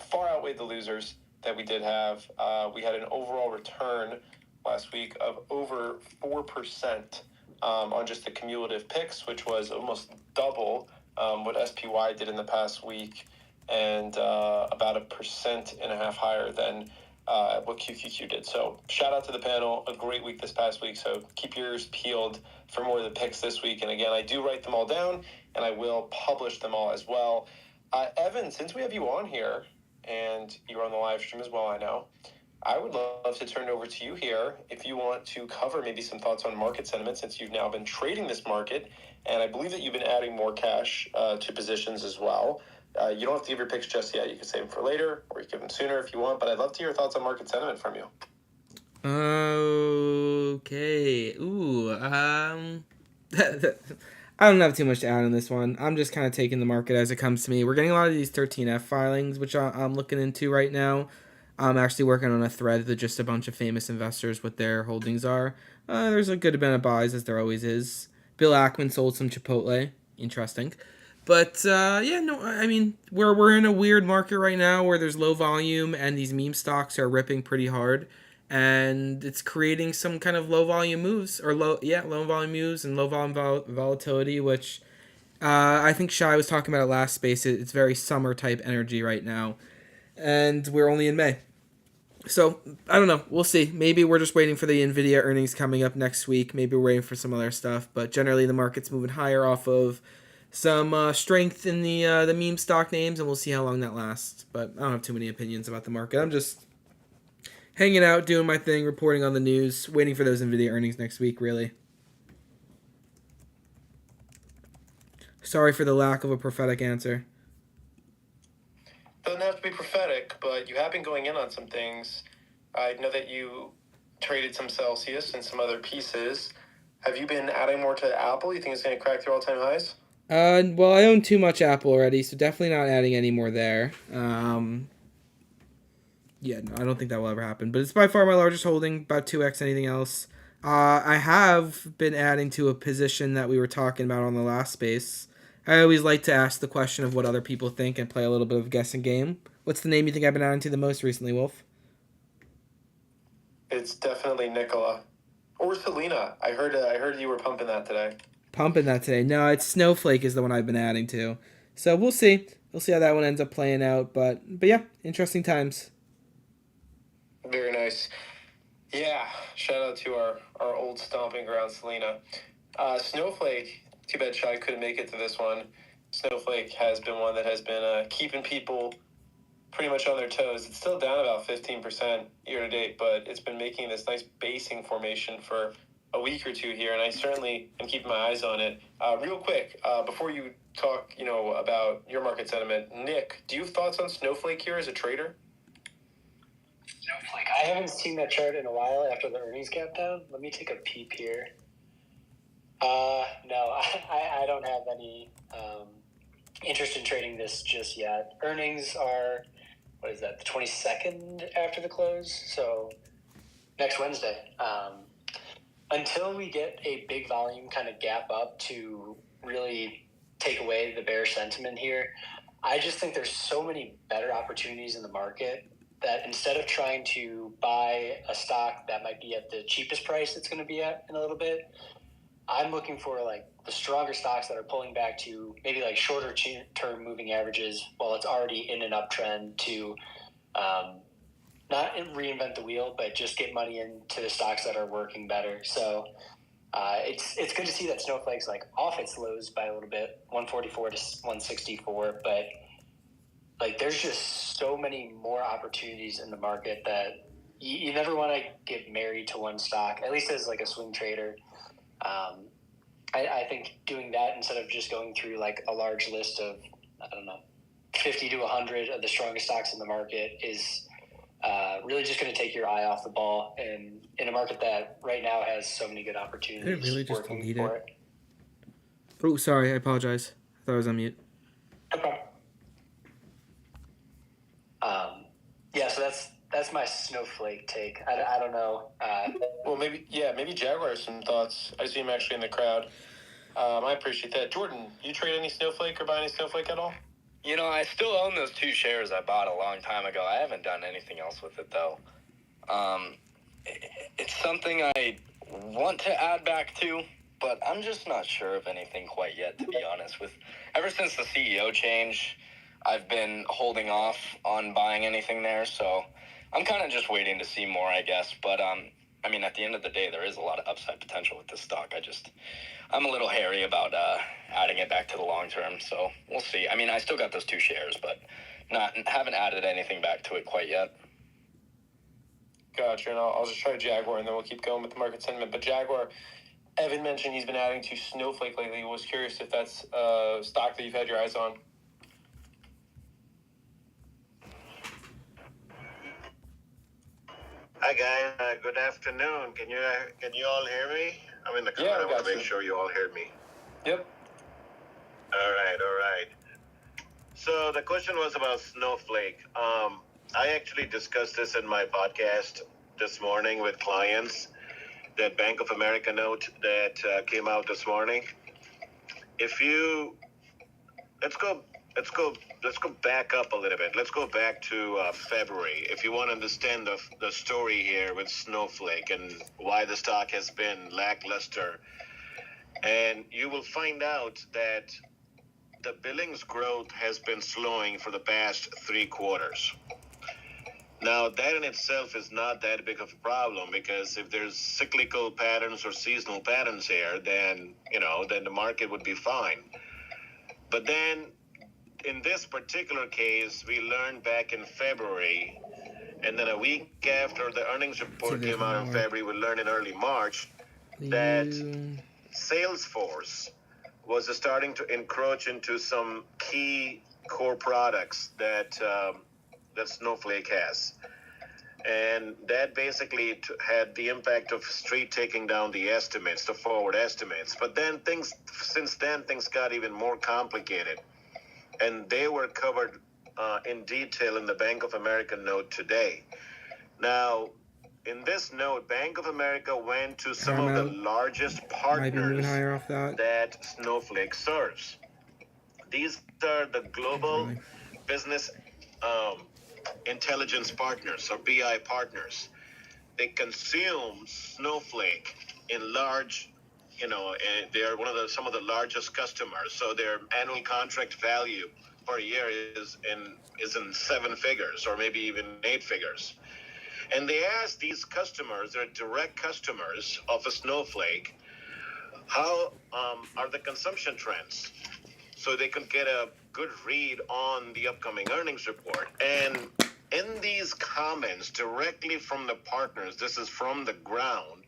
far outweighed the losers that we did have. We had an overall return last week of over 4% on just the cumulative picks, which was almost double what SPY did in the past week, and about 1.5% higher than what QQQ did. So shout out to the panel. A great week this past week. So keep your ears peeled for more of the picks this week. And again, I do write them all down and I will publish them all as well. Evan, since we have you on here and you're on the live stream as well, I know, I would love to turn it over to you here if you want to cover maybe some thoughts on market sentiment, since you've now been trading this market. And I believe that you've been adding more cash to positions as well. You don't have to give your picks just yet. You can save them for later, or you can give them sooner if you want. But I'd love to hear your thoughts on market sentiment from you. Okay. Ooh. I don't have too much to add on this one. I'm just kind of taking the market as it comes to me. We're getting a lot of these 13F filings, which I'm looking into right now. I'm actually working on a thread with just a bunch of famous investors, what their holdings are. There's a good amount of buys, as there always is. Bill Ackman sold some Chipotle. Interesting. But, we're in a weird market right now where there's low volume and these meme stocks are ripping pretty hard. And it's creating some kind of low volume moves, low volume moves and low volume volatility, which I think Shai was talking about it last space. It's very summer type energy right now. And we're only in May. So, I don't know. We'll see. Maybe we're just waiting for the NVIDIA earnings coming up next week. Maybe we're waiting for some other stuff. But generally, the market's moving higher off of some strength in the meme stock names, and we'll see how long that lasts. But I don't have too many opinions about the market. I'm just hanging out, doing my thing, reporting on the news, waiting for those NVIDIA earnings next week, really. Sorry for the lack of a prophetic answer. Doesn't have to be prophetic, but you have been going in on some things. I know that you traded some Celsius and some other pieces. Have you been adding more to Apple? You think it's going to crack through all-time highs? Well, I own too much Apple already, so definitely not adding any more there. Yeah, no, I don't think that will ever happen. But it's by far my largest holding, about 2x anything else. I have been adding to a position that we were talking about on the last space. I always like to ask the question of what other people think and play a little bit of a guessing game. What's the name you think I've been adding to the most recently, Wolf? It's definitely Nikola or Selena. I heard you were pumping that today. Pumping that today. No, it's Snowflake is the one I've been adding to. So we'll see. We'll see how that one ends up playing out. But yeah, interesting times. Very nice. Yeah, shout out to our old stomping ground, Selena. Snowflake, too bad Shai couldn't make it to this one. Snowflake has been one that has been keeping people pretty much on their toes. It's still down about 15% year to date, but it's been making this nice basing formation for a week or two here, and I certainly am keeping my eyes on it. Real quick, before you talk, about your market sentiment, Nick, do you have thoughts on Snowflake here as a trader? Snowflake. I haven't seen that chart in a while after the earnings gap down. Let me take a peep here. No, I don't have any interest in trading this just yet. Earnings are, what is that, the 22nd after the close? So next Wednesday. Until we get a big volume kind of gap up to really take away the bear sentiment here, I just think there's so many better opportunities in the market that instead of trying to buy a stock that might be at the cheapest price it's going to be at in a little bit, I'm looking for like the stronger stocks that are pulling back to maybe like shorter term moving averages while it's already in an uptrend to not reinvent the wheel, but just get money into the stocks that are working better. So it's good to see that Snowflake's like off its lows by a little bit, 144 to 164, but like there's just so many more opportunities in the market that you never want to get married to one stock, at least as like a swing trader. I think doing that instead of just going through like a large list of, 50 to 100 of the strongest stocks in the market is really just going to take your eye off the ball, and in a market that right now has so many good opportunities. Did it really just working delete for it? Oh, sorry. I apologize. I thought I was on mute. No problem. Yeah, so that's my Snowflake take. I don't know. Well, maybe Jaguar has some thoughts. I see him actually in the crowd. I appreciate that. Jordan, you trade any Snowflake or buy any Snowflake at all? I still own those 2 shares I bought a long time ago. I haven't done anything else with it, though. It's something I want to add back to, but I'm just not sure of anything quite yet, to be honest. Ever since the CEO change, I've been holding off on buying anything there, so I'm kind of just waiting to see more, I guess. But, at the end of the day, there is a lot of upside potential with this stock. I'm a little hairy about adding it back to the long term, so we'll see. I still got those 2 shares, but haven't added anything back to it quite yet. Gotcha, and I'll just try Jaguar, and then we'll keep going with the market sentiment. But Jaguar, Evan mentioned he's been adding to Snowflake lately. Was curious if that's a stock that you've had your eyes on. Hi guys, good afternoon. Can you all hear me? I'm in the car. Yeah, I want to make sure you all hear me. Yep. All right. So the question was about Snowflake. I actually discussed this in my podcast this morning with clients. That Bank of America note that came out this morning. Let's go back up a little bit. Let's go back to February. If you want to understand the story here with Snowflake and why the stock has been lackluster, and you will find out that the billings growth has been slowing for the past 3 quarters. Now, that in itself is not that big of a problem, because if there's cyclical patterns or seasonal patterns here, then the market would be fine. But then, in this particular case, we learned back in February, and then a week after the earnings report came out in February, we learned in early March that Salesforce was starting to encroach into some key core products that Snowflake has. And that basically had the impact of Street taking down the estimates, the forward estimates. But then since then, things got even more complicated. And they were covered in detail in the Bank of America note today. Now, in this note, Bank of America went to some of the largest partners that Snowflake serves. These are the global business intelligence partners, or BI partners. they consume Snowflake in large, and they are some of the largest customers. So their annual contract value per year is in 7 figures or maybe even 8 figures. And they ask these customers, they're direct customers of a Snowflake, how are the consumption trends? So they could get a good read on the upcoming earnings report. And in these comments directly from the partners, this is from the ground,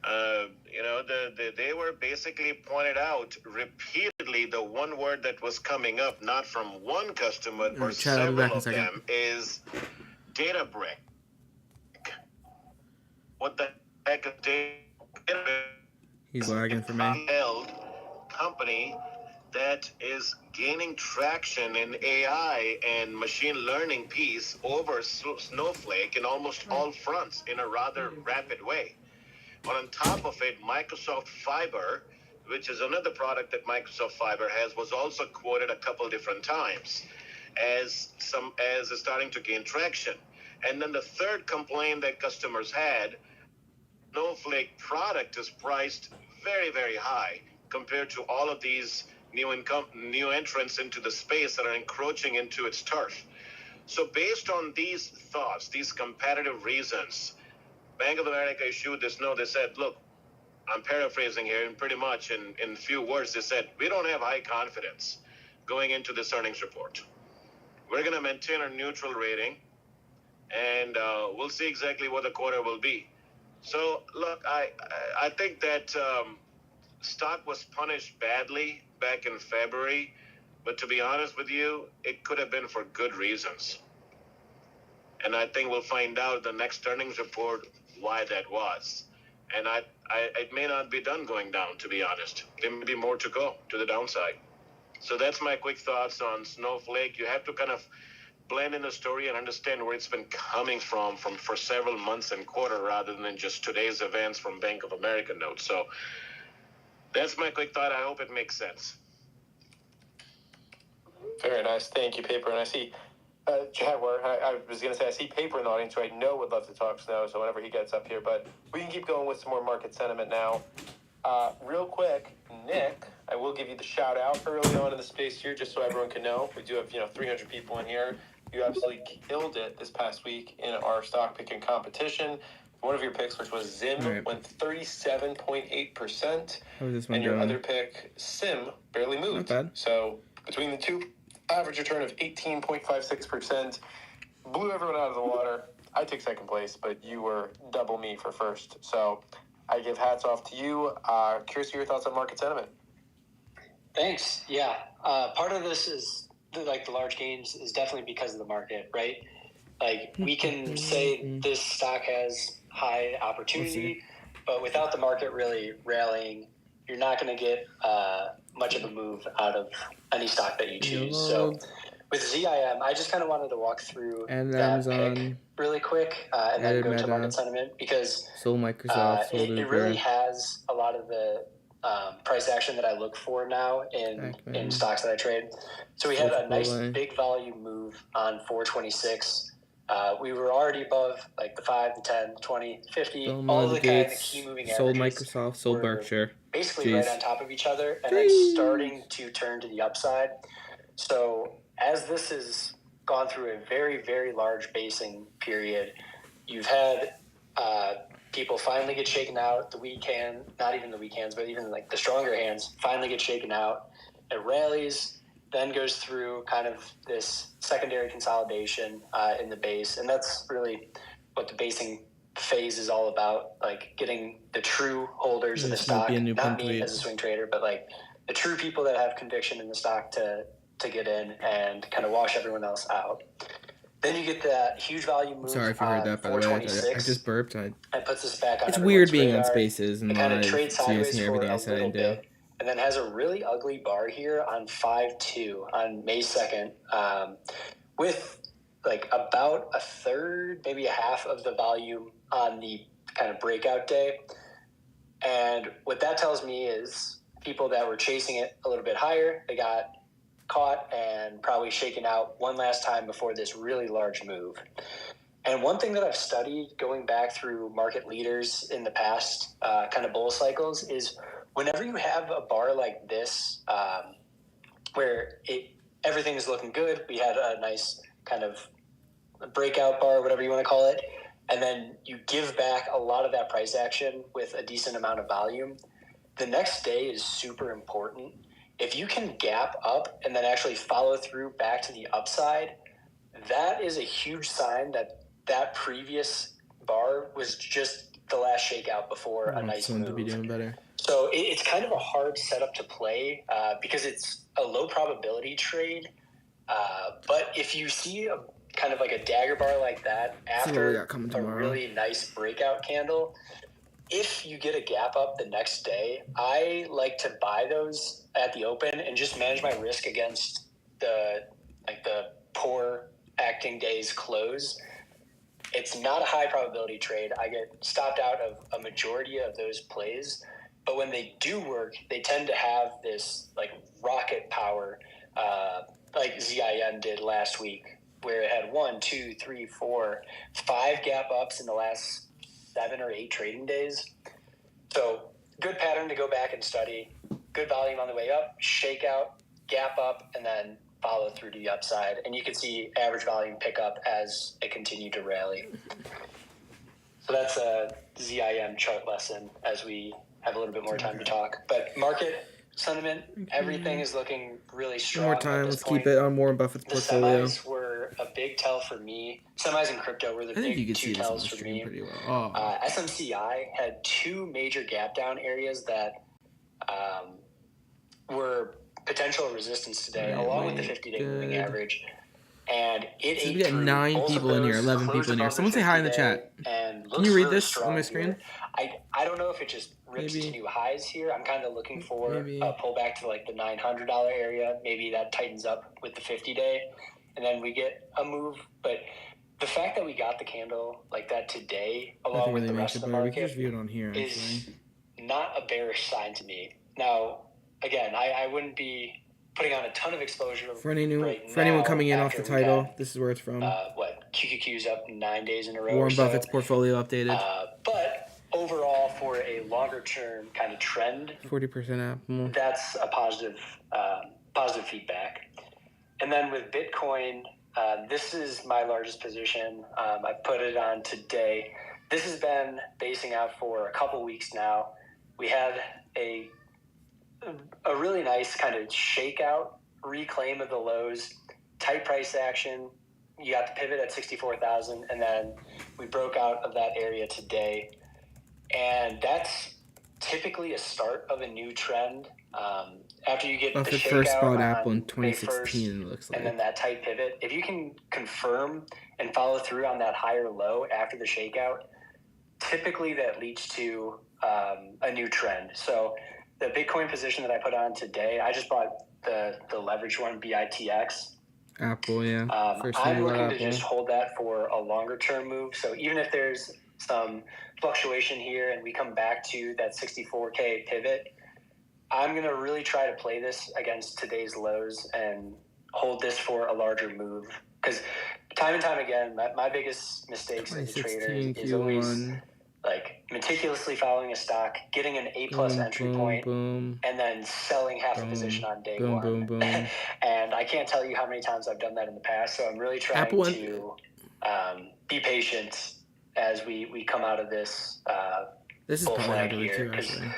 they were basically pointed out repeatedly. The one word that was coming up, not from one customer, but several of them, is Databricks. What the heck is Databricks? He's lagging for me. Company that is gaining traction in AI and machine learning piece over Snowflake in almost all fronts in a rather rapid way. On top of it, Microsoft Fiber, which is another product that Microsoft Fiber has, was also quoted a couple different times as starting to gain traction. And then the third complaint that customers had, Snowflake product is priced very, very high compared to all of these new entrants into the space that are encroaching into its turf. So based on these thoughts, these competitive reasons, Bank of America issued this note. They said, look, I'm paraphrasing here, and pretty much in few words, they said, we don't have high confidence going into this earnings report. We're going to maintain our neutral rating, and we'll see exactly what the quarter will be. So, look, I think that stock was punished badly back in February, but to be honest with you, it could have been for good reasons. And I think we'll find out the next earnings report why that was. And it may not be done going down, to be honest. There may be more to go to the downside. So that's my quick thoughts on Snowflake. You have to kind of blend in the story and understand where it's been coming from for several months and quarter rather than just today's events from Bank of America notes. So that's my quick thought. I hope it makes sense. Very nice. Thank you, Paper. And I see Jaguar, I was going to say, I see Paper in the audience who I know would love to talk snow, so whenever he gets up here. But we can keep going with some more market sentiment now. Real quick, Nick, I will give you the shout out early on in the space here, just so everyone can know. We do have 300 people in here. You absolutely killed it this past week in our stock picking competition. One of your picks, which was Zim, went 37.8%. And your other pick, Sim, barely moved. Not bad. So between the two, average return of 18.56%. Blew everyone out of the water. I took second place, but you were double me for first. So I give hats off to you. Curious to your thoughts on market sentiment. Thanks. Yeah. Part of this is the large gains is definitely because of the market, right? Like we can say this stock has high opportunity, but without the market really rallying, you're not going to get much of a move out of any stock that you choose. So with ZIM, I just kind of wanted to walk through and that Amazon, pick really quick and then go to market sentiment because sold Microsoft, it really has a lot of the price action that I look for now in stocks that I trade. So we had a nice big volume move on 426. We were already above like the 5, the 10, the 20, 50, all the kind of key moving averages. Sold Microsoft, sold Berkshire. Basically right on top of each other and then starting to turn to the upside. So as this has gone through a very, very large basing period, you've had people finally get shaken out. The weak hand, not even the weak hands, but even like the stronger hands finally get shaken out. It rallies, then goes through kind of this secondary consolidation in the base. And that's really what the basing phase is all about, like getting the true holders of the stock, not me as a swing trader, but like the true people that have conviction in the stock to get in and kind of wash everyone else out. Then you get that huge value move. Sorry if you heard that, by the way. I just burped. And puts us back on. It's weird being on radar. Spaces and kind of live, trades so you guys sideways hear for everything I a said little and do. bit, and then has a really ugly bar here on 5-2 on May 2nd, with like about a third, maybe a half of the volume on the kind of breakout day. And what that tells me is people that were chasing it a little bit higher, they got caught and probably shaken out one last time before this really large move. And one thing that I've studied going back through market leaders in the past kind of bull cycles is whenever you have a bar like this, where everything is looking good, we had a nice kind of breakout bar, whatever you want to call it, and then you give back a lot of that price action with a decent amount of volume, the next day is super important. If you can gap up and then actually follow through back to the upside, that is a huge sign that previous bar was just the last shakeout before a nice someone move. to be doing better. So it's kind of a hard setup to play because it's a low probability trade. But if you see a kind of like a dagger bar like that after a really nice breakout candle, if you get a gap up the next day, I like to buy those at the open and just manage my risk against the poor acting day's close. It's not a high probability trade. I get stopped out of a majority of those plays, but when they do work, they tend to have this like rocket power, like ZIM did last week, where it had 1, 2, 3, 4, 5 gap ups in the last 7 or 8 trading days. So good pattern to go back and study. Good volume on the way up, shake out, gap up, and then follow through to the upside. And you can see average volume pick up as it continued to rally. So that's a ZIM chart lesson as we have a little bit more time to talk. But market sentiment, everything is looking really strong. One more time, let's keep it on Warren Buffett's portfolio. The semis were a big tell for me. Semis and crypto were the big two tells for me. Pretty well. Oh. SMCI had 2 major gap down areas that were potential resistance today, along with the 50-day moving average. And it ate we got 9 people in here, 11 people in here. Someone say hi in the chat. Can you read this on my screen? I don't know if it just rips to new highs here. I'm kind of looking for a pullback to like the $900 area. Maybe that tightens up with the 50-day, and then we get a move. But the fact that we got the candle like that today, along with the rest of the market, is not a bearish sign to me. Now, again, I wouldn't be putting on a ton of exposure for anyone coming in off the title. This is where it's from. QQQ's up 9 days in a row. Warren Buffett's portfolio updated. But overall, for a longer term kind of trend, 40% up. That's a positive feedback. And then with Bitcoin, this is my largest position. I put it on today. This has been basing out for a couple weeks now. We had a really nice kind of shakeout, reclaim of the lows, tight price action. You got the pivot at 64,000, and then we broke out of that area today. And that's typically a start of a new trend. After you get Buffett the shakeout first bought on Apple in May 2016, it looks like. And then that tight pivot, if you can confirm and follow through on that higher low after the shakeout, typically that leads to a new trend. So the Bitcoin position that I put on today, I just bought the leverage one, BITX. Apple, yeah. I'm looking to just hold that for a longer term move. So even if there's some fluctuation here and we come back to that 64K pivot, I'm going to really try to play this against today's lows and hold this for a larger move. Because time and time again, my biggest mistakes as a trader is always like meticulously following a stock, getting an A+ entry point, and then selling half the position on day one. And I can't tell you how many times I've done that in the past. So I'm really trying to be patient as we come out of this. This is probably hard to read too, actually.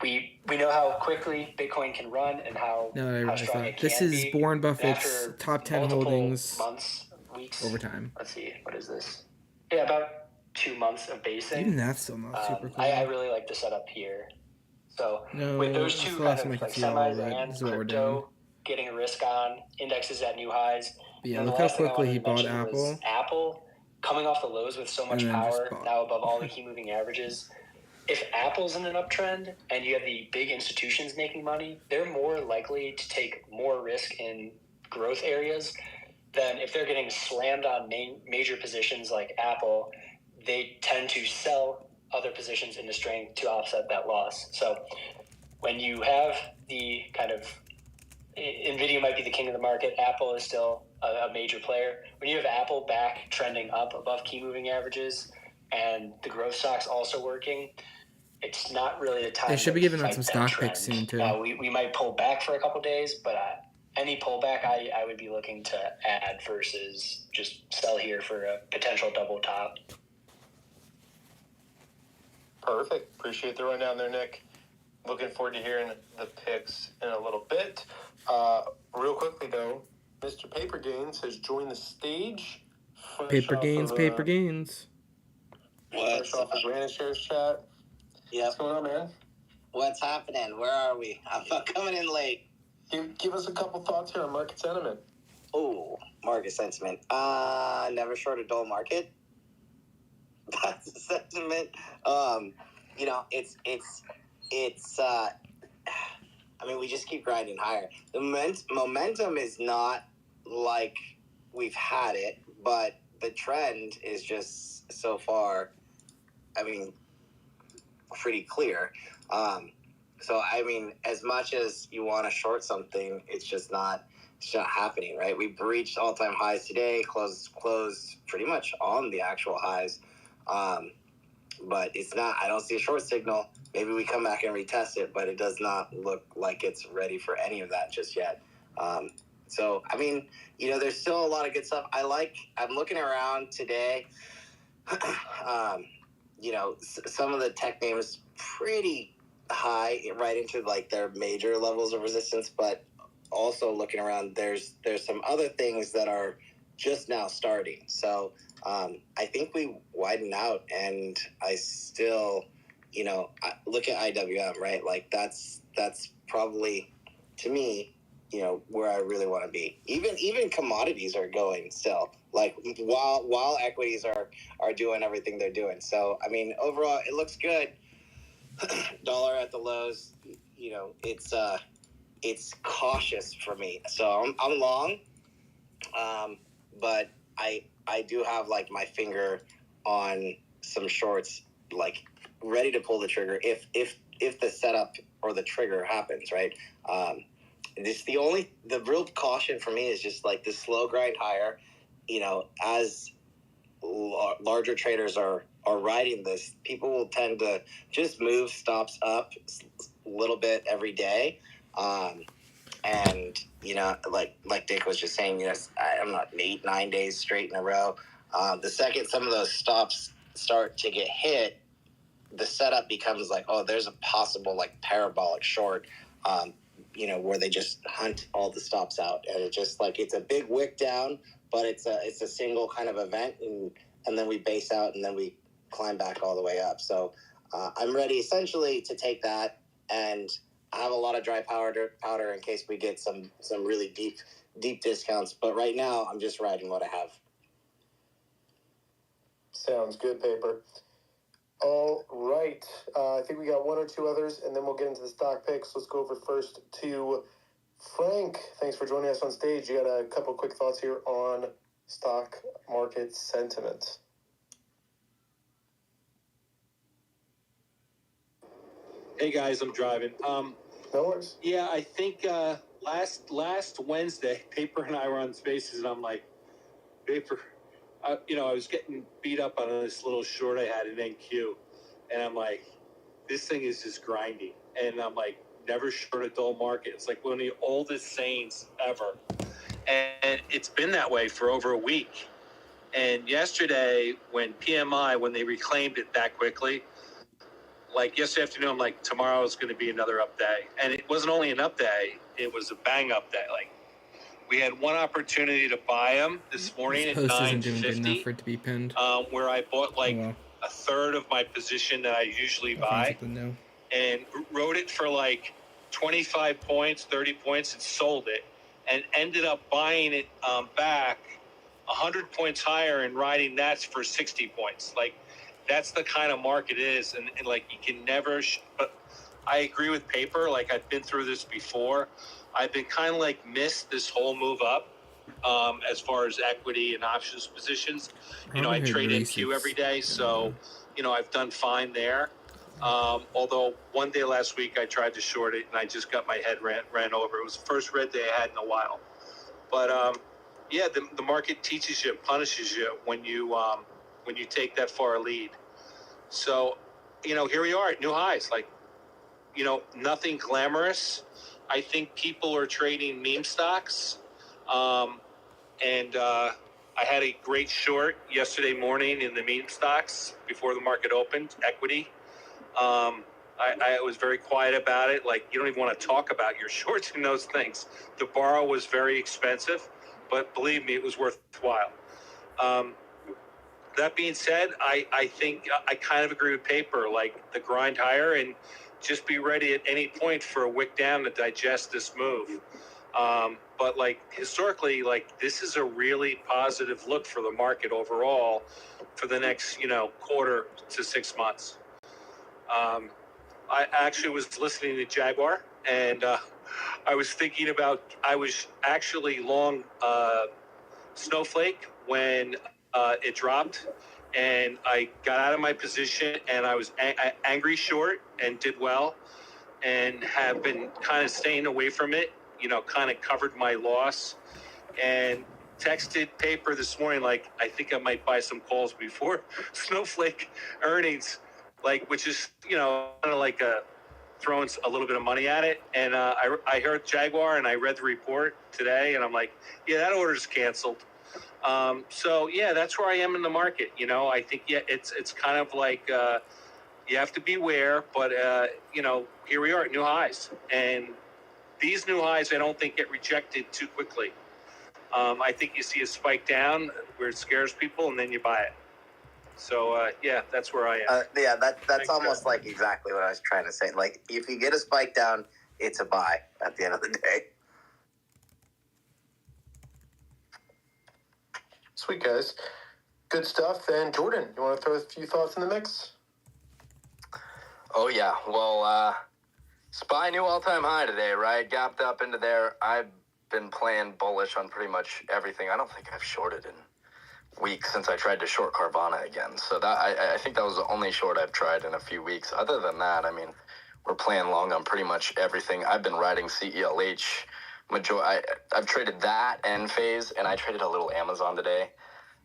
We know how quickly Bitcoin can run and how strong it can This is be. Warren Buffett's top 10 holdings weeks over time. Let's see, what is this? Yeah, about 2 months of basing. Even that's still not super cool. I really like the setup here. So with those two kind of like semis and crypto getting a risk on, indexes at new highs. Yeah, look how quickly he bought Apple. Apple coming off the lows with so much power, now above all the key moving averages. If Apple's in an uptrend and you have the big institutions making money, they're more likely to take more risk in growth areas than if they're getting slammed on major positions like Apple. They tend to sell other positions into strength to offset that loss. So when you have the kind of NVIDIA might be the king of the market, Apple is still a major player. When you have Apple back trending up above key moving averages and the growth stock's also working, it's not really the time. They should be to giving out fight some that stock trend. picks soon too. We might pull back for a couple days, but any pullback I would be looking to add versus just sell here for a potential double top. Perfect. Appreciate the rundown there, Nick. Looking forward to hearing the picks in a little bit. Real quickly, though, Mr. Paper Gains has joined the stage. Paper Gains. Fresh off of Brandon Shares chat. Yep. What's going on, man? What's happening? Where are we? I'm coming in late. Give us a couple thoughts here on market sentiment. Oh, market sentiment. Never short a dull market. That's the sentiment. You know, it's. I mean, we just keep grinding higher. The momentum is not like we've had it, but the trend is just so far, I mean, pretty clear. So, I mean, as much as you want to short something, it's not happening, right? We breached all-time highs today, closed pretty much on the actual highs. But it's not, I don't see a short signal. Maybe we come back and retest it, but it does not look like it's ready for any of that just yet. So, I mean, you know, there's still a lot of good stuff. I'm looking around today, you know, some of the tech names pretty high right into like their major levels of resistance, but also looking around, there's some other things that are just now starting. So, I think we widen out, and I still, you know, look at IWM, right? Like that's probably, to me, you know, where I really want to be. Even commodities are going still, like while equities are doing everything they're doing. So, I mean, overall, it looks good. Dollar at the lows, you know, it's cautious for me. So I'm long, but I do have like my finger on some shorts, like ready to pull the trigger if the setup or the trigger happens, right? The real caution for me is just like the slow grind higher. You know, as larger traders are riding this, people will tend to just move stops up a little bit every day. And, you know, like Dick was just saying, you know, I'm not 8-9 days straight in a row. The second some of those stops start to get hit, the setup becomes like, oh, there's a possible like parabolic short, you know, where they just hunt all the stops out. And it's just like, it's a big wick down, but it's a single kind of event. And then we base out and then we climb back all the way up. So I'm ready essentially to take that, and I have a lot of dry powder in case we get some really deep discounts. But right now, I'm just riding what I have. Sounds good, Paper. All right. I think we got one or two others, and then we'll get into the stock picks. Let's go over first to Frank. Thanks for joining us on stage. You got a couple quick thoughts here on stock market sentiment. Hey guys, I'm driving. No worries. Yeah, I think last Wednesday, Paper and I were on Spaces, and I'm like, Paper, I was getting beat up on this little short I had in NQ, and I'm like, this thing is just grinding, and I'm like, never short a dull market. It's like one of the oldest sayings ever, and it's been that way for over a week. And yesterday, when they reclaimed it that quickly, like yesterday afternoon, I'm like, tomorrow is going to be another up day. And it wasn't only an up day, it was a bang up day. Like, we had one opportunity to buy them this morning at This post isn't doing good enough $9.50, for it to be pinned. where I bought like a third of my position that I usually buy, and rode it for like 25 points, 30 points, and sold it, and ended up buying it back 100 points higher and riding that for 60 points. Like, that's the kind of market it is, and like you can never. But I agree with Paper. Like, I've been through this before. I've been kind of like missed this whole move up, as far as equity and options positions. You know, I trade NQ every day, so you know I've done fine there. Although one day last week I tried to short it and I just got my head ran over. It was the first red day I had in a while. But yeah, the market teaches you, punishes you when you take that far a lead. So, here we are at new highs. Like, nothing glamorous. I think people are trading meme stocks. And I had a great short yesterday morning in the meme stocks before the market opened, equity. I was very quiet about it. Like, you don't even want to talk about your shorts in those things. The borrow was very expensive, but believe me, it was worthwhile. That being said, I think I kind of agree with paper, like the grind higher and just be ready at any point for a wick down to digest this move. But like historically, like this is a really positive look for the market overall for the next, quarter to 6 months. I actually was listening to Jaguar and I was thinking about, I was actually long Snowflake when it dropped, and I got out of my position and I was angry short and did well and have been kind of staying away from it, kind of covered my loss and texted paper this morning, like, I think I might buy some calls before Snowflake earnings, like, which is, kind of like throwing a little bit of money at it. And I heard Jaguar and I read the report today and I'm like, yeah, that order's canceled. So yeah, that's where I am in the market. I think, yeah, it's kind of like, you have to beware, but here we are at new highs, and these new highs, I don't think get rejected too quickly. I think you see a spike down where it scares people and then you buy it. So yeah, that's where I am. Yeah, that's almost like exactly what I was trying to say. Like, if you get a spike down, it's a buy at the end of the day. Sweet, guys. Good stuff. And Jordan, you want to throw a few thoughts in the mix? Oh, yeah. Well, SPY new all-time high today, right? Gapped up into there. I've been playing bullish on pretty much everything. I don't think I've shorted in weeks since I tried to short Carvana again. So that I think that was the only short I've tried in a few weeks. Other than that, I mean, we're playing long on pretty much everything. I've been riding CELH. I've traded that Enphase, and I traded a little Amazon today,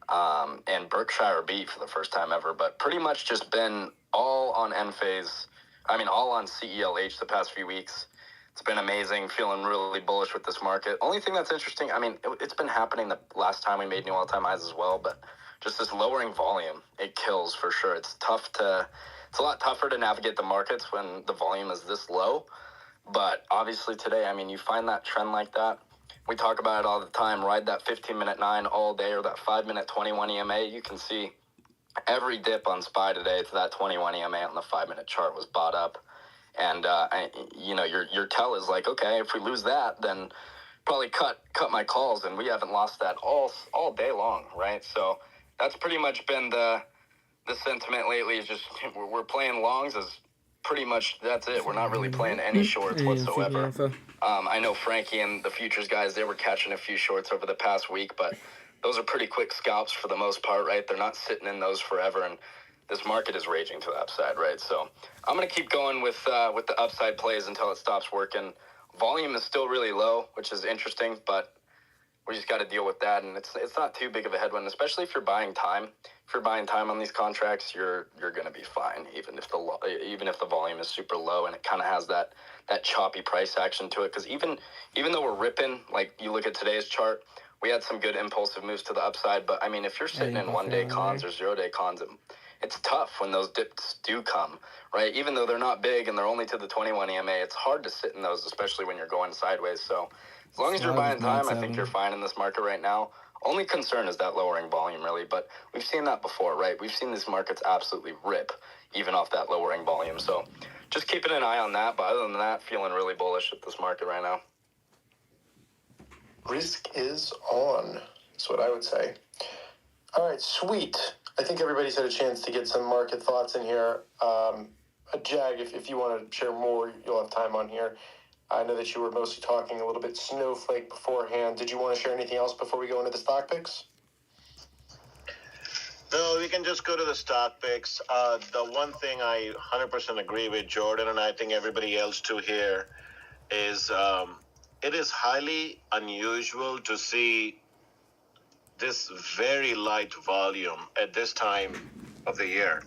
and Berkshire Beat for the first time ever, but pretty much just been all on Enphase. I mean, all on CELH the past few weeks. It's been amazing, feeling really bullish with this market. Only thing that's interesting, I mean, it's been happening the last time we made new all-time highs as well, but just this lowering volume, it kills for sure. It's a lot tougher to navigate the markets when the volume is this low. But obviously today, I mean, you find that trend like that. We talk about it all the time. Ride that 15-minute 9 all day, or that 5-minute 21 EMA. You can see every dip on SPY today to that 21 EMA on the 5-minute chart was bought up. And, your tell is like, okay, if we lose that, then probably cut my calls. And we haven't lost that all day long, right? So that's pretty much been the sentiment lately, is just we're playing longs as pretty much that's it. We're not really playing any shorts whatsoever. I know Frankie and the futures guys, they were catching a few shorts over the past week, but those are pretty quick scalps for the most part, right? They're not sitting in those forever, and this market is raging to the upside, right? So I'm going to keep going with the upside plays until it stops working. Volume is still really low, which is interesting, but we just got to deal with that, and it's not too big of a headwind, especially if you're buying time. If you're buying time on these contracts, you're going to be fine, even if the volume is super low and it kind of has that choppy price action to it. Because even though we're ripping, like you look at today's chart, we had some good impulsive moves to the upside. But I mean, if you're sitting in 1-day cons or 0-day cons, it's tough when those dips do come, right? Even though they're not big and they're only to the 21 EMA, it's hard to sit in those, especially when you're going sideways. So as long as you're buying time, I think you're fine in this market right now. Only concern is that lowering volume, really. But we've seen that before, right? We've seen these markets absolutely rip, even off that lowering volume. So just keeping an eye on that. But other than that, feeling really bullish at this market right now. Risk is on. That's what I would say. All right, sweet. I think everybody's had a chance to get some market thoughts in here. Jag, if you want to share more, you'll have time on here. I know that you were mostly talking a little bit Snowflake beforehand. Did you want to share anything else before we go into the stock picks? No, we can just go to the stock picks. The one thing I 100% agree with Jordan, and I think everybody else too here, is it is highly unusual to see this very light volume at this time of the year.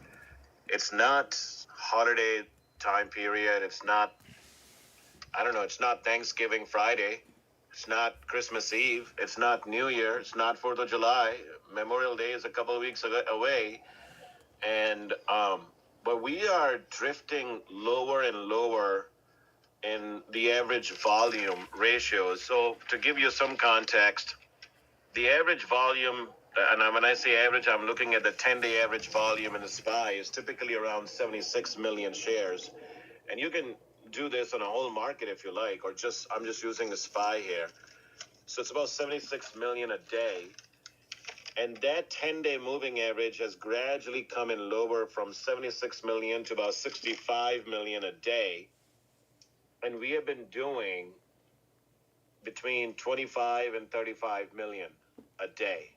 It's not holiday time period. It's not, I don't know, it's not Thanksgiving Friday. It's not Christmas Eve. It's not New Year. It's not 4th of July. Memorial Day is a couple of weeks away. And, but we are drifting lower and lower in the average volume ratios. So to give you some context, the average volume, and when I say average, I'm looking at the 10-day average volume in the SPY, is typically around 76 million shares. And you can do this on a whole market if you like, or I'm just using the SPY here. So it's about 76 million a day. And that 10-day moving average has gradually come in lower from 76 million to about 65 million a day. And we have been doing between 25 and 35 million a day.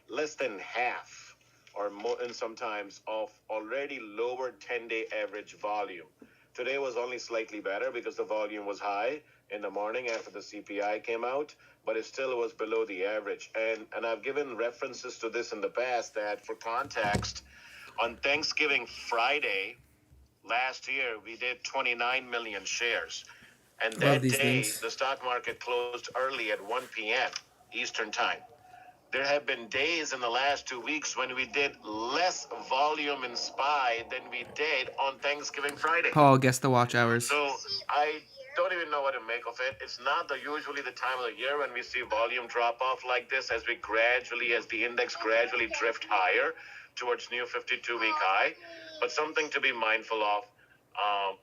Less than half or more, and sometimes of already lower 10-day average volume. Today was only slightly better because the volume was high in the morning after the CPI came out, but it still was below the average. And I've given references to this in the past that, for context, on Thanksgiving Friday last year, we did 29 million shares. And that day, the stock market closed early at 1 p.m. Eastern Time. There have been days in the last 2 weeks when we did less volume in SPY than we did on Thanksgiving Friday. Paul, guess the watch hours. So I don't even know what to make of it. It's not usually the time of the year when we see volume drop off like this as the index gradually drift higher towards new 52-week high, but something to be mindful of.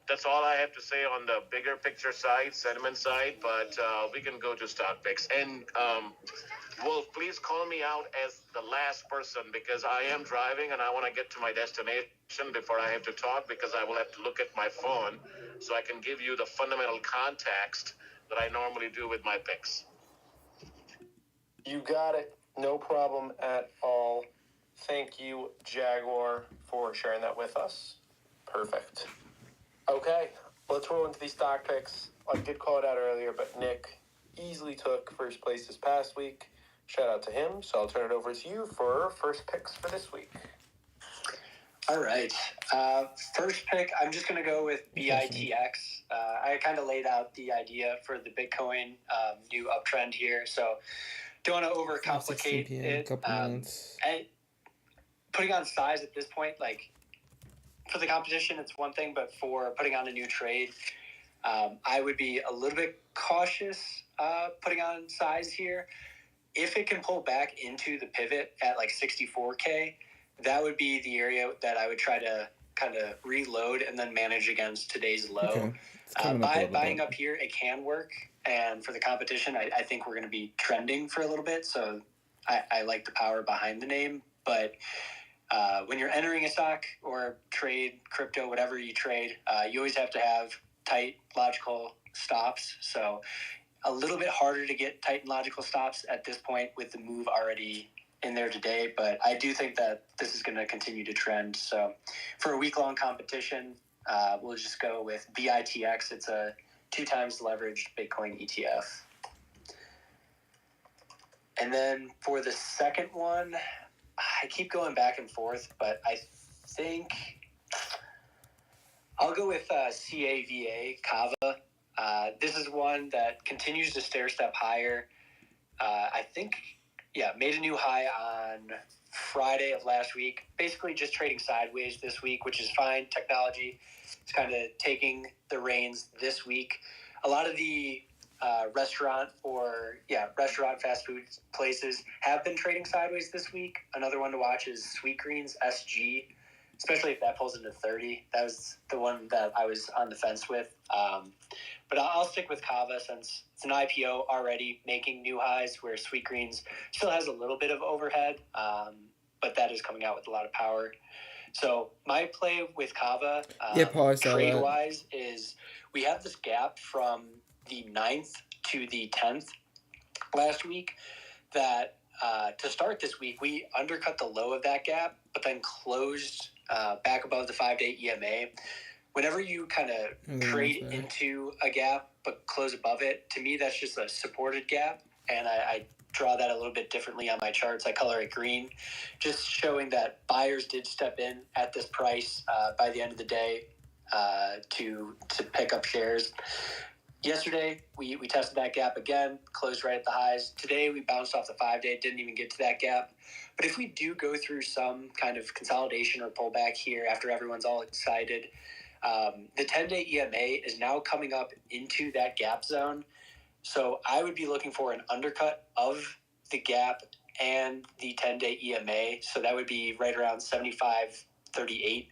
That's all I have to say on the bigger picture side, sentiment side, but we can go to stock picks. And Wolf, please call me out as the last person because I am driving and I want to get to my destination before I have to talk, because I will have to look at my phone so I can give you the fundamental context that I normally do with my picks. You got it. No problem at all. Thank you, Jaguar, for sharing that with us. Perfect. Okay, let's roll into these stock picks. I did call it out earlier, but Nick easily took first place this past week. Shout out to him. So I'll turn it over to you for first picks for this week. All right. First pick, I'm just going to go with BITX. I kind of laid out the idea for the Bitcoin new uptrend here, so don't want to overcomplicate it. Putting on size at this point, like, for the competition, it's one thing, but for putting on a new trade, I would be a little bit cautious putting on size here. If it can pull back into the pivot at like 64K, that would be the area that I would try to kind of reload and then manage against today's low. Okay. Buying up here, it can work. And for the competition, I think we're going to be trending for a little bit. So I like the power behind the name. But when you're entering a stock or trade, crypto, whatever you trade, you always have to have tight, logical stops. So a little bit harder to get tight and logical stops at this point with the move already in there today. But I do think that this is going to continue to trend. So for a week-long competition, we'll just go with BITX. It's a 2 times leveraged Bitcoin ETF. And then for the second one, I keep going back and forth, but I think I'll go with CAVA, Kava. This is one that continues to stair-step higher. I think, made a new high on Friday of last week. Basically just trading sideways this week, which is fine. Technology is kind of taking the reins this week. A lot of the restaurant fast food places have been trading sideways this week. Another one to watch is Sweetgreens, SG, especially if that pulls into 30. That was the one that I was on the fence with. But I'll stick with Kava since it's an IPO already making new highs, where Sweetgreens still has a little bit of overhead, but that is coming out with a lot of power. So my play with Kava, Paul, I saw trade-wise, is we have this gap from the 9th to the 10th last week that to start this week, we undercut the low of that gap, but then closed back above the 5-day EMA. Whenever you kind of trade into a gap but close above it, to me, that's just a supported gap. And I draw that a little bit differently on my charts. I color it green, just showing that buyers did step in at this price by the end of the day to pick up shares. Yesterday, we tested that gap again, closed right at the highs. Today, we bounced off the 5-day, didn't even get to that gap. But if we do go through some kind of consolidation or pullback here after everyone's all excited, the 10-day EMA is now coming up into that gap zone. So I would be looking for an undercut of the gap and the 10-day EMA. So that would be right around 75.38.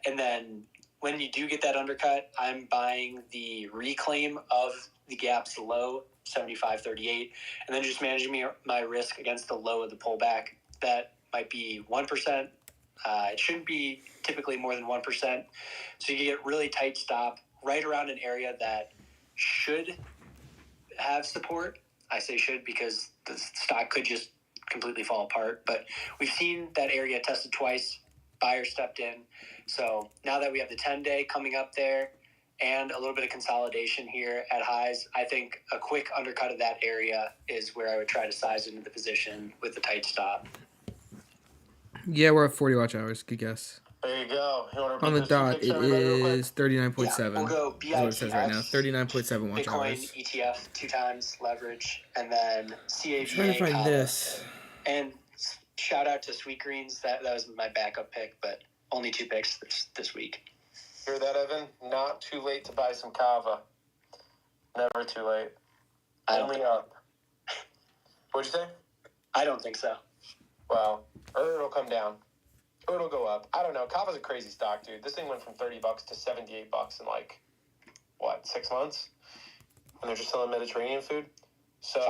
And then when you do get that undercut, I'm buying the reclaim of the gap's low, 75.38, and then just managing my risk against the low of the pullback. That might be 1%. It shouldn't be typically more than 1%. So you get really tight stop right around an area that should have support. I say should because the stock could just completely fall apart. But we've seen that area tested twice. Buyers stepped in. So now that we have the 10-day coming up there and a little bit of consolidation here at highs, I think a quick undercut of that area is where I would try to size into the position with the tight stop. Yeah, we're at 40 watch hours. Good guess. There you go. You On the dot, it is 39.7. Yeah, we'll go Is what it says right now. 39.7 watch Bitcoin hours. ETF 2 times leverage, and then CAVA. I'm trying to find Kava. this. And shout out to Sweet Greens. That was my backup pick, but only 2 picks this week. Hear that, Evan? Not too late to buy some kava. Never too late. Only up. What'd you say? I don't think so. Well, or it'll come down. Or it'll go up. I don't know. Kava's a crazy stock, dude. This thing went from $30 to $78 in 6 months? And they're just selling Mediterranean food. So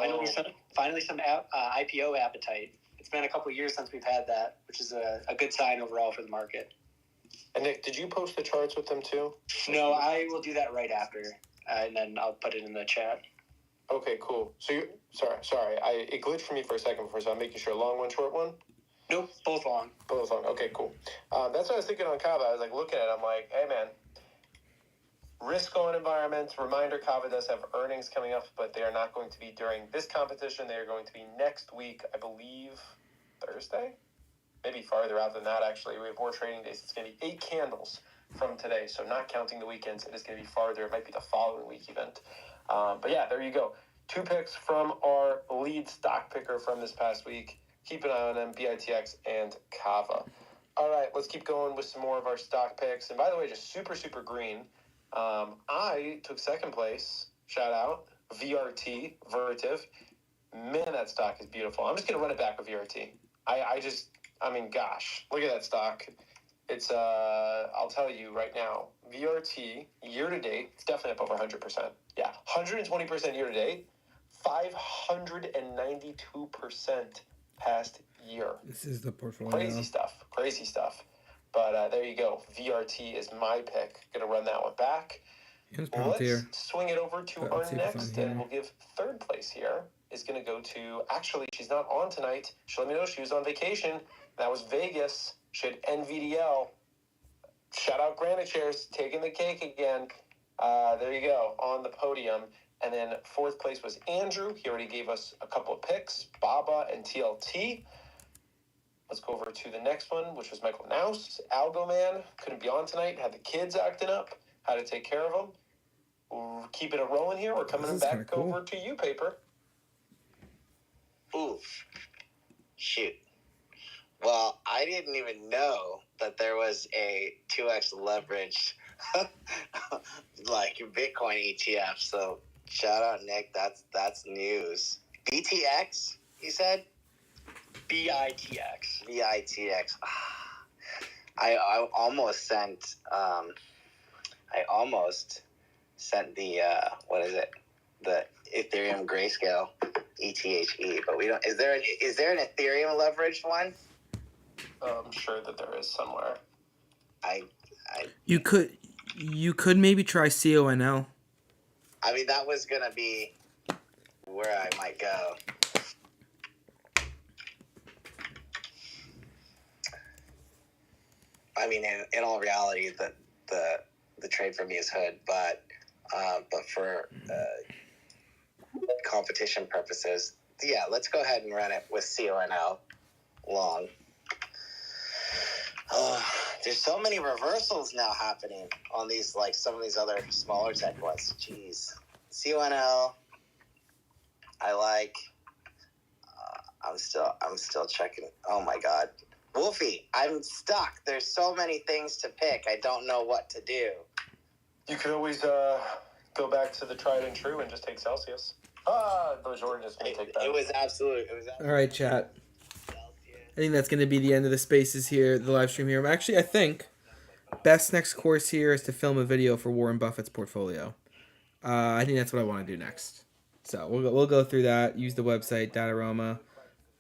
Finally some IPO appetite. It's been a couple of years since we've had that, which is a good sign overall for the market. And Nick, did you post the charts with them too? No, I will do that right after, and then I'll put it in the chat. Okay, cool. So you sorry. It glitched for me for a second before, so I'm making sure long one, short one. Nope, both long. Both long. Okay, cool. That's what I was thinking on Kava. I was looking at it. I'm like, hey man, risk-on environment. Reminder: Kava does have earnings coming up, but they are not going to be during this competition. They are going to be next week, I believe, Thursday. Maybe farther out than that. Actually, we have more trading days. It's going to be 8 candles from today, so not counting the weekends. It is going to be farther. It might be the following week event. But yeah, there you go. 2 picks from our lead stock picker from this past week. Keep an eye on them, BITX and Kava. All right, let's keep going with some more of our stock picks. And by the way, just super, super green. I took second place. Shout out. VRT, Vertiv. Man, that stock is beautiful. I'm just going to run it back with VRT. Gosh, look at that stock. It's, I'll tell you right now, VRT, year to date, it's definitely up over 100%. Yeah, 120% year to date, 592% past year. This is the portfolio. Crazy stuff. But there you go. VRT is my pick. Gonna run that one back. Let's swing it over to our next, and we'll give third place here. Is going to go to, actually, she's not on tonight. She let me know she was on vacation. That was Vegas. She had NVDL. Shout out Granite Chairs, taking the cake again. There you go, on the podium. And then fourth place was Andrew. He already gave us a couple of picks, Baba and TLT. Let's go over to the next one, which was Michael Naus. Algo Man couldn't be on tonight, had the kids acting up, had to take care of them. We're keeping it rolling here. We're coming back over to you, Paper. Ooh, shoot. Well, I didn't even know that there was a 2x leveraged Bitcoin ETF. So shout out, Nick. That's news. BTX, you said? BITX. BITX. I almost sent the the Ethereum Grayscale ETHE, but we don't. Is there an Ethereum leveraged one? I'm sure that there is somewhere. You could maybe try CONL. I mean, that was gonna be where I might go. I mean, in all reality, the trade for me is Hood, but for competition purposes, yeah, let's go ahead and run it with CONO long. There's so many reversals now happening on these, like some of these other smaller tech ones. Jeez. CONO, I like. I'm still checking. Oh my God. Wolfie, I'm stuck. There's so many things to pick. I don't know what to do. You could always go back to the tried and true and just take Celsius. Those Jordan's going to take that. It was absolute. All right, chat. I think that's going to be the end of the spaces here, the live stream here. Actually, I think best next course here is to film a video for Warren Buffett's portfolio. I think that's what I want to do next. So we'll go through that, use the website, Dataroma,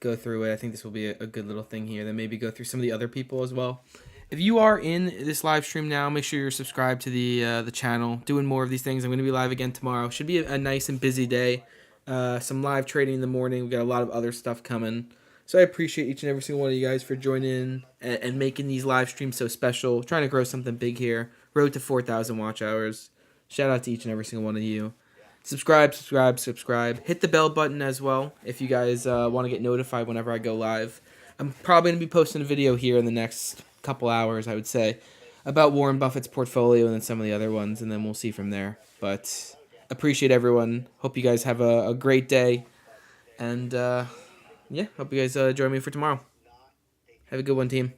go through it. I think this will be a good little thing here. Then maybe go through some of the other people as well. If you are in this live stream now, make sure you're subscribed to the channel. Doing more of these things. I'm going to be live again tomorrow. Should be a nice and busy day. Some live trading in the morning. We've got a lot of other stuff coming. So I appreciate each and every single one of you guys for joining in and making these live streams so special. Trying to grow something big here. Road to 4,000 watch hours. Shout out to each and every single one of you. Subscribe. Hit the bell button as well if you guys want to get notified whenever I go live. I'm probably going to be posting a video here in the next couple hours, I would say, about Warren Buffett's portfolio and then some of the other ones, and then we'll see from there. But appreciate everyone. Hope you guys have a great day. And, yeah, hope you guys join me for tomorrow. Have a good one, team.